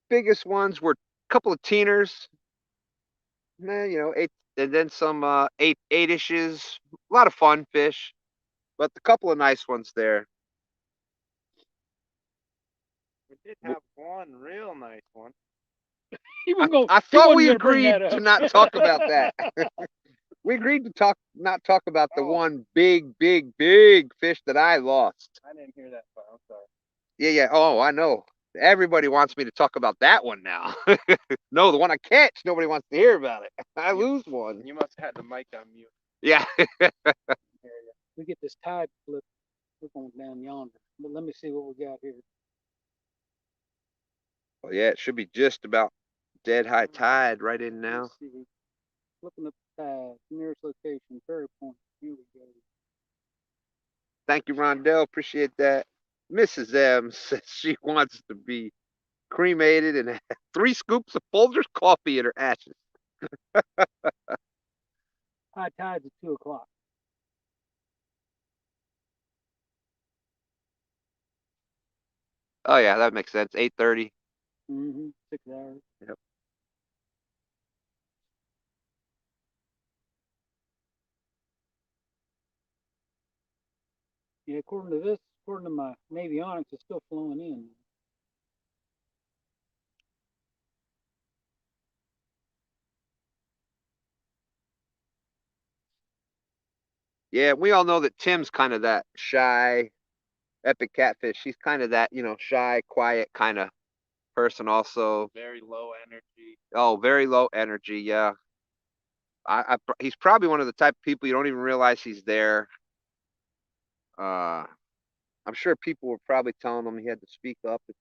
Biggest ones were a couple of teeners. 8, and then some 8-ishes. A lot of fun fish, but a couple of nice ones there. We did have one real nice one. I thought we agreed to not talk about that. We agreed to not talk about the one big fish that I lost. I didn't hear that part. I'm sorry. Yeah. Oh, I know. Everybody wants me to talk about that one now. No, the one I catch, nobody wants to hear about it. I lose one. You must have had the mic on mute. Yeah. We get this tide flip on down yonder. But let me see what we got here. Oh, yeah, it should be just about dead high tide right in now. Flipping up the tide, nearest location, Ferry Point. Here we go. Thank you, Rondell. Appreciate that. Mrs. M says she wants to be cremated and have 3 scoops of Folgers coffee in her ashes. High tide's at 2 o'clock. Oh yeah, that makes sense. 8:30. 6 hours. Yep. Yeah, according to my Navionics, it's still flowing in. Yeah, we all know that Tim's kind of that shy, epic catfish. He's kind of that, shy, quiet kind of person also. Very low energy. Oh, very low energy, yeah. He's probably one of the type of people you don't even realize he's there. I'm sure people were probably telling him he had to speak up and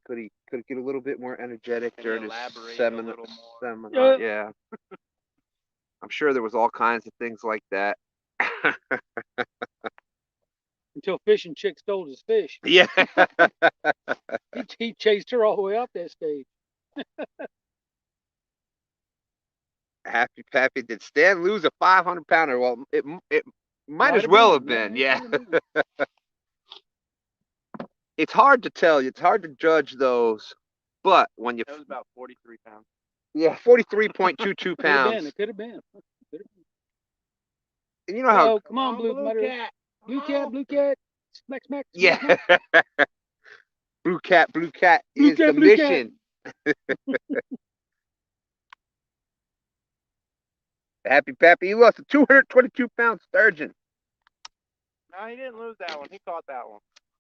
could he get a little bit more energetic during his seminar. Yeah. I'm sure there was all kinds of things like that. Until Fishing Chick stole his fish. Yeah. He chased her all the way up that stage. Happy Pappy, did Stan lose a 500-pounder? Well, it might as well have been. Yeah. It's hard to tell. It's hard to judge those, but when you. That was about 43 pounds. Yeah, 43.22 pounds. It could have been. And you know how. Oh, come on, blue cat. Blue cat. Smack. Yeah. Blue cat is the mission. Happy Pappy, he lost a 222-pound sturgeon. No, he didn't lose that one. He caught that one.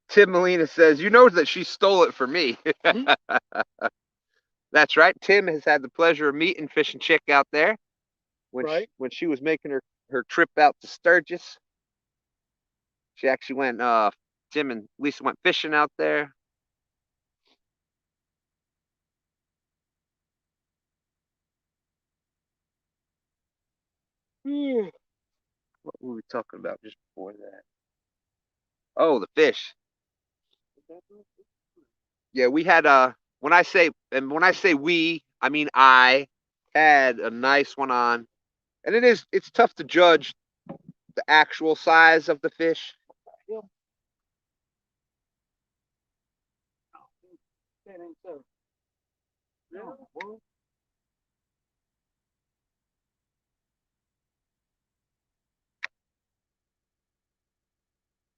Tim Molina says, you know that she stole it from me. That's right. Tim has had the pleasure of meeting Fish and Chick out there when she was making her trip out to Sturgis. She actually went, Tim and Lisa went fishing out there. What were we talking about just before that? Oh, the fish. Yeah, we had when I say we, I mean I had a nice one on. And it's tough to judge the actual size of the fish.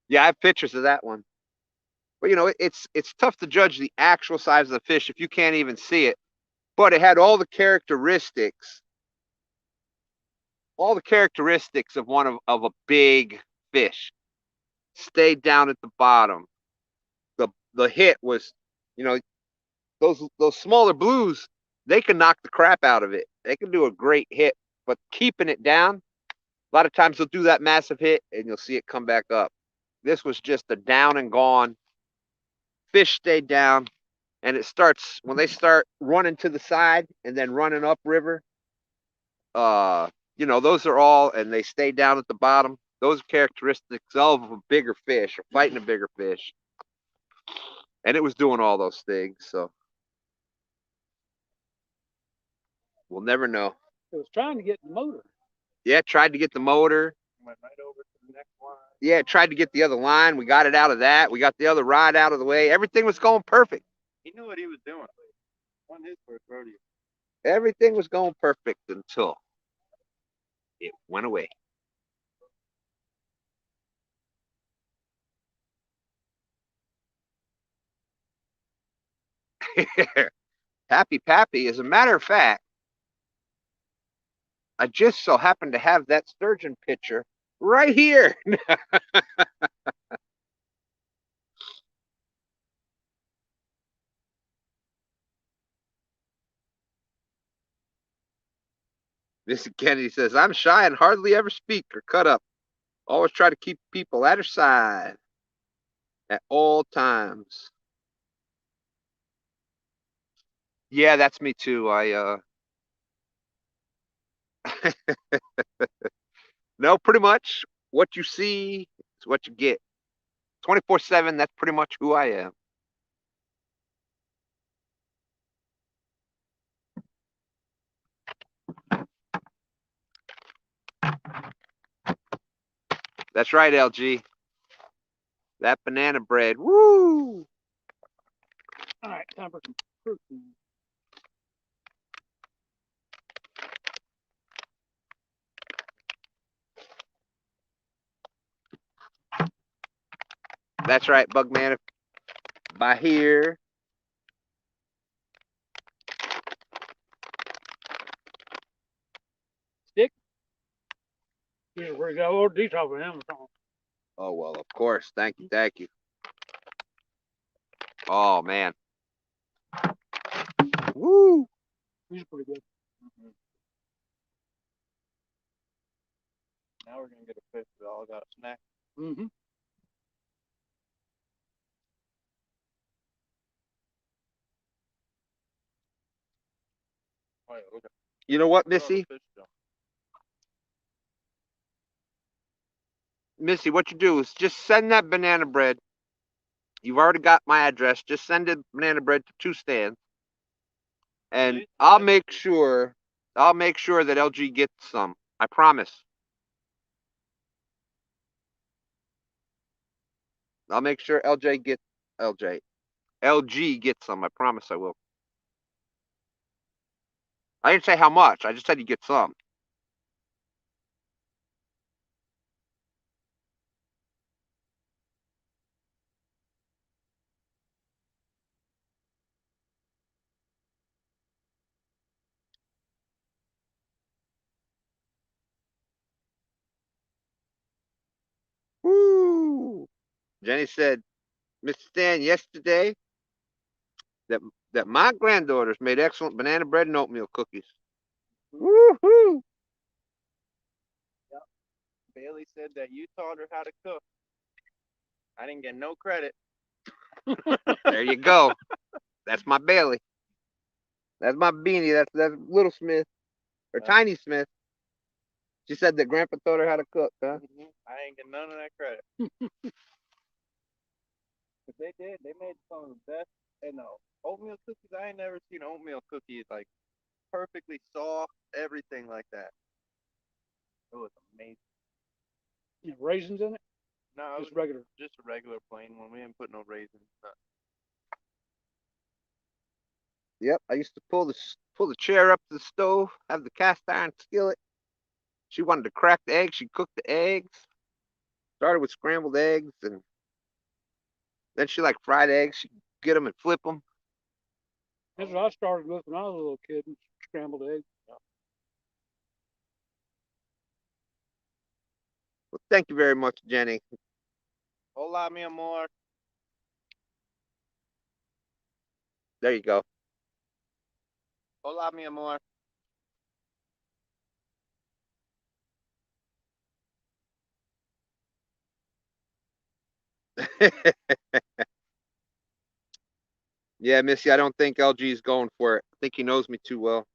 Yeah, I have pictures of that one. But you know, it's tough to judge the actual size of the fish if you can't even see it. But it had all the characteristics of one of a big fish. Stayed down at the bottom. The hit was, you know, those smaller blues, they can knock the crap out of it. They can do a great hit, but keeping it down, a lot of times they'll do that massive hit and you'll see it come back up. This was just a down and gone. Fish stayed down, and it starts when they start running to the side and then running upriver. You know, those are all, and they stay down at the bottom. Those are characteristics of a bigger fish or fighting a bigger fish. And it was doing all those things, so we'll never know. It was trying to get the motor. Yeah, tried to get the motor. Went right over to the next line. Yeah, tried to get the other line. We got it out of that. We got the other rod out of the way. Everything was going perfect. He knew what he was doing. Won his first rodeo. Everything was going perfect until it went away. Happy Pappy, as a matter of fact, I just so happened to have that sturgeon picture right here. Missy Kennedy says, I'm shy and hardly ever speak or cut up. Always try to keep people at her side at all times. Yeah, that's me too. No, pretty much what you see is what you get. 24/7, that's pretty much who I am. That's right, LG. That banana bread. Woo! All right, time for some fruit. That's right, Bugman. By here. Stick? Yeah, where you got a little detail for him or something. Oh, well, of course. Thank you. Thank you. Oh, man. Woo! He's pretty good. Now we're gonna get a fish that all got a snack. Mm-hmm. Oh, yeah, look at You know what, all the Missy? fish jump. Missy, what you do is just send that banana bread. You've already got my address. Just send the banana bread to 2 stands. And See? I'll make sure that LG gets some. I promise. I'll make sure LG gets some. I promise I will. I didn't say how much. I just said you get some. Woo! Jenny said, Mr. Stan, yesterday that my granddaughters made excellent banana bread and oatmeal cookies. Woohoo! Bailey said that you taught her how to cook. I didn't get no credit. There you go. That's my Bailey. That's my beanie. That's Little Smith or Tiny Smith. She said that Grandpa taught her how to cook, huh? I ain't get none of that credit. But they did. They made some of the best. And oatmeal cookies. I ain't never seen oatmeal cookies like perfectly soft, everything like that. It was amazing. You know, raisins in it? No, Just regular. Just a regular plain one. We didn't put no raisins. Yep. I used to pull the chair up to the stove, have the cast iron skillet. She wanted to crack the eggs. She cooked the eggs. Started with scrambled eggs, and then she liked fried eggs. She'd get them and flip them. That's what I started with when I was a little kid, scrambled eggs. Well, thank you very much, Jenny. Hola, mi amor. There you go. Hola, mi amor. Yeah, Missy, I don't think LG's going for it. I think he knows me too well.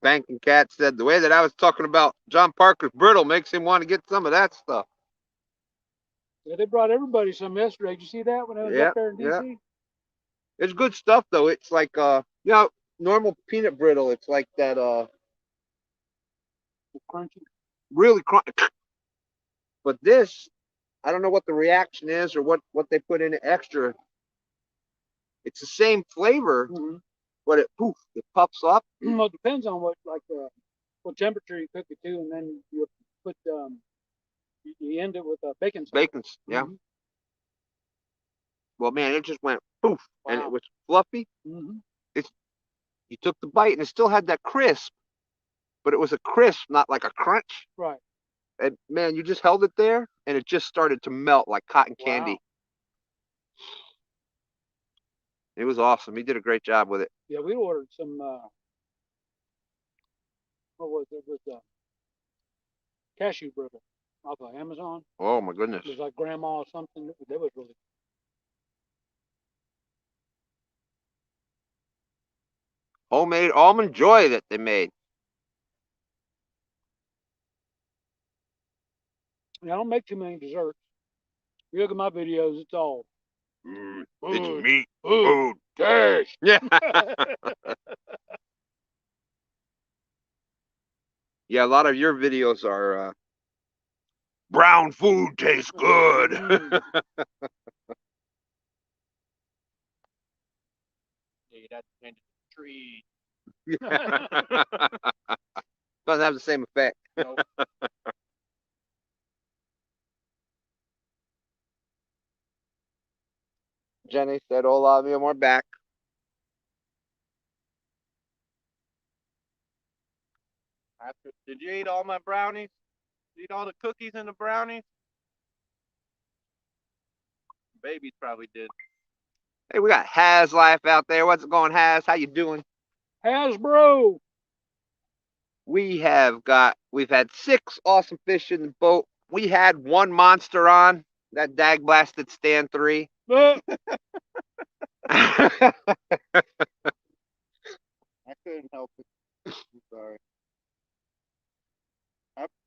Banking Cat said the way that I was talking about John Parker's brittle makes him want to get some of that stuff. Yeah, they brought everybody some yesterday. Did you see that when I was up there in DC? It's good stuff though. It's like normal peanut brittle. It's like that Crunchy. Really crunchy. But this, I don't know what the reaction is or what they put in it extra. It's the same flavor, but it puffs up. Well, it depends on what temperature you cook it to, and then you put you end it with bacon sauce. Bacon's, yeah. Well, man, it just went poof, and it was fluffy. You took the bite, and it still had that crisp, but it was a crisp, not like a crunch. Right. And man, you just held it there, and it just started to melt like cotton candy. It was awesome. He did a great job with it. Yeah, we ordered some. What was it? It was cashew brittle off of Amazon. Oh my goodness! It was like grandma or something. That was really. Homemade almond joy that they made. I don't make too many desserts. You look at my videos; it's all food, it's meat, food, cash. Yeah. Yeah, a lot of your videos are brown food tastes good. Hey, that's kind of tree. Doesn't have the same effect. Nope. Jenny said, "Hola, mi amor, back." Did you eat all my brownies? Did you eat all the cookies and the brownies? Babies probably did. Hey, we got Has Life out there. What's going, Has? How you doing? Hasbro. We've had 6 awesome fish in the boat. We had 1 monster on, that dag blasted Stan 3. I couldn't help it. I'm sorry.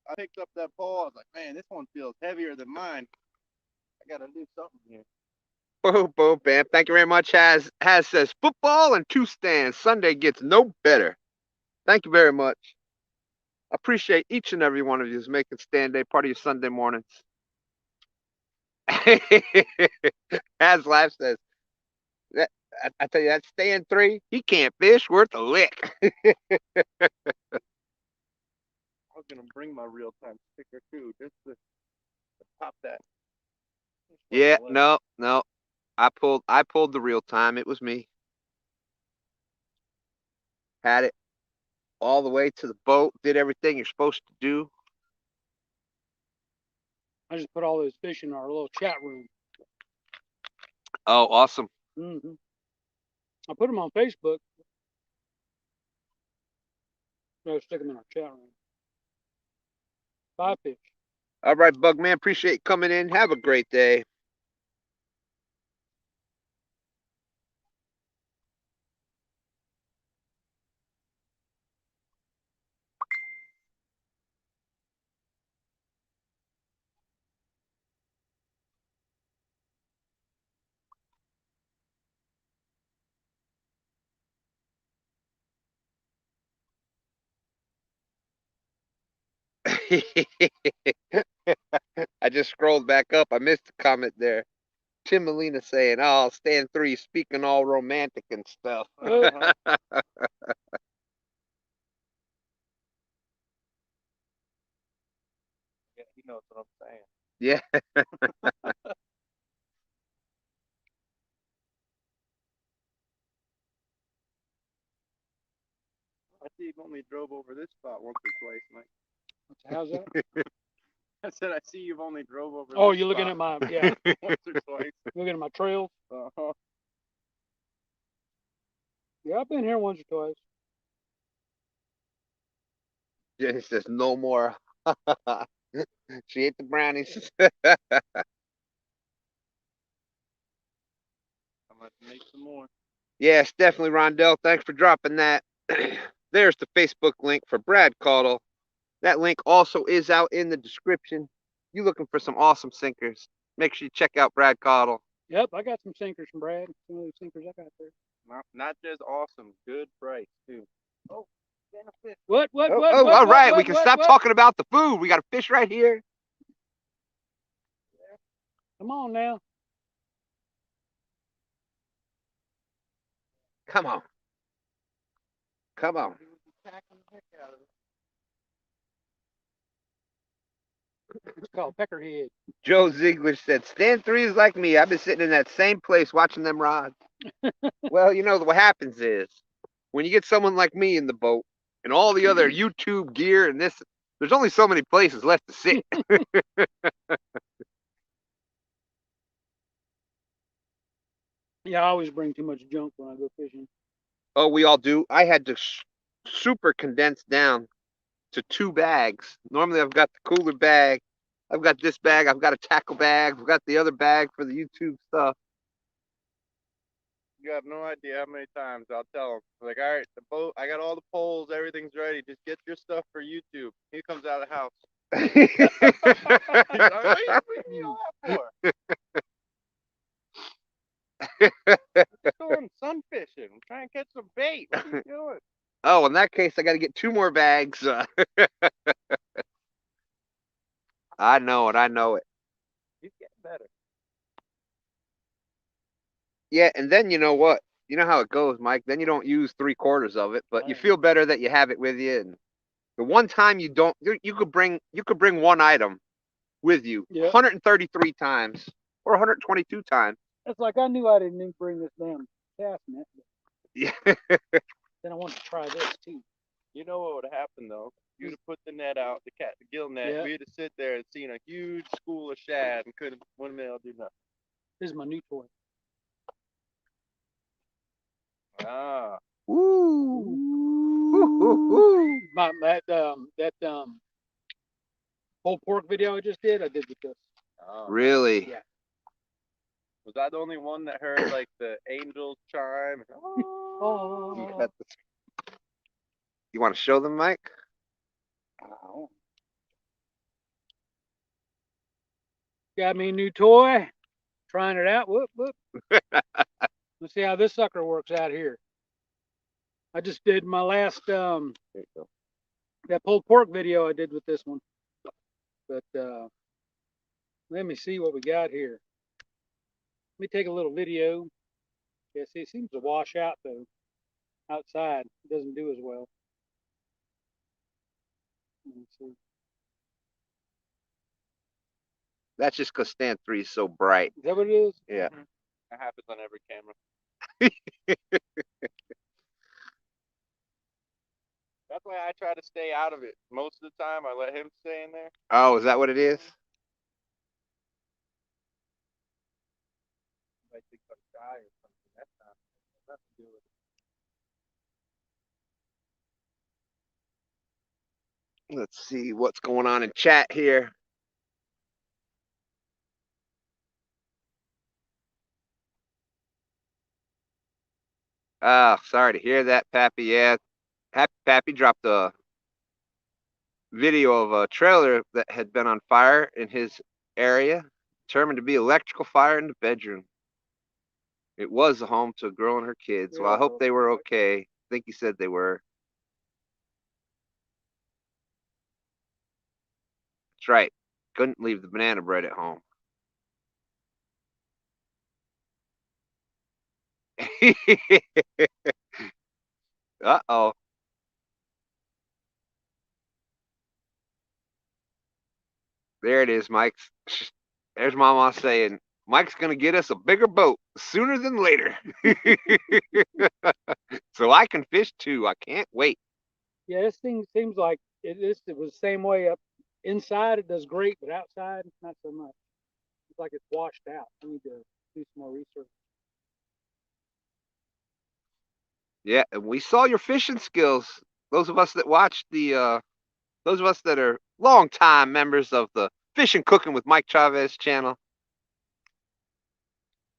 I picked up that pole. I was like, man, this one feels heavier than mine. I gotta do something here. Boom, boom, bam. Thank you very much, Has. Has says, football and 2 stands. Sunday gets no better. Thank you very much. I appreciate each and every one of you who's making STANday part of your Sunday mornings. Has Life says, I tell you, that Stan 3, he can't fish worth a lick. I was gonna bring my real-time sticker too, just to pop that Yeah, left. no. I pulled the real time. It was me. Had it all the way to the boat, did everything you're supposed to do. I just put all those fish in our little chat room. Oh, awesome. I put them on Facebook. I stick them in our chat room. 5 fish. All right, Bugman, appreciate you coming in. Have a great day. I just scrolled back up. I missed a comment there. Tim Molina saying, "Oh, stand 3, speaking all romantic and stuff." Yeah, he knows what I'm saying. Yeah. I see you've only drove over this spot once or twice, Mike. How's that? I said I see you've only drove over. Oh, this you're looking spot at my, yeah, once or twice. looking at my trails. Uh-huh. Yeah, I've been here once or twice. Jenny says, "No more." She ate the brownies. I'm gonna make some more. Yes, definitely, Rondell. Thanks for dropping that. There's the Facebook link for Brad Caudle. That link also is out in the description. You looking for some awesome sinkers? Make sure you check out Brad Caudle. Yep, I got some sinkers from Brad. Some of those sinkers I got there. Not just awesome, good price too. Oh, getting a fish. What? Oh, all right. We can stop talking about the food. We got a fish right here. Come on now. Come on. Come on. He was attacking the heck out of it. It's called peckerhead. Joe Ziegler said, "Stand 3 is like me. I've been sitting in that same place watching them rods." Well, you know what happens is when you get someone like me in the boat and all the other YouTube gear and this, there's only so many places left to sit. Yeah, I always bring too much junk when I go fishing. Oh, we all do. I had to super condense down to 2 bags. Normally, I've got the cooler bag. I've got this bag. I've got a tackle bag. I've got the other bag for the YouTube stuff. You have no idea how many times I'll tell him, like, all right, the boat, I got all the poles, everything's ready. Just get your stuff for YouTube. He comes out of the house. He's like, what do you need all that for? Going sun fishing. I'm trying to catch some bait. What are you doing? Oh, in that case, I got to get 2 more bags. I know it. I know it. He's getting better. Yeah, and then you know what? You know how it goes, Mike. Then you don't use 3/4 of it, but you Right. feel better that you have it with you. And the one time you don't, you could bring 1 item with you Yeah. 133 times or 122 times. It's like I knew I didn't need to bring this damn cast net. Yeah. Then I wanted to try this too. You know what would have happened though? You'd have put the net out, the gill net. Yeah. We'd have sit there and seen a huge school of shad and wouldn't be able to do nothing. This is my new toy. Ah. Ooh. Ooh. That whole pork video I just did, I did with this. Oh, Really? Yeah. Was I the only one that heard like the angels chime? Oh. You want to show them, Mike? Oh. Got me a new toy. Trying it out. Whoop, whoop. Let's see how this sucker works out here. I just did my last There you go. that pulled pork video I did with this one. But let me see what we got here. Let me take a little video. Yeah, see, it seems to wash out though. Outside, it doesn't do as well. Let me see. That's just because stand 3 is so bright. Is that what it is? Yeah. That happens on every camera. That's why I try to stay out of it. Most of the time, I let him stay in there. Oh, is that what it is? I think I'm shy or something. That's not nothing to do with it. Let's see what's going on in chat here. Ah, sorry to hear that, Pappy. Yeah, Pappy dropped a video of a trailer that had been on fire in his area, determined to be electrical fire in the bedroom. It was a home to a girl and her kids. Well, I hope they were okay. I think he said they were. That's right. Couldn't leave the banana bread at home. Uh-oh. There it is, Mike. There's Mama saying, Mike's going to get us a bigger boat sooner than later. So I can fish too. I can't wait. Yeah, this thing seems like it was the same way up inside. It does great, but outside, not so much. It's like it's washed out. I need to do some more research. Yeah, and we saw your fishing skills. Those of us that watched those of us that are longtime members of the Fish and Cooking with Mike Chavez channel.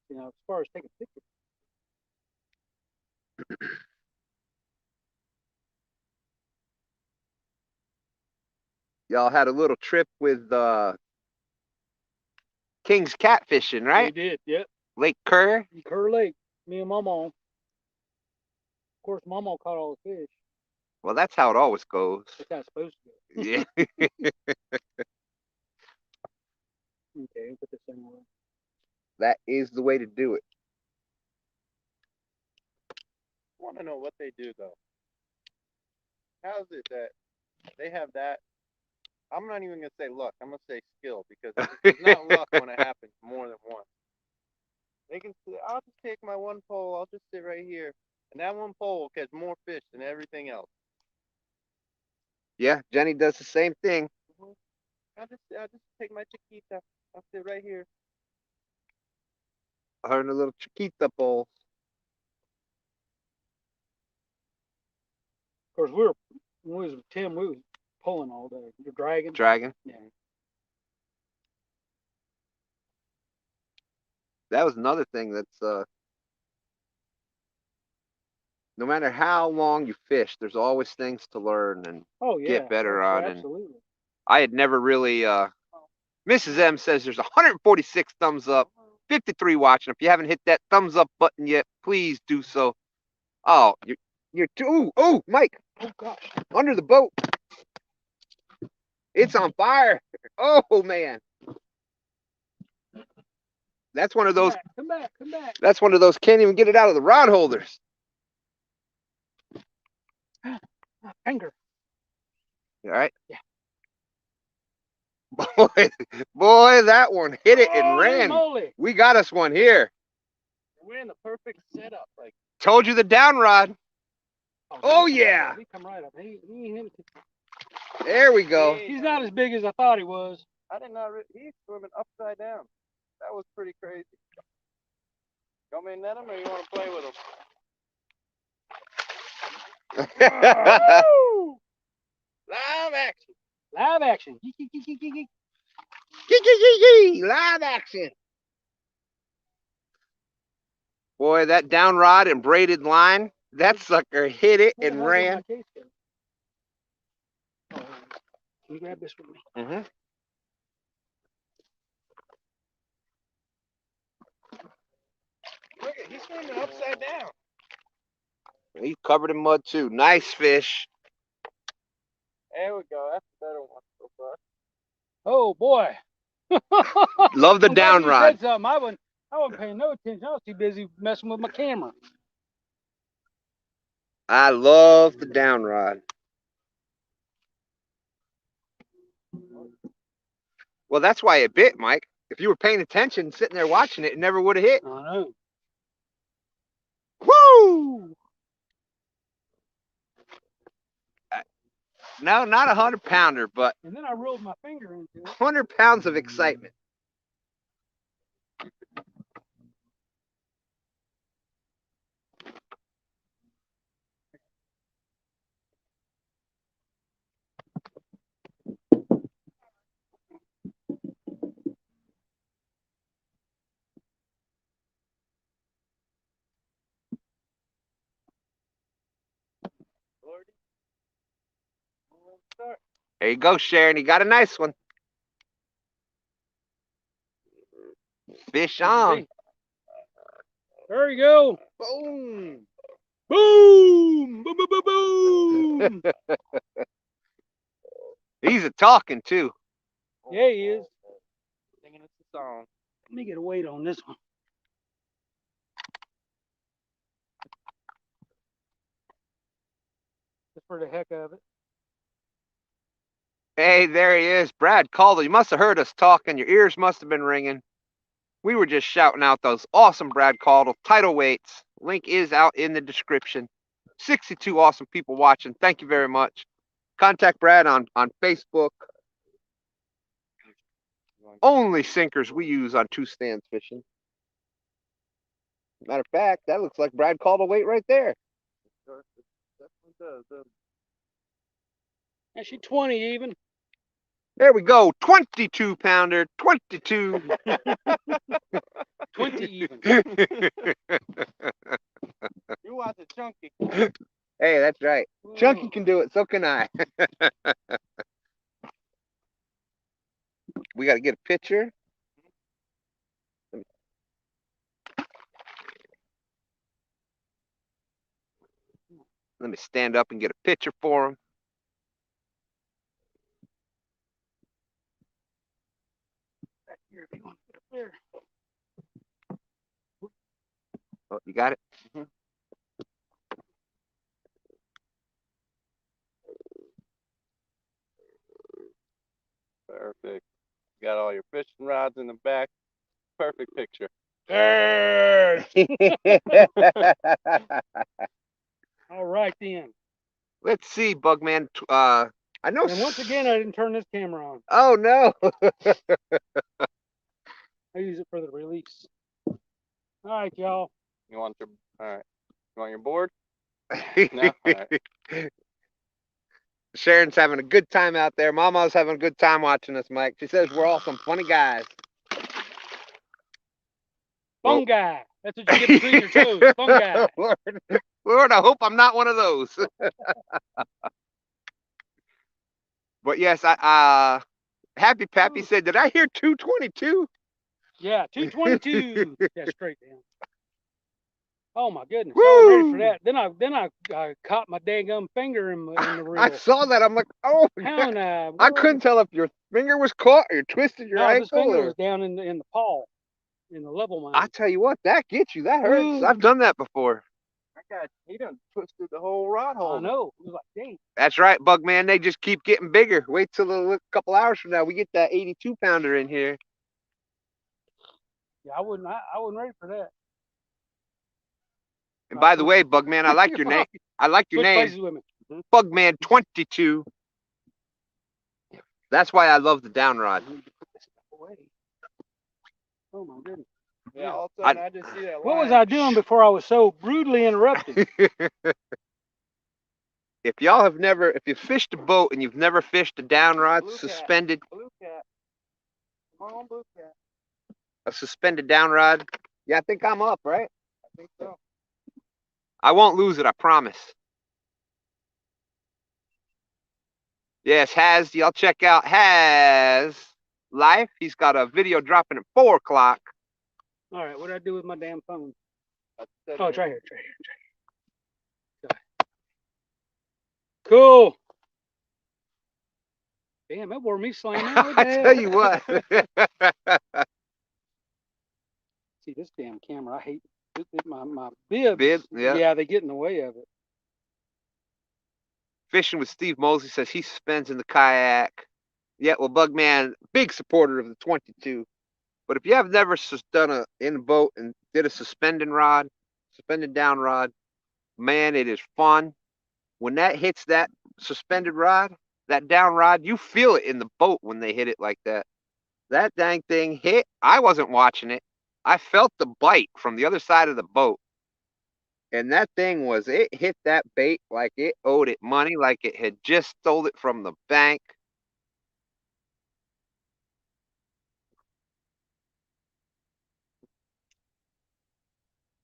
You know, as far as taking pictures. Y'all had a little trip with King's catfishing, right? We did, yep. Lake Kerr. Kerr Lake. Me and Mama. Of course, Mama caught all the fish. Well, that's how it always goes. That's how it's supposed to go. Yeah. Okay, put this in order. That is the way to do it. I want to know what they do though. How's it that they have that? I'm not even gonna say luck. I'm gonna say skill because it's not luck when it happens more than once. They can say, I'll just take my one pole. I'll just sit right here, and that one pole will catch more fish than everything else. Yeah, Jenny does the same thing. I'll just take my chiquita. I'll sit right here. Her in a little chiquita bowl. Of course, when we was with Tim, we was pulling all day. You're dragging. Dragon. Yeah. That was another thing that's no matter how long you fish, there's always things to learn and get better on. Absolutely. And I had never really Mrs. M says there's 146 thumbs up, 53 watching. If you haven't hit that thumbs up button yet, please do so. Oh, you're too. Oh, Mike. Oh gosh. Under the boat. It's on fire. Oh man. That's one of those. Come back. That's one of those can't even get it out of the rod holders. Anger. All right. Yeah. Boy, that one hit it and ran. Moly. We got us one here. We're in the perfect setup. Like Told you the down rod. Oh yeah. He come right up. He There we go. He's not as big as I thought he was. I did not. He's swimming upside down. That was pretty crazy. You want me to net him or you want to play with him? Live action. Live action. Live action. Boy, that down rod and braided line, that sucker hit it and ran. Can you grab this with me? Mm-hmm. Look at, he's swimming upside down. He's covered in mud too. Nice fish. There we go. That's a better one so far. Oh boy. Love the down You rod. said something. I wasn't paying no attention. I was too busy messing with my camera. I love the down rod. Well, that's why it bit, Mike. If you were paying attention, sitting there watching it, it never would have hit. I know. Woo! No, not 100-pounder, but And then I rolled my finger into it. 100 pounds of excitement. There you go, Sharon. You got a nice one. Fish on. There you go. Boom. Boom! Boom! Boom! Boom! Boom! He's a talking too. Yeah, he is. Singing us a song. Let me get a weight on this one. Just for the heck of it. Hey, there he is. Brad Calder. You must have heard us talking. Your ears must have been ringing. We were just shouting out those awesome Brad Calder title weights. Link is out in the description. 62 awesome people watching. Thank you very much. Contact Brad on Facebook. Only sinkers we use on 2 stands fishing. Matter of fact, that looks like Brad Calder weight right there. Actually, 20 even. There we go. 22-pounder. 22. 20 even. You want the chunky. Hey, that's right. Chunky can do it. So can I. We got to get a picture. Let me stand up and get a picture for him. Back here, if you want to put it there. Oh, you got it? Perfect. Got all your fishing rods in the back. Perfect picture. All right then. Let's see, Bugman. I know. And once again, I didn't turn this camera on. Oh no. I use it for the release. All right, y'all. You want your all right. You want your board? No. All right. Sharon's having a good time out there. Mama's having a good time watching us, Mike. She says we're all some funny guys. Fungi. That's what you get between your toes. Fungi. Lord, I hope I'm not one of those. But yes, Happy Pappy said, did I hear 222? Yeah, 222. Yeah, straight down. Oh my goodness! I was ready for that. Then I caught my daggum finger in the reel. I saw that. I'm like, oh my God. I couldn't tell if your finger was caught or you twisted your ankle. This finger was down in the paw, in the level mine. I tell you what, that gets you. That hurts. Ooh. I've done that before. He done twisted the whole rod hole. I know. It was like, dang. That's right, Bugman. They just keep getting bigger. Wait till a couple hours from now, we get that 82-pounder in here. Yeah, I wasn't ready for that. And by the way, Bugman, I like your name. I like your name. Places with me. Bugman 22. That's why I love the down rod. Oh my goodness. Yeah, all of a sudden I just see that. What was I doing before I was so brutally interrupted? If y'all have never, if you've fished a boat and you've never fished a down rod suspended, Blue cat. Come on, blue cat. a suspended down rod, yeah, I think I'm up, right? I think so. I won't lose it, I promise. Yes, y'all check out Has Life. He's got a video dropping at 4 o'clock. All right, what did I do with my damn phone? Oh, it's right here. Cool. Damn, that wore me slamming. I tell you what. See, this damn camera, I hate my bibs. Yeah. Yeah, they get in the way of it. Fishing with Steve Mosley says he suspends in the kayak. Yeah, well, Bugman, big supporter of the 22. But if you have never done a in a boat and did a suspended down rod, man, it is fun. When that hits that suspended rod, that down rod, you feel it in the boat when they hit it like that. That dang thing hit. I wasn't watching it. I felt the bite from the other side of the boat. And that thing it hit that bait like it owed it money, like it had just stole it from the bank.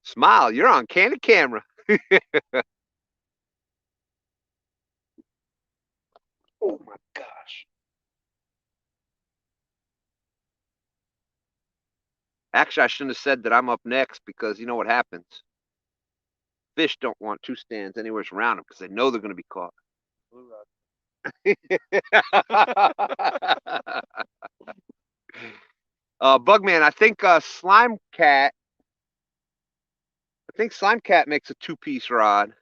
Smile, you're on candid camera. Oh my gosh. Actually, I shouldn't have said that I'm up next because you know what happens? Fish don't want two stands anywhere around them because they know they're going to be caught. Blue rod. Bugman, I think Slime Cat makes a two-piece rod.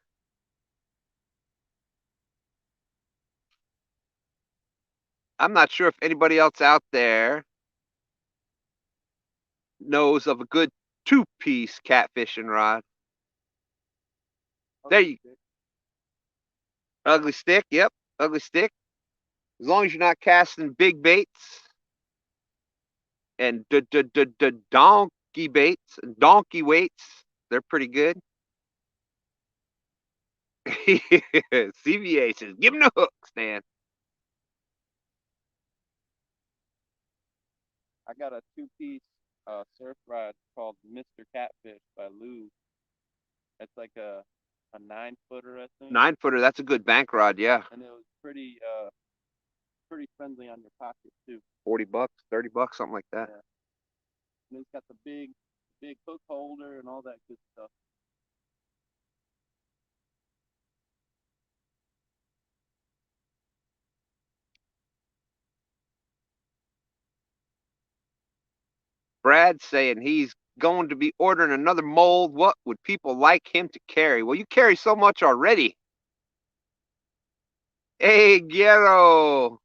I'm not sure if anybody else out there knows of a good two-piece catfishing rod. There you Ugly stick, yep, ugly stick. As long as you're not casting big baits and donkey baits and donkey weights, they're pretty good. CVA says, give him the hook, Stan. I got a two-piece surf rod called Mr. Catfish by Lou. It's like a 9-footer, I think. 9-footer, that's a good bank rod, yeah. And it was pretty friendly on your pocket too. $40, $30, something like that. Yeah. And it's got the big hook holder and all that good stuff. Brad's saying he's going to be ordering another mold. What would people like him to carry? Well, you carry so much already. Hey, Guerrero.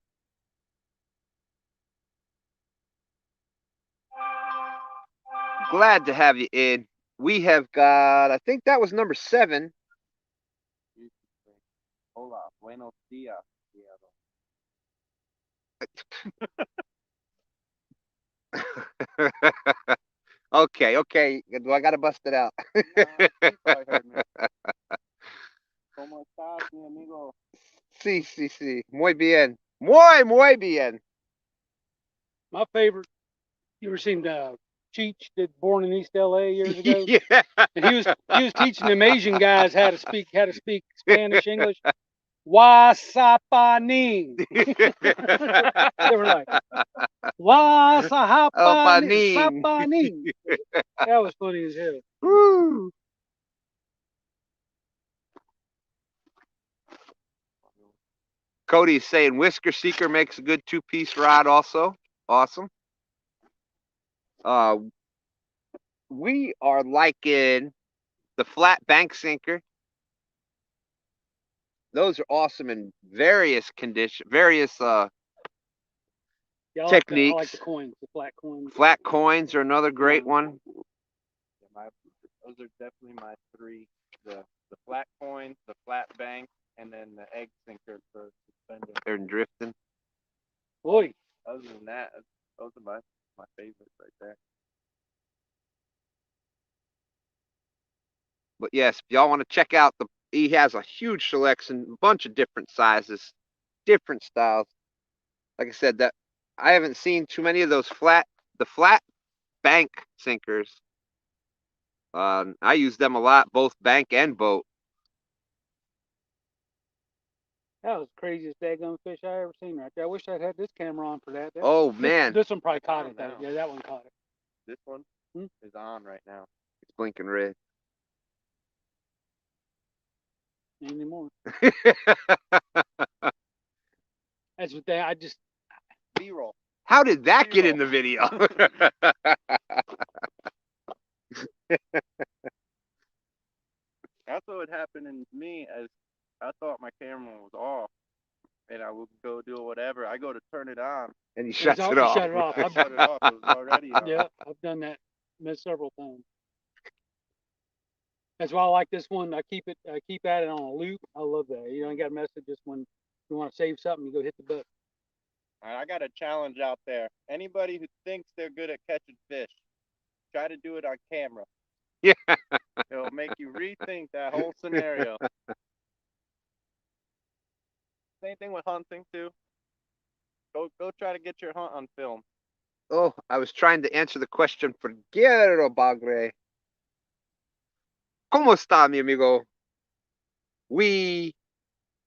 Glad to have you in. We have got, I think that was number 7. Hola, buenos dias. Okay. Do I gotta bust it out? ¿Cómo estás, mi amigo? Sí. Muy bien. Muy bien. My favorite. You ever seen Cheech did Born in East L.A. years ago? Yeah. And he was teaching them Asian guys how to speak Spanish, English. Wasapaning. They were like, Wasapaning. Sapaning. That was funny as hell. Woo. Cody's saying Whisker Seeker makes a good two-piece rod also. Awesome. We are liking the flat bank sinker. Those are awesome in various conditions, various techniques. I like the coins, the flat coins. Flat coins are another great one. Yeah, those are definitely my 3: the flat coin, the flat bank, and then the egg sinker for suspending. They're drifting. Boy. Other than that, those are my favorites right there. But yes, if y'all want to check out he has a huge selection, a bunch of different sizes, different styles. Like I said, that I haven't seen too many of those flat bank sinkers. I use them a lot, both bank and boat. That was the craziest daggone fish I ever seen right there. I wish I'd had this camera on for that. Oh man, this one probably caught it. Yeah, that one caught it. This one is on right now. It's blinking red. Ain't anymore. That's what I just B-roll. How did that get in the video? That's what happened to me, as I thought my camera was off, and I would go do whatever. I go to turn it on. And he It's shuts all- it you off. shut it off. I shut it off. It was already on. Yeah, I've done that several times. That's why I like this one. I keep at it on a loop. I love that. You ain't got a message. Just when you want to save something, you go hit the button. I got a challenge out there. Anybody who thinks they're good at catching fish, try to do it on camera. Yeah. It'll make you rethink that whole scenario. Same thing with hunting too. Go try to get your hunt on film. Oh, I was trying to answer the question for Guerrero Bagre. ¿Cómo está, mi amigo? We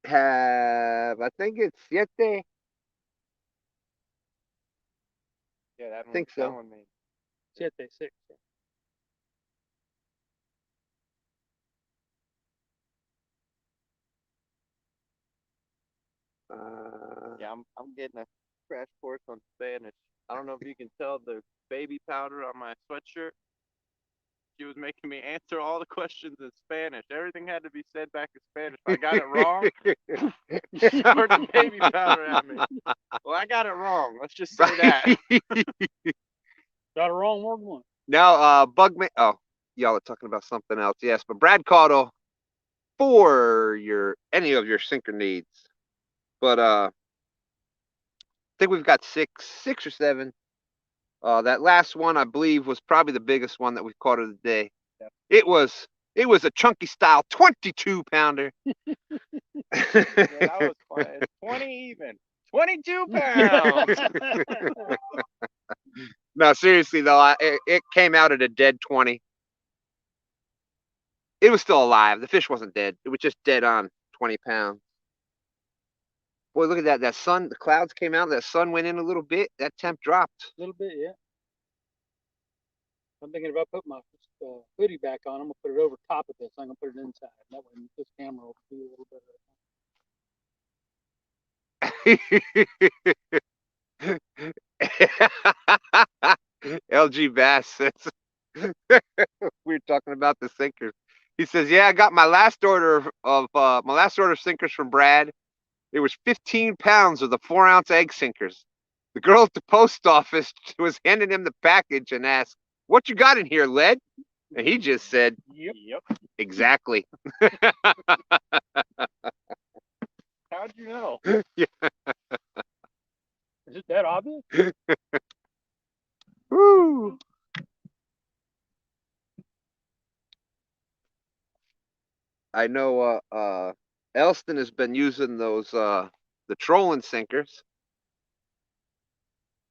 have, I think it's siete. Yeah, that Think one's so. telling me. 7-6. Yeah, I'm getting a crash course on Spanish. I don't know if you can tell the baby powder on my sweatshirt. She was making me answer all the questions in Spanish. Everything had to be said back in Spanish. If I got it wrong, she poured the baby powder at me. Well, I got it wrong. Let's just say that. Got a wrong word one. Now, Bugman. Oh, y'all are talking about something else. Yes, but Brad Caudill for any of your sinker needs. But I think we've got six or seven. That last one, I believe, was probably the biggest one that we've caught of the day. Yep. It was a chunky style 22-pounder. Yeah, that was fun. It's 20 even. 22 pounds. No, seriously though, it came out at a dead 20. It was still alive. The fish wasn't dead. It was just dead on 20 pounds. Boy, look at that. That sun, the clouds came out. That sun went in a little bit. That temp dropped. A little bit, yeah. I'm thinking if I put my hoodie back on, I'm gonna put it over top of this. I'm gonna put it inside. That way, this camera will do a little bit LG Bass says we were talking about the sinkers. He says, "Yeah, I got my last order of sinkers from Brad. It was 15 pounds of the 4-ounce egg sinkers. The girl at the post office was handing him the package and asked, 'What you got in here, lead?' And he just said, Yep. exactly." How'd you know? Is it that obvious? Woo. I know Elston has been using those the trolling sinkers.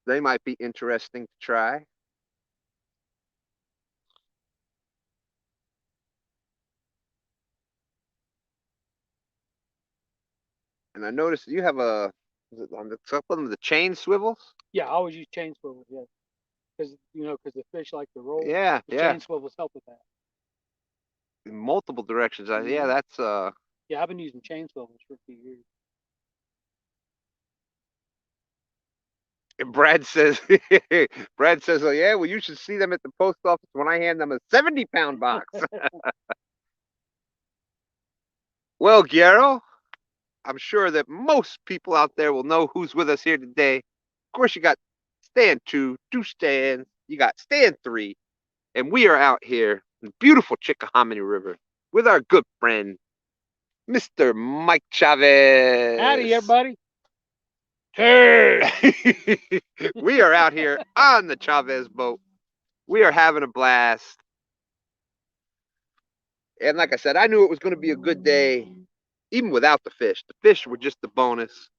They might be interesting to try. And I noticed you have is it on the top of them, the chain swivels? Yeah, I always use chain swivels. Yeah, because the fish like to roll. Yeah, The yeah. chain swivels help with that. In multiple directions. Yeah, Mhm. that's Yeah, I've been using chain swivels for a few years. and Brad says, "Oh yeah, well you should see them at the post office when I hand them a 70-pound box." Well, Guerrero, I'm sure that most people out there will know who's with us here today. Of course, you got stand 2, 2 stands, you got stand 3, and we are out here in the beautiful Chickahominy River with our good friend, Mr. Mike Chavez. Howdy, everybody. We are out here on the Chavez boat. We are having a blast. And like I said, I knew it was going to be a good day, even without the fish. The fish were just the bonus.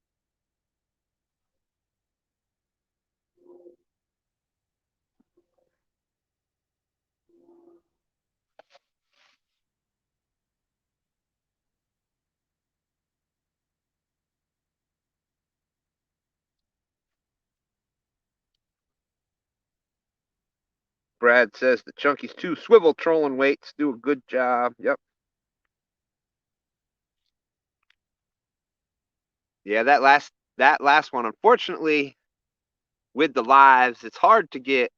Brad says the Chunky's 2 swivel trolling weights do a good job. Yep. Yeah, that last one, unfortunately, with the lives, it's hard to get.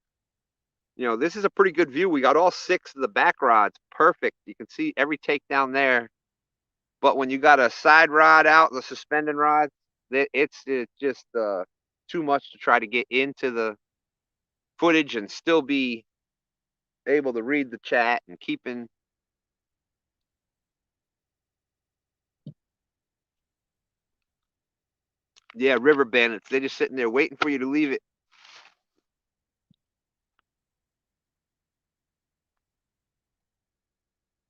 This is a pretty good view. We got all 6 of the back rods perfect. You can see every takedown there. But when you got a side rod out, the suspending rod, It's just too much to try to get into the footage and still be able to read the chat and keeping. Yeah, river bandits. They're just sitting there waiting for you to leave it.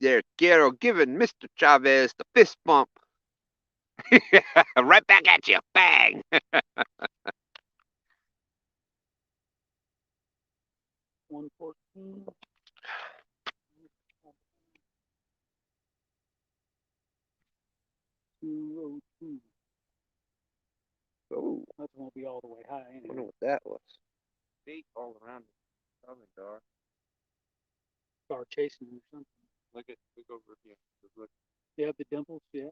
There, Quiero giving Mr. Chavez the fist bump. Right back at you. Bang. 114. 202. Oh, That won't be all the way high I anyway. wonder what that was. Feet all around the southern door. Start chasing them or something. Look over here. Look, You have the dimples, yeah.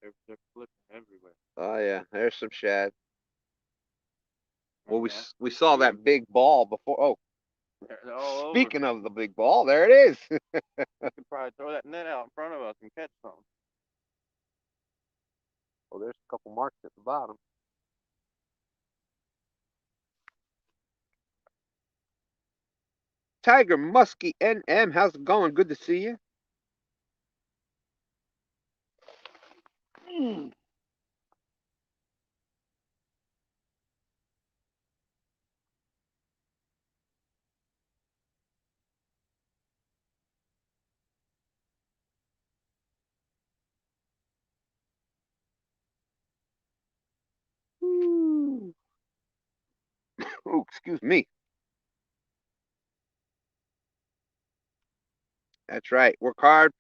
they're flipping everywhere. Oh yeah, there's some shad. Well, Yeah. we saw that big ball before. Oh, They're all over. speaking of the big ball, there it is. You could probably throw that net out in front of us and catch something. Well, there's a couple marks at the bottom. Tiger Muskie NM, how's it going? Good to see you. Ooh. Oh, excuse me. That's right. Work hard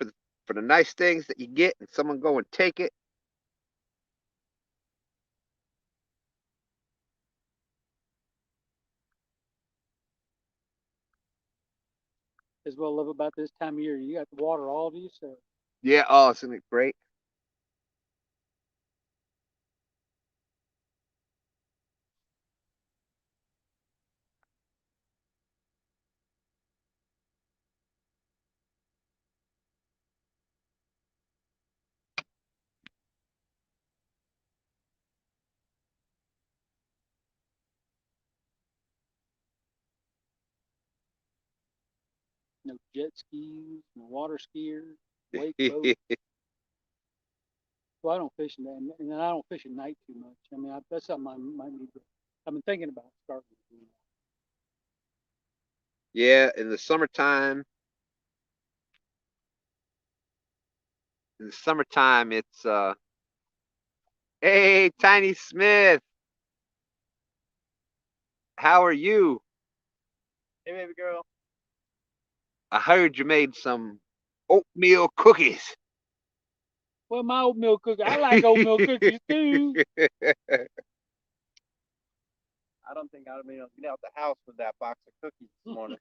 for the nice things that you get, and someone go and take it. As well love about this time of year. You got the water all to yourself. Yeah. Oh, isn't it great? No jet skis, no water skiers, wake boats. Well, I don't fish in that, and I don't fish at night too much. I mean, that's something I might need to. I've been thinking about starting to do that. Yeah, in the summertime. In the summertime, it's Hey, Tiny Smith, how are you? Hey, baby girl. I heard you made some oatmeal cookies. Well, my oatmeal cookie. I like oatmeal cookies too. I don't think I'd have been able to get out the house with that box of cookies this morning.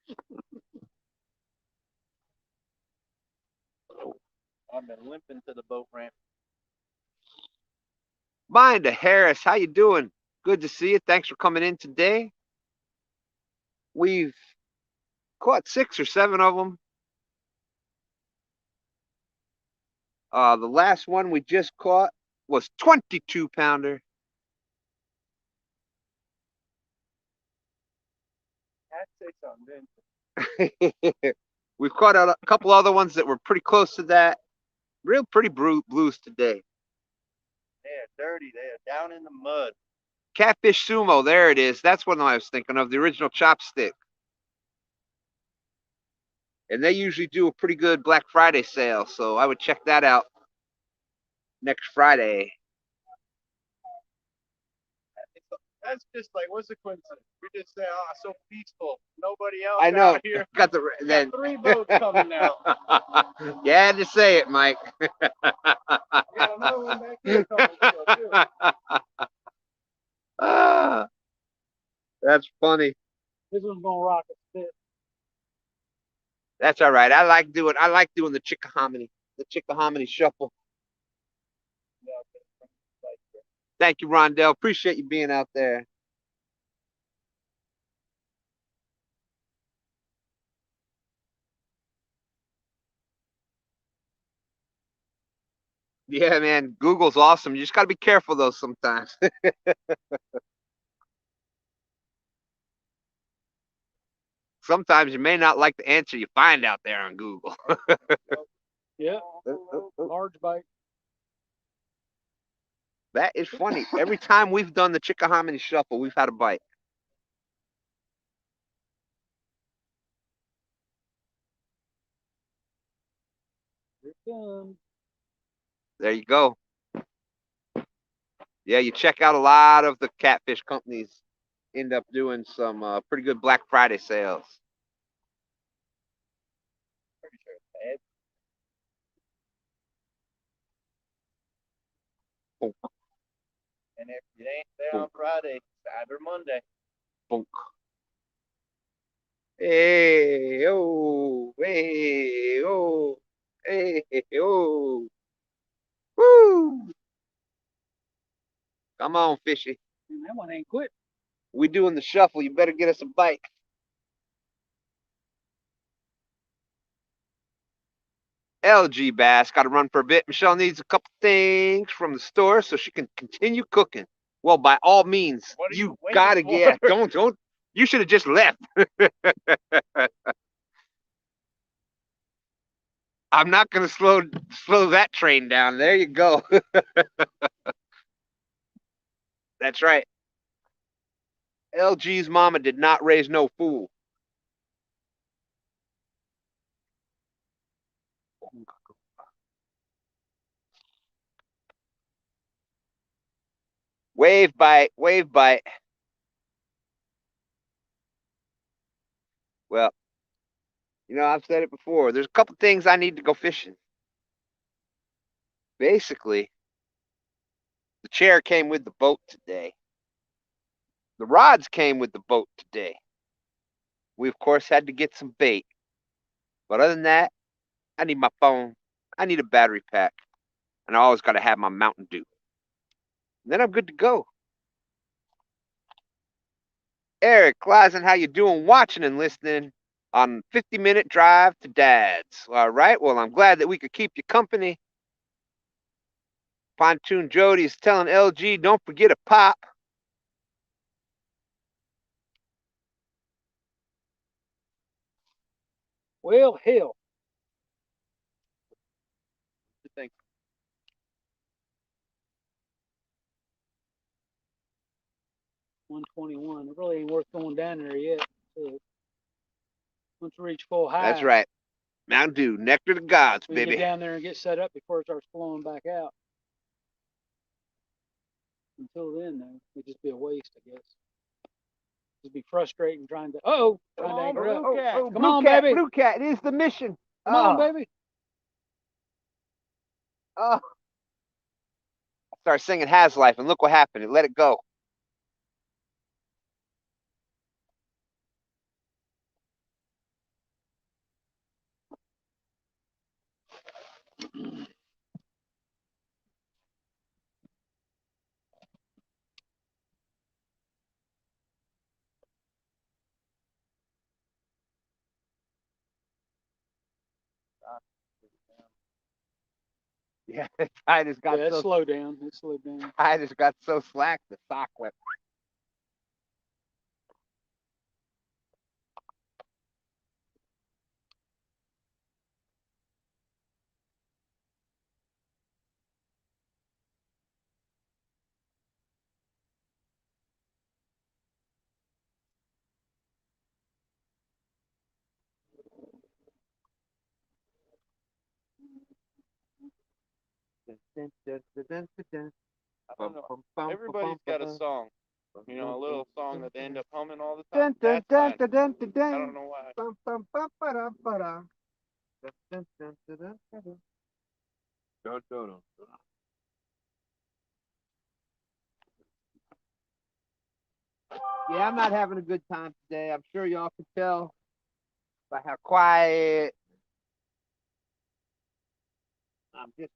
I've been limping to the boat ramp. Minda Harris, how you doing? Good to see you. Thanks for coming in today. We've caught 6 or 7 of them. The last one we just caught was 22-pounder. I'd say something, didn't We've caught a couple other ones that were pretty close to that. Real pretty blues today. They're dirty. They're down in the mud. Catfish Sumo, there it is. That's what I was thinking of, the original chopstick. And they usually do a pretty good Black Friday sale, so I would check that out next Friday. That's just like, what's the coincidence? We just say, oh, so peaceful. Nobody else I know. out here. Got the then. Got 3 boats coming now. You had to say it, Mike. We got another one back here coming still, too. Ah, that's funny. This one's gonna rock a bit. That's all right. I like doing the Chickahominy shuffle. Thank you, Rondell. Appreciate you being out there. Yeah, man. Google's awesome. You just got to be careful, though, sometimes. Sometimes you may not like the answer you find out there on Google. Yeah. Large bite. That is funny. Every time we've done the Chickahominy Shuffle, we've had a bite. Here it comes. There you go. Yeah, you check out a lot of the catfish companies end up doing some pretty good Black Friday sales. Pretty sure it's bad. Bonk, And if it ain't there on Friday, Saturday or Monday. bonk. Hey, oh, hey, oh, hey, oh. Woo! Come on, fishy. Man, that one ain't quit. We doing the shuffle. You better get us a bite. LG Bass got to run for a bit. Michelle needs a couple things from the store so she can continue cooking. Well, by all means, What are you you waiting gotta for? get. Don't. You should have just left. I'm not gonna slow that train down. There you go. That's right. LG's mama did not raise no fool. Wave bite, wave bite. Well, I've said it before. There's a couple things I need to go fishing. Basically, the chair came with the boat today. The rods came with the boat today. We, of course, had to get some bait. But other than that, I need my phone. I need a battery pack. And I always got to have my Mountain Dew. And then I'm good to go. Eric Klassen, how you doing? Watching and listening on 50-minute drive to Dad's. All right. Well, I'm glad that we could keep you company. Pontoon Jody is telling LG, don't forget a pop. Well, hell. You think 121. It really ain't worth going down there yet. So once we reach full high, That's right. Mountain Dew, nectar to gods, we baby. get down there and get set up before it starts flowing back out. Until then, though, it'd just be a waste, I guess. It'd be frustrating trying to. Trying to anchor up. Come Blue on, cat, baby. Blue cat, it is the mission. Come on, baby. Oh. I started singing Has Life, and look what happened. It let it go. Yeah, I just got It's so slow down. It's slowed down. I just got so slack. The sock went. I don't know. Everybody's got a song. A little song that they end up humming all the time. That's fine. I don't know why. Yeah, I'm not having a good time today. I'm sure y'all can tell by how quiet. I'm just,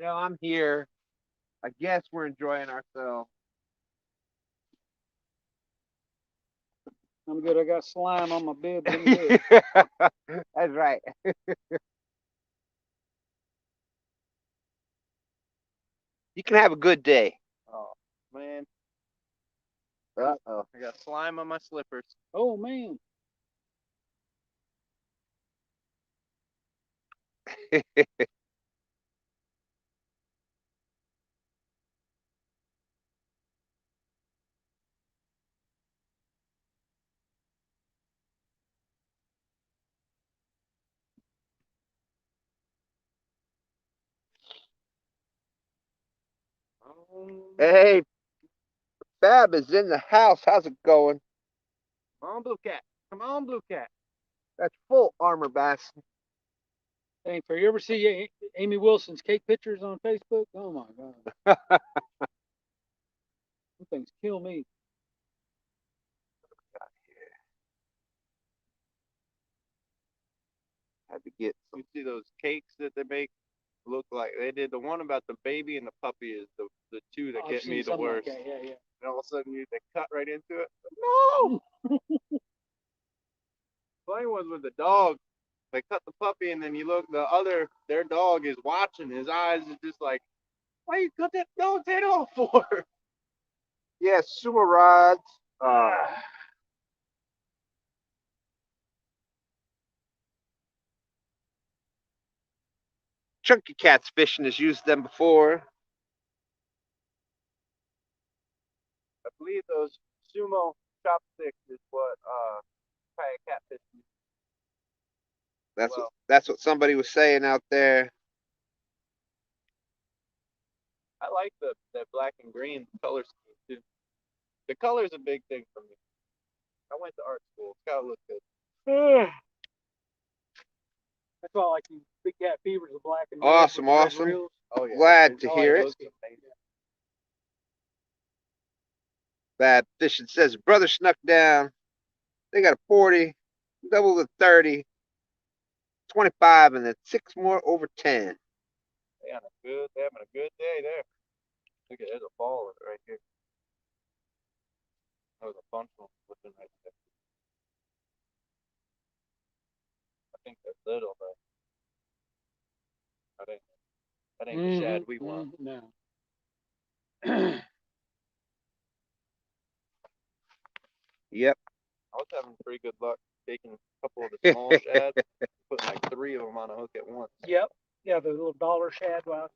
I'm here. I guess we're enjoying ourselves. I'm good. I got slime on my bib. I'm good. That's right. You can have a good day. Oh, man. Uh-oh. I got slime on my slippers. Oh man. Hey, Fab is in the house. How's it going? Come on, Blue Cat. Come on, Blue Cat. That's full armor bass. Thanks for you ever see Amy Wilson's cake pictures on Facebook? Oh my god. Them things kill me. Had to get You see those cakes that they make? Look like they did the one about the baby and the puppy is the two that I've get seen me the something worst. like that. Yeah, yeah. And all of a sudden they cut right into it. No. Funny ones with the dog. They cut the puppy and then you look their dog is watching. His eyes is just like, why you cut that dog's head off for? yeah, sumo rods. Chunky Cat's fishing has used them before. I believe those sumo chopsticks is what kayak catfish use. That's what somebody was saying out there. I like that black and green color scheme too. The color's a big thing for me. I went to art school. It's gotta look good. That's why I like these big cat fevers with black and Awesome, red, with awesome. red reels. Oh yeah. Glad to Oh, hear it it. looks Bad fishing says brother snuck down. They got a 40, double the 30, 25, and then 6 more over 10. They're having a good day there. Look at there's a ball right here. That was a bunch of them looking right there. I think they're little though. That ain't the shad we want. No. Yep. I was having pretty good luck taking a couple of the small shads, putting like 3 of them on a hook at once. Yep. Yeah, the little dollar shad. Well,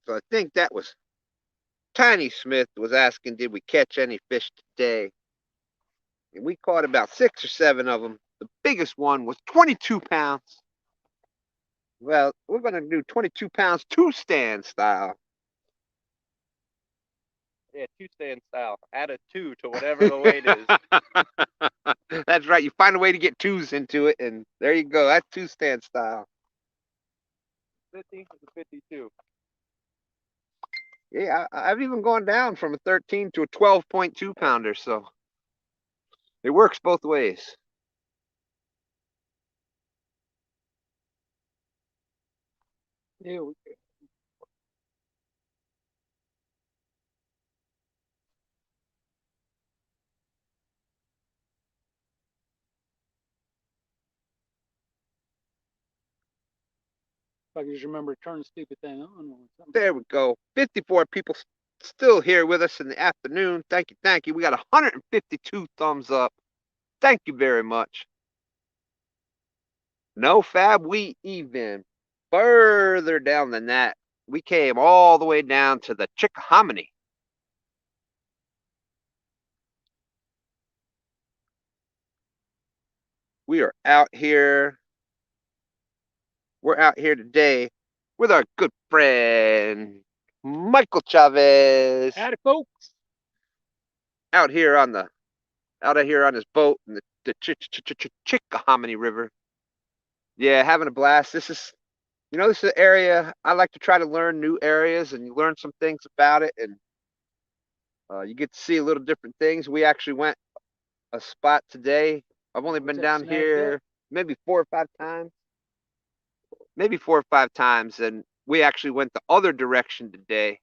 So I think that was Tiny Smith was asking, did we catch any fish today? And we caught about 6 or 7 of them. The biggest one was 22 pounds. Well, we're going to do 22 pounds two-stand style. Yeah, 2-stand style. Add a 2 to whatever the weight is. That's right. You find a way to get 2s into it, and there you go. That's 2-stand style. 50 to 52. Yeah, I've even gone down from a 13 to a 12.2 pounder, so it works both ways. yeah, if I can just remember to turn the stupid thing on or something. There we go. 54 people still here with us in the afternoon. Thank you, thank you. We got 152 thumbs up. Thank you very much. No, Fab, we even further down than that. We came all the way down to the Chickahominy. We are out here. We're out here today with our good friend Michael Chavez. Howdy, folks. Out here on his boat in the Chickahominy River. Yeah, having a blast. This is an area I like to try to learn new areas, and you learn some things about it, and you get to see a little different things. We actually went a spot today I've only What's been that, down snagged here up? maybe 4 or 5 times. Maybe 4 or 5 times, and we actually went the other direction today.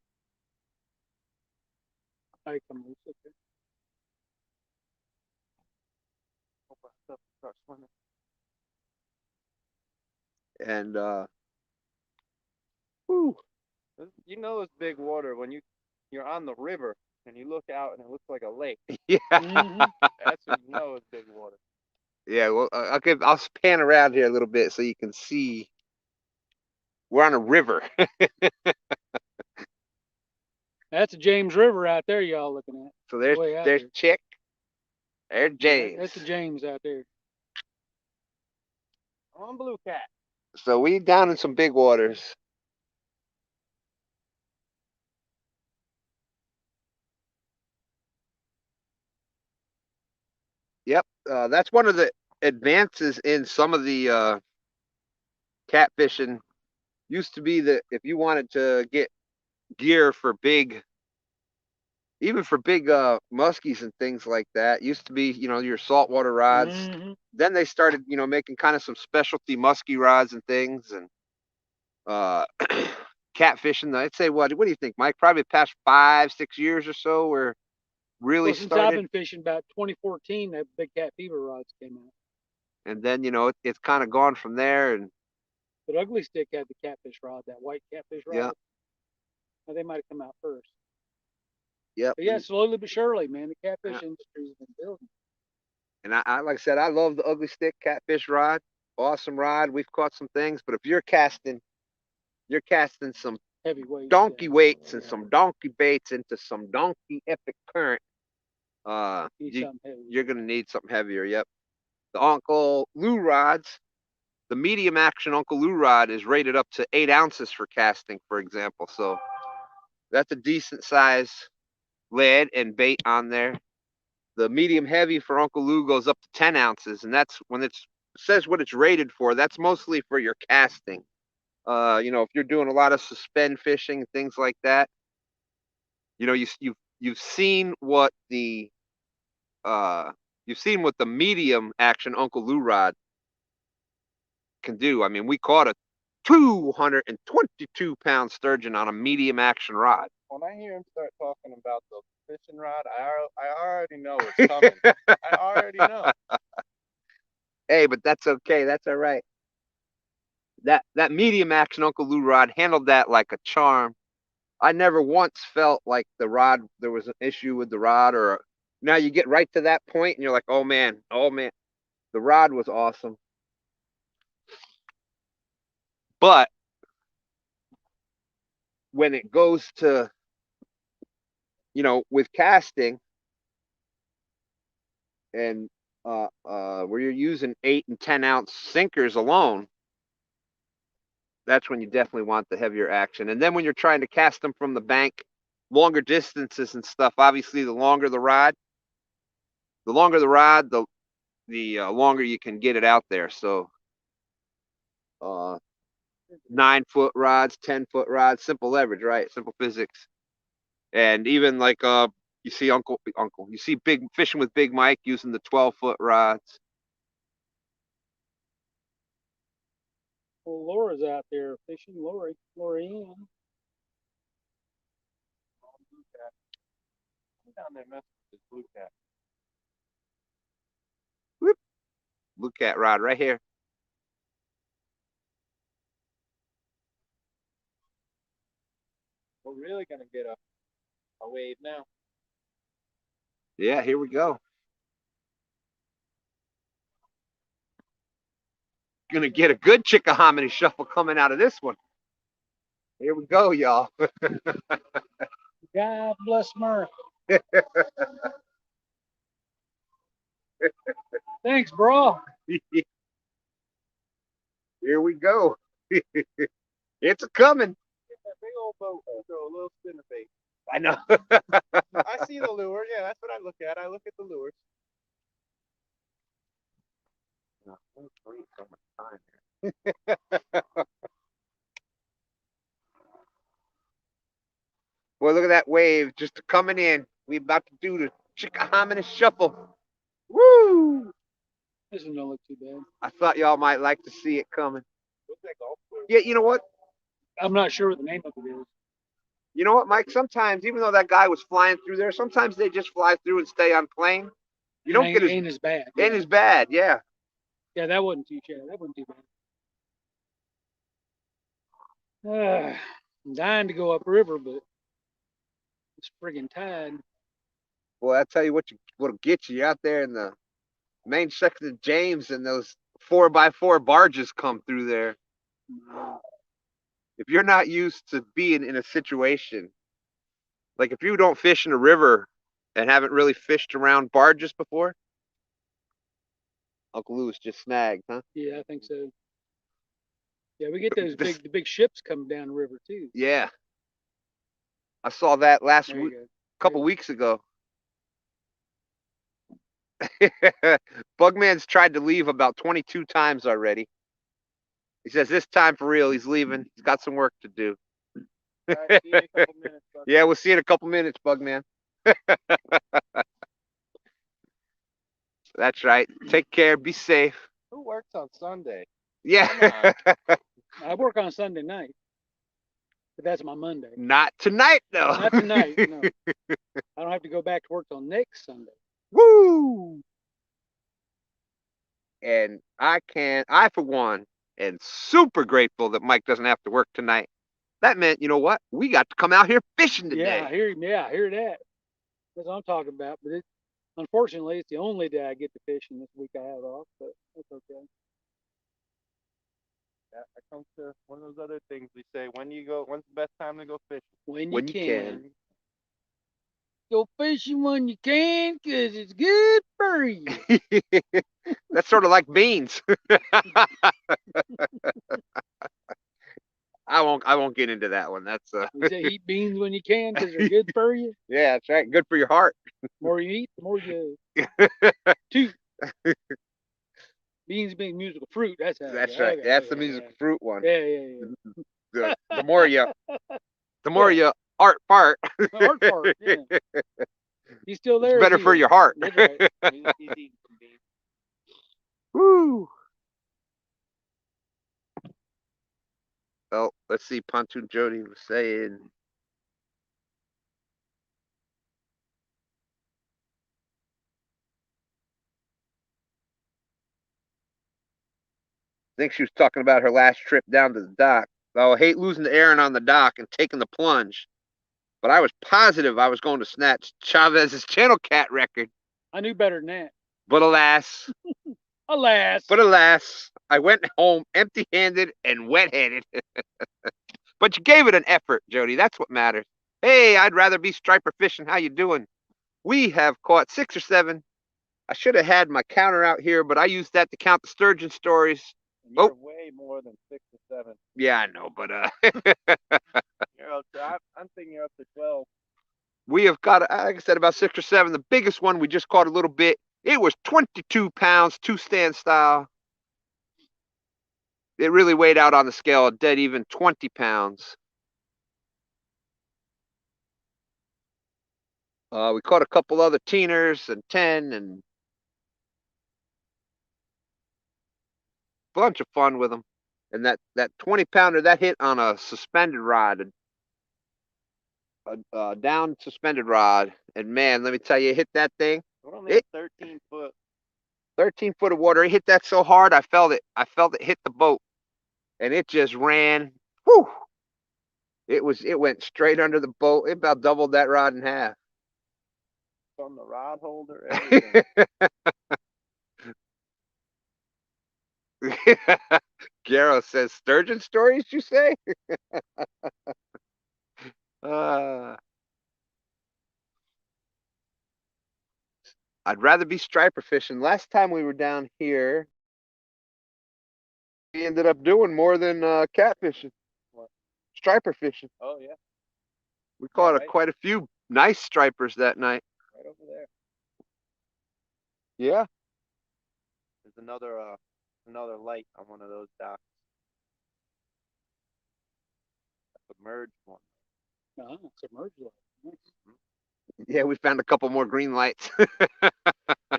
I come loose, okay. And whew, You know it's big water when you're on the river and you look out and it looks like a lake. yeah, Mhm. That's when you know it's big water. yeah. Well, I'll span around here a little bit so you can see. We're on a river. That's the James River out there, y'all looking at. So there's Way out there's there. Chick, there's James. That's the James out there. I'm on Blue Cat. So we down in some big waters. Yep, that's one of the advances in some of the catfishing. Used to be that if you wanted to get gear for big, even for big muskies and things like that, used to be your saltwater rods. Mhm. Then they started making kind of some specialty musky rods and things, and catfishing. I'd say what do you think, Mike? Probably the past 5-6 years or so where really Well, since I've started. been fishing, about 2014, that big cat fever rods came out. And then it's kind of gone from there. And But Ugly Stick had the catfish rod, that white catfish rod. yeah, Now, they might have come out first. yep. But yeah, slowly but surely, man, the catfish Yeah. industry's been building. And I like I said, I love the Ugly Stick catfish rod. Awesome rod. We've caught some things, but if you're casting some Heavyweight. donkey weights and some donkey baits into some donkey epic current, Something heavy. you're gonna need something heavier. Yep. The Uncle Lou rods, the medium action Uncle Lou rod is rated up to 8 ounces for casting, for example. So that's a decent size lead and bait on there. The medium heavy for Uncle Lou goes up to 10 ounces, and that's when it says what it's rated for. That's mostly for your casting. If you're doing a lot of suspend fishing, things like that, you've seen what the medium action Uncle Lou rod can do. I mean, we caught a 222-pound sturgeon on a medium action rod. When I hear him start talking about the fishing rod, I already know it's coming. I already know. Hey, but that's okay. That's all right. That medium action Uncle Lou rod handled that like a charm. I never once felt like there was an issue with the rod, or now you get right to that point and you're like, oh man, the rod was awesome. But when it goes to, with casting and where you're using 8 and 10 ounce sinkers alone, that's when you definitely want the heavier action. And then when you're trying to cast them from the bank, longer distances and stuff, obviously the longer the rod, the longer you can get it out there. So 9-foot rods, 10-foot rods, simple leverage, right? Simple physics. And even like you see you see big fishing with Big Mike using the 12-foot rods. Well, Laura's out there fishing. Lori Ann. I'm down there messing with this Blue Cat. Whoop. Blue Cat rod right here. We're really gonna get a wave now. Yeah, here we go. Gonna get a good Chickahominy shuffle coming out of this one. Here we go, y'all. God bless America. Thanks, bro. Here we go. It's a coming. That big old boat will throw a little spinnerbait. I know. I see the lure. Yeah, that's what I look at. I look at the lures. Boy, look at that wave just coming in. We about to do the Chickahominy shuffle. Woo! thought y'all might like to see it coming. Yeah, you know what? I'm not sure what the name of it is. You know what, Mike? Sometimes, even though that guy was flying through there, sometimes they just fly through and stay on plane. You don't get ain't as bad. Ain't as bad, yeah. Yeah, that wasn't too bad. That wasn't too bad. I'm dying to go upriver, but it's friggin' tide. Boy, I tell you what'll get you out there in the main section of James, and those 4x4 barges come through there. If you're not used to being in a situation, like if you don't fish in a river and haven't really fished around barges before, Uncle Lewis just snagged, huh? Yeah, I think so. Yeah, we get those big ships coming down the river too. Yeah. I saw that last There week, you go. couple weeks ago. Bugman's tried to leave about 22 times already. He says this time for real, he's leaving. He's got some work to do. All right, see you in a couple minutes, Buck. Yeah, we'll see you in a couple minutes, Bugman. That's right. Take care. Be safe. Who works on Sunday? Yeah. I work on Sunday night, but that's my Monday. Not tonight, though. Not tonight. No. I don't have to go back to work till next Sunday. Woo! And I for one, am super grateful that Mike doesn't have to work tonight. That meant, you know what? We got to come out here fishing today. Yeah, I hear that. That's what I'm talking about. But unfortunately, it's the only day I get to fish, and this week I have off, but that's okay. Yeah, I come to one of those other things we say. When's the best time to go fishing? When When you you can. can. Go fishing when you can, 'cause it's good for you. That's sort of like beans. I won't get into that one. That's We say eat beans when you can, 'cause they're good for you. yeah, that's right. Good for your heart. The more you eat, the more you toot. Beans being musical fruit. That's how. That's okay, right. okay, That's the okay, musical fruit one. Yeah. The more you art part, The art part. Yeah. He's still there. it's better for your heart. That's right. He's eating some beans. Woo. Oh, let's see. Pontoon Jody was saying. I think she was talking about her last trip down to the dock. Oh, I hate losing to Aaron on the dock and taking the plunge. But I was positive I was going to snatch Chavez's channel cat record. I knew better than that. But alas, Alas. I went home empty-handed and wet-headed. But you gave it an effort, Jody. That's what matters. Hey, I'd rather be striper fishing. How you doing? We have caught 6 or 7. I should have had my counter out here, but I used that to count the sturgeon stories. You're way more than 6 or 7. Yeah, I know, but You're up to, I'm thinking you're up to 12. we have got, like I said, about 6 or 7. The biggest one we just caught a little bit. It was 22 pounds, 2-stand style. It really weighed out on the scale, a dead even 20 pounds. We caught a couple other teeners and 10 and bunch of fun with them. And that 20-pounder, that hit on a suspended rod, a down suspended rod. And man, let me tell you, it hit that thing. We're only at 13 foot. 13 foot of water. It hit that so hard, I felt it hit the boat. And it just ran. Whew. It went straight under the boat. It about doubled that rod in half. From the rod holder, everything. Garrow says, sturgeon stories, you say? I'd rather be striper fishing. Last time we were down here, we ended up doing more than catfishing. What? Striper fishing. Oh, yeah. We caught right. quite a few nice stripers that night. Right over there. Yeah. There's another light on one of those docks. A submerged one. Submerged light. Nice. Yeah, we found a couple more green lights. Yeah,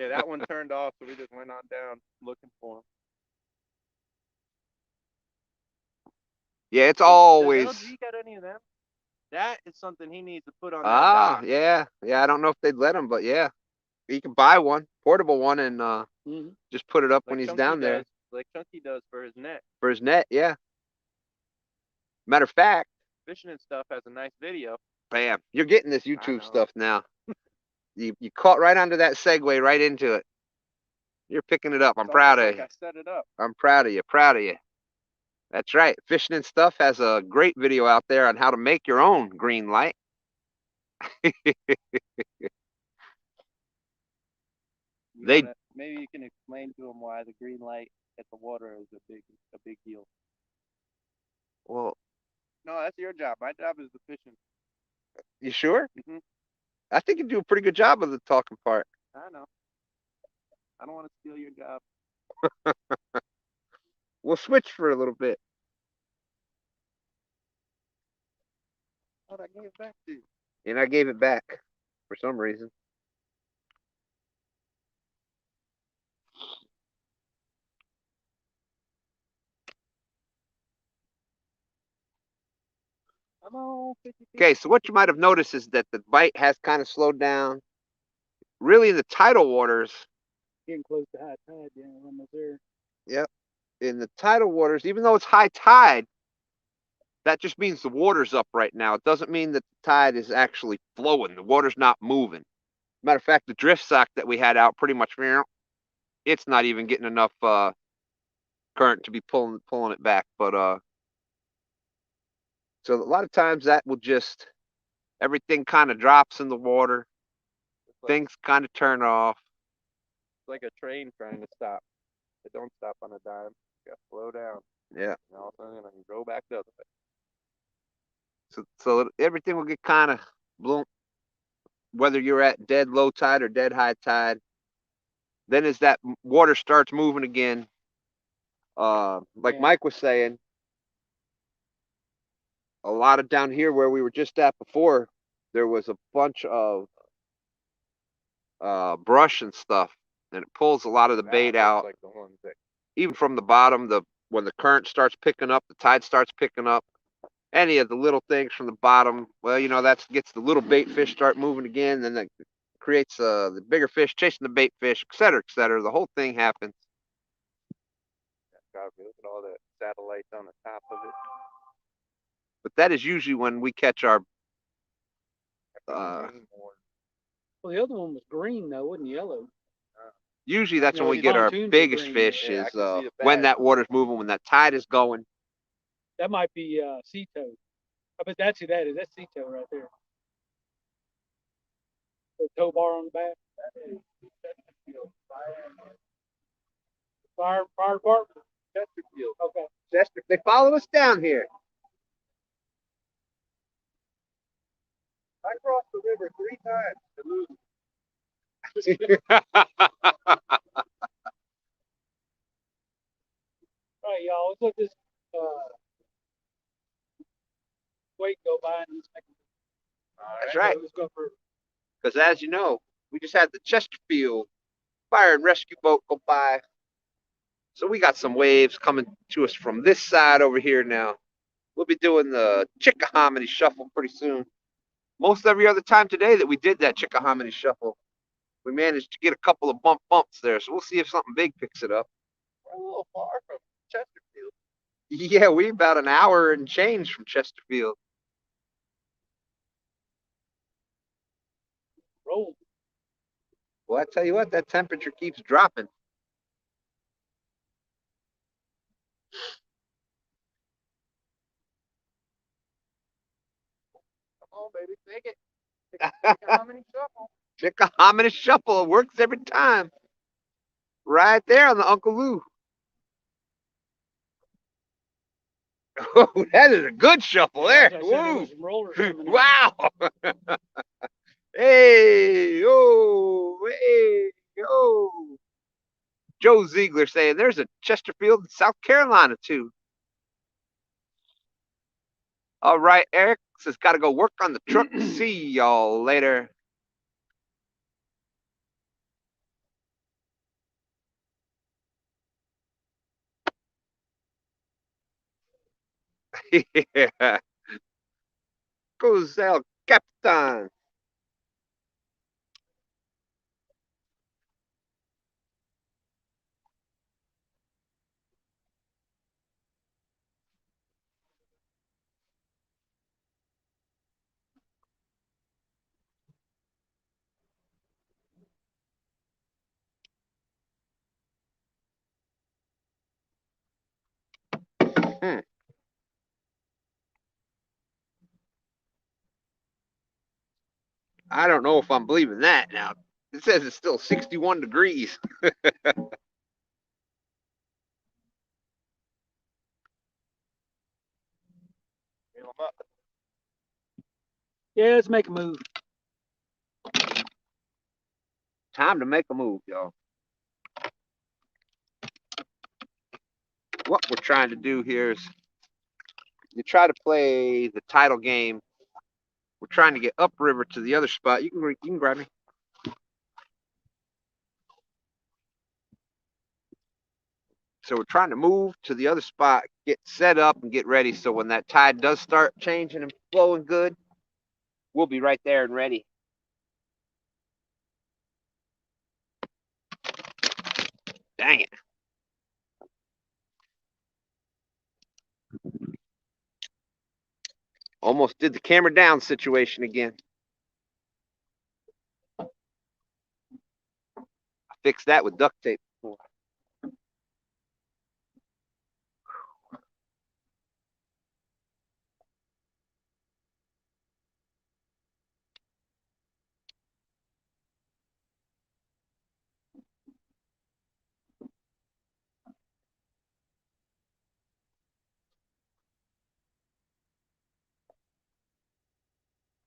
that one turned off, so we just went on down looking for them. Yeah, it's Does always. LG got any of them? That is something he needs to put on that Ah, dock. yeah. I don't know if they'd let him, but yeah, you can buy one, portable one, and just put it up when Like he's Chunky down there does, like Chunky does for his net. for his net. Yeah. Matter of fact, Fishing and stuff has a nice video. bam, you're getting this know. YouTube stuff now. You caught right onto that segue, right into it. You're picking it up. I'm It's proud almost of like you. I set it up. I'm proud of you. Proud of you. That's right. Fishing and Stuff has a great video out there on how to make your own green light. They Maybe you can explain to him why the green light at the water is a big deal. well, No, that's your job. My job is the fishing. you sure? Mhm. I think you do a pretty good job of the talking part. I know. I don't want to steal your job. We'll switch for a little bit. What I gave it back to you. And I gave it back for some reason. Come on, 50 feet. Okay, so what you might have noticed is that the bite has kind of slowed down. Really, in the tidal waters, Getting close to high tide, yeah, almost there. yep, in the tidal waters, even though it's high tide, that just means the water's up right now. It doesn't mean that the tide is actually flowing. The water's not moving. Matter of fact, the drift sock that we had out pretty much, it's not even getting enough current to be pulling it back. But so a lot of times that will just, everything kind of drops in the water. Things kind of turn off. It's like a train trying to stop. It don't stop on a dime. You gotta slow down. Yeah. And all of a sudden I can go back the other way. So everything will get kind of blown, whether you're at dead low tide or dead high tide. Then as that water starts moving again, like Yeah. Mike was saying, a lot of down here where we were just at before, there was a bunch of brush and stuff, and it pulls a lot of the bait out. Like the ones that Even from the bottom, when the current starts picking up, the tide starts picking up. Any of the little things from the bottom, well, that gets the little bait fish start moving again, then that creates the bigger fish chasing the bait fish, et cetera, et cetera. The whole thing happens. God, look at all the satellites on the top of it. But that is usually when we catch our. Well, the other one was green though, wasn't yellow. Usually that's No, when we these get our pontoons are biggest green. fish Yeah, I is can see the when bag. that water's moving, when that tide is going. That might be sea toad. I bet that's who that is. That's sea toad right there. The tow bar on the back. Fire department. Chesterfield. Okay. They followed us down here. I crossed the river 3 times to lose. All right, y'all. Let's let this wait go by and let's make That's right. Let's go for Because as you know, we just had the Chesterfield fire and rescue boat go by. So we got some waves coming to us from this side over here now. We'll be doing the Chickahominy Shuffle pretty soon. Most every other time today that we did that Chickahominy Shuffle, we managed to get a couple of bumps there. So we'll see if something big picks it up. We're a little far from Chesterfield. Yeah, we about an hour and change from Chesterfield. roll. Well, I tell you what, that temperature keeps dropping. Come on, baby, take it. Chickahominy Shuffle. Chickahominy Shuffle works every time. Right there on the Uncle Lou. Oh, that is a good shuffle there. Woo. Wow. Hey, oh. Joe Ziegler saying there's a Chesterfield in South Carolina too. All right, Eric says got to go work on the truck. See y'all later. Yeah. Goes El Capitan. Hmm. I don't know if I'm believing that now. It says it's still 61 degrees. Feel 'em up. Yeah, let's make a move. Time to make a move, y'all. What we're trying to do here is you try to play the title game. We're trying to get upriver to the other spot. You can grab me. So we're trying to move to the other spot, get set up and get ready. So when that tide does start changing and flowing good, we'll be right there and ready. Dang it. Almost did the camera down situation again. I fixed that with duct tape before.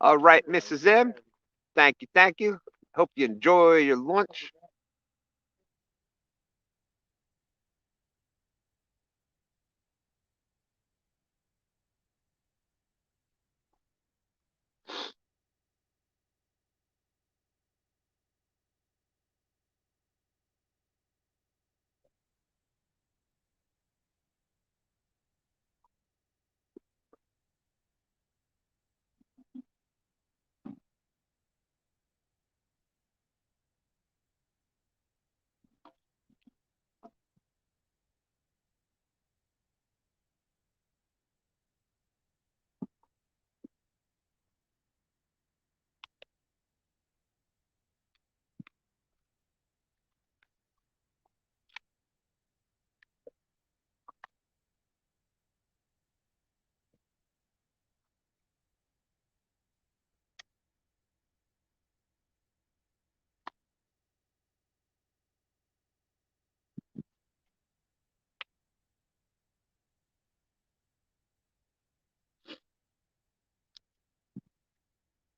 All right, Mrs. M. Thank you, thank you. Hope you enjoy your lunch.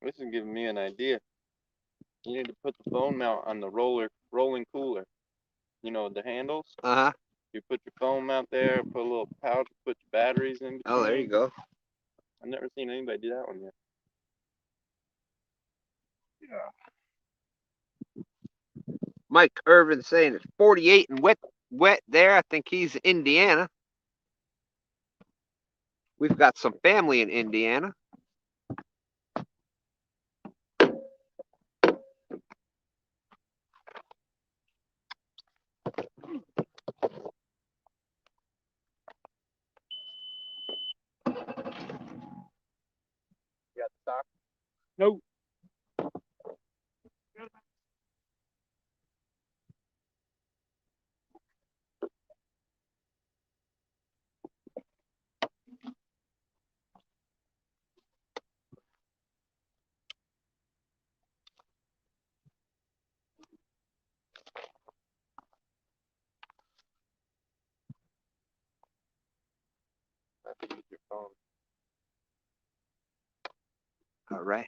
This is giving me an idea. You need to put the phone mount on the rolling cooler. You know, the handles. Uh-huh. You put your phone mount there, put a little pouch, put your batteries in between. Oh, there you go. I've never seen anybody do that one yet. Mike Irvin saying it's 48 and wet there. I think he's in Indiana. We've got some family in Indiana. You got the sock? Nope. I have to use your phone. All right.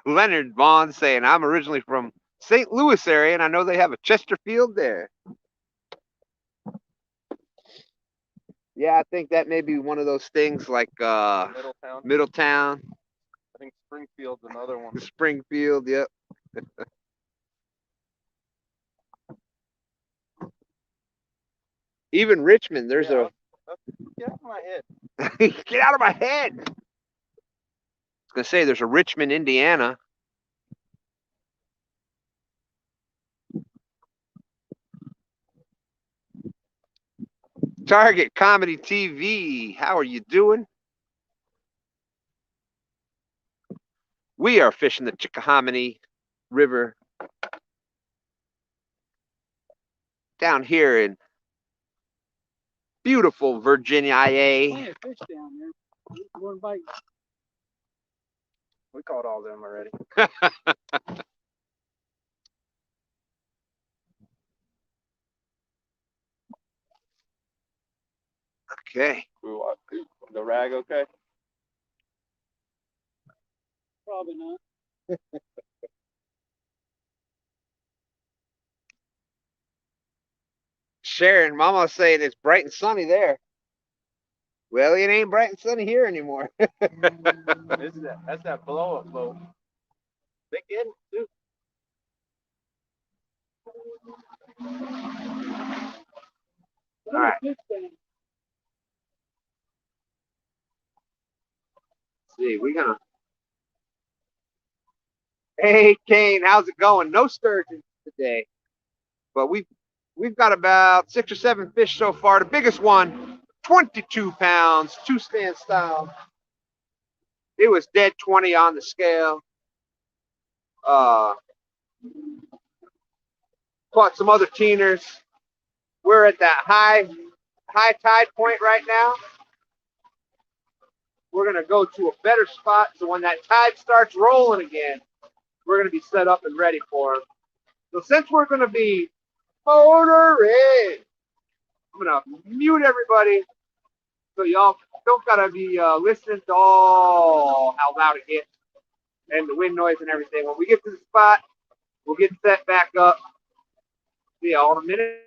Leonard Vaughn saying, I'm originally from St. Louis area, and I know they have a Chesterfield there. Yeah, I think that may be one of those things like Middletown. Middletown, I think Springfield's another one. Springfield, yep. Even Richmond, there's Yeah, get out of my head. a get out of my head. I was gonna say there's a Richmond, Indiana. Target Comedy TV. How are you doing? We are fishing the Chickahominy River down here in beautiful Virginia, Plenty IA. of fish down there. One bite. We caught all them already. Okay. The rag, okay? Probably not. Sharon, Mama's saying it's bright and sunny there. Well, it ain't bright and sunny here anymore. That's that blow up boat. They get it too. All right. Fish down. See, we're gonna. Hey, Kane, how's it going? No sturgeon today, but we've got about 6 or 7 fish so far. The biggest one, 22 pounds, 2-stand style. It was dead 20 on the scale. Caught some other teeners. We're at that high tide point right now. We're gonna go to a better spot so when that tide starts rolling again, we're gonna be set up and ready for them. So since we're gonna be motoring, I'm gonna mute everybody so y'all don't gotta be listening to all how loud it gets and the wind noise and everything. When we get to the spot, we'll get set back up. See y'all in a minute.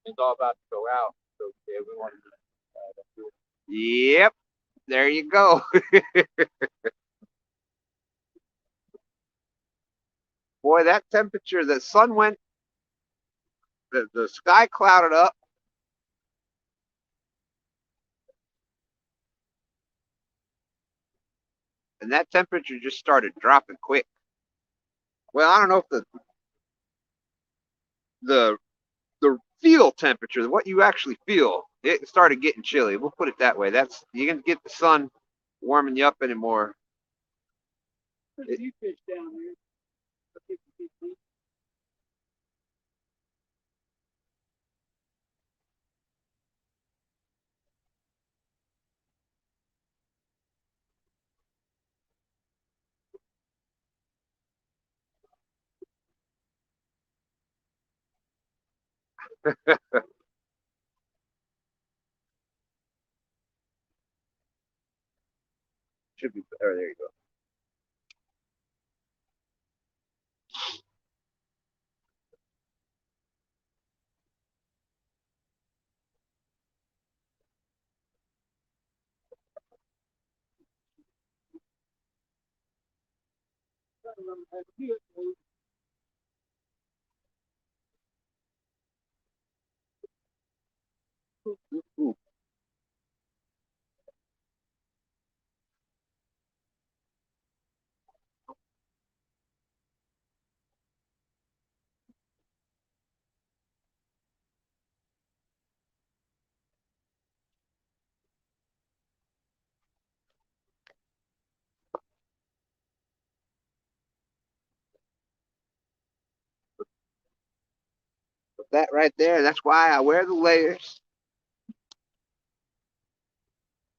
It's all about to go out. So yeah, we wanted to do it. Yep. There you go. Boy, that temperature, the sun went, the sky clouded up. And that temperature just started dropping quick. Well, I don't know if the feel temperature, what you actually feel, it started getting chilly. We'll put it that way. That's you can get the sun warming you up anymore. There's a few fish down there. Should be better. There you go. Ooh. Put that right there. That's why I wear the layers.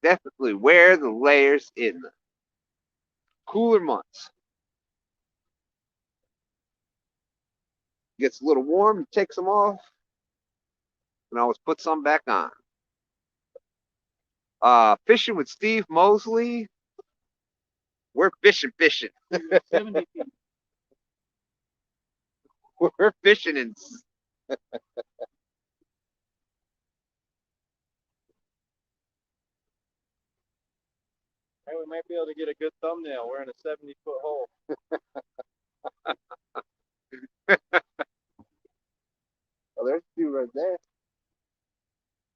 Definitely wear the layers in the cooler months. Gets a little warm, you take some off, and always put some back on. Fishing with Steve Mosley. We're fishing. 70 feet. We're fishing in. Hey, we might be able to get a good thumbnail. We're in a 70-foot hole. Oh, there's two right there.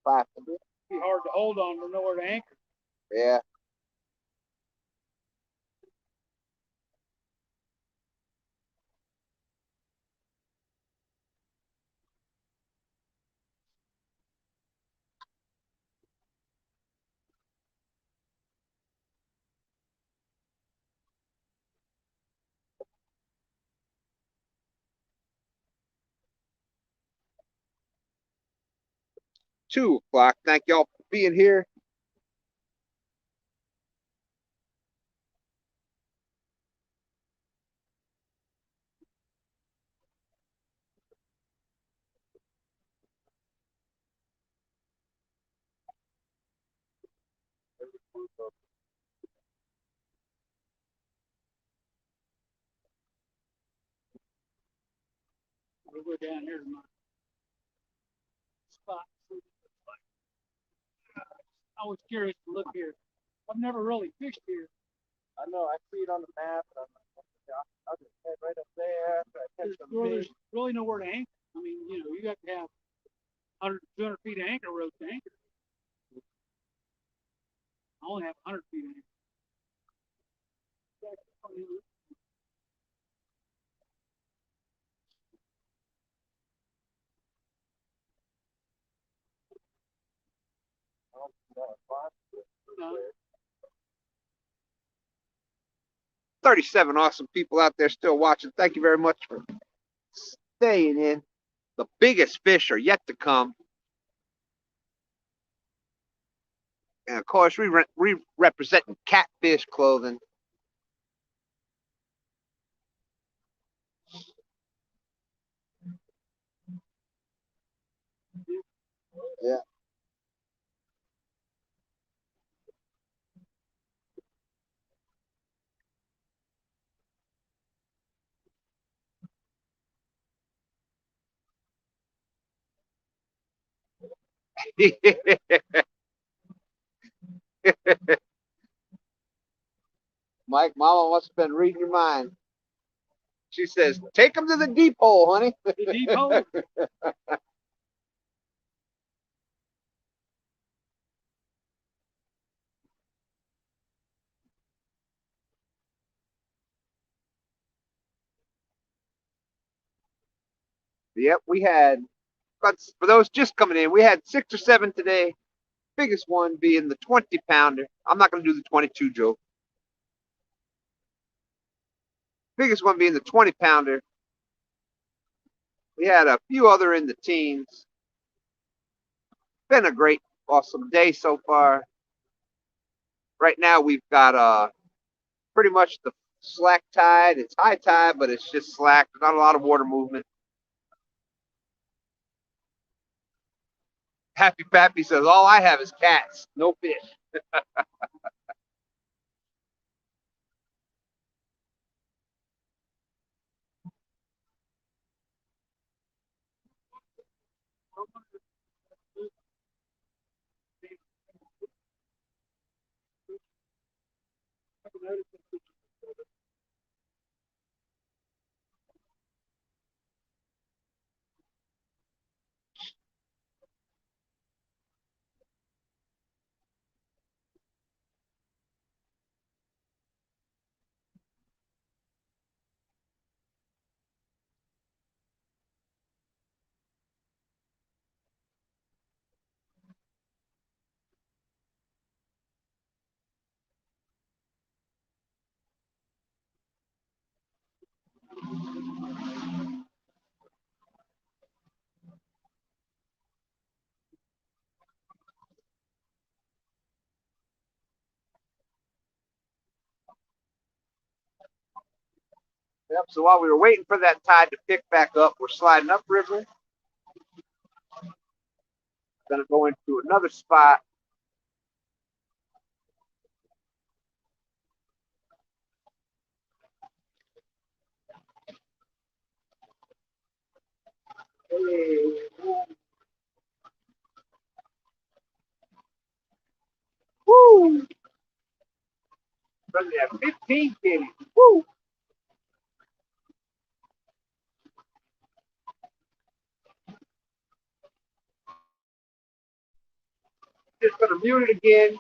500. Be hard to hold on to know where to anchor. Yeah. $2:00. Thank y'all for being here. We'll go down here to my spot. I was curious to look here. I've never really fished here. I know. I see it on the map. And I'm like, I'll just head right up there after I catch some There's fish. really nowhere to anchor. I mean, you got to have 100, 200 feet of anchor rope to anchor. I only have 100 feet of anchor. No. 37 awesome people out there still watching. Thank you very much for staying in. The biggest fish are yet to come. And of course, we representing Catfish Clothing. Yeah. Mike, Mama must have been reading your mind. She says, "Take him to the deep hole, honey." The deep hole. Yep, we had. But for those just coming in, we had 6 or 7 today. Biggest one being the 20-pounder. I'm not going to do the 22 joke. Biggest one being the 20-pounder. We had a few other in the teens. Been a great, awesome day so far. Right now we've got pretty much the slack tide. It's high tide, but it's just slack. There's not a lot of water movement. Happy Pappy says, "All I have is cats, no fish." Yep. So while we were waiting for that tide to pick back up, we're sliding upriver. Gonna go into another spot. Woo! Running at 15 kitties. Woo! Just gonna mute it again.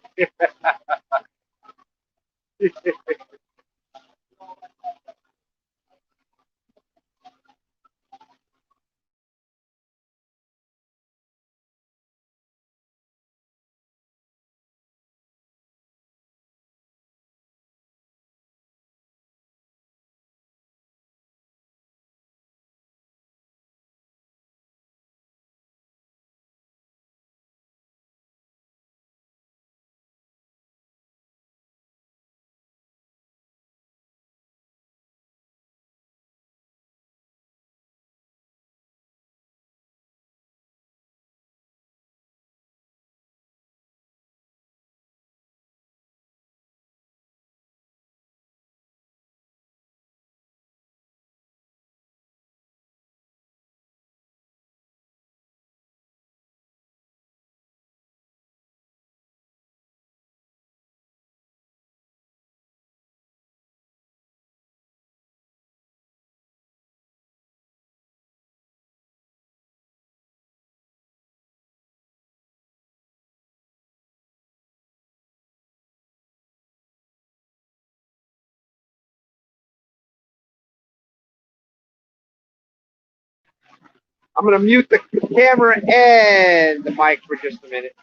I'm gonna mute the camera and the mic for just a minute.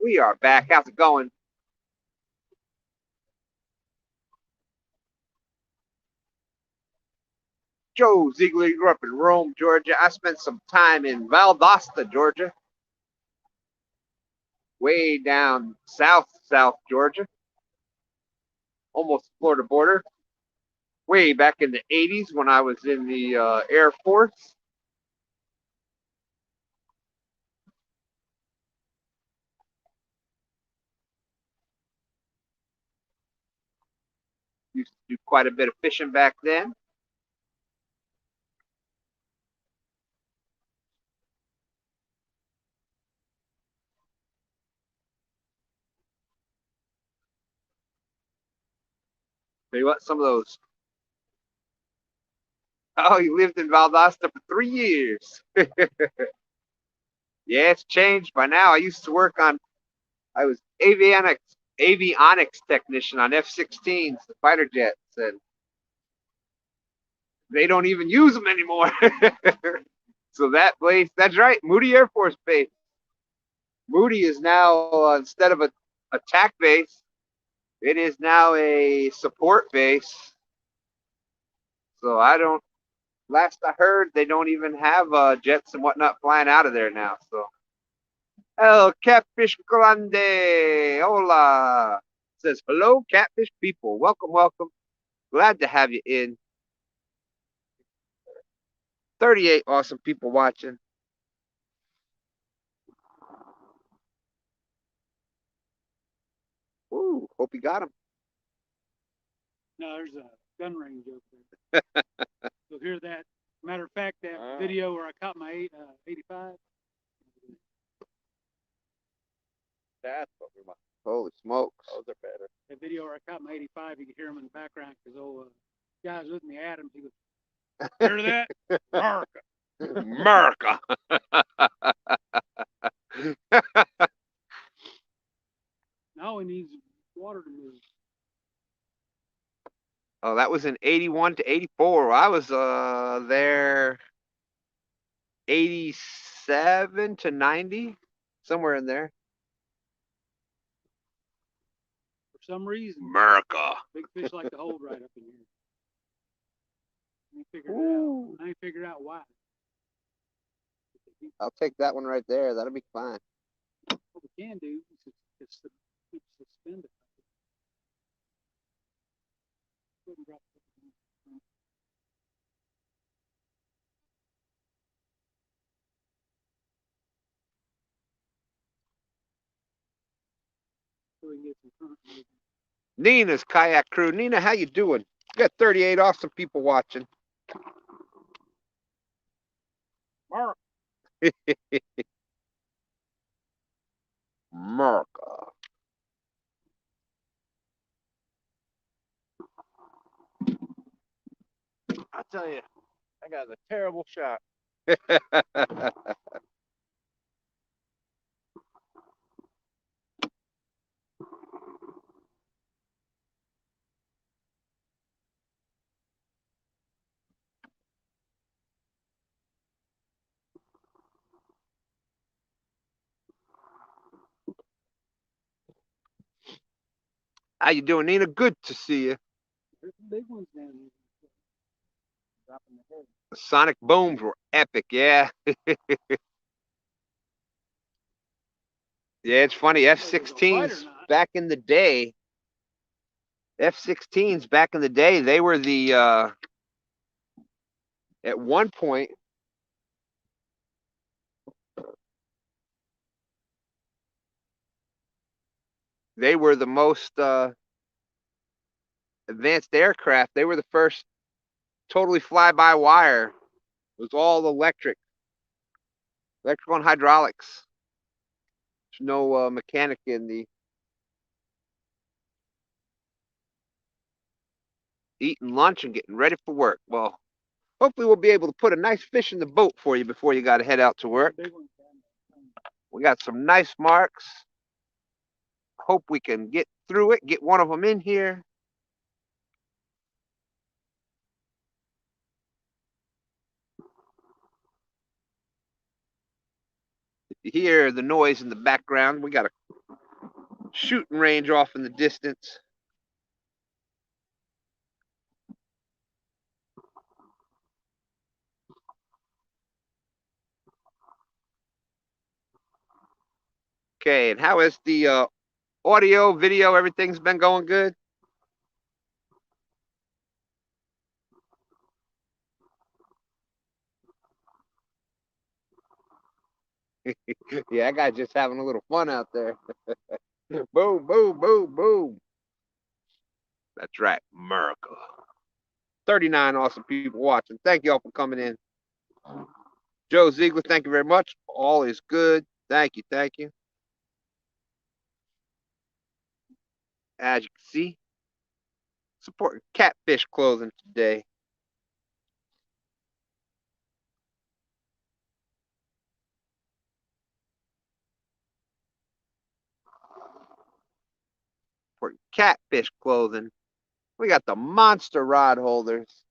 We are back. How's it going? Joe Ziegler grew up in Rome, Georgia. I spent some time in Valdosta, Georgia. Way down south Georgia. Almost Florida border. Way back in the 80s when I was in the Air Force. Used to do quite a bit of fishing back then. Tell you what, some of those. Oh, you lived in Valdosta for 3 years. Yeah, it's changed by now. I was avionics technician on F-16s, the fighter jets, and they don't even use them anymore. So that place, that's right, Moody Air Force Base. Moody is now, instead of a attack base, it is now a support base. So last I heard, they don't even have jets and whatnot flying out of there now. So, El Catfish Grande, hola. Says, hello, Catfish people. Welcome, welcome. Glad to have you in. 38 awesome people watching. Ooh, hope you got him. No, there's a gun range over there. You'll hear that. Matter of fact, that video where I caught my 85. That's what we want. Holy smokes. Those are better. The video where I caught my 85, you can hear him in the background because old guys with me, Adams, he was, hear that? America. America. Now he needs water to move. Oh, that was in 81 to 84. I was there 87 to 90, somewhere in there. For some reason, America. big fish like to hold right up in here. I ain't figured out why. I'll take that one right there. That'll be fine. What we can do is just suspend it. So we can get some current movement. Nina's kayak crew. Nina, how you doing? We got 38 awesome people watching. Mark. America. I tell you, I got a terrible shot. How you doing, Nina? Good to see you. There's some big ones down here. Dropping the head. The sonic booms were epic, yeah. Yeah, it's funny. F-16s back in the day. F-16s back in the day, they were the at one point they were the most advanced aircraft. They were the first totally fly-by-wire. It was all electrical and hydraulics. There's no mechanic in the eating lunch and getting ready for work. Well, hopefully we'll be able to put a nice fish in the boat for you before you got to head out to work. We got some nice marks. Hope we can get through it, get one of them in here. If you hear the noise in the background, we got a Shooting range off in the distance. Okay, and how is the audio, video, everything's been going good? Yeah, that guy's just having a little fun out there. Boom, boom, boom, boom. That's right, America. 39 awesome people watching. Thank you all for coming in. Joe Ziegler, thank you very much. All is good. Thank you, thank you. As you can see, supporting Catfish Clothing today. For Catfish Clothing, we got the monster rod holders.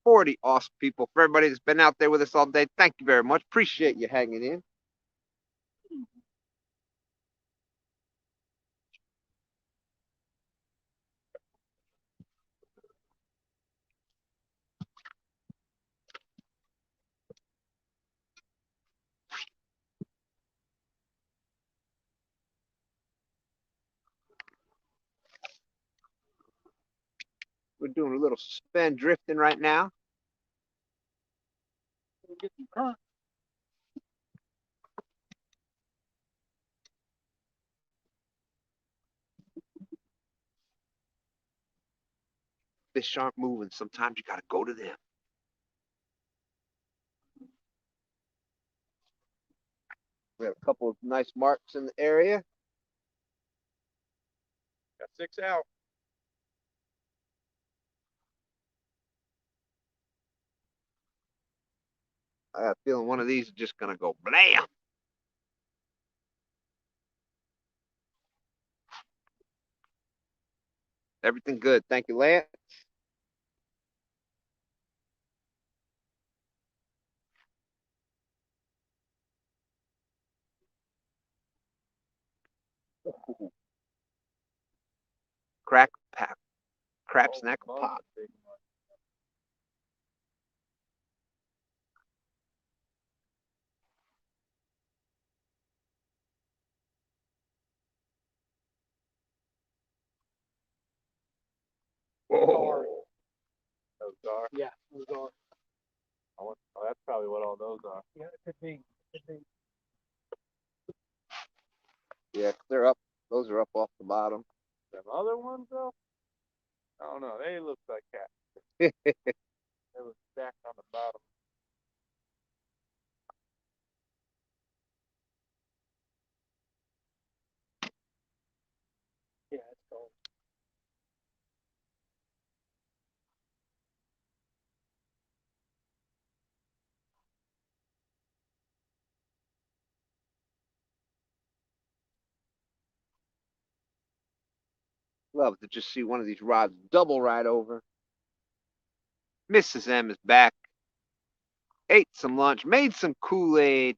$40 awesome people. For everybody that's been out there with us all day, thank you very much. Appreciate you hanging in. We're doing a little suspend drifting right now. Get some current. Fish aren't moving. Sometimes you got to go to them. We have a couple of nice marks in the area. Got 6 out. I got a feeling one of these is just going to go blam. Everything good. Thank you, Lance. Crack, pap, crap, snack, pop. Whoa. Those are. Yeah, those are. Oh, that's probably what all those are. Yeah, it could be. Could be. Yeah, they're up. Those are up off the bottom. Them other ones though, I don't know. They look like cats. They look stacked on the bottom. Yeah, it's cold. Love to just see one of these rods double right over. Mrs. M is back. Ate some lunch, made some Kool-Aid.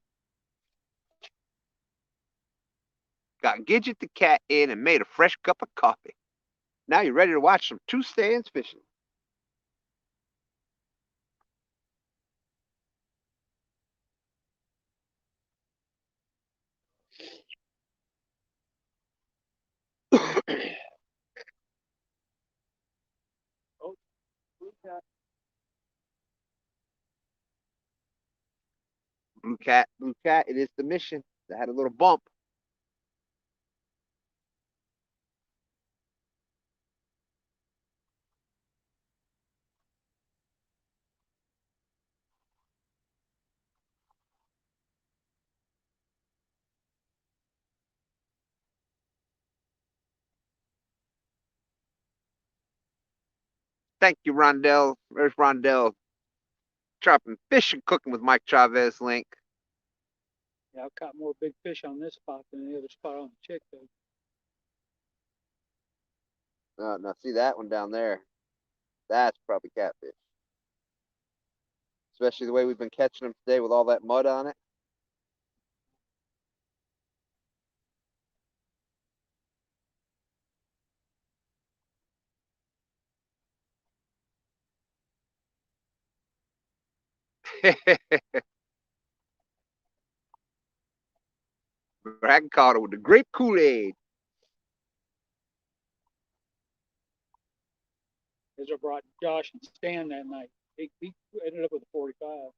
Got Gidget the cat in and made a fresh cup of coffee. Now you're ready to watch some two stands fishing. Oh, blue cat. Blue cat, it is the mission. That had a little bump. Thank you, Rondell. There's Rondell. Chopping fish and cooking with Mike Chavez link. Yeah, I've caught more big fish on this spot than the other spot on the Chick, though. Now see that one down there. That's probably catfish. Especially the way we've been catching them today with all that mud on it. Dragon caught it with the grape Kool-Aid. Ezra brought Josh and Stan that night. He ended up with a 45.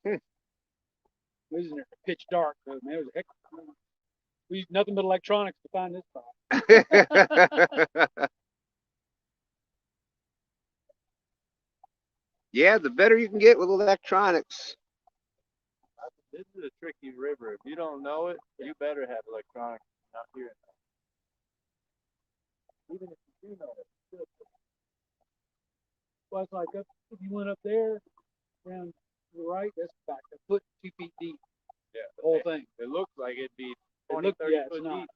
Hmm. It was in there pitch dark, though, man. It was a heck of a time. We used nothing but electronics to find this spot. Yeah, the better you can get with electronics. This is a tricky river. If you don't know it, you better have electronics out here. Even if you do know it. Well, it's like if you went up there, around to the right, that's about a foot, 2 feet deep. Yeah. The whole thing. It looks like it'd be It 20, looked, 30 yeah, foot it's not. deep.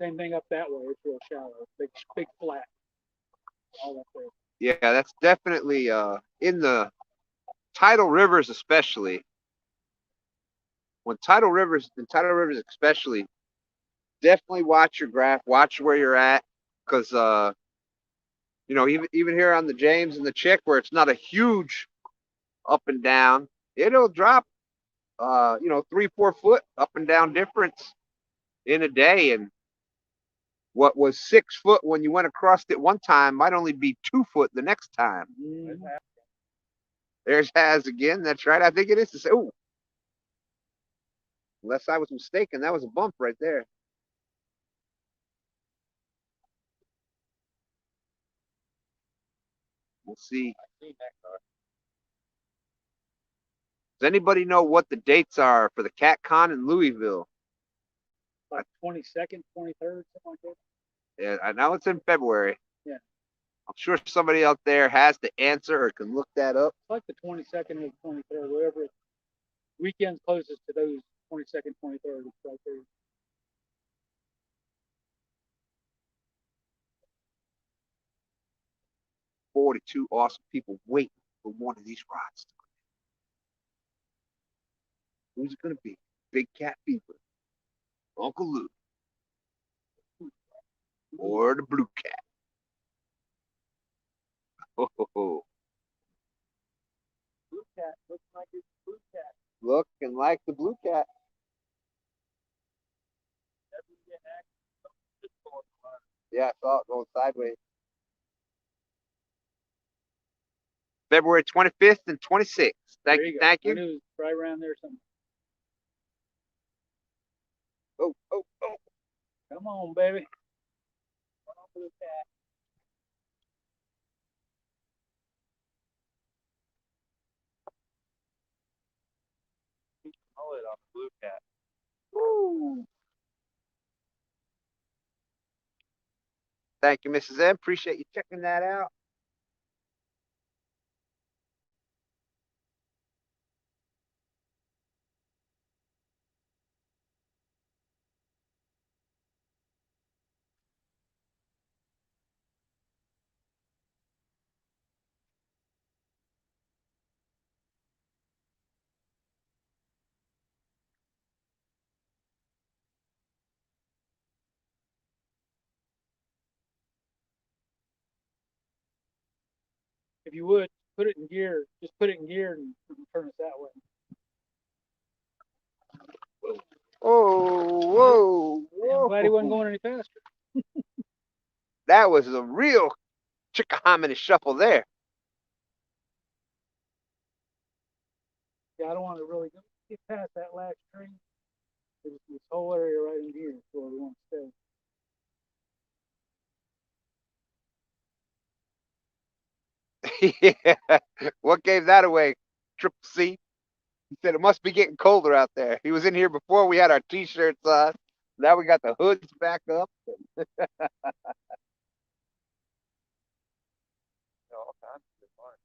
Same thing up that way. It's real shallow. Big flat. All up there. Yeah, that's definitely in the tidal rivers especially. When tidal rivers especially, definitely watch your graph, watch where you're at, because you know, even here on the James and the Chick, where it's not a huge up and down, it'll drop you know, 3-4 foot up and down difference in a day, and what was 6 foot when you went across it one time might only be 2 foot the next time. Mm-hmm. There's Has again. That's right. I think it is to say. Oh, unless I was mistaken, that was a bump right there. We'll see. Does anybody know what the dates are for the Cat Con in Louisville? Like 22nd, 23rd, something like that. Yeah, I know it's in February. Yeah. I'm sure somebody out there has the answer or can look that up. It's like the 22nd or the 23rd, whatever. Weekend's closest to those 22nd, 23rd. It's right there. $42 awesome people waiting for one of these rods. Who's it going to be? Big Cat Fever, Uncle Lou, or the Blue Cat? Ho, ho, ho. Blue cat looks like it's blue cat. Looking like the Blue Cat. Yeah, I saw it going sideways. February 25th and 26th. Thank you. I knew it was right around there somewhere. Oh. Come on, baby. Come on, blue cat. Call it on the blue cat. Woo. Thank you, Mrs. M. Appreciate you checking that out. If you would, put it in gear. Just put it in gear and turn it that way. Oh, whoa. I'm glad he wasn't going any faster. That was a real Chickahominy shuffle there. Yeah, I don't want to really get past that last tree. This whole area right in here is where we want to Yeah. What gave that away? Triple C. He said it must be getting colder out there. He was in here before we had our t-shirts on. Now we got the hoods back up. All kinds of fun.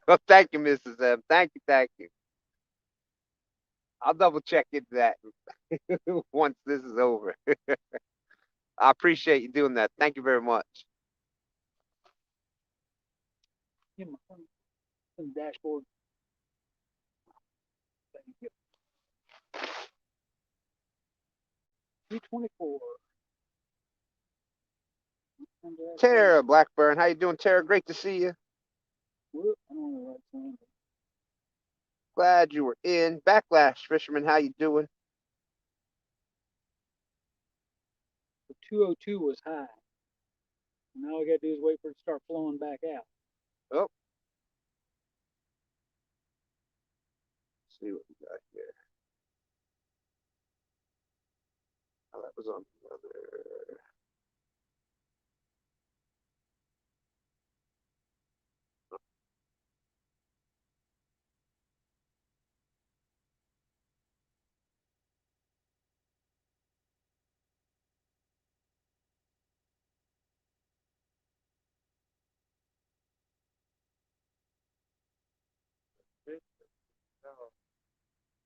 Well, thank you, Mrs. M. Thank you, thank you. I'll double check into that once this is over. I appreciate you doing that. Thank you very much. Give my phone on the dashboard. Thank you. 324. Tara Blackburn, how you doing, Tara? Great to see you. Whoop, I don't know the right thing. Glad you were in. Backlash Fisherman, how you doing? The 202 was high. Now all we got to do is wait for it to start flowing back out. Oh. Let's see what we got here. Oh, that was on the other.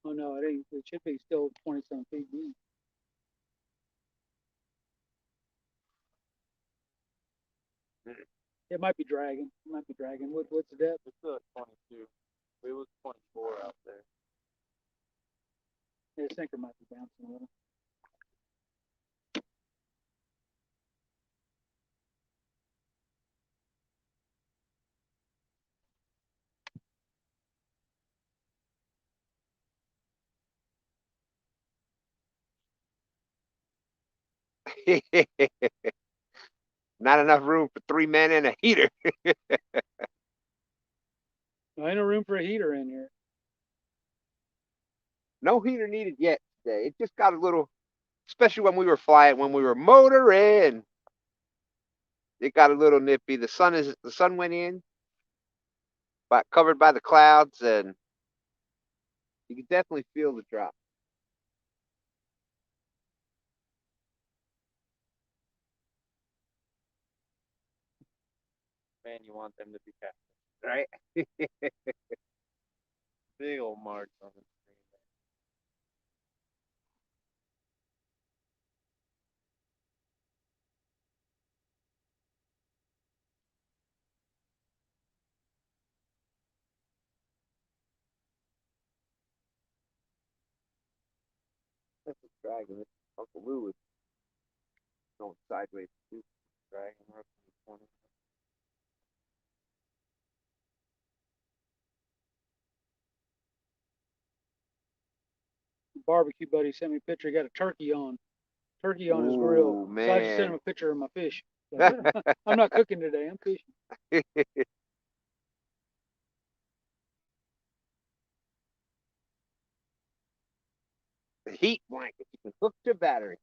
Oh no, it ain't. It should be still 20-some feet deep. It might be dragging. It might be dragging. What's the depth? It's still at 22. It was 24 out there. Yeah, the sinker might be bouncing a little. Not enough room for 3 men and a heater. No, ain't no room for a heater in here. No heater needed yet today. It just got a little, especially when we were flying, when we were motoring. It got a little nippy. The sun went in, but covered by the clouds, and you can definitely feel the drop. Man, you want them to be captain. Right? Big old marks on the screen. That's what's dragging it. Uncle Lou is going sideways too. Dragging her up to the 20. Barbecue buddy sent me a picture. He got a turkey on his grill. Ooh, So I just sent him man. a picture of my fish. I'm not cooking today. I'm fishing. The heat blanket. You can hook to battery.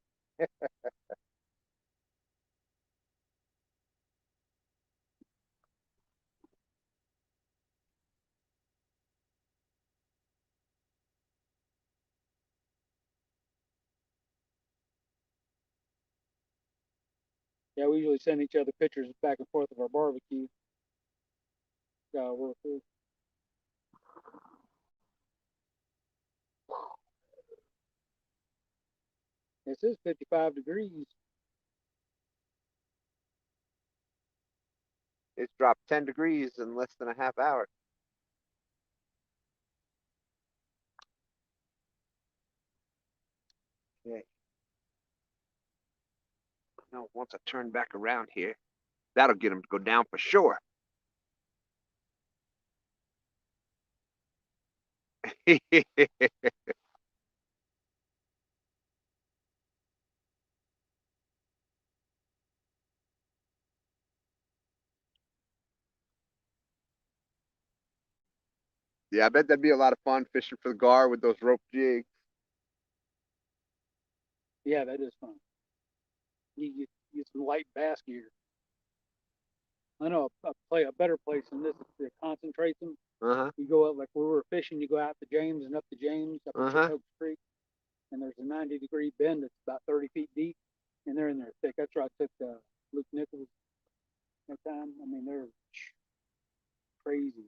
Yeah, we usually send each other pictures back and forth of our barbecue. Work through. It says 55 degrees. It's dropped 10 degrees in less than a half hour. Okay. Now, once I turn back around here, that'll get them to go down for sure. Yeah, I bet that'd be a lot of fun fishing for the gar with those rope jigs. Yeah, that is fun. You get some light bass gear. I know a better place than this that concentrates them. Uh-huh. You go up, like where we were fishing, you go out to James and up to James, up to Oaks Creek, and there's a 90-degree bend that's about 30 feet deep, and they're in there thick. That's where I took Luke Nichols that time. I mean, they're crazy in here.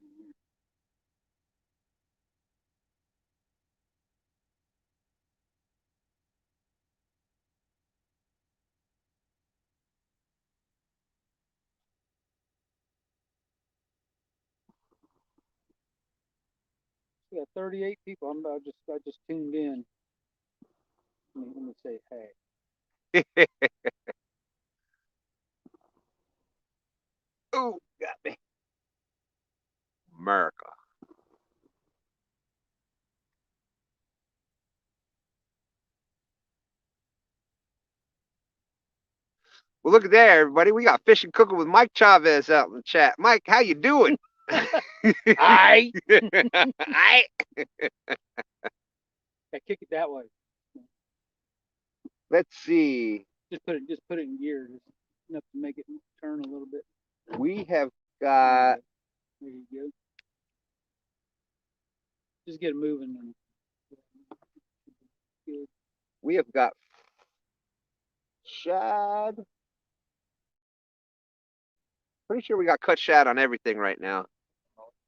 Yeah, 38 people. I just tuned in. Let me say hey. Ooh, got me. America. Well, look at there, everybody. We got Fishing Cooking with Mike Chavez out in the chat. Mike, how you doing? Aye. Aye. Yeah, kick it that way. Let's see. Just put it in gear, just enough to make it turn a little bit. We have got. There you go. Just get it moving. And good. We have got shad. Pretty sure we got cut shad on everything right now.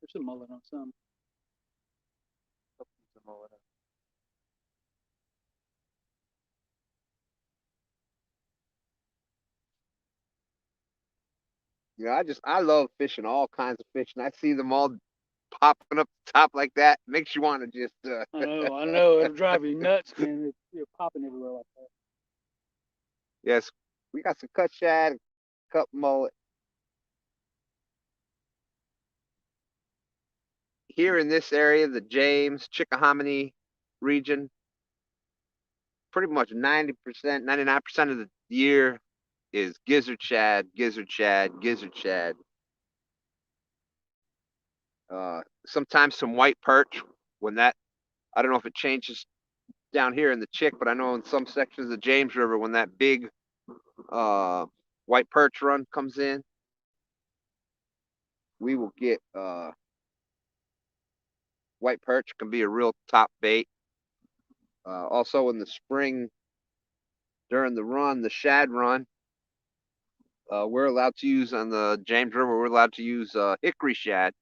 There's some mullet on some. Yeah, I love fishing all kinds of fish, and I see them all popping up the top like that. Makes you want to just. I know. It'll drive you nuts, man. You're popping everywhere like that. Yes, we got some cut shad, cut mullet. Here in this area, the James, Chickahominy region, pretty much 90%, 99% of the year is gizzard shad, gizzard shad, gizzard shad. Sometimes some white perch when that, I don't know if it changes down here in the Chick, but I know in some sections of the James River when that big white perch run comes in, we will get white perch can be a real top bait. Also in the spring during the run, the shad run, we're allowed to use on the James River, we're allowed to use hickory shad.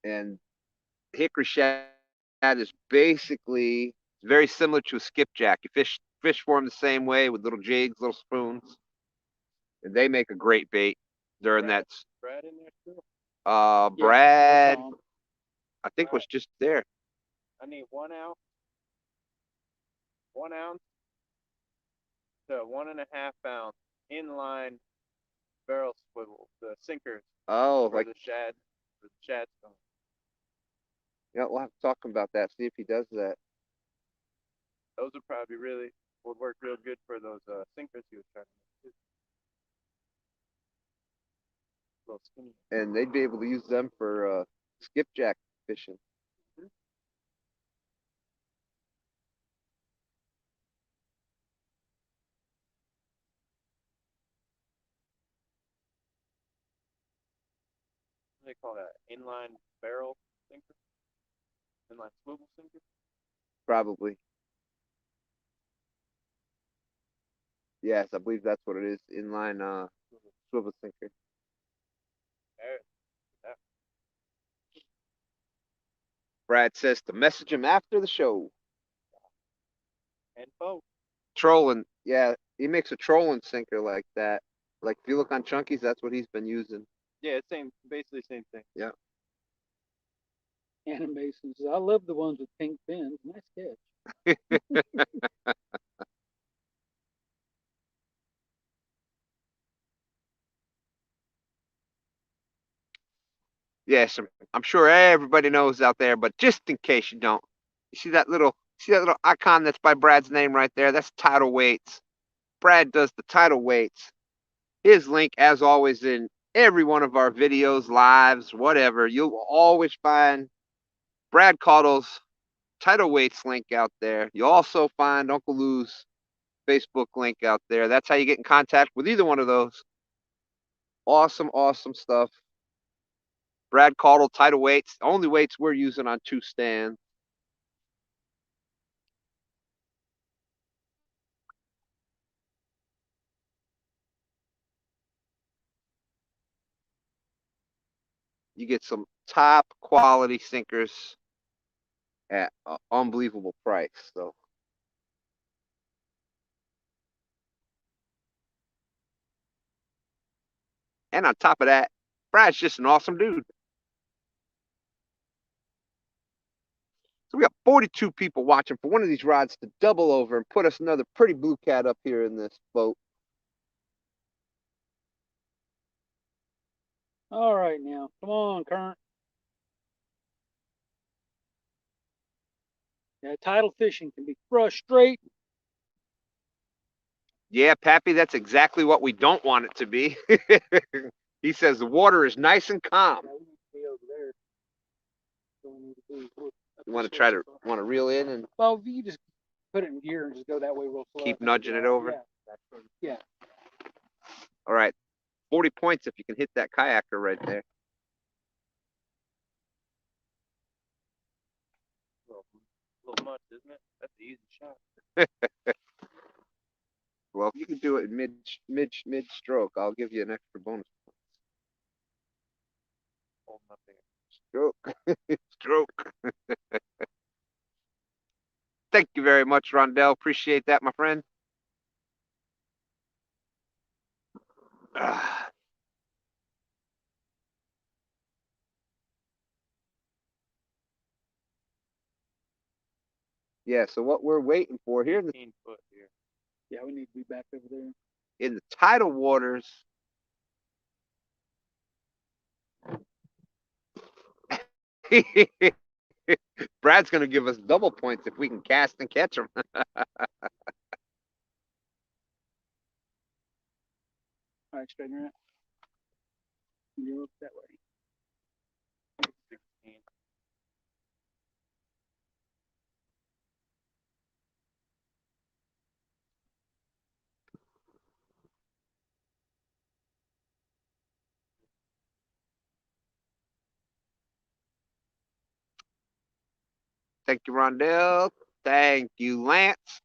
And hickory shad is basically very similar to a skipjack. You fish for them the same way with little jigs, little spoons, and they make a great bait during that. Brad in there still? Brad, Yeah, I think was just there. I need 1 ounce. 1 ounce to 1.5 ounce inline barrel swivel, the sinkers. Oh, like the shad stone. Yeah, we'll have to talk about that. See if he does that. Those would work real good for those sinkers he was trying to make. Little skinny. And they'd be able to use them for skipjack fishing. They call that inline barrel sinker, inline swivel sinker. Probably. Yes, I believe that's what it is. Inline swivel sinker. Brad says to message him after the show. And boat. Trolling. Yeah, he makes a trolling sinker like that. Like if you look on Chunky's, that's what he's been using. Yeah, basically same thing. Yeah. Animations. I love the ones with pink fins. Nice catch. Yes, I'm sure everybody knows out there, but just in case you don't, you see that little icon that's by Brad's name right there? That's tidal weights. Brad does the tidal weights. His link, as always, in every one of our videos, lives, whatever, you'll always find Brad Caudle's title weights link out there. You'll also find Uncle Lou's Facebook link out there. That's how you get in contact with either one of those. Awesome, awesome stuff. Brad Caudle title weights, only weights we're using on 2 stands. You get some top quality sinkers at an unbelievable price. So, and on top of that, Brad's just an awesome dude. So we got 42 people watching for one of these rods to double over and put us another pretty blue cat up here in this boat. All right, now, come on, Current. Yeah, tidal fishing can be frustrating. Yeah, Pappy, that's exactly what we don't want it to be. He says the water is nice and calm. Yeah, we need to be over there. So we need to be You want to reel in and well, you just put it in gear and just go that way real slow. keep nudging it over? Yeah. All right, 40 points if you can hit that kayaker right there. A little much, isn't it? That's an easy shot. Well, if you can do it mid stroke, I'll give you an extra bonus. Hold nothing. Stroke, stroke. Thank you very much, Rondell. Appreciate that, my friend. Yeah, so what we're waiting for here 15 foot here. Yeah, we need to be back over there. in the tidal waters. Brad's going to give us double points if we can cast and catch them. All right, straighten her out. You look that way. 16. Thank you, Rondell. Thank you, Lance.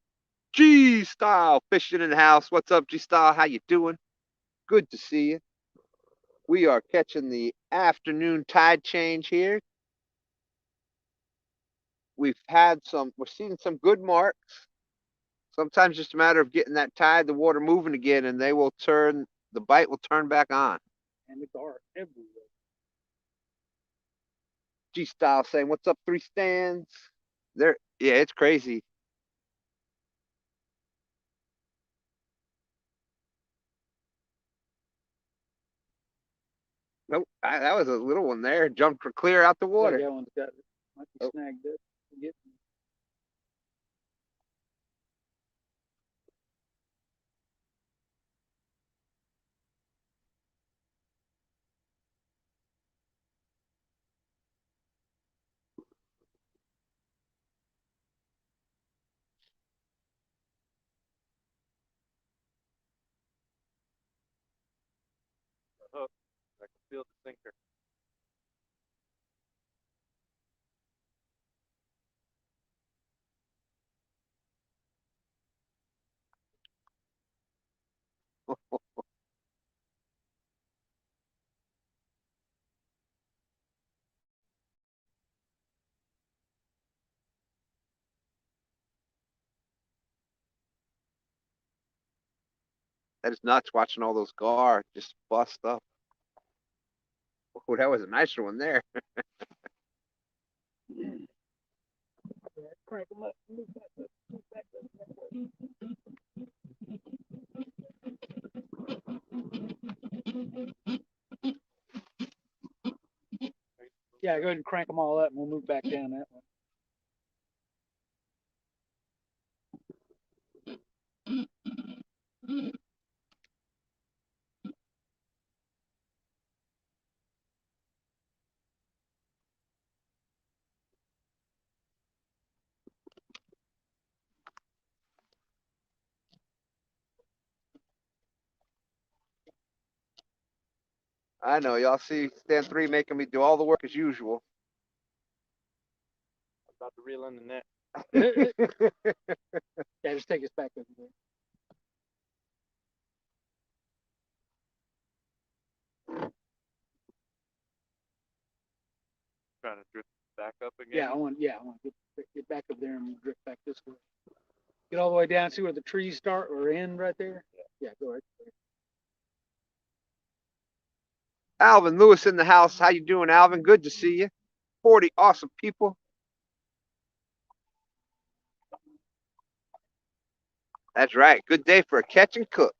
G-Style fishing in the house. What's up, G-Style? How you doing? Good to see you. We are catching the afternoon tide change here. We're seeing some good marks. Sometimes just a matter of getting that tide, the water moving again, and the bite will turn back on. And the guard everywhere. G-Style saying, what's up, 3 stands? Yeah, it's crazy. Nope, that was a little one there. Jumped clear out the water. That one's got might be snagged up. The hook. I can feel the sinker. That is nuts watching all those gar just bust up. Oh, that was a nicer one there. Crank them up. Move back up. Move back up. Yeah, go ahead and crank them all up and we'll move back down that one. I know. Y'all see Stand 3 making me do all the work as usual. I'm about to reel in the net. Yeah, just take us back over there. Trying to drift back up again. Yeah, I want to get back up there and drift back this way. Get all the way down, see where the trees start or end right there. Yeah, go right there. Alvin Lewis in the house. How you doing, Alvin? Good to see you. 40 awesome people. That's right. Good day for a catch and cook.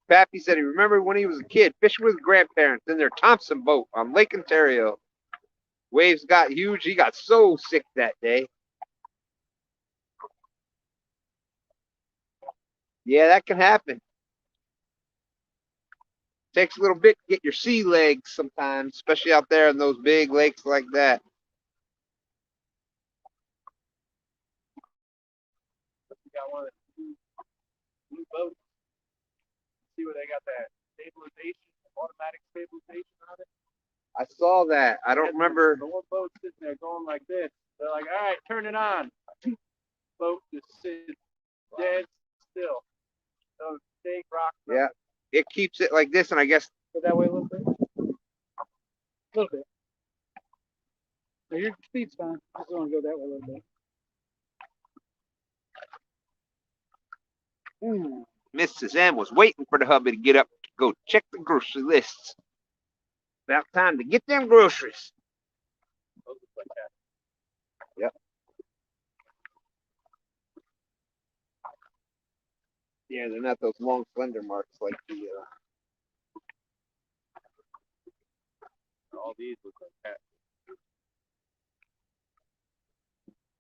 Pappy said he remembered when he was a kid fishing with his grandparents in their Thompson boat on Lake Ontario. Waves got huge. He got so sick that day. Yeah, that can happen. Takes a little bit to get your sea legs sometimes, especially out there in those big lakes like that. We got one of the blue boats. See where they got that stabilization, automatic stabilization on it. I saw that. I don't remember. The one boat sitting there going like this. They're like, all right, turn it on. Boat just sits dead still. So big rock. Yeah, it keeps it like this, and I guess Go that way a little bit. A little bit. So your speed's fine. Just want to go that way a little bit. Mrs. M was waiting for the hubby to get up to go check the grocery lists. About time to get them groceries. Yep. Yeah, they're not those long, slender marks like the. All these look like catfish.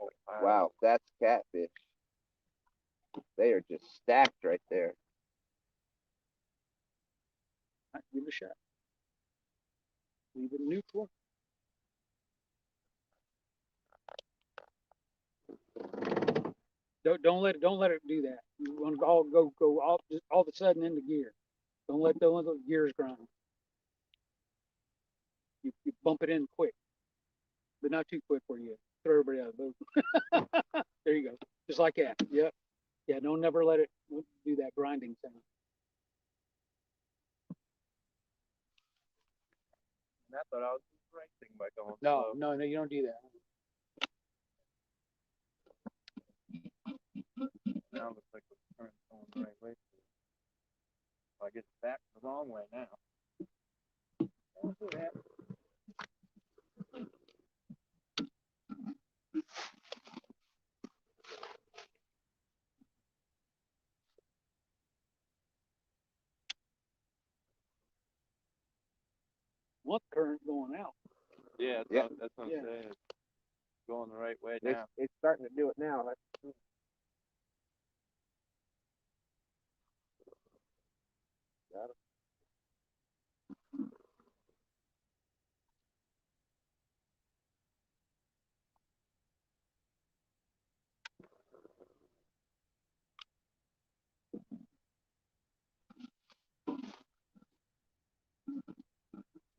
Oh, Wow, that's catfish. They are just stacked right there. Give it a shot. Leave it neutral. Don't let it do that. You want to all go all of a sudden into gear. Don't let those gears grind. You bump it in quick, but not too quick where you throw everybody out of the boat. There you go, just like that. Yep. Yeah. Don't never let it do that grinding thing. And I thought I was doing the right thing by going No, slow. no, you don't do that. Now it looks like the current's going the right way. I guess back the wrong way now. Don't do that. Want the current going out. Yeah, that's what I'm saying. It's going the right way now. It's starting to do it now. Got it.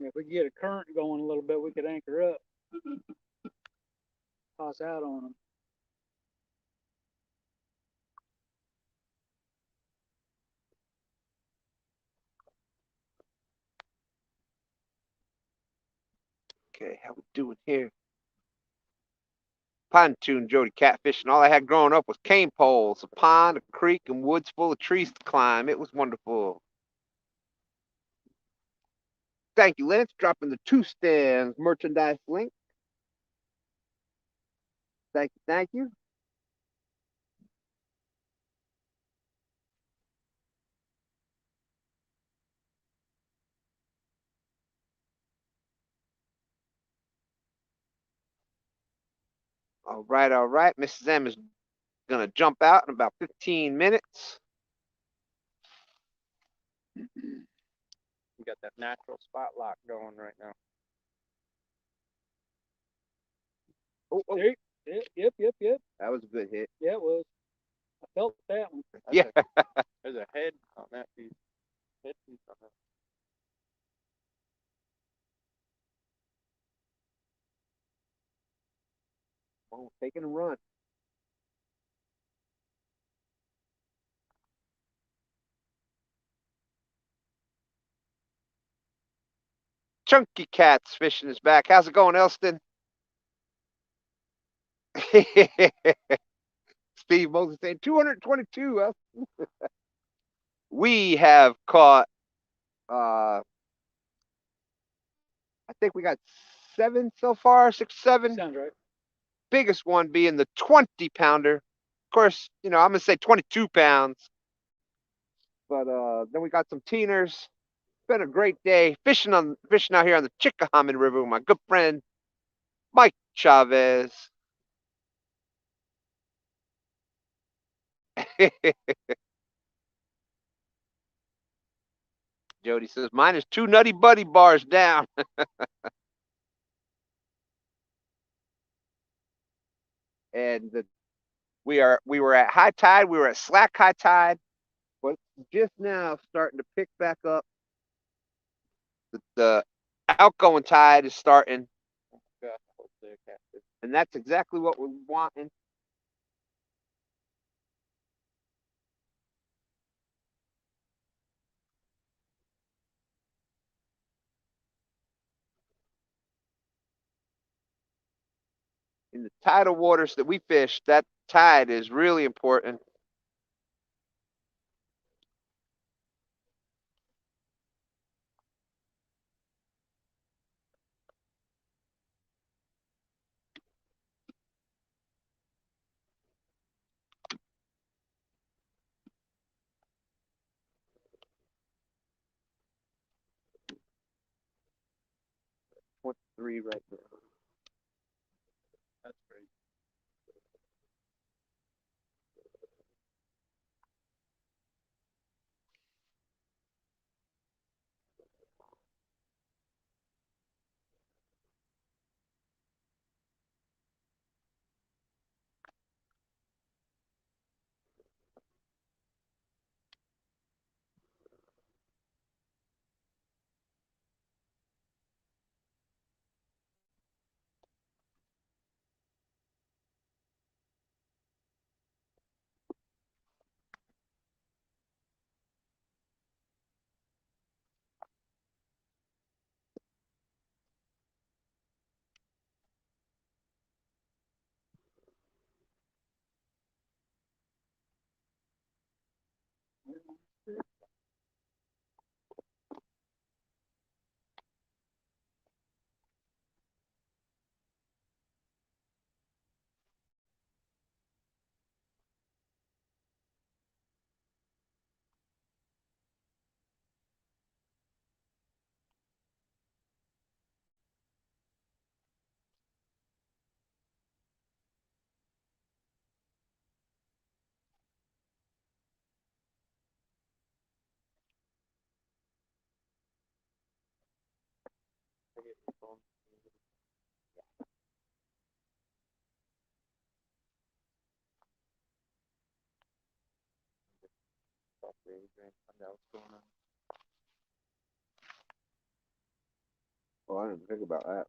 If we get a current going a little bit, we could anchor up, toss out on them. Okay, how we doing here? Pontoon Jody catfishing. All I had growing up was cane poles, a pond, a creek, and woods full of trees to climb. It was wonderful. Thank you, Lance. Dropping the 2 stands merchandise link. Thank you, thank you. All right, all right. Mrs. M is gonna jump out in about 15 minutes. We got that natural spot lock going right now. Oh, oh, Yep. that was a good hit. Yeah, it was. I felt that one. Yeah. There's a head on that piece. Head piece on that. Oh, taking a run. Chunky Cat's fishing is back. How's it going, Elston? Steve Moses saying 222. We have caught, I think we got 7 so far, 6, 7. Sounds right. Biggest one being the 20-pounder. Of course, I'm gonna say 22 pounds. But then we got some teeners. It's been a great day fishing out here on the Chickahominy River with my good friend Mike Chavez. Jody says mine is 2 nutty buddy bars down. And we were at high tide. We were at slack high tide, but just now starting to pick back up. The outgoing tide is starting, and that's exactly what we're wanting. In the tidal waters that we fish, that tide is really important. Point 3 right there. That's crazy. Oh, I didn't think about that.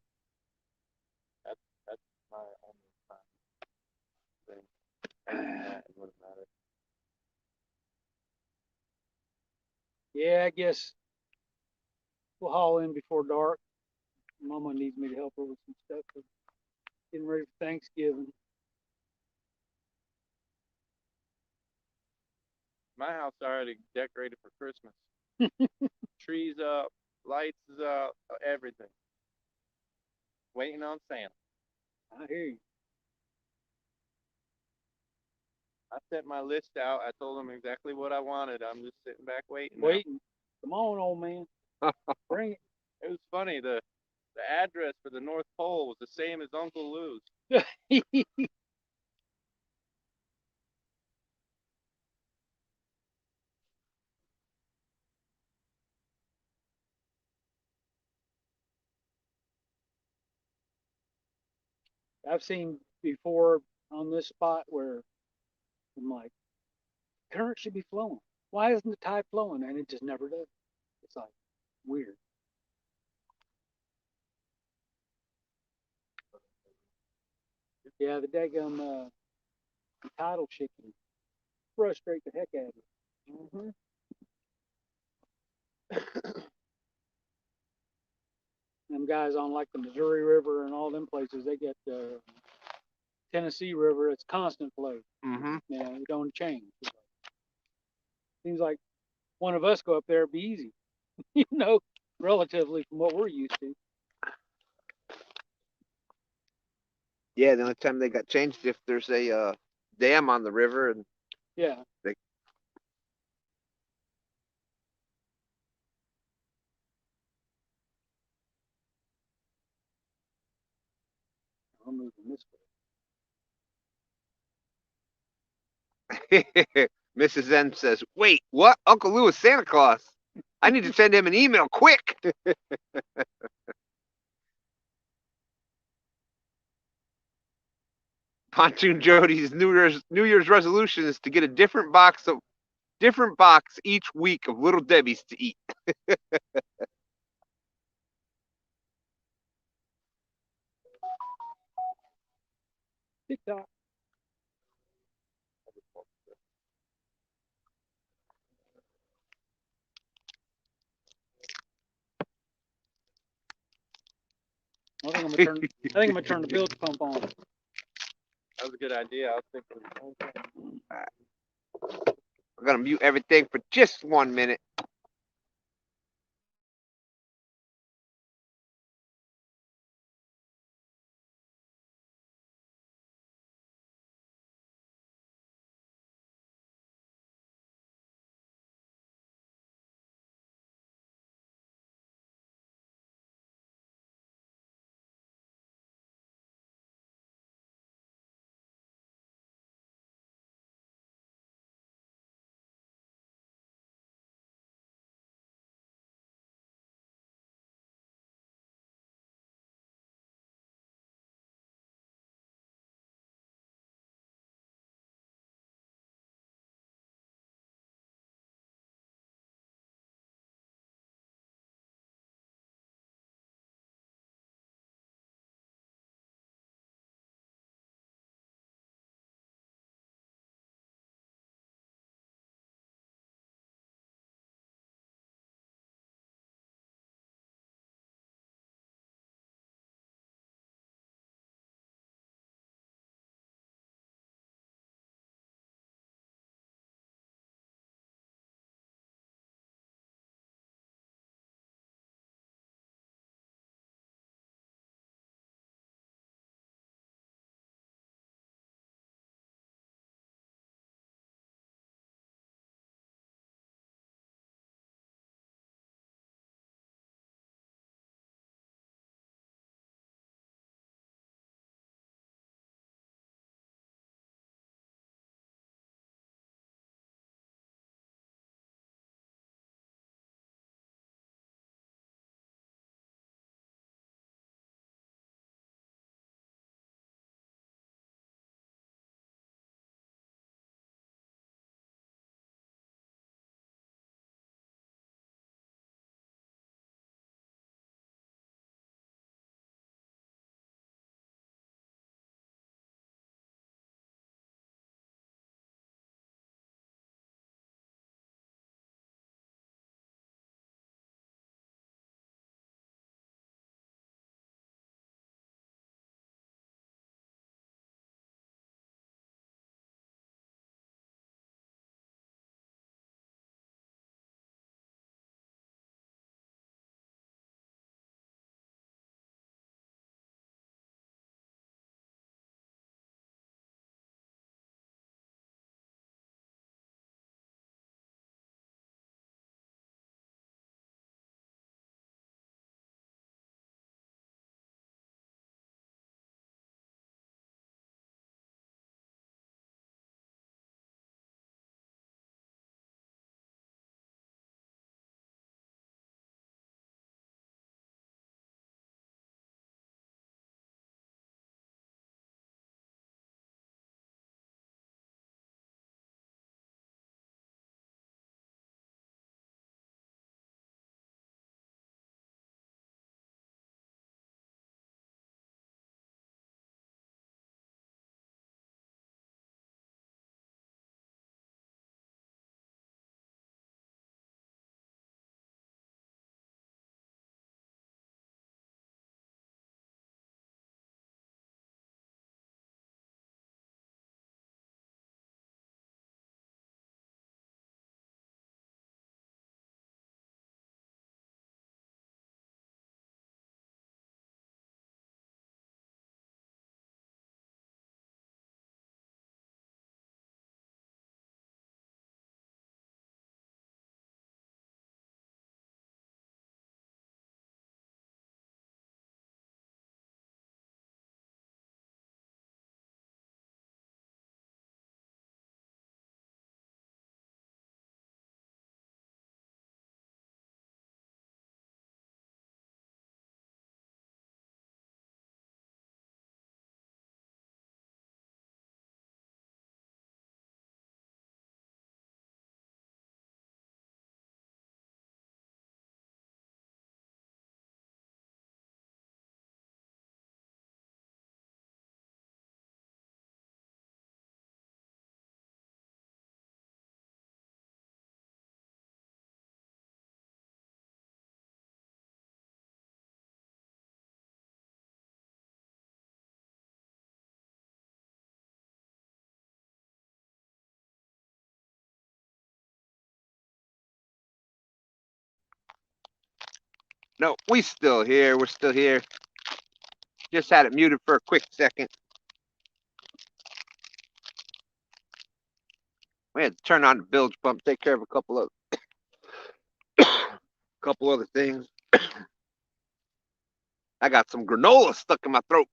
That's my only time thing. That wouldn't matter. Yeah, I guess we'll haul in before dark. Mama needs me to help her with some stuff for getting ready for Thanksgiving. My house already decorated for Christmas. Trees up, lights is up, everything. Waiting on Santa. I hear you. I sent my list out. I told him exactly what I wanted. I'm just sitting back waiting. Waiting. Come on, old man. Bring it. It was funny. The address for the North Pole was the same as Uncle Lou's. I've seen before on this spot where I'm like, current should be flowing. Why isn't the tide flowing? And it just never does. It's like weird. Yeah, the daggum tidal shit can frustrate the heck out of you. Mm-hmm. Them guys on like the Missouri River and all them places, they get the Tennessee River. It's constant flow. Mm-hmm. Yeah, it don't change. Seems like one of us go up there, it'd be easy, relatively from what we're used to. Yeah, the only time they got changed if there's a dam on the river and Yeah. they. I'm moving this Mrs. N says, "Wait, what? Uncle Lou is Santa Claus. I need to send him an email quick." Pontoon Jody's New Year's resolution is to get a different box each week of Little Debbie's to eat. TikTok. I think I'm gonna turn the bilge pump on. That was a good idea. I was thinking. I'm gonna mute everything for just 1 minute. No, we still here. We're still here. Just had it muted for a quick second. We had to turn on the bilge pump, take care of a couple of couple other things. I got some granola stuck in my throat.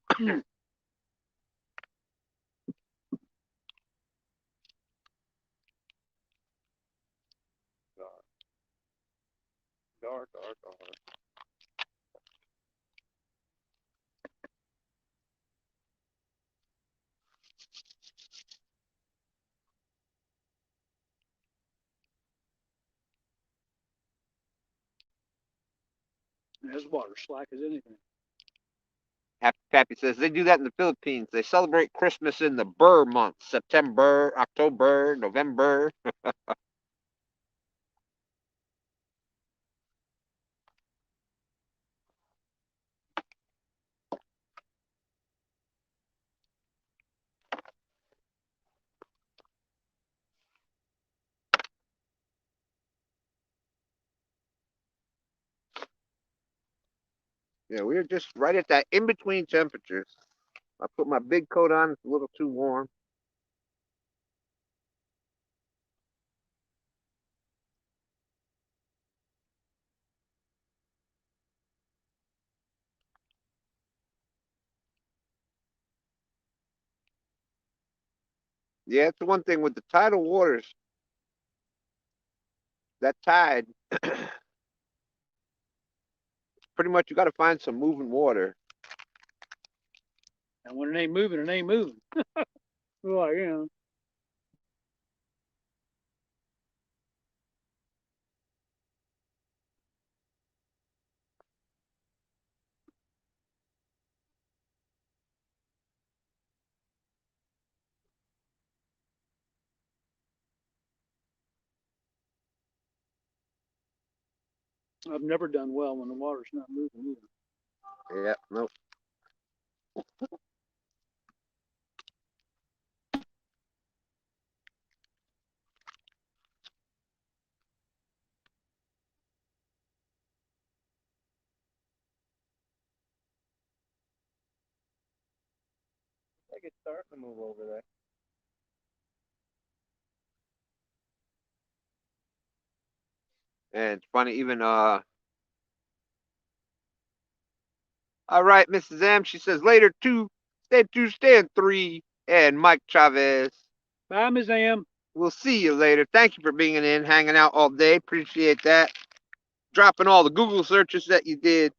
Dark. This water slack as anything. Happy Pappy says they do that in the Philippines. They celebrate Christmas in the Burr month, September, October, November. Yeah, we're just right at that in-between temperatures. I put my big coat on. It's a little too warm. Yeah, it's the one thing with the tidal waters. That tide, pretty much you got to find some moving water. And when it ain't moving, it ain't moving. Well, you know. I've never done well when the water's not moving either. Yeah, nope. I think it's starting to move over there. And it's funny, even all right, Mrs. M. She says later stay 3, and Mike Chavez. Bye, Ms. Am. We'll see you later. Thank you for being in, hanging out all day. Appreciate that. Dropping all the Google searches that you did.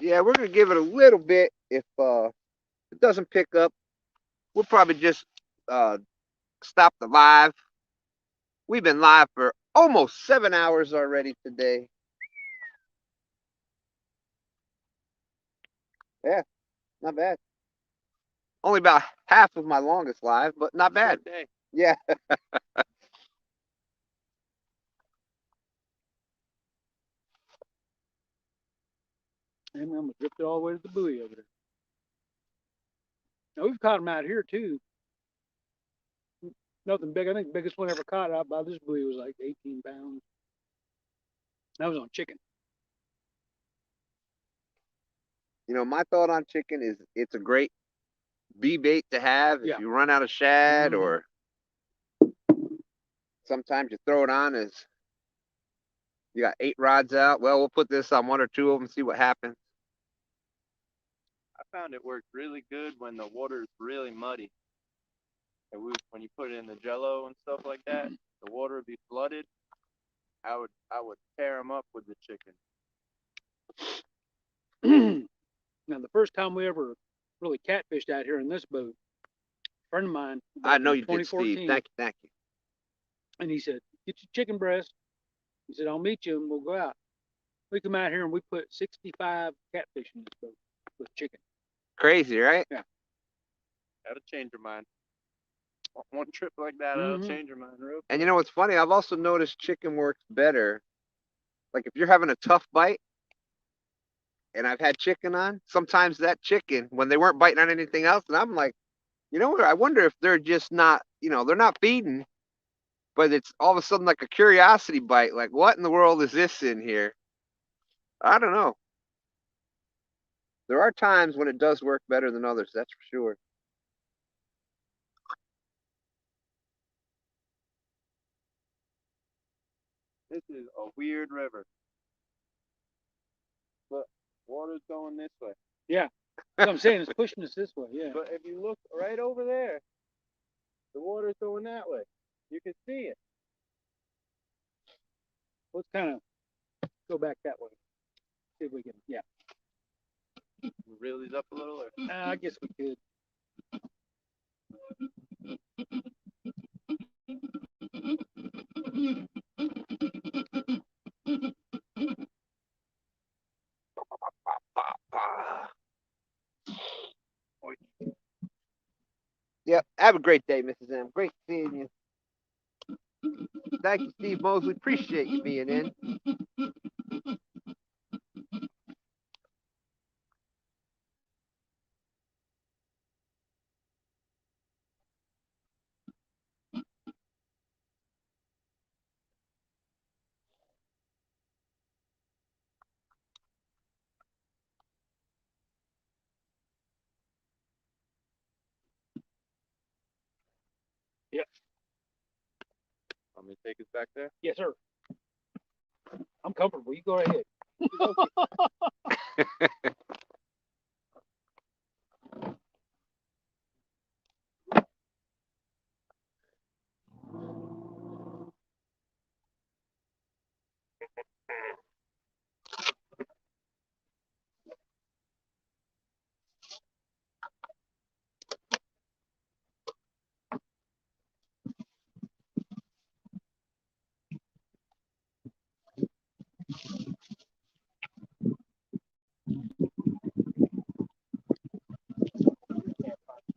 Yeah, we're gonna give it a little bit. If it doesn't pick up, we'll probably just stop the live. We've been live for almost 7 hours already today. Yeah, not bad. Only about half of my longest live, but not bad. Good day. Yeah. And I'm gonna drift it all the way to the buoy over there. Now we've caught them out here too. Nothing big. I think the biggest one ever caught out by this buoy was like 18 pounds. That was on chicken. You know, my thought on chicken is it's a great bee bait to have if you run out of shad, or sometimes you throw it on as you got 8 rods out. Well, we'll put this on 1 or 2 of them and see what happens. I found it worked really good when the water is really muddy. And when you put it in the Jello and stuff like that, the water would be flooded. I would tear them up with the chicken. Now the first time we ever really catfished out here in this boat, a friend of mine. I know you did, Steve. Thank you. And he said, "Get your chicken breast." He said, "I'll meet you and we'll go out." We come out here and we put 65 catfish in this boat with chicken. Crazy, right? Yeah. That'll change your mind. One trip like that, that'll change your mind real quick. And you know what's funny? I've also noticed chicken works better. Like if you're having a tough bite and I've had chicken on, sometimes that chicken, when they weren't biting on anything else, and I'm like, you know what? I wonder if they're just not, they're not feeding, but it's all of a sudden like a curiosity bite. Like, what in the world is this in here? I don't know. There are times when it does work better than others, that's for sure. This is a weird river. But water's going this way. Yeah. That's what I'm saying. It's pushing us this way. Yeah. But if you look right over there, the water's going that way. You can see it. Let's kind of go back that way. See if we can. Yeah. Reel these up a little. Or? I guess we could. Yep. Have a great day, Mrs. M. Great seeing you. Thank you, Steve Mosley. Appreciate you being in. Yep. Want me to take us back there? Yes, sir. I'm comfortable. You go ahead.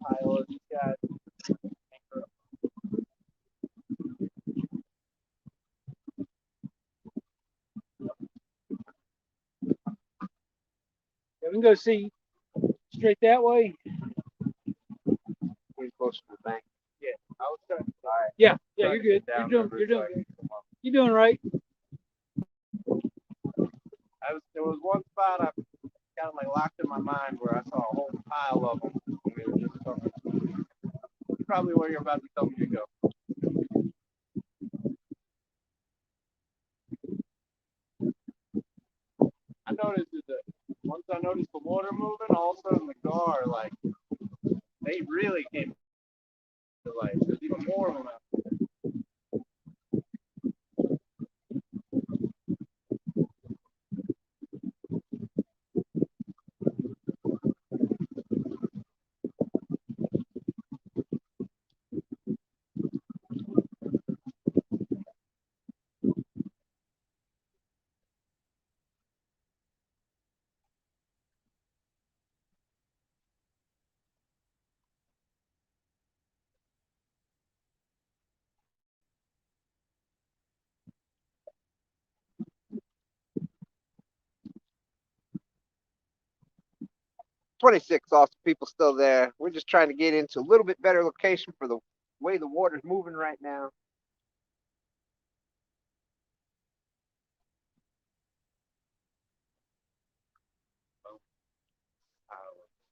Pile of these guys. Yeah, we can go see straight that way. Pretty close to the bank. I was trying. All right. Yeah, yeah, Trying you're to good. get down You're river doing so I good. can come up. You're doing right. There was one spot I kind of like locked in my mind where I saw a whole pile of them. And we were just talking. Probably where you're about to tell me to go. I noticed that once I noticed the water moving, all of a sudden the gar, like, they really came to life. There's even more of them out there. '26 awesome people still there. We're just trying to get into a little bit better location for the way the water's moving right now.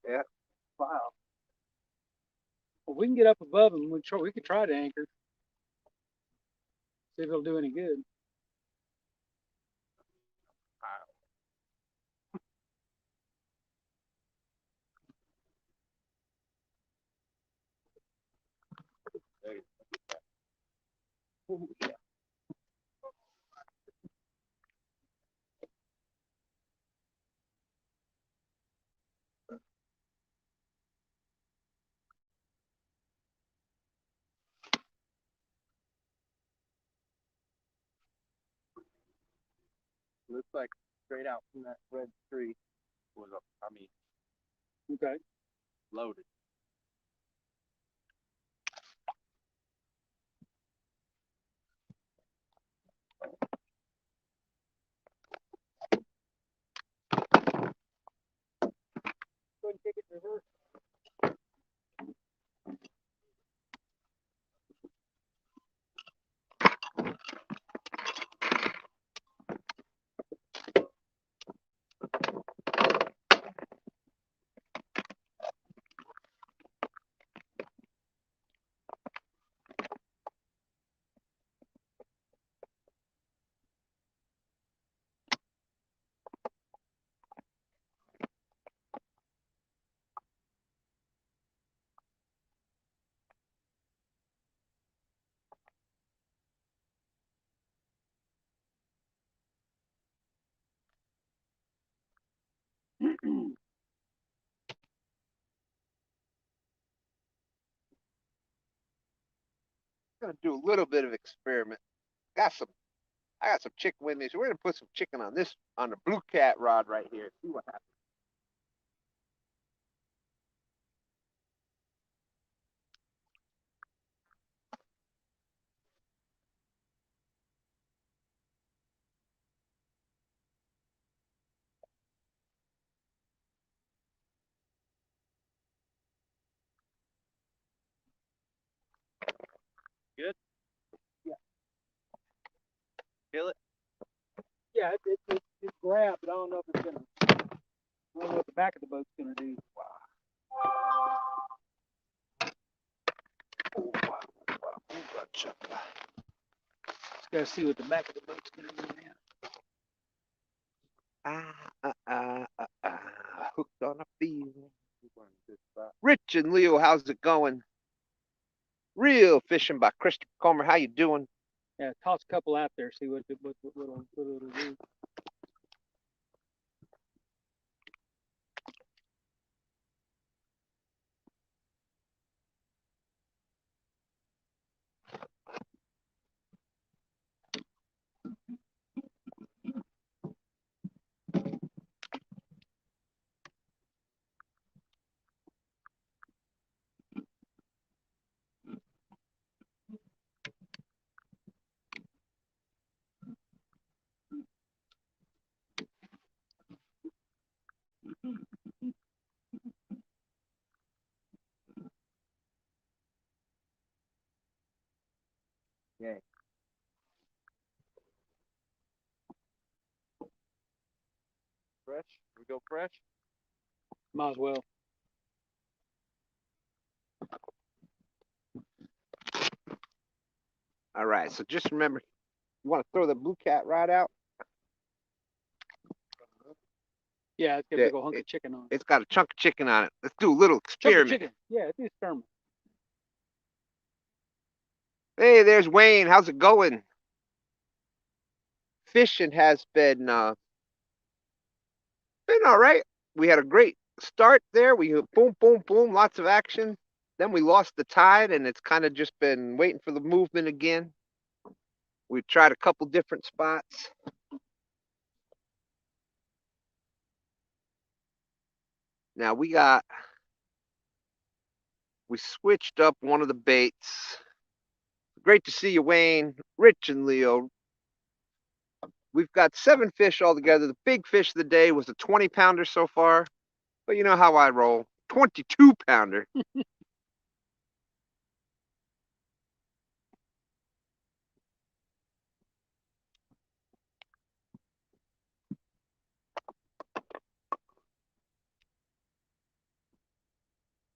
Yeah. Wow. Well, we can get up above them. We could try to anchor. See if it'll do any good. Ooh, yeah. Looks like straight out from that red tree was Okay. loaded. Gonna do a little bit of experiment. I got some chicken with me, so we're gonna put some chicken on the blue cat rod right here. See what happens. Good? Yeah. Feel it? Yeah, it's grabbed, but I don't know if it's gonna. I don't know what the back of the boat's gonna do. Just gotta see what the back of the boat's gonna do now. Hooked on a feeling. Rich and Leo, how's it going? Real fishing by Christopher Comer. How you doing? Yeah, toss a couple out there, see what it'll do. Yeah. Fresh? We go fresh? Might as well. All right, so just remember, you want to throw the blue cat rod out? Yeah, it's got a Yeah, big old hunk of chicken on it. It's got a chunk of chicken on it. Let's do a little Chunk of experiment. chicken. Yeah, it's an experiment. Hey, there's Wayne. How's it going? Fishing has been all right. We had a great start there. We boom, boom, boom, lots of action. Then we lost the tide, and it's kind of just been waiting for the movement again. We've tried a couple different spots. Now we switched up one of the baits. Great to see you, Wayne, Rich, and Leo. We've got 7 fish altogether. The big fish of the day was a 20-pounder so far. But you know how I roll. 22-pounder.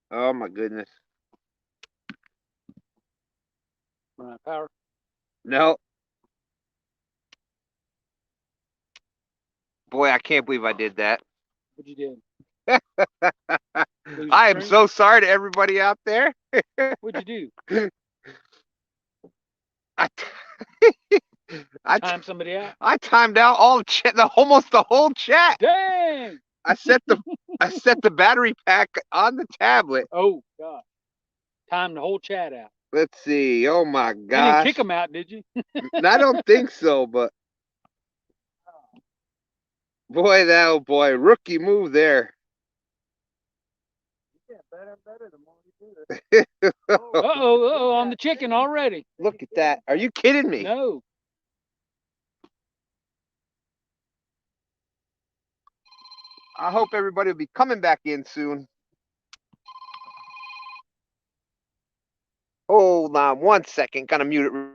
Oh my goodness. Run out of power. No. Boy, I can't believe I did that. What you did? I am so sorry to everybody out there. What'd you do? I Time somebody out. I timed out all almost the whole chat. Dang! I set the battery pack on the tablet. Oh God! Time the whole chat out. Let's see. Oh my You didn't gosh. kick them out, did you? I don't think so, but boy, rookie move there. Yeah, better the more you do it. Uh-oh, on the chicken already. Look at that. Are you kidding me? No. I hope everybody will be coming back in soon. Hold on 1 second. Gonna mute it.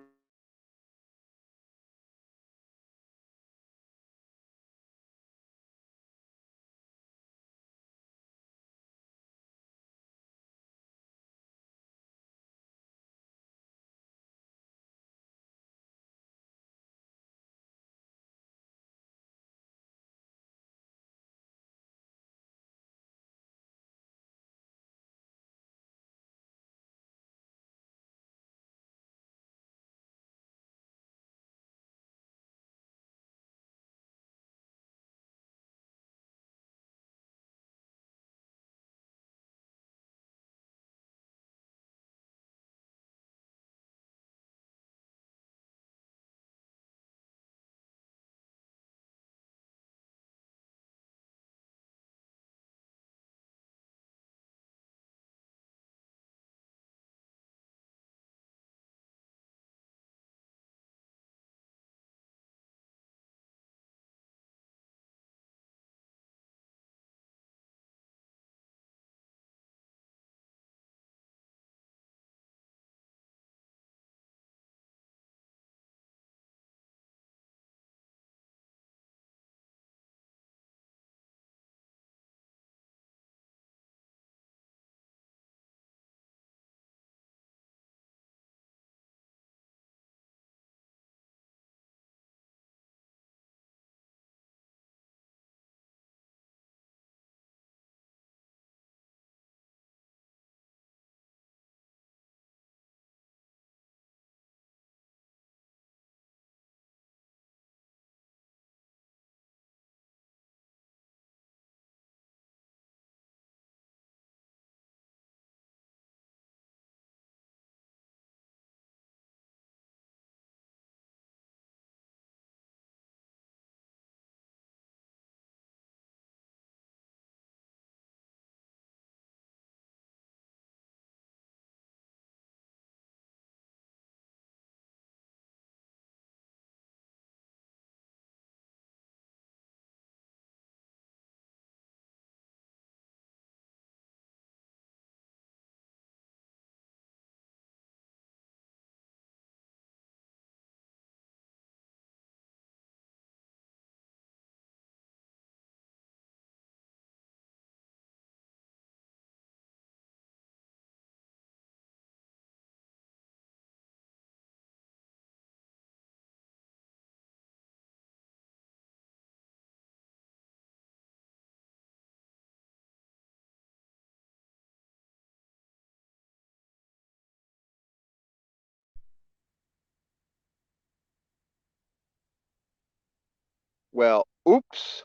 Well, oops.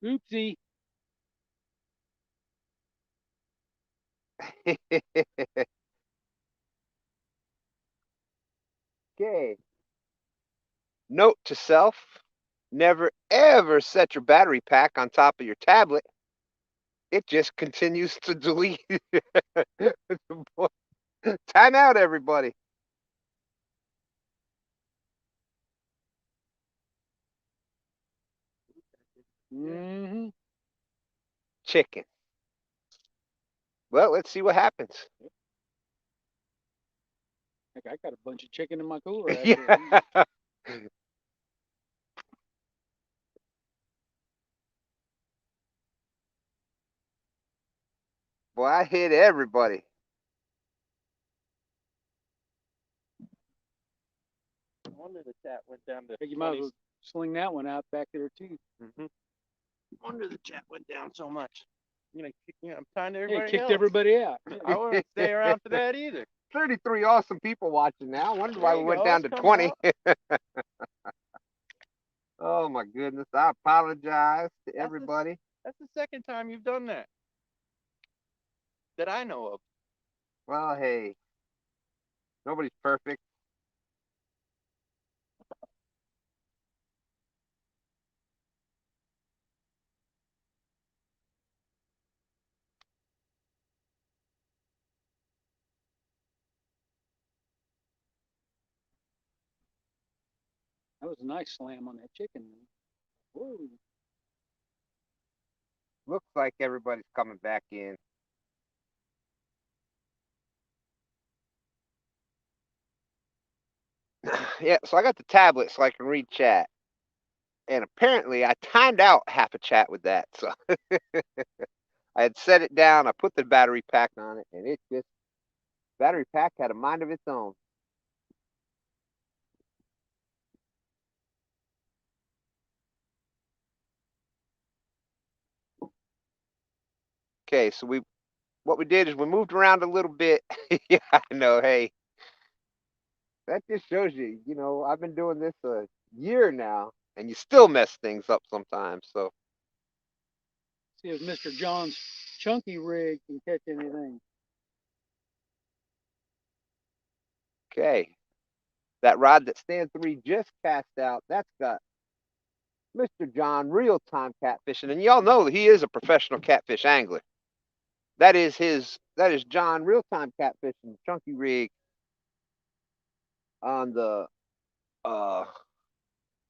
Oopsie. Okay. Note to self, never ever set your battery pack on top of your tablet. It just continues to delete. Time out, everybody. Mm-hmm. Chicken. Well, let's see what happens. Heck, I got a bunch of chicken in my cooler. Yeah. Boy, I hit everybody. I wonder the chat went down to Heck, you might as 20. well sling that one out back there too. Mm-hmm. Wonder the chat went down so much. I'm tying to Hey, everybody kicked else. everybody out. I wouldn't stay around for that either. 33 awesome people watching now. Wonder why There we you went go, down it's to coming 20. Oh my goodness. I apologize to everybody. That's the second time you've done that I know of. Well, hey, nobody's perfect. That was a nice slam on that chicken. Whoa. Looks like everybody's coming back in. Yeah, so I got the tablet so I can read chat. And apparently I timed out half a chat with that. So I had set it down, I put the battery pack on it, and it just battery pack had a mind of its own. Okay, so what we did is we moved around a little bit. Yeah, I know. Hey, that just shows you, I've been doing this a year now, and you still mess things up sometimes. So, See if Mr. John's chunky rig can catch anything. okay, that rod that STANday just cast out, that's got Mr. John real-time catfishing, and y'all know he is a professional catfish angler. That is John real-time catfishing chunky rig on the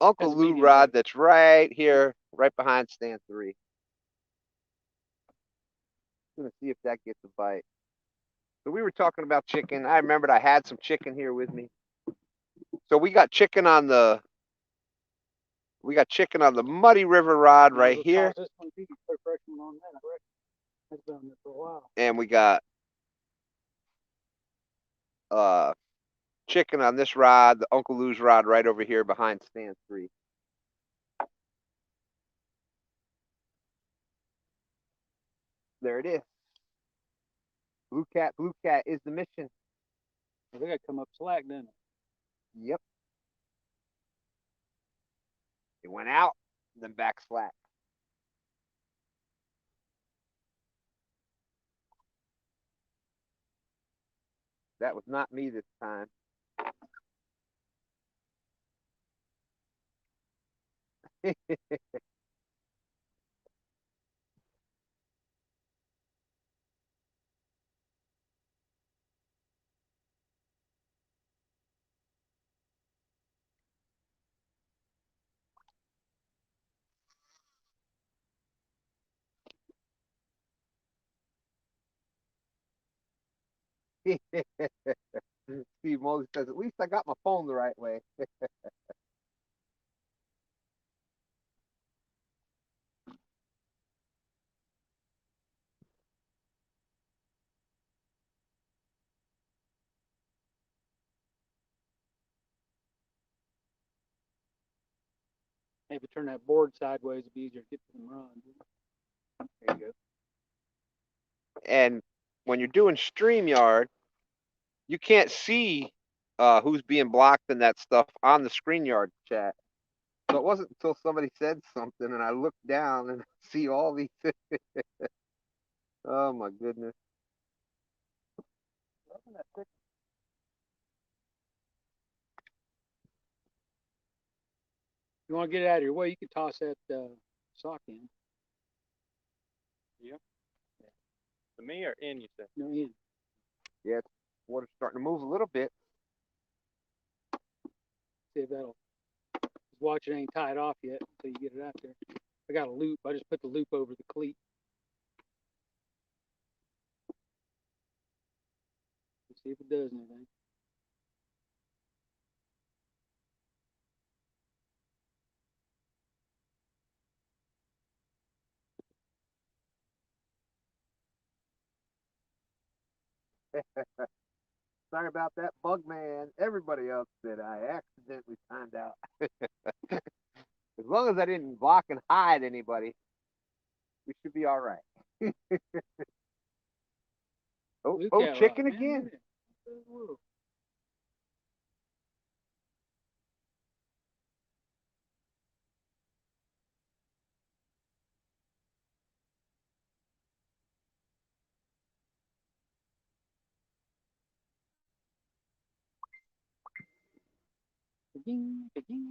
Uncle That's a Lou medium rod rig. that's right here, right behind STANday. Gonna see if that gets a bite. So we were talking about chicken. I remembered I had some chicken here with me. So we got chicken on the Muddy River rod right here, This one, you can put a fresh one on that. I reckon that's been on there for a while. and we got chicken on this rod, the Uncle Lou's rod right over here behind STANday. There it is. Blue cat is the mission. They got to come up slack, doesn't it? Yep. It went out, then back slack. That was not me this time. Steve Moses says, at least I got my phone the right way. Maybe turn that board sideways, it'd be easier to get to them runs. There you go. And when you're doing StreamYard, you can't see who's being blocked and that stuff on the ScreenYard chat. So it wasn't until somebody said something and I looked down and see all these. Oh my goodness. If you want to get it out of your way, you can toss that sock in. Yep. To me or in, you said? No, in. Yeah, water's starting to move a little bit. See if that'll. Just watch it ain't tied off yet until you get it out there. I got a loop. I just put the loop over the cleat. Let's see if it does anything. Sorry about that, bug man. Everybody else said I accidentally timed out. As long as I didn't block and hide anybody, we should be all right. Oh, chicken again. Whoa.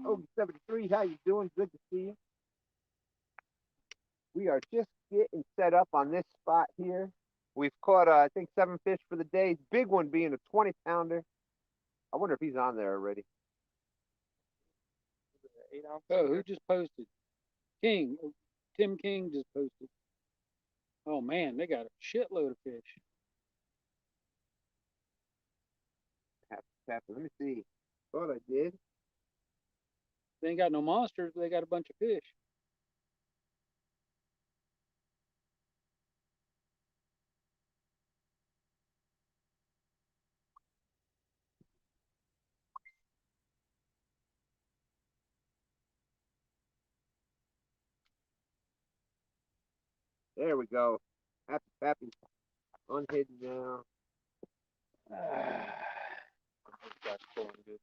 Oh, 73, how you doing? Good to see you. We are just getting set up on this spot here. We've caught, I think, 7 fish for the day. Big one being a 20-pounder. I wonder if he's on there already. 8-ounce. Oh, who just posted? King. Tim King just posted. Oh man, they got a shitload of fish. Let me see. Thought I did. They ain't got no monsters. They got a bunch of fish. There we go. Happy, happy. Unhidden now. That's going good.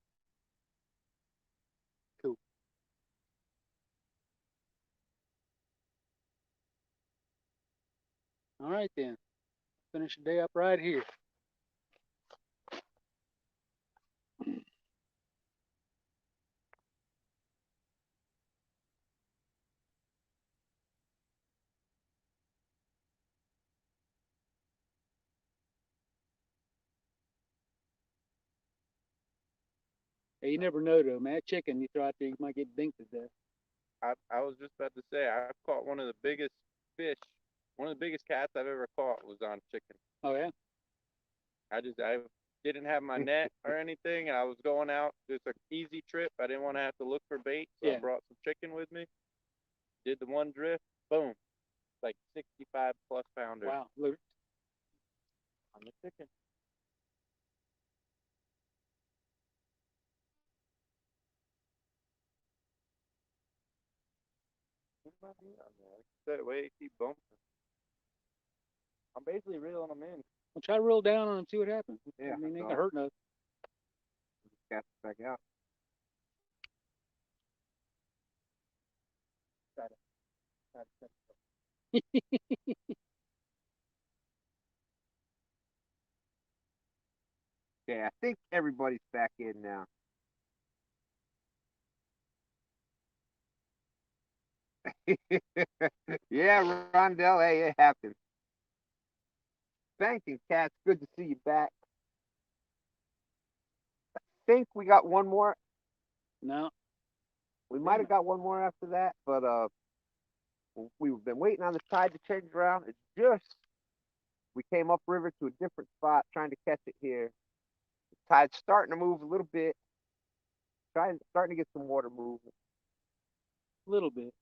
All right then. Finish the day up right here. Hey, you never know though, man. That chicken you throw out there, you might get dinked to death. I was just about to say I caught one of the biggest fish, one of the biggest cats I've ever caught was on chicken. Oh yeah. I didn't have my net or anything, and I was going out. It's an easy trip. I didn't want to have to look for bait, so Yeah. I brought some chicken with me. Did the one drift, boom, like 65 plus pounder Wow. Look, on the chicken. What about me on there? That way, keep bumping. I'm basically reeling them in. I'll try to reel down on them and see what happens. Yeah, I mean, they ain't I gonna hurt nothing. Cast it back out. Okay, I think everybody's back in now. Yeah, Rondell, hey, it happened. Thank you, Cats. Good to see you back. I think we got one more. No. We might have got one more after that, but we've been waiting on the tide to change around. It's just we came upriver to a different spot trying to catch it here. The tide's starting to move a little bit. Starting to get some water movement. A little bit.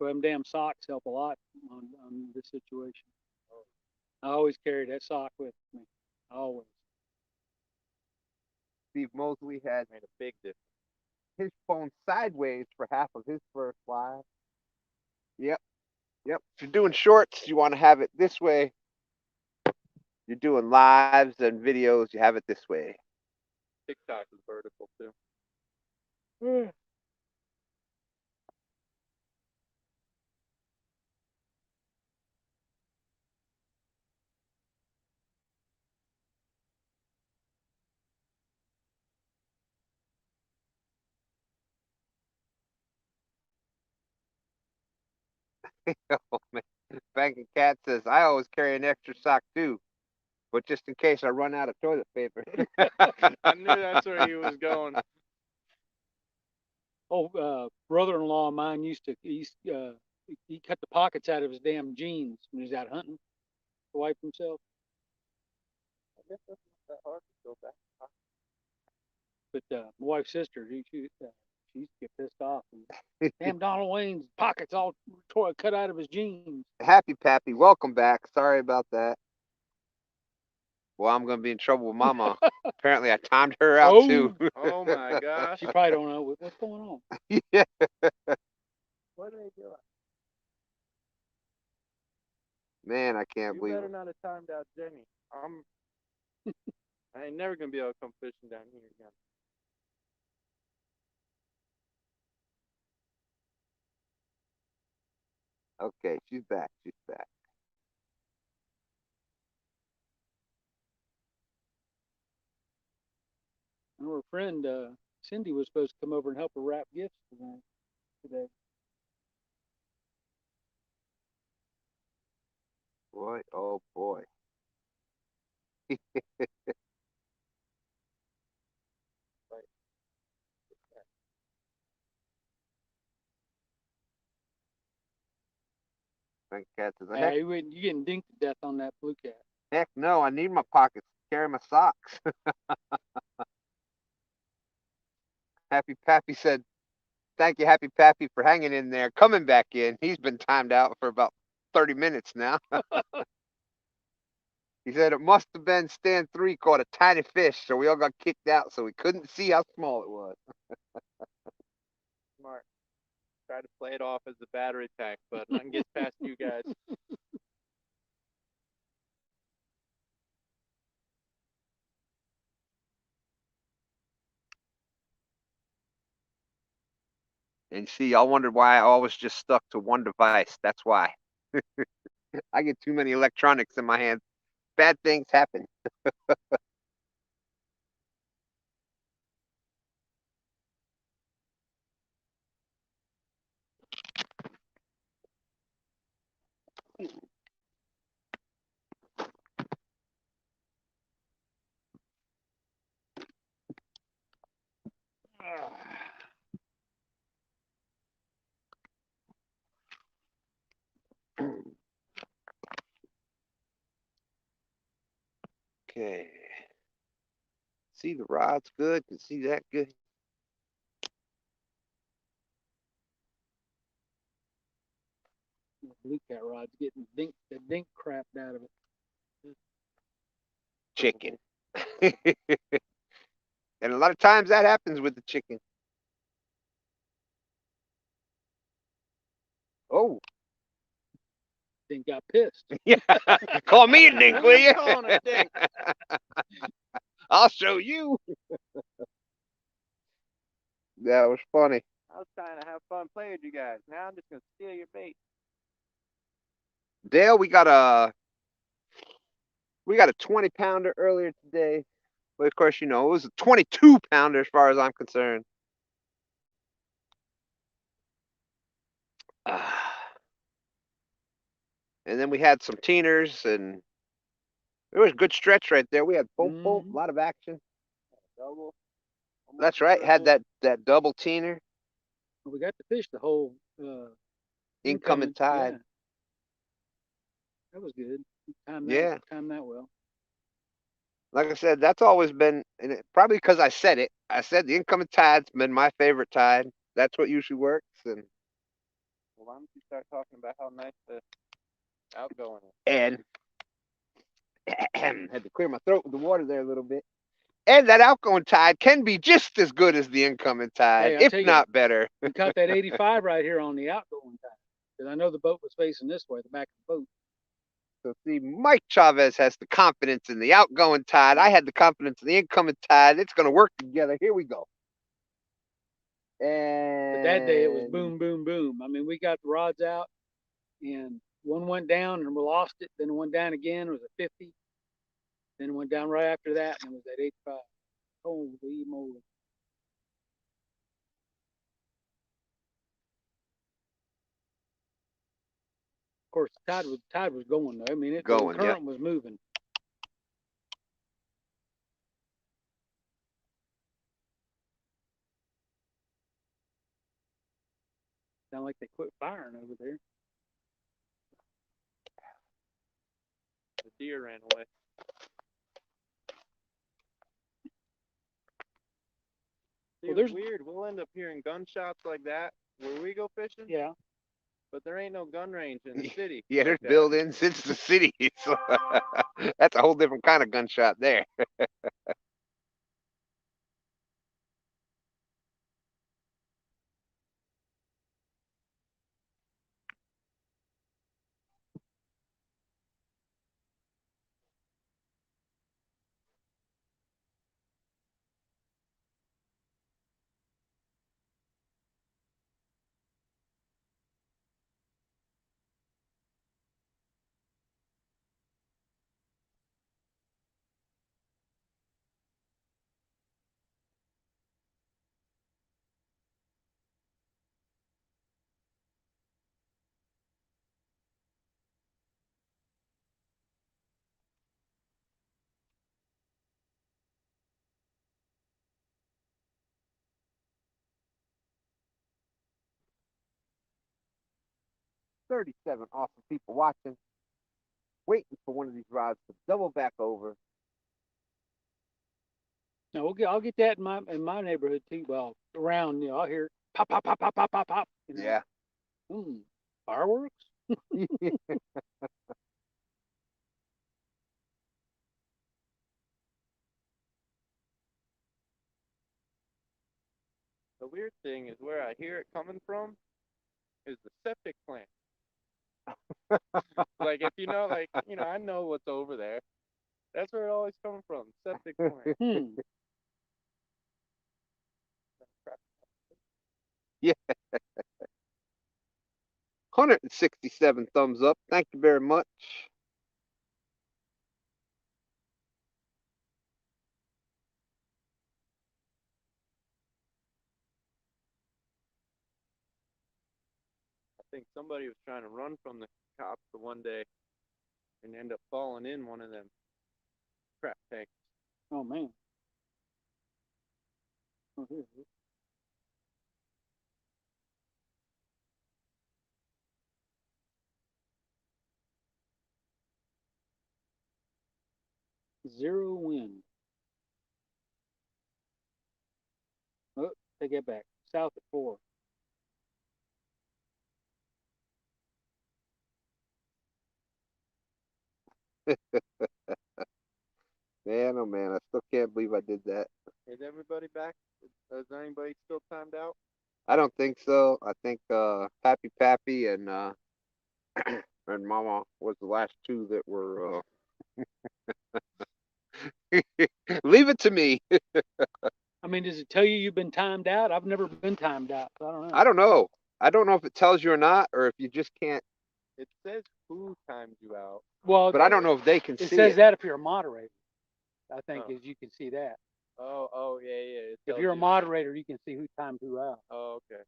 But them damn socks help a lot on this situation. I always carry that sock with me. Always. Steve Mosley had Made a big difference. his phone sideways for half of his first live. Yep. Yep. If you're doing shorts, you want to have it this way. You're doing lives and videos, you have it this way. TikTok is vertical too. Oh, man. Banking Cat says, I always carry an extra sock too, but just in case I run out of toilet paper. I knew that's where he was going. Brother-in-law of mine he cut the pockets out of his damn jeans when he was out hunting to wipe himself. I guess that's not that hard to go back. But my wife's sister, she used to get pissed off. And, damn, Donald Wayne's pockets all cut out of his jeans. Happy Pappy, welcome back. Sorry about that. Well, I'm gonna be in trouble with Mama. Apparently, I timed her out too. Oh my gosh. She probably don't know what's going on. Yeah. What are they doing? Man, I can't You believe better it. not have timed out Jenny. I ain't never gonna be able to come fishing down here again. Okay, she's back. She's back. And her friend Cindy was supposed to come over and help her wrap gifts today. Boy, oh boy. pink cats. Yeah, you getting dinked to death on that blue cat. Heck no, I need my pockets to carry my socks. Happy Pappy said, thank you, Happy Pappy, for hanging in there, coming back in. He's been timed out for about 30 minutes now. He said it must have been Stan3 caught a tiny fish, so we all got kicked out, so we couldn't see how small it was. Smart. Try to play it off as the battery pack, but nothing gets past you guys. And see, y'all wondered why I always just stuck to one device. That's why. I get too many electronics in my hands. Bad things happen. Okay. See, the rod's good. Can see that good. The blue cat rod's getting the dink crapped out of it. Chicken. And a lot of times that happens with the chicken. Oh, Dink got pissed. yeah. Call me a dink, will you? Calling a dink. I'll show you. That was funny. I was trying to have fun playing with you guys. Now I'm just gonna steal your bait. Dale, we got a 20-pounder earlier today. But of course, it was a 22-pounder as far as I'm concerned. And then we had some teeners, and it was a good stretch right there. We had boom, a lot of action. Double. That's right. Had that double teener. Well, we got to fish the whole Incoming tide. Yeah. That was good. Timed that well. Like I said, that's always been, and probably because I said it. I said the incoming tide's been my favorite tide. That's what usually works. And well, why don't you start talking about how nice the outgoing is? And had to clear my throat with the water there a little bit. And that outgoing tide can be just as good as the incoming tide, if not better. We caught that 85 right here on the outgoing tide. Because I know the boat was facing this way, the back of the boat. So see, Mike Chavez has the confidence in the outgoing tide. I had the confidence in the incoming tide. It's going to work together. Here we go. And but that day it was boom, boom, boom. I mean, we got the rods out, and one went down and we lost it. Then it went down again. It was a 50. Then it went down right after that, and it was at 85. Holy moly. Of course, the tide was going though. I mean, the current was moving. Sound like they quit firing over there. The deer ran away. See, well, weird. We'll end up hearing gunshots like that where we go fishing. Yeah. But there ain't no gun range in the city. Yeah, there's buildings. It's the city. So that's a whole different kind of gunshot there. 37 awesome people watching, waiting for one of these rods to double back over. No, I'll get that in my neighborhood too. Well, around, I'll hear it pop, pop, pop, pop, pop, pop, pop. Yeah. Fireworks. The weird thing is where I hear it coming from is the septic plant. Like if I know what's over there. That's where it always comes from. Septic plant. Yeah. 167 thumbs up. Thank you very much. I think somebody was trying to run from the cops the one day and end up falling in one of them crap tanks. Oh man. Oh, here it is. Zero wind. Oh, take that back. South at 4. Man, oh man, I still can't believe I did that. Is everybody back? Is anybody still timed out? I don't think so. I think Pappy and and Mama was the last two that were leave it to me. I mean, does it tell you you've been timed out? I've never been timed out. So I don't know. I don't know. I don't know if it tells you or not, or if you just can't. It says who timed you out. Well, But I don't know if they can it see says it. that if you're a moderator. I think Oh. as you can see that. Oh, yeah. It If tells you're a you. moderator, you can see who timed who out. Oh, okay.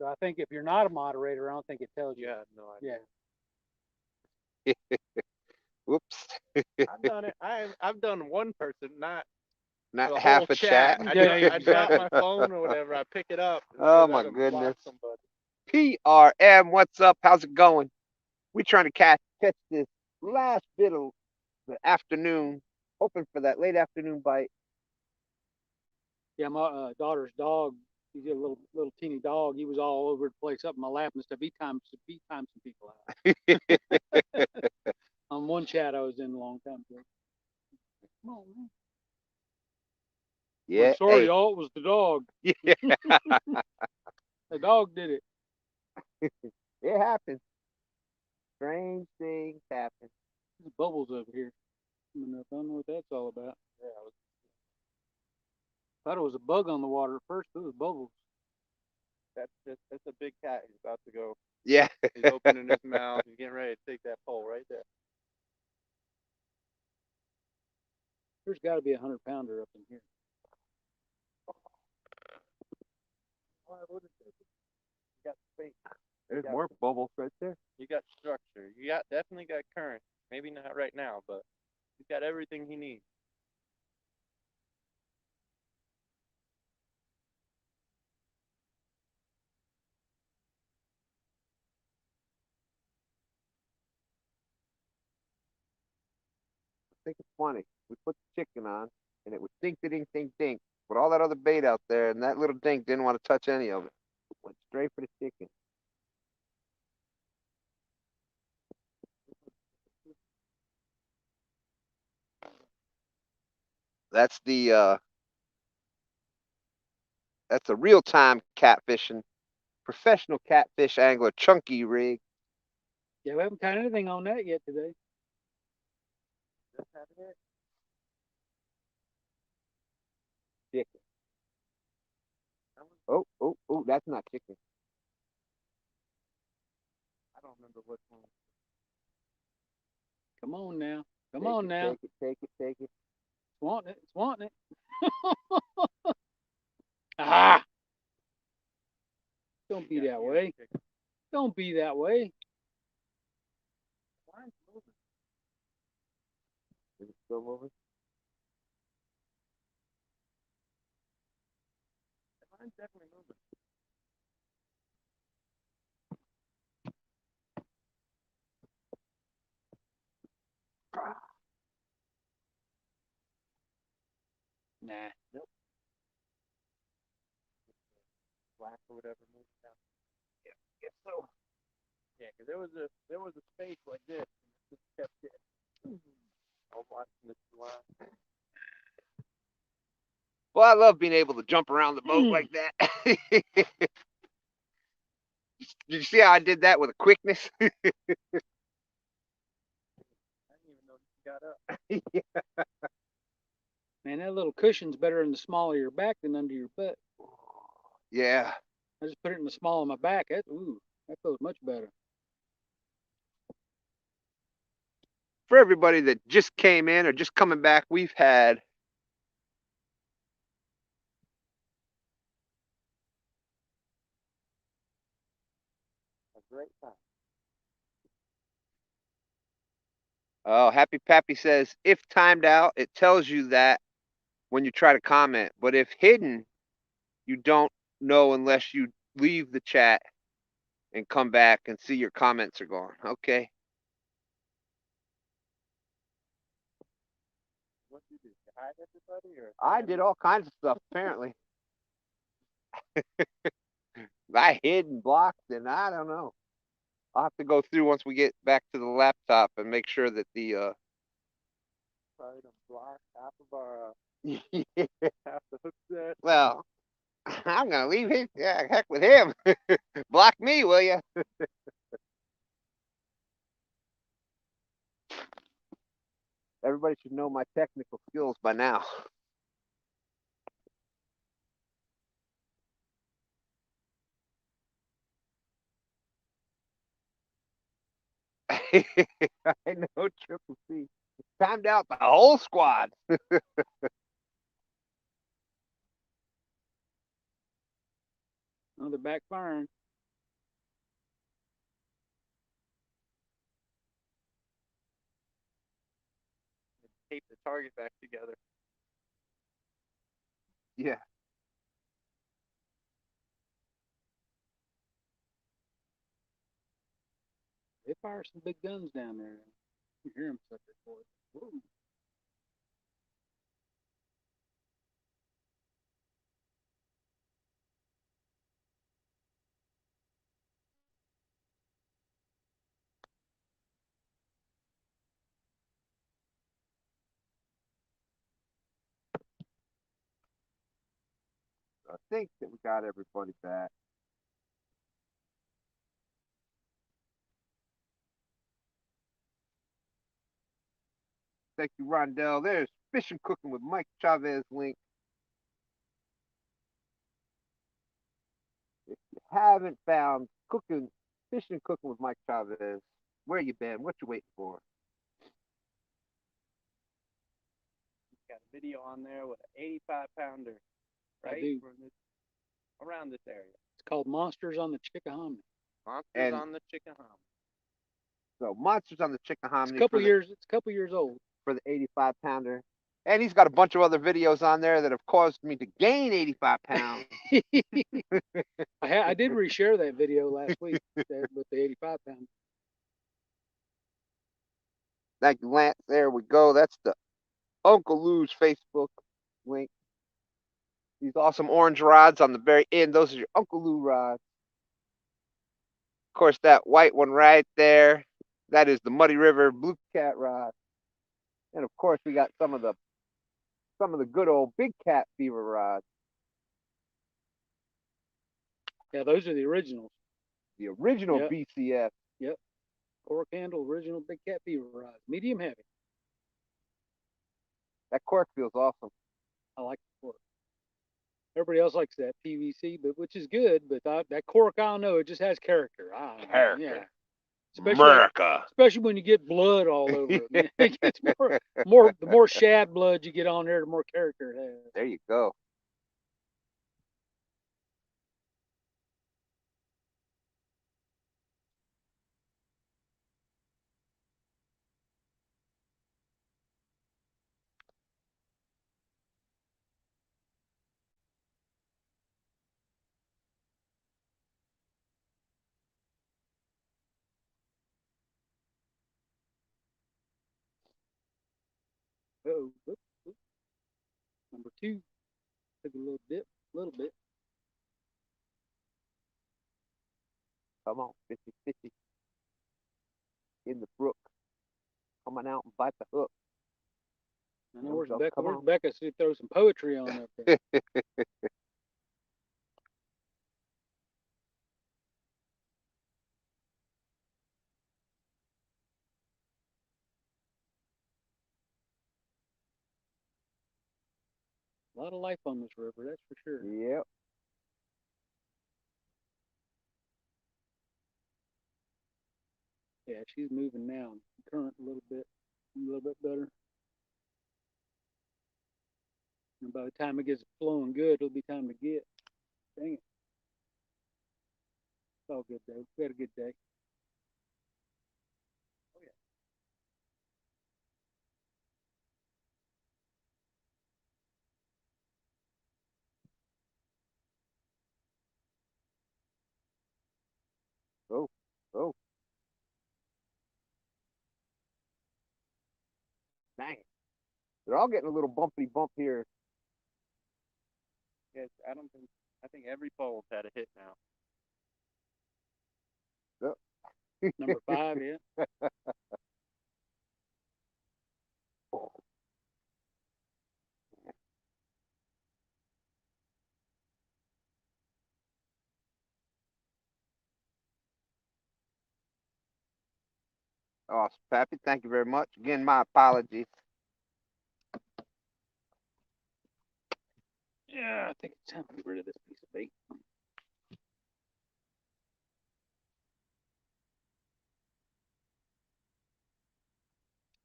So I think if you're not a moderator, I don't think it tells you. You have no idea. Yeah. Whoops. I've done it. I've done one person, not Not the half whole a chat. Yeah, I drop exactly. my phone or whatever. I pick it up. Oh, because my I done blocked goodness. somebody. PRM, what's up? How's it going? We trying to catch this last bit of the afternoon, hoping for that late afternoon bite. Yeah, my daughter's dog. He's a little teeny dog. He was all over the place up in my lap and stuff. He timed some people out. On one chat I was in a long time ago. Come on, man. Yeah. I'm sorry, Hey. y'all. It was the dog. Yeah. The dog did it. It happens. Strange things happen. There's bubbles over here. I don't know what that's all about. Yeah, Thought it was a bug on the water at first, but it was bubbles. that's a big cat. He's about to go. Yeah. He's opening his mouth. He's getting ready to take that pole right there. There's got to be 100-pounder up in here. Why would it be? You got space. There's more bubbles right there. You got structure. You definitely got current. Maybe not right now, but he's got everything he needs. I think it's funny. We put the chicken on, and it was dink, dink, dink, dink. With all that other bait out there, and that little dink didn't want to touch any of it. Went straight for the chicken. That's a real-time catfishing, professional catfish angler, chunky rig. Yeah, we haven't caught anything on that yet today. Just have it. Chicken. Oh, that's not chicken. I don't remember which one. Come on now. Come on now. Take it. It's wanting it. It's wanting it. Ah! Don't be that way. Don't be that way. Mine's moving. Is it still moving? Mine's definitely moving. Nah. Nope. Black or whatever moved down. Yeah, guess so. Yeah, because there was a space like this, and it just kept getting. I'm watching this line. Well, I love being able to jump around the boat like that. Did you see how I did that with a quickness? I didn't even know you got up. Yeah. Man, that little cushion's better in the small of your back than under your butt. Yeah. I just put it in the small of my back. That feels much better. For everybody that just came in or just coming back, we've had A great time. oh, Happy Pappy says if timed out, it tells you that when you try to comment. But if hidden, you don't know unless you leave the chat and come back and see your comments are gone. Okay. What did you do? You hide everybody, or I did all kinds of stuff apparently. I hid and blocked, and I don't know. I'll have to go through once we get back to the laptop and make sure that the probably done block half of our yeah. half the hook set. Well, I'm gonna leave him. Yeah, heck with him. Block me, will you? Everybody should know my technical skills by now. I know Triple C. Timed out the whole squad. Oh, they're backfiring. Tape the target back together. Yeah. They fire some big guns down there. You hear them suck it for it. Woo. I think that we got everybody back. Thank you, Rondell. There's Fish and Cooking with Mike Chavez link. If you haven't found Fish and Cooking with Mike Chavez, where you been? What you waiting for? Got a video on there with an 85-pounder, right? I do. From this, around this area. It's called Monsters on the Chickahominy. Monsters And- on the Chickahominy. So Monsters on the Chickahominy. It's a couple years old. For the 85-pounder. And he's got a bunch of other videos on there that have caused me to gain 85 pounds. I did reshare that video last week with the 85 pound. Thank you, Lance. There we go. That's the Uncle Lou's Facebook link. These awesome orange rods on the very end. Those are your Uncle Lou rods. Of course, that white one right there, that is the Muddy River Blue Cat rod. And of course, we got some of the good old Big Cat Fever rods. Yeah, those are the originals. The original Yep. BCF. Yep. Cork handle, original Big Cat Fever rods. Medium heavy. That cork feels awesome. I like the cork. Everybody else likes that PVC, which is good, but that cork, I don't know, it just has character. I don't know. Character. Yeah. America. Especially when you get blood all over it. Man. It gets the more shad blood you get on there, the more character it has. There you go. Oh, number too. Took a little dip, a little bit. Come on, 50-50. In the brook. Coming out and bite the hook. I know where's Come Becca. Where's on. Becca? She throw some poetry on up there. A lot of life on this river, that's for sure. Yep. Yeah, she's moving now. Current a little bit better. And by the time it gets flowing good, it'll be time to get. Dang it. It's all good though. We had a good day. Oh, oh. Dang. They're all getting a little bumpy bump here. Yes, I think every pole's had a hit now. Number 5, yeah. Awesome, Pappy. Thank you very much. Again, my apologies. Yeah, I think it's time to get rid of this piece of bait.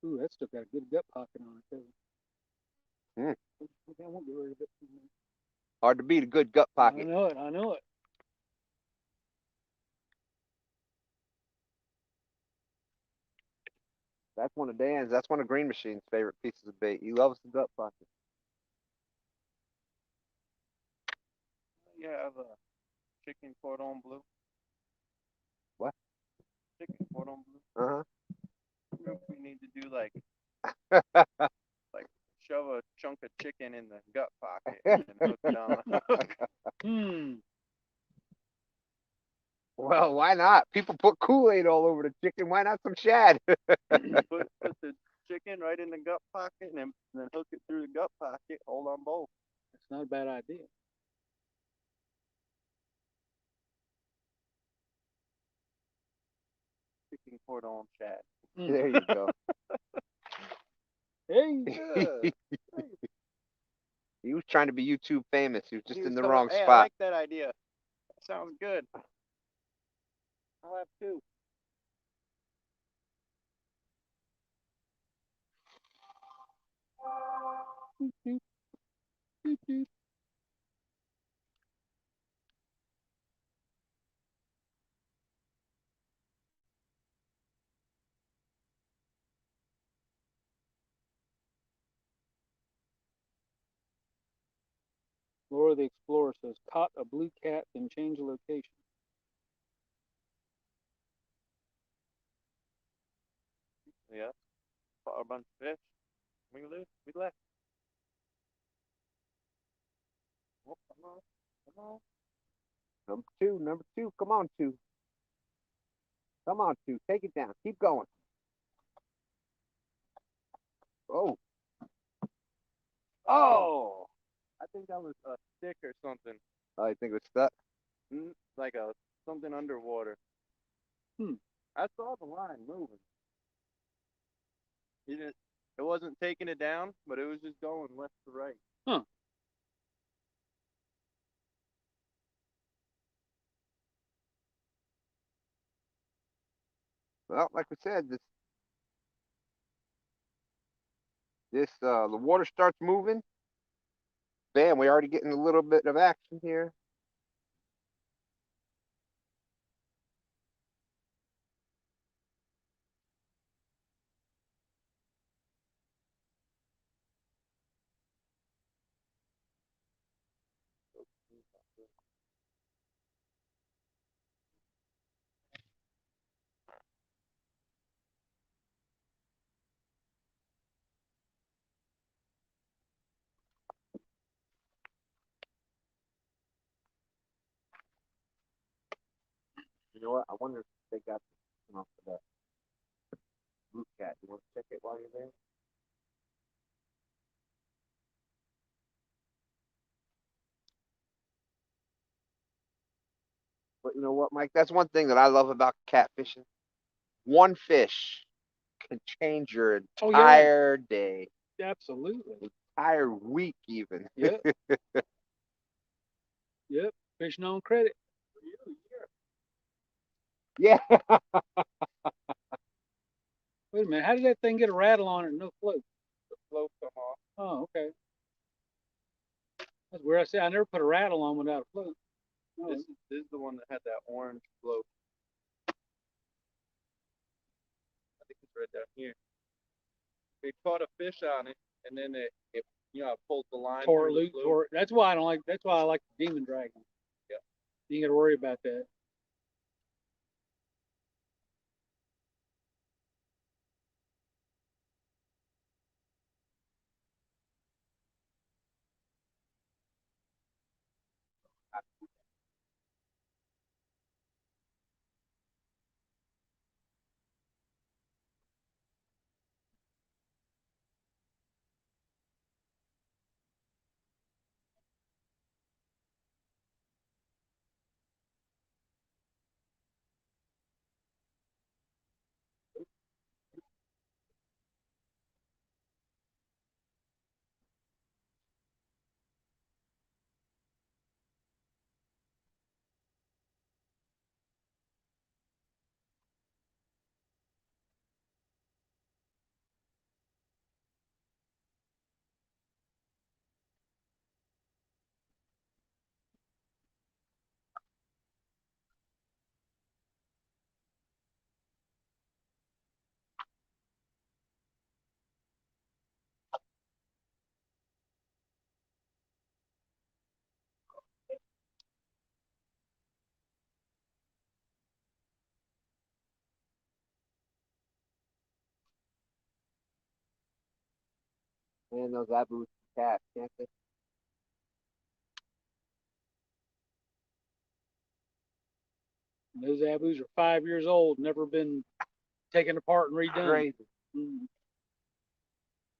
Ooh, that's still got a good gut pocket on it, too. I won't get rid of it. Hard to beat a good gut I pocket. know it, I know it. That's one of Dan's. That's one of Grn Mchn's favorite pieces of bait. He loves the gut pocket. Yeah, I have a chicken cordon bleu. What? Chicken cordon bleu. Uh-huh. I wonder if we need to do like shove a chunk of chicken in the gut pocket and then hook it on the hook. Well, why not? People put Kool-Aid all over the chicken. Why not some shad? Put the chicken right in the gut pocket and then hook it through the gut pocket. Hold on both. That's not a bad idea. Chicken cordon shad. There you go. Hey. He was trying to be YouTube famous. He was just in the coming- wrong hey, spot. I like that idea. That sounds good. I'll have 2. Laura the Explorer says, caught a blue cat, then change the location. Yeah. Caught a bunch of fish. We left. Oh, come on. Come on. Number two. Come on, 2. Come on, 2. Take it down. Keep going. Oh. Oh! I think that was a stick or something. I think it was stuck. Like something underwater. I saw the line moving. It wasn't taking it down, but it was just going left to right. Huh. Well, like we said, the water starts moving. Bam, we're already getting a little bit of action here. You know what? I wonder if they got for that blue cat. You want to check it while you're there? But you know what, Mike? That's one thing that I love about catfishing. One fish can change your Oh, yeah. entire day, Absolutely. entire week, even. Yep. Yep. Fishing on credit. Yeah. Wait a minute. How did that thing get a rattle on it and no float? The float come off. Oh, okay. That's where I said I never put a rattle on without a float. Oh, This is the one that had that orange float. I think it's right down here. They caught a fish on it, and then it pulled the line tore it through the loose. float. That's why I don't like. That's why I like the demon dragon. Yeah. You ain't got to worry about that. Man, those abus cats, can't they? And those abus are 5 years old, never been taken apart and redone. Crazy. Mm.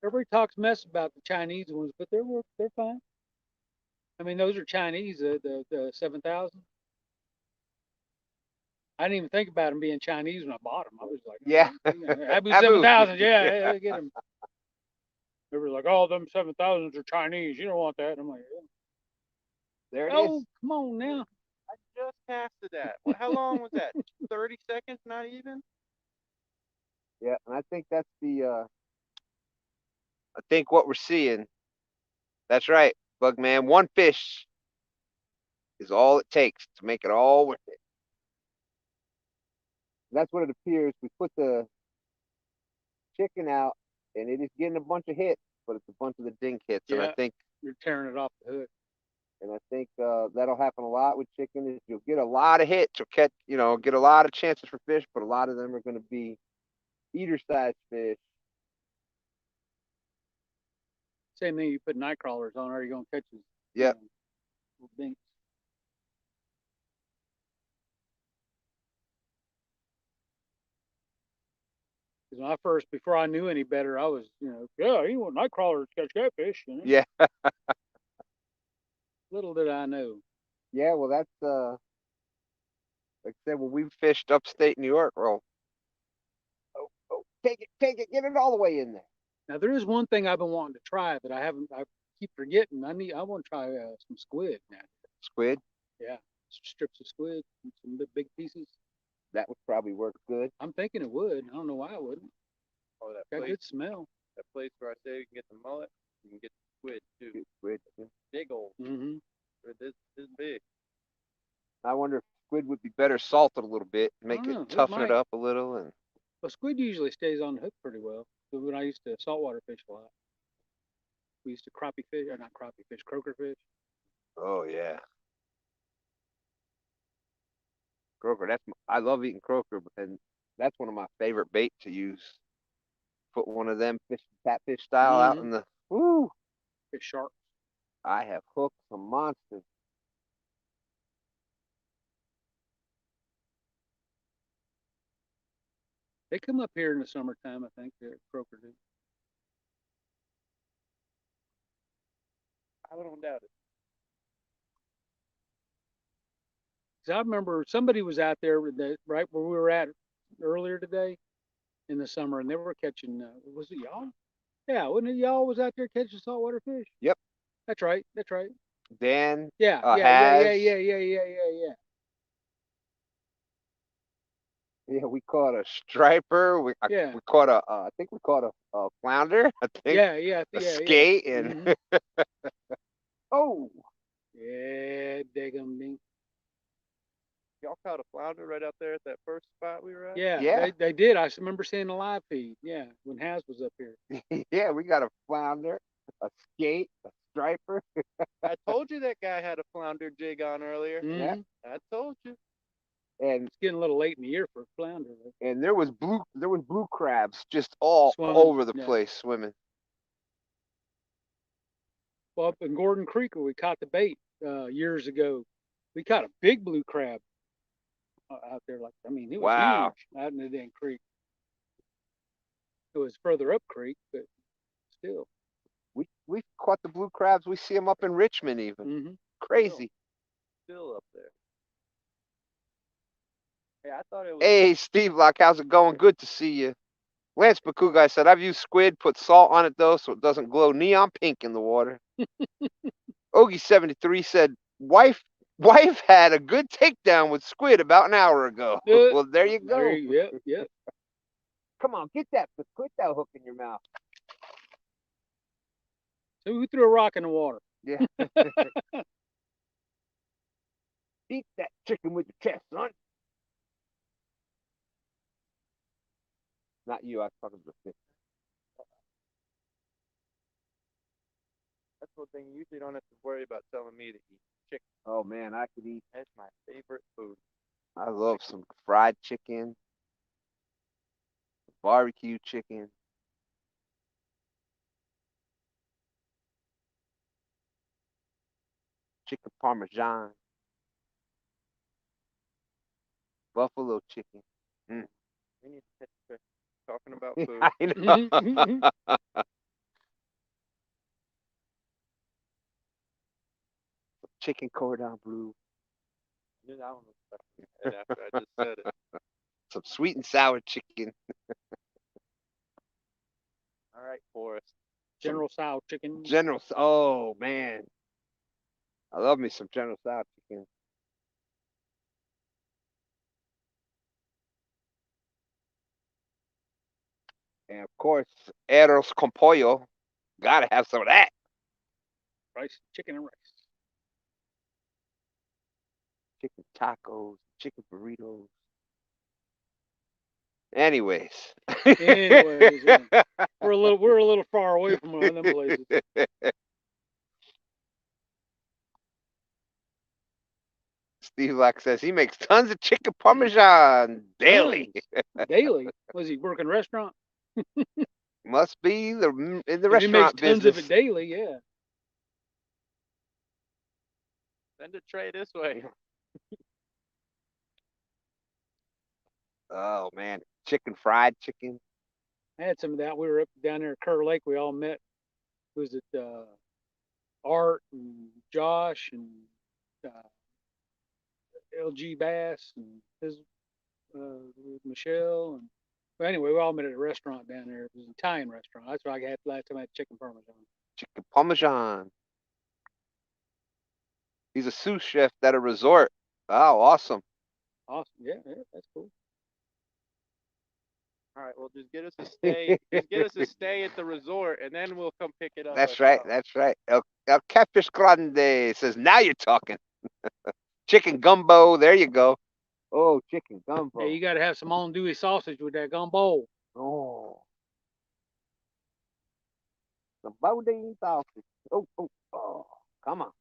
Everybody talks mess about the Chinese ones, but they're fine. I mean, those are Chinese. The 7,000. I didn't even think about them being Chinese when I bought them. I was like, Yeah. Abu Abu. 7,000. Yeah, get them. They were like, oh, them 7,000s are Chinese. You don't want that. I'm like, There it oh, is. come on now. I just casted that. How long was that? 30 seconds? Not even? Yeah, and I think that's I think what we're seeing. That's right, Bugman. One fish is all it takes to make it all worth it. That's what it appears. We put the chicken out, and it is getting a bunch of hits, but it's a bunch of the dink hits. Yeah. And I think You're tearing it off the hook. that'll happen a lot with chicken. Is you'll get a lot of hits. You'll catch, get a lot of chances for fish, but a lot of them are going to be eater-sized fish. Same thing. You put night crawlers on, are you gonna catch these? Yep. Little dinks. Because when I first, before I knew any better, I was, yeah, you want night crawlers to catch catfish. Yeah. Little did I know. Yeah. Well, that's like I said, when we fished upstate New York, well, take it, get it all the way in there. Now there is one thing I've been wanting to try that I haven't. I keep forgetting. I want to try some squid now. Squid. Yeah, some strips of squid, some big pieces. That would probably work good. I'm thinking it would. I don't know why it wouldn't. Oh, that Got place. good smell. That place where I say you can get the mullet, you can get the squid too. Get squid. Yeah. Big old. Mm-hmm. This big. I wonder if squid would be better salted a little bit, make know, it it toughen it might. up a little, and Well, squid usually stays on the hook pretty well. But when I used to saltwater fish a lot, we used to crappie fish, or not crappie fish, croaker fish. oh yeah, croaker. I love eating croaker, and that's one of my favorite bait to use. Put one of them catfish style out in the. Woo! Fish sharks. I have hooked some monsters. They come up here in the summertime, I think. Croaker do. I don't doubt it. 'Cause I remember somebody was out there right where we were at earlier today in the summer, and they were catching. Was it y'all? Yeah, wasn't it y'all was out there catching saltwater fish? Yep. That's right. That's right. Dan Yeah. has. Yeah. Yeah, we caught a striper. We Yeah. caught a. I think we caught a flounder. I think Yeah. a skate and. Mhm. Oh, Yeah, daggum ding. Y'all caught a flounder right out there at that first spot we were at? Yeah, Yeah. they did. I remember seeing the live feed. Yeah, when Haz was up here. yeah, we got a flounder, a skate, a striper. I told you that guy had a flounder jig on earlier. Yeah. Mhm. I told you. And It's getting a little late in the year for flounder. there was blue crabs just all Swimming, over the yeah. place swimming. Well, up in Gordon Creek where we caught the bait years ago, we caught a big blue crab out there. Like, I mean, it was Wow. huge out in the damn creek. It was further up creek, but still. We caught the blue crabs. We see them up in Richmond even. Mm-hmm. Crazy. Still up there. Hey, I thought it was. Hey, Steve Lock, how's it going? Good to see you. Lance Bakugai said, I've used squid, put salt on it though, so it doesn't glow neon pink in the water. Ogie73 said, wife had a good takedown with squid about an hour ago. Well, there you go. Yep. Come on, put that hook in your mouth. So who threw a rock in the water? Yeah. Eat that chicken with your chest, son. Not you, I was talking to the fish. That's one thing. You usually don't have to worry about telling me to eat chicken. Oh man, I could eat. That's my favorite food. I love some fried chicken, barbecue chicken. Chicken parmesan, buffalo chicken. We need to catch fish. Talking about food. I know. Chicken cordon bleu. I knew that one was special right after I just said it. Some sweet and sour chicken. All right, Forrest. General Tso chicken. Oh man, I love me some General Tso chicken. And of course, arroz con pollo. Gotta have some of that. Rice, chicken and rice. Chicken tacos, chicken burritos. Anyways. Yeah. We're a little far away from one of them places. Steve Lack says he makes tons of chicken parmesan daily. Daily? Was he working restaurant? Must be in the If he restaurant makes tons business. of it daily, yeah. Send a tray this way. Oh man, fried chicken. I had some of that. We were up down there at Kerr Lake. We all met. Was it Art and Josh and LG Bass and his Michelle and well, anyway, we all met at a restaurant down there. It was an Italian restaurant. That's where I had last time I had chicken parmesan. Chicken parmesan. He's a sous chef at a resort. Oh, awesome. Awesome. Yeah, that's cool. All right, well, just get us a stay. Just get us a stay at the resort, and then we'll come pick it up. That's right. That's right. El Catfish Grande says, now you're talking. Chicken gumbo. There you go. Oh, chicken gumbo. Yeah, you got to have some andouille sausage with that gumbo. Oh. Some boudin sausage. Oh. Come on.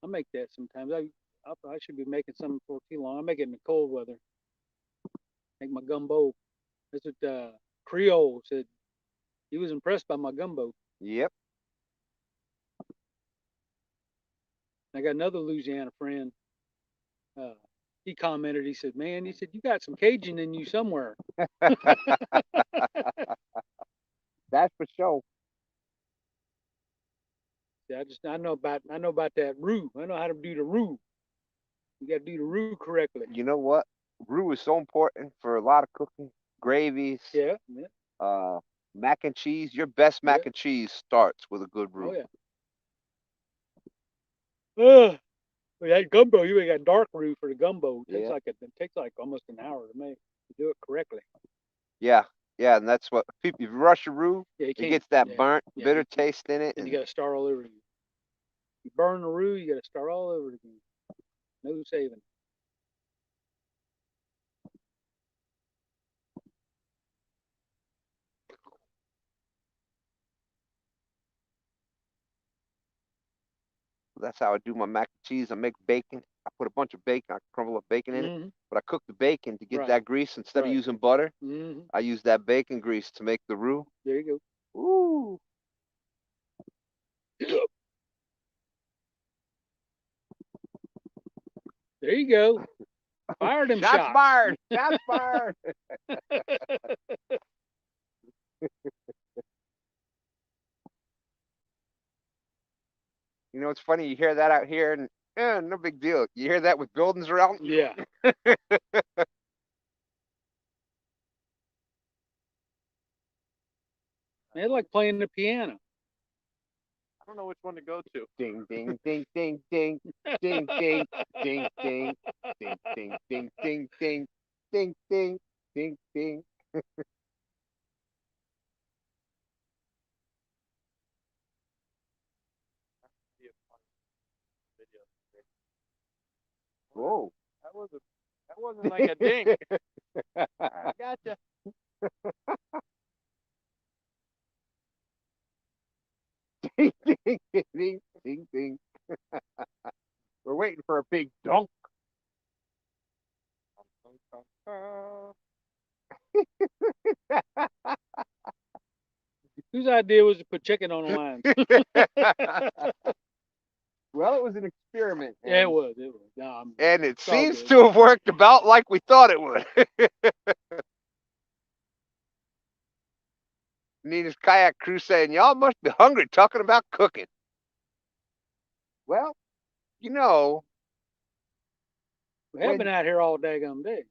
I make that sometimes. I should be making something for too long. I make it in the cold weather. Make my gumbo. That's what Creole said. He was impressed by my gumbo. Yep. I got another Louisiana friend. he commented, he said, man, he said, you got some Cajun in you somewhere. That's for sure. Yeah, I know about that roux. I know how to do the roux. You got to do the roux correctly. You know what? Roux is so important for a lot of cooking. Gravies, Yeah. mac and cheese. Your best mac Yeah. and cheese starts with a good roux. Oh yeah. Well, that gumbo, you got dark roux for the gumbo. It takes like almost an hour to make to do it correctly. Yeah, yeah, and that's what people. If you rush your roux, Yeah, it gets that burnt, bitter taste in it. And you got to start all over again. You burn the roux, you got to start all over again. No saving. That's how I do my mac and cheese. I make bacon. I put a bunch of bacon. I crumble up bacon in it. But I cook the bacon to get that grease. Instead of using butter, I use that bacon grease to make the roux. There you go. Ooh. There you go. Fire them shots. Fired. Shots fired. You know, it's funny. You hear that out here, and no big deal. You hear that with buildings around? Yeah. It's like playing the piano. I don't know which one to go to. Ding, ding, ding, ding, ding, ding, ding, ding, ding, ding, ding, ding, ding, ding, ding, ding, ding, ding. Whoa. That wasn't like a ding. I gotcha. Ding, ding, ding, ding, ding. We're waiting for a big dunk. Whose idea was to put chicken on the line? Well, it was an experiment. Yeah, it was. No, and it seems to have worked about like we thought it would. Nina's kayak crew saying, y'all must be hungry talking about cooking. Well, you know. We have been out here all daggum day.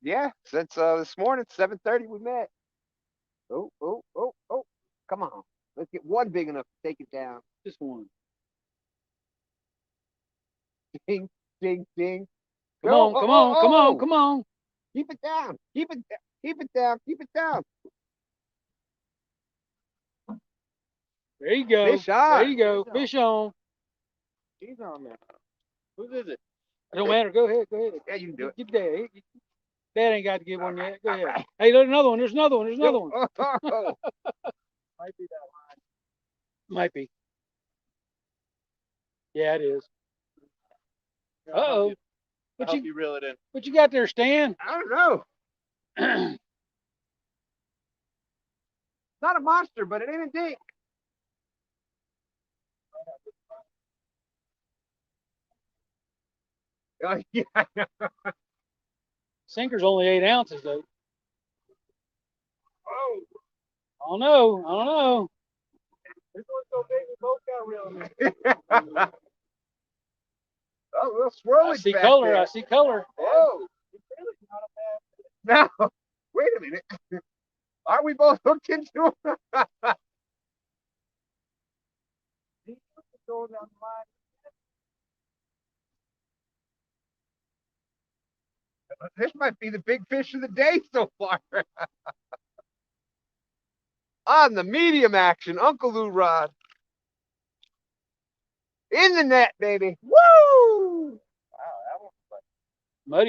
Yeah, since this morning, 7:30 we met. Oh. Come on. Let's get one big enough to take it down. Just one. Ding, ding, ding. Come on. Keep it down. Keep it down. There you go. Fish on. There you go. Fish on. He's on there. Whose is it? It don't matter. Go ahead. Yeah, you can do it. Get Dad. Dad ain't got to get one yet. Go ahead. Hey, there's another one. There's another one. Might be that line. Might be. Yeah, it is. Uh-oh. What you reel it in? What you got there, Stan? I don't know. Not a monster, but it ain't a dink. Oh, yeah. Sinker's only 8 ounces, though. Oh. I don't know. This one's so big, we both got reeling in. Oh, little swirly. I see color. Whoa. It's really not a bad. Now, wait a minute. Are we both hooked into them? Going down the line. This might be the big fish of the day so far. On the medium action, Uncle Lou rod. In the net, baby. Woo! Wow, that one's like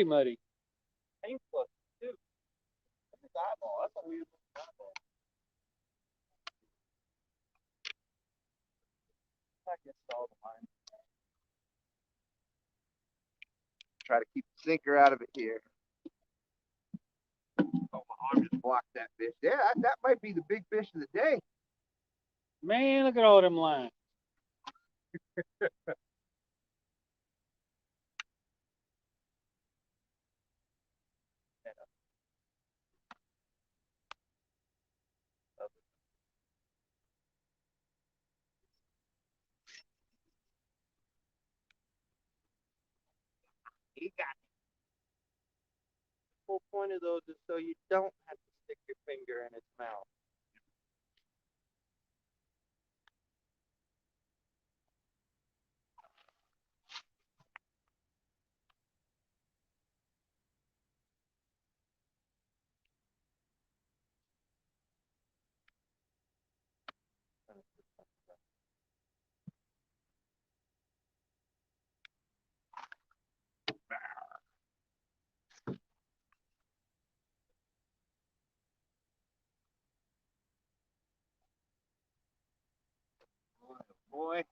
Muddy. painful too. Look at the eyeball. That's a weird eyeball. I guess all the line. Try to keep the sinker out of it here. Oh, my arm just blocked that fish. Yeah, that might be the big fish of the day. Man, look at all them lines. you got it. The whole point of those is so you don't have to stick your finger in its mouth. Boy,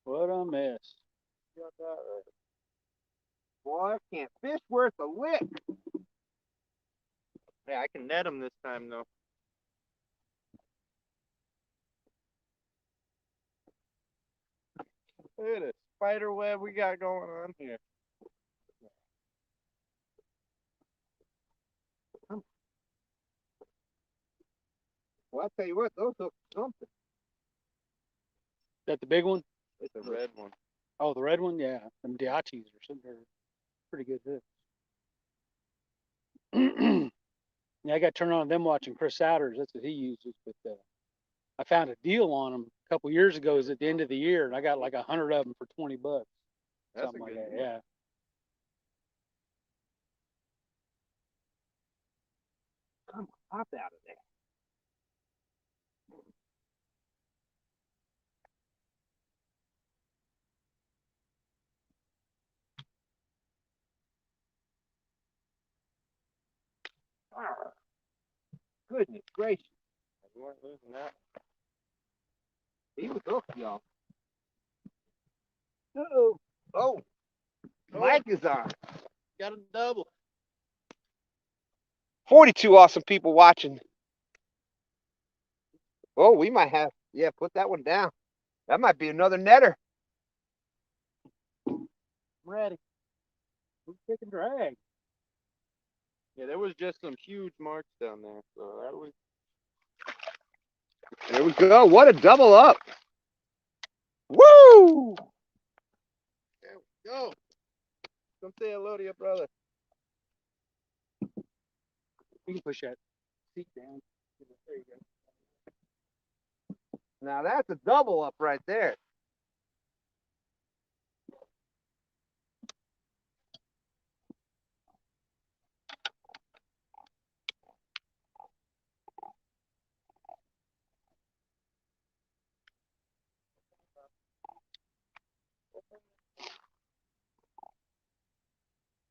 What a mess. you got that right. Boy, I can't fish worth a lick. Yeah, I can net him this time though. Look at this spider web we got going on here. Well, I'll tell you what, those look something. Is that the big one? It's a red one. Oh, the red one? Yeah. Them Diachis or something. They're pretty good hooks. Yeah, I got turned on them watching Chris Souders. That's what he uses. But I found a deal on them a couple years ago. It was at the end of the year, and I got like 100 of them for $20. That's Something a like good that. deal. Yeah. Come on, pop out of there. Ah, goodness gracious. You weren't losing that. He was hooked, y'all. Uh-oh. Oh, Mike is on. Got a double. 42 awesome people watching. Oh, we might have, yeah, put that one down. That might be another netter. I'm ready. Who's taking drag? Yeah, there was just some huge marks down there, so that was. There we go. What a double up. Woo! There we go. Come say hello to your brother. You can push that seat down. There you go. Now that's a double up right there.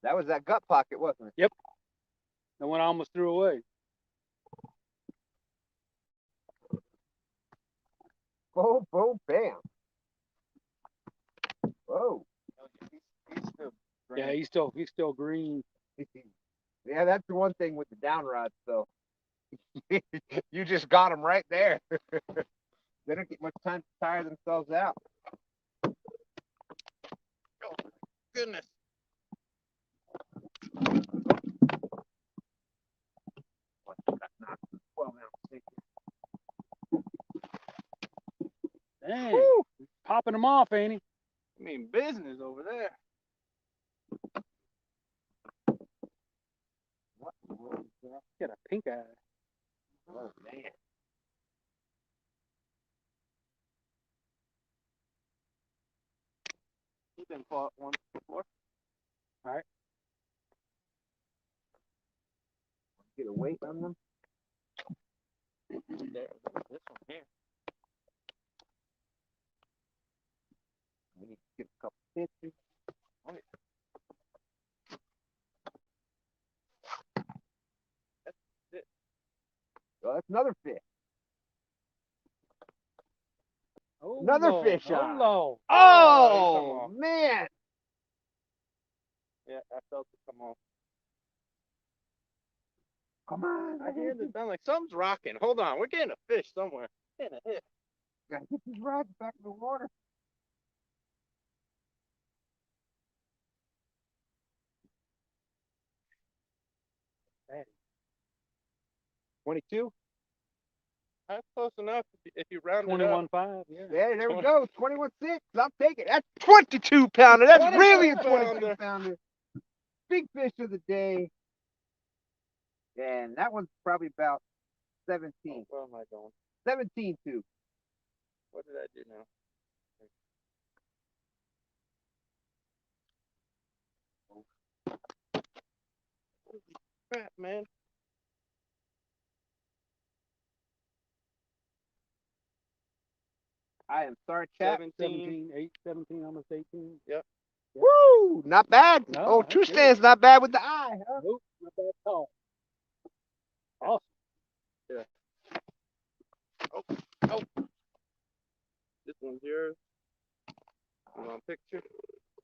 That was that gut pocket, wasn't it? Yep. The one I almost threw away. Boom, boom, bam. Whoa. He's still Yeah, green. he's still green. Yeah, that's the one thing with the down rods, though. You just got them right there. They don't get much time to tire themselves out. Goodness. Dang. Woo! Popping them off, ain't he? I mean, business over there. What in the world is that? Got a pink eye. Oh, man. He's been caught once before. All right. Get a weight on them. There, this one here. We need to get a couple pictures. That's it. Well, that's another fish. Oh, Another Lord. fish Oh, on. Lord. Oh, man. Yeah, I felt it come off. Come on. I hear this sound like something's rocking. Hold on, we're getting a fish somewhere. Getting a hit. Gotta get these rods back in the water. Daddy. 22? That's close enough if you round it up. 21.5, yeah. Yeah, there we go. 21.6. I'll take it. That's 22 pounder. That's 22 really a 22 pounder. pounder. Big fish of the day. And that one's probably about 17. Oh, where am I going? 17.2. What did I do now? Holy crap, man. I am sorry, chat. 17. 17, almost 18. Yep. Woo! Not bad. No, Oh, that's two good. stands not bad with the eye, huh? Nope, not bad at all. Awesome. This one's yours. You want a picture?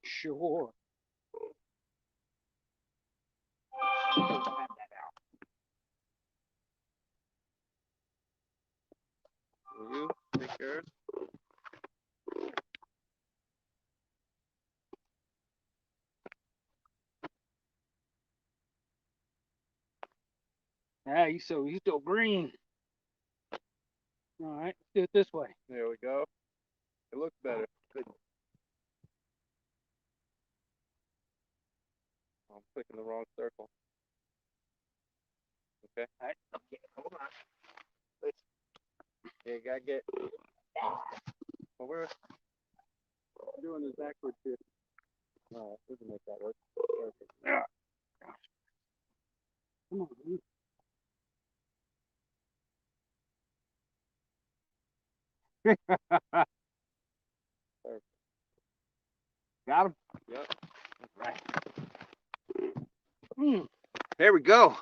Sure. You take yours. Yeah, he's still green. All right, let's do it this way. There we go. It looks better. Good. I'm clicking the wrong circle. Okay. All right. Okay, hold on. Yeah, you gotta get. Well, we're doing this backwards here. Alright, we can make that work. Perfect. Come on. Dude. Got him. Yep. Right. Mm. There we go.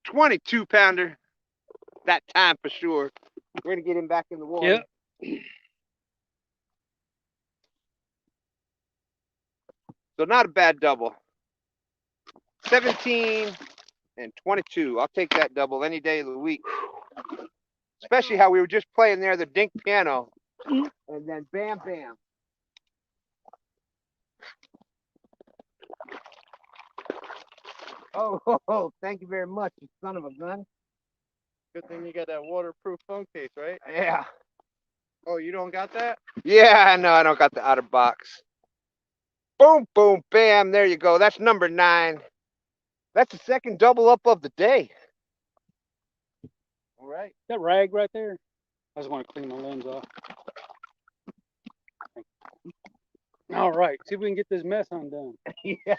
22 pounder. That time for sure. We're gonna get him back in the water. Yep. So not a bad double. 17 and 22. I'll take that double any day of the week. Especially how we were just playing there, the dink piano. And then bam, bam. Oh, thank you very much, you son of a gun. Good thing you got that waterproof phone case, right? Yeah. Oh, you don't got that? Yeah, no, I don't got the outer box. Boom, boom, bam. There you go. That's number 9. That's the second double up of the day. All right. That rag right there. I just want to clean my lens off. All right, see if we can get this mess undone. Yeah.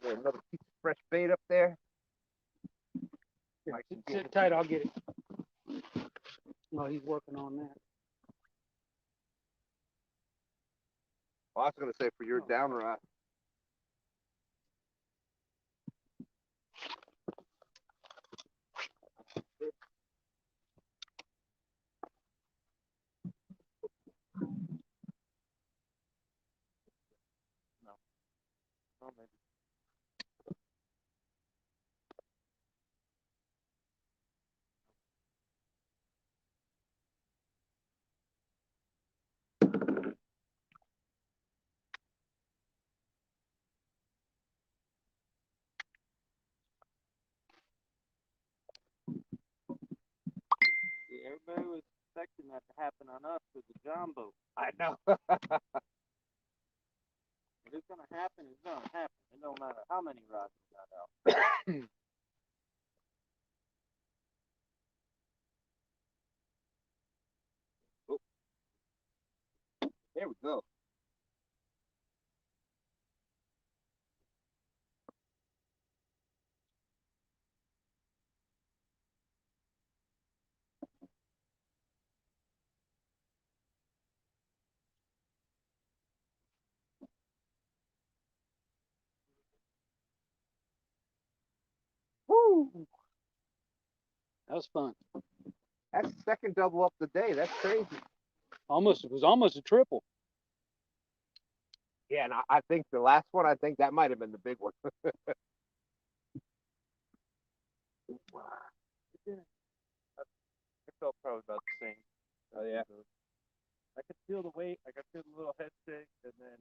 There's another piece of fresh bait up there. Here, sit tight, I'll get it. Well, he's working on that. Well, I was going to say for your down rod. Oh, maybe. Yeah, everybody was expecting that to happen on us with the John boat. I know. If it's gonna happen, it's gonna happen. It don't matter how many rods we got out. Oh. There we go. Woo! That was fun. That's the second double up the day. That's crazy. It was almost a triple. Yeah, and I think the last one, I think that might have been the big one. It felt probably about the same. Oh, yeah. I could feel the weight. I could feel the little head shake, and then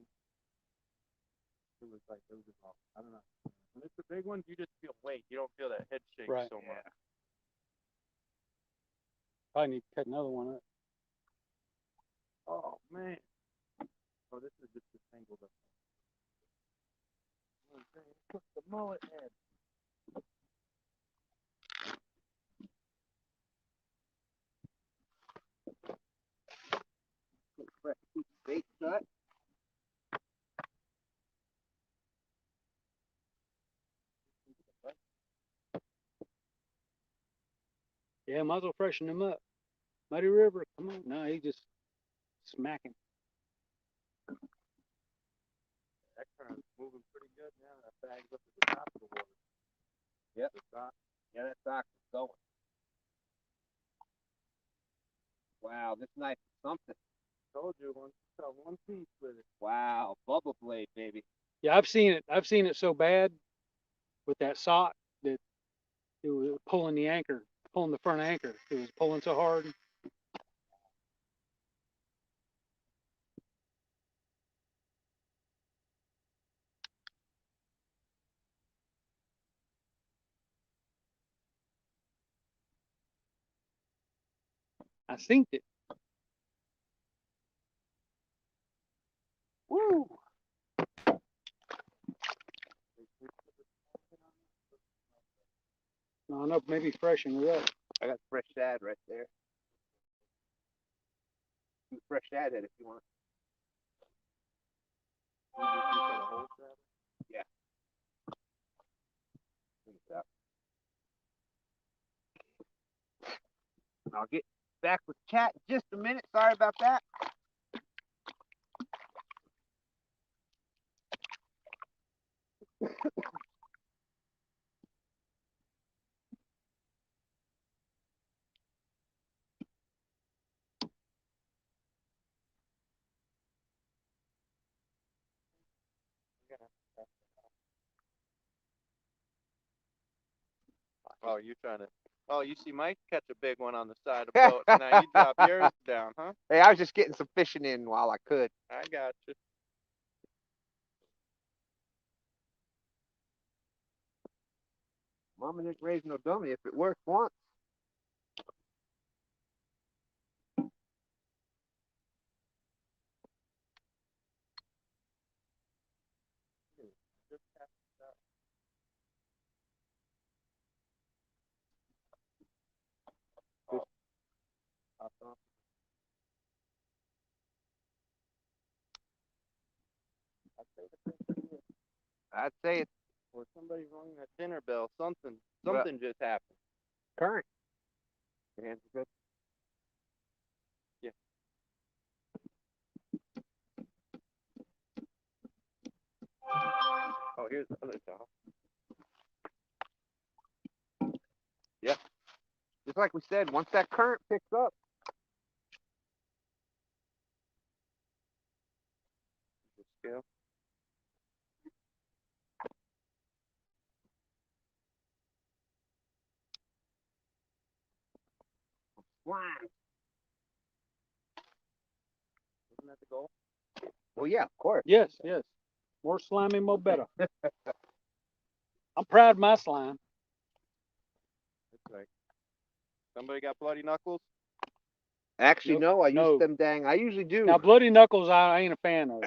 it was involved. I don't know. When it's the big ones, you just feel weight. You don't feel that head shake Right. so much. Probably need to cut another one up. Oh man. Oh, this is just tangled up. Put the mullet head. Bait cut. Yeah, might as well freshen him up. Muddy River, come on. No, he just smacking. That current's moving pretty good now. That bag's up at the top of the water. Yep. The dock. Yeah, that dock is going. Wow, this knife is something. Told you one piece with it. Wow, bubble blade, baby. Yeah, I've seen it. I've seen it so bad with that sock that it was pulling the anchor, pulling the front anchor. It was pulling so hard. I synced it. Woo! No, no, maybe freshen it up. I got fresh shad right there. Do fresh shad head if you want. Yeah. I'll get back with chat in just a minute. Sorry about that. Oh, you're trying to. Oh, you see Mike catch a big one on the side of the boat. Now you drop yours down, huh? Hey, I was just getting some fishing in while I could. I got you. Mama didn't raise no dummy if it worked once. I'd say it's Or somebody rung that dinner bell. Something just happened. current. Hands are good. Yeah. Oh, here's the other dog. Yeah. Just like we said, once that current picks up. Scale. Wow. Isn't that the goal? Well, yeah, of course. Yes, yes. More slimy, more better. I'm proud of my slime. It's like somebody got bloody knuckles. Actually, Nope, no, I use no. them dang. I usually do. Now, bloody knuckles, I ain't a fan of.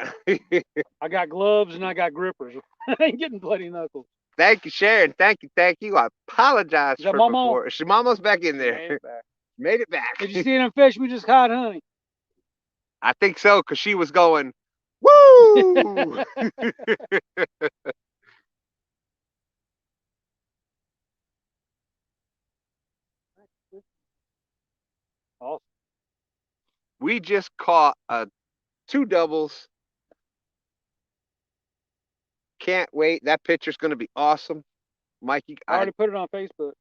I got gloves and I got grippers. I ain't getting bloody knuckles. Thank you, Sharon. Thank you. I apologize Is that for Mama? before. She Mama's back in there. Made it back. Made it back. Did you see them fish we just caught, honey? I think so, because she was going, woo! Awesome. We just caught 2 doubles. Can't wait. That picture's going to be awesome. Mikey, I already put it on Facebook.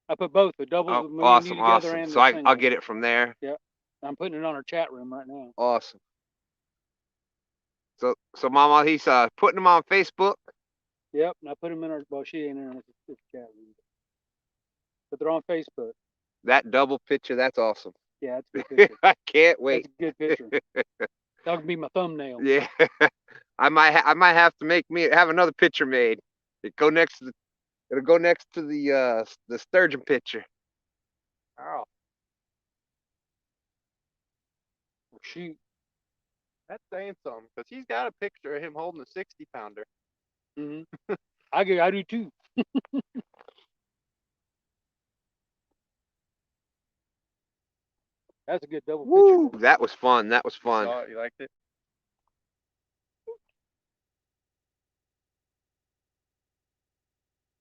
I put both the doubles with me and you awesome, together awesome. and So the single. I'll get it from there. Yep. I'm putting it on our chat room right now. Awesome. So Mama, he's putting them on Facebook. Yep, and I put them in our, well, she ain't in our chat room. But they're on Facebook. That double picture, that's awesome. Yeah, that's a good picture. I can't wait. That's a good picture. That would be my thumbnail. Yeah. I might have to have another picture made. It'll go next to the sturgeon picture. Oh, Shoot. that's saying something because he's got a picture of him holding a 60-pounder. Mm-hmm. I do too. That's a good double Woo! picture. That was fun. That was You fun. saw it? You liked it?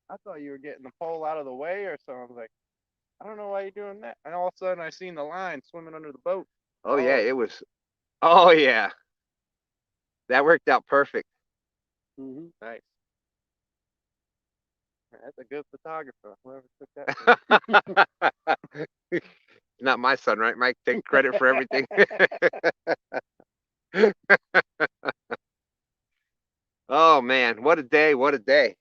I thought you were getting the pole out of the way or something. I was like, I don't know why you're doing that. And all of a sudden, I seen the line swimming under the boat. Oh yeah, it was. Oh yeah, that worked out perfect. Mm-hmm. Nice. That's a good photographer. Whoever took that. Not my son, right, Mike? Take credit for everything. Oh man, what a day! What a day!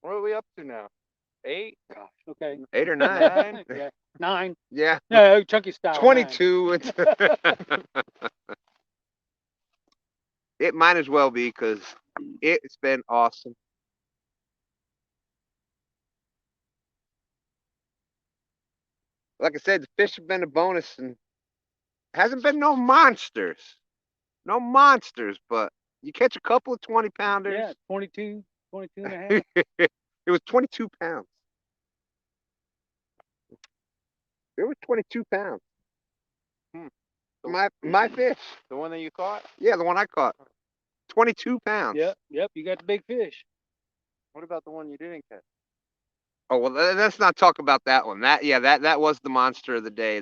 What are we up to now? 8? Gosh. Okay. 8 or 9? 9? Yeah. 9. Yeah. No, chunky style. 22. It might as well be because it's been awesome. Like I said, the fish have been a bonus and hasn't been no monsters. No monsters, but you catch a couple of 20-pounders. Yeah, 22 and a half. It was 22 pounds. It was 22 pounds. Hmm. My fish. The one that you caught? Yeah, the one I caught. 22 pounds. Yep, you got the big fish. What about the one you didn't catch? Oh well, let's not talk about that one. That was the monster of the day.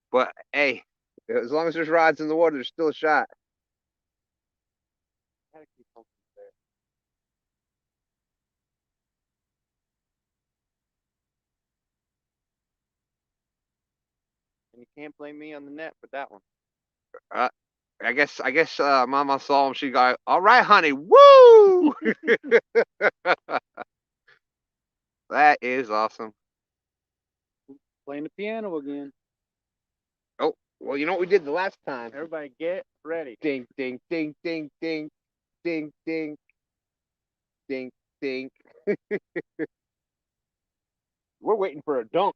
But hey, as long as there's rods in the water, there's still a shot. Gotta keep something there. And you can't blame me on the net for that one. I guess Mama saw him. She got, all right, honey, woo! That is awesome. Playing the piano again. Oh, well, you know what we did the last time? Everybody get ready. Ding, ding, ding, ding, ding, ding, ding, ding, ding. We're waiting for a dunk.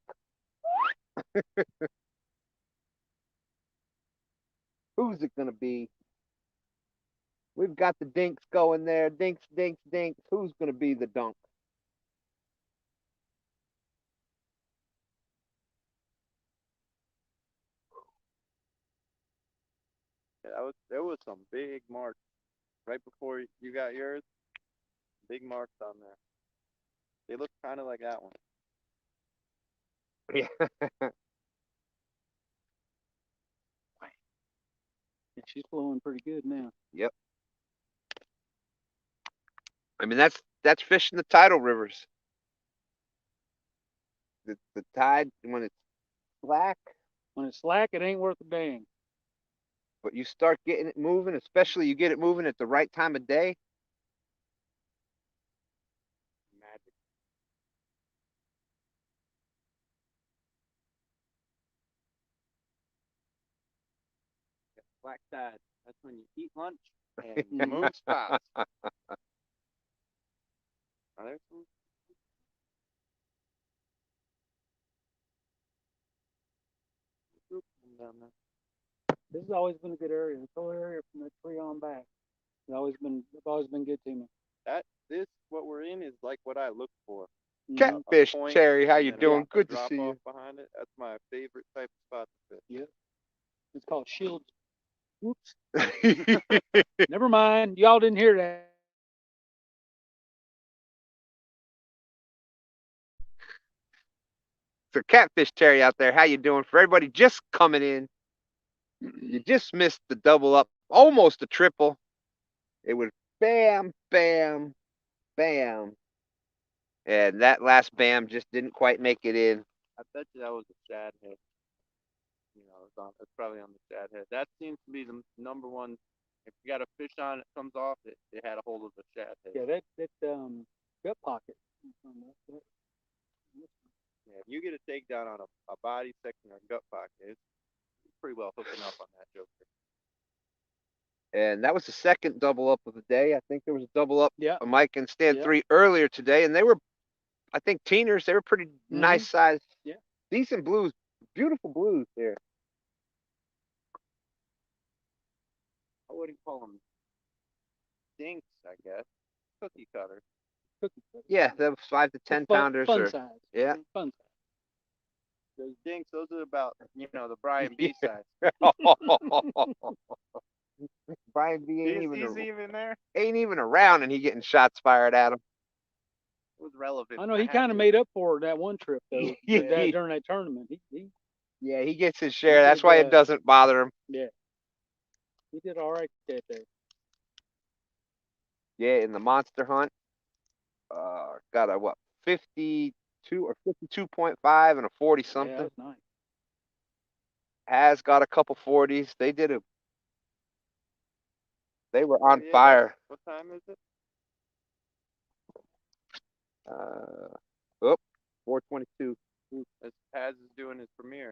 Who's it gonna be? We've got the dinks going there. Dinks, dinks, dinks. Who's gonna be the dunk? Yeah, there was some big marks right before you got yours. Big marks on there. They look kind of like that one. Yeah. Yeah, she's flowing pretty good now. Yep. I mean, that's fishing the tidal rivers. The tide when it's slack, When it's slack, it ain't worth a dang. but you start getting it moving, especially you get it moving at the right time of day. Magic. Black tide. That's when you eat lunch and move spots. Are there some? Down there. This has always been a good area. This whole area from the tree on back. It's always been good to me. This what we're in is like what I look for. Mhm. Catfish, Point, Cherry, how and you then doing? a Good to drop see off you. behind it. That's my favorite type of spot to fish. Yep. It's called shield. Oops. Never mind. Y'all didn't hear that. So Catfish Cherry out there, how you doing? For everybody just coming in, you just missed the double up, almost a triple. It was bam, bam, bam. And that last bam just didn't quite make it in. I bet you that was a shad head. You know, it's probably on the shad head. That seems to be the number one. If you got a fish on, it comes off. It had a hold of the shad head. Yeah, that gut pocket. Yeah, if you get a takedown on a body section or gut pocket, it's pretty well hooking up on that joker. And that was the second double up of the day. I think there was a double up Yeah. of Mike and Stan Yeah. 3 earlier today, and they were, I think, teeners. They were pretty nice size, Yeah. decent blues, beautiful blues here. I wouldn't call them dinks, I guess. Cookie cutters. Yeah, that was 5 to 10 pounders. Fun or, size. Yeah. Fun size. Those dinks, those are about, the Brian B size. Brian B He's even there. ain't even around, and he getting shots fired at him. It was relevant. I know he kind of made up for it that one trip though. Yeah. During that tournament, Yeah, he gets his share. He That's did, why it doesn't bother him. yeah, he did all right that day. Yeah, in the monster hunt, got a 52 or 52.5 and a 40 something. Yeah, that's nice. Has got a couple 40s. They were on fire. What time is it? 4:22. As Paz is doing his premiere.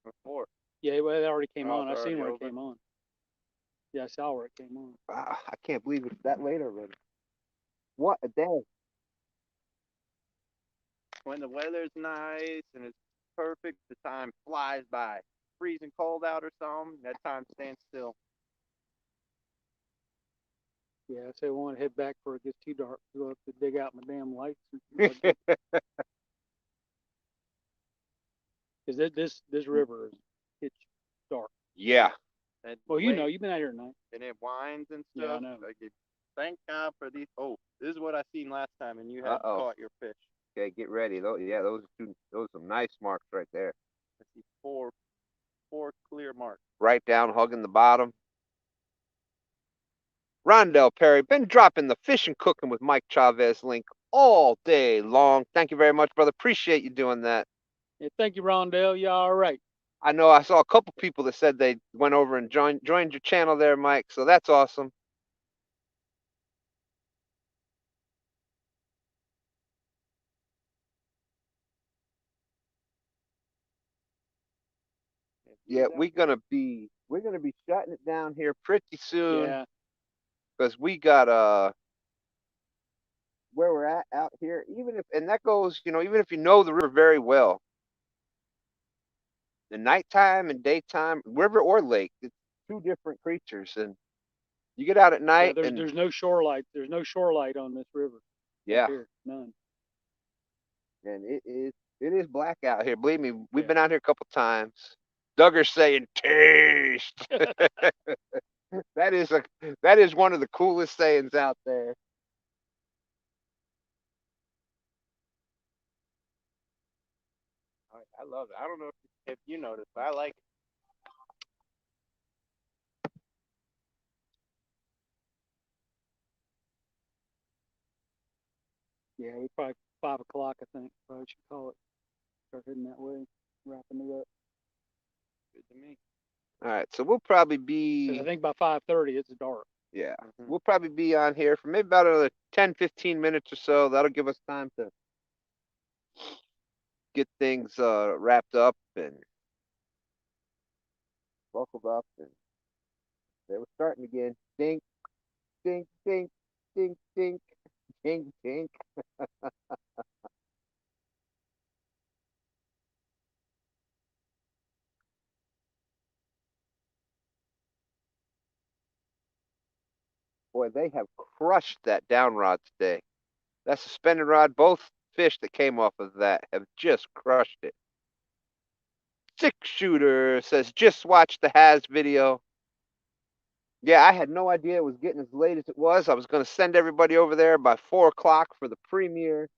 Before. Yeah, well, it already came Oh, on. I it's seen where already it came on. Yeah, I saw where it came on. Wow, I can't believe it's that late already. What a day. When the weather's nice and it's perfect, the time flies by. Freezing cold out or something, that time stands still. Yeah, I say I want to head back before it gets too dark. Go up to dig out my damn lights. Because this river is pitch dark. Yeah. And Well, you know, you've been out here tonight. and it winds and Yeah, I stuff. know. Like thank God for these. Oh, this is what I seen last time, and you had caught your fish. Okay, get ready. Those are some nice marks right there. I see four clear marks. Right down, hugging the bottom. Rondell Perry, been dropping the Fishing Cooking with Mike Chavez link all day long. Thank you very much, brother. Appreciate you doing that. Yeah, thank you, Rondell. You all right? I know I saw a couple people that said they went over and joined your channel there, Mike. So that's awesome. Yeah, we're gonna be shutting it down here pretty soon. Yeah. Because we got where we're at out here, and that goes, even if you know the river very well, the nighttime and daytime, river or lake, it's two different creatures. And you get out at night, Yeah, there's no shore light. There's no shore light on this river. Yeah. Here, none. And it is black out here. Believe me, we've been out here a couple times. Duggar's saying taste. That is one of the coolest sayings out there. I love it. I don't know if you noticed, but I like it. Yeah, we probably 5 o'clock. I think probably should call it. Start heading that way, wrapping it up. Good to me. All right, so we'll probably 'Cause be. I think by 5:30 it's dark. Yeah, we'll probably be on here for maybe about another 10, 15 minutes or so. That'll give us time to get things wrapped up and buckled up, and they were starting again. Dink, dink, dink, dink, dink, dink, dink. Boy, they have crushed that down rod today. That suspended rod, both fish that came off of that have just crushed it. 6-shooter says, just watch the Has video. Yeah, I had no idea it was getting as late as it was. I was going to send everybody over there by 4 o'clock for the premiere.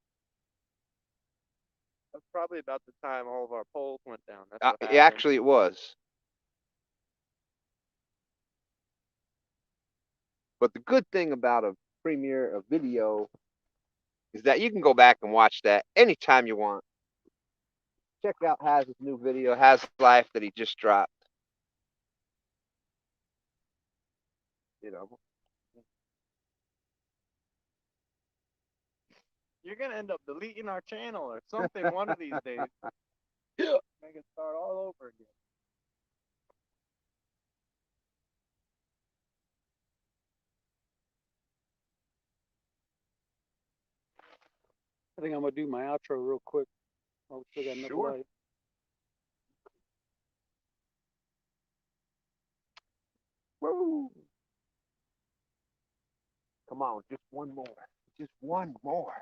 That's probably about the time all of our poles went down. That's what Yeah, actually, it was. But the good thing about a premiere, a video, is that you can go back and watch that anytime you want. Check out Haz's new video, Has Life, that he just dropped. You're gonna end up deleting our channel or something one of these days. Make it start all over again. I think I'm gonna do my outro real quick. Oh, we still got enough Sure. light. Woo! Come on, just one more. Just one more.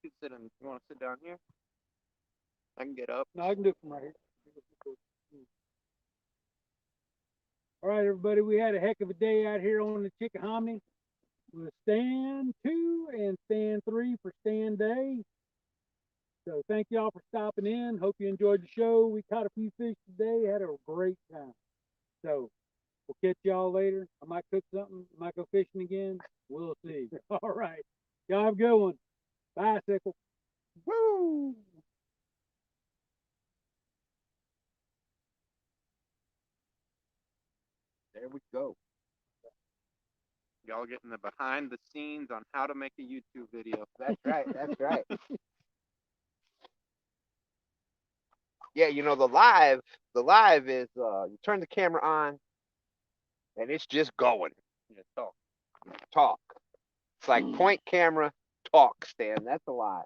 You sit in, you want to sit down here? I can get up. No, I can do it from right here. All right, everybody, we had a heck of a day out here on the Chickahominy with Stand 2 and Stand 3 for STANday. So thank y'all for stopping in. Hope you enjoyed the show. We caught a few fish today, had a great time. So we'll catch y'all later. I might cook something. I might go fishing again. We'll see. All right. Y'all have a good one. Bye, Sickle. Woo! There we go. Y'all getting the behind the scenes on how to make a YouTube video. That's right. That's right. Yeah, you know, the live is you turn the camera on and it's just going. Yeah, talk. Talk. It's like point camera, talk, Stan. That's a live.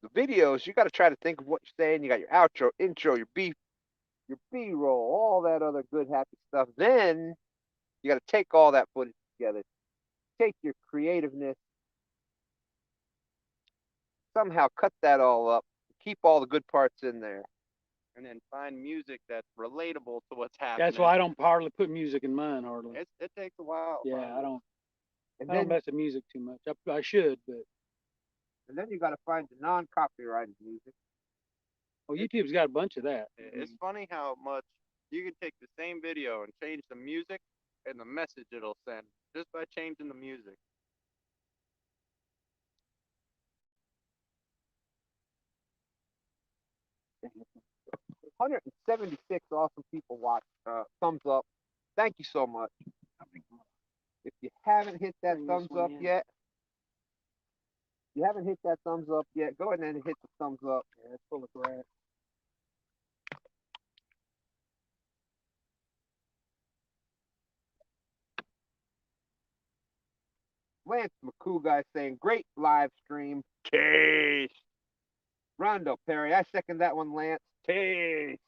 The videos, you got to try to think of what you're saying. You got your outro, intro, your B-roll, all that other good, happy stuff. Then you got to take all that footage together, take your creativeness, somehow cut that all up, keep all the good parts in there. And then find music that's relatable to what's happening. That's why I don't hardly put music in mine, hardly. It takes a while. Yeah, I don't And mess then, with music too much. I should, but you got to find the non-copyrighted music. well, YouTube's got a bunch of that. It's funny how much you can take the same video and change the music and the message it'll send just by changing the music. There's 176 awesome people watch. Thumbs up. Thank you so much. If you haven't hit that thumbs up yet, go ahead and hit the thumbs up. Yeah, it's full of crap. Lance McCool guy saying, great live stream. Case. Rondo Perry, I second that one, Lance. Case.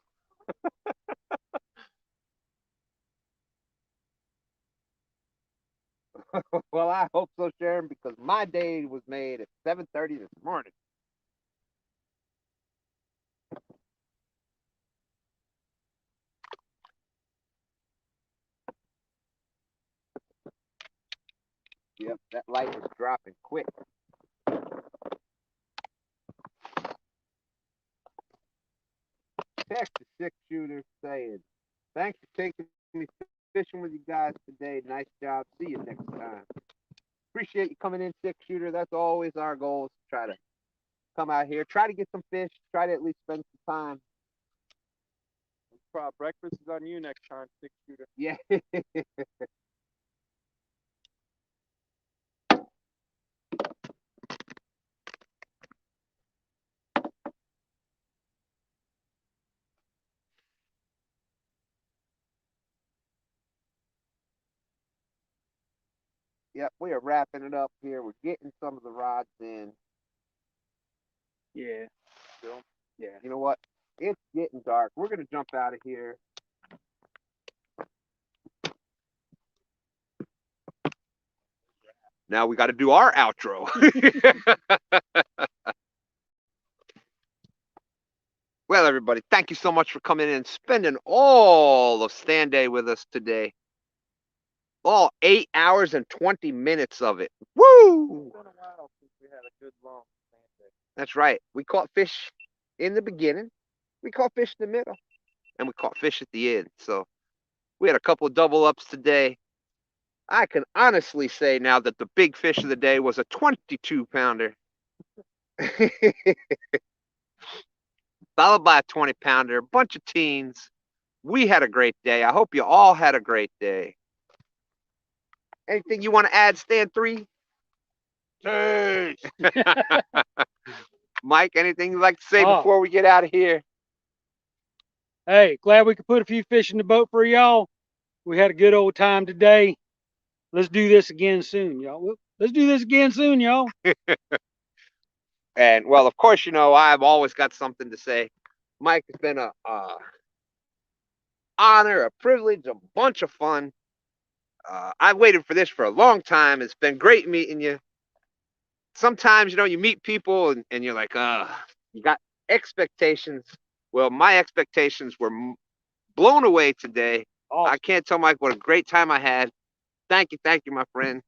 Well, I hope so, Sharon, because my day was made at 7:30 this morning. Yep, that light is dropping quick. Texas 6-shooter saying, thanks for taking me fishing with you guys today. Nice job. See you next time. Appreciate you coming in, 6-shooter. That's always our goal, is to try to come out here, try to get some fish, try to at least spend some time. Breakfast is on you next time, 6-shooter. Yeah. Yep, we are wrapping it up here. We're getting some of the rods in. Yeah. Still. Yeah. You know what? It's getting dark. We're going to jump out of here. Now we got to do our outro. Well, everybody, thank you so much for coming in and spending all of STANday with us today. All 8 hours and 20 minutes of it. Woo! It's been a while since we had a good long STANday. That's right. We caught fish in the beginning. We caught fish in the middle. And we caught fish at the end. So we had a couple of double ups today. I can honestly say now that the big fish of the day was a 22-pounder. Followed by a 20-pounder, a bunch of teens. We had a great day. I hope you all had a great day. Anything you want to add, Stan 3? Mike, anything you'd like to say before we get out of here? Hey, glad we could put a few fish in the boat for y'all. We had a good old time today. Let's do this again soon, y'all. Let's do this again soon, y'all. And well, of course, you know, I've always got something to say. Mike, it's been a honor, a privilege, a bunch of fun. I've waited for this for a long time. It's been great meeting you. Sometimes, you know, you meet people and you're like, you got expectations. Well, my expectations were blown away today. Awesome. I can't tell Mike what a great time I had. Thank you, my friend.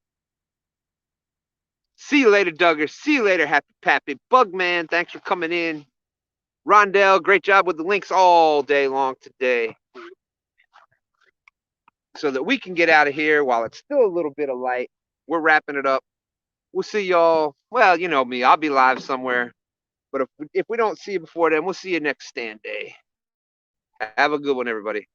See you later, Duggar. See you later, Happy Pappy. Bugman, thanks for coming in. Rondell, great job with the links all day long today. So that we can get out of here while it's still a little bit of light. We're wrapping it up. We'll see y'all. Well, you know me. I'll be live somewhere. But if we don't see you before then, we'll see you next stand day. Have a good one, everybody.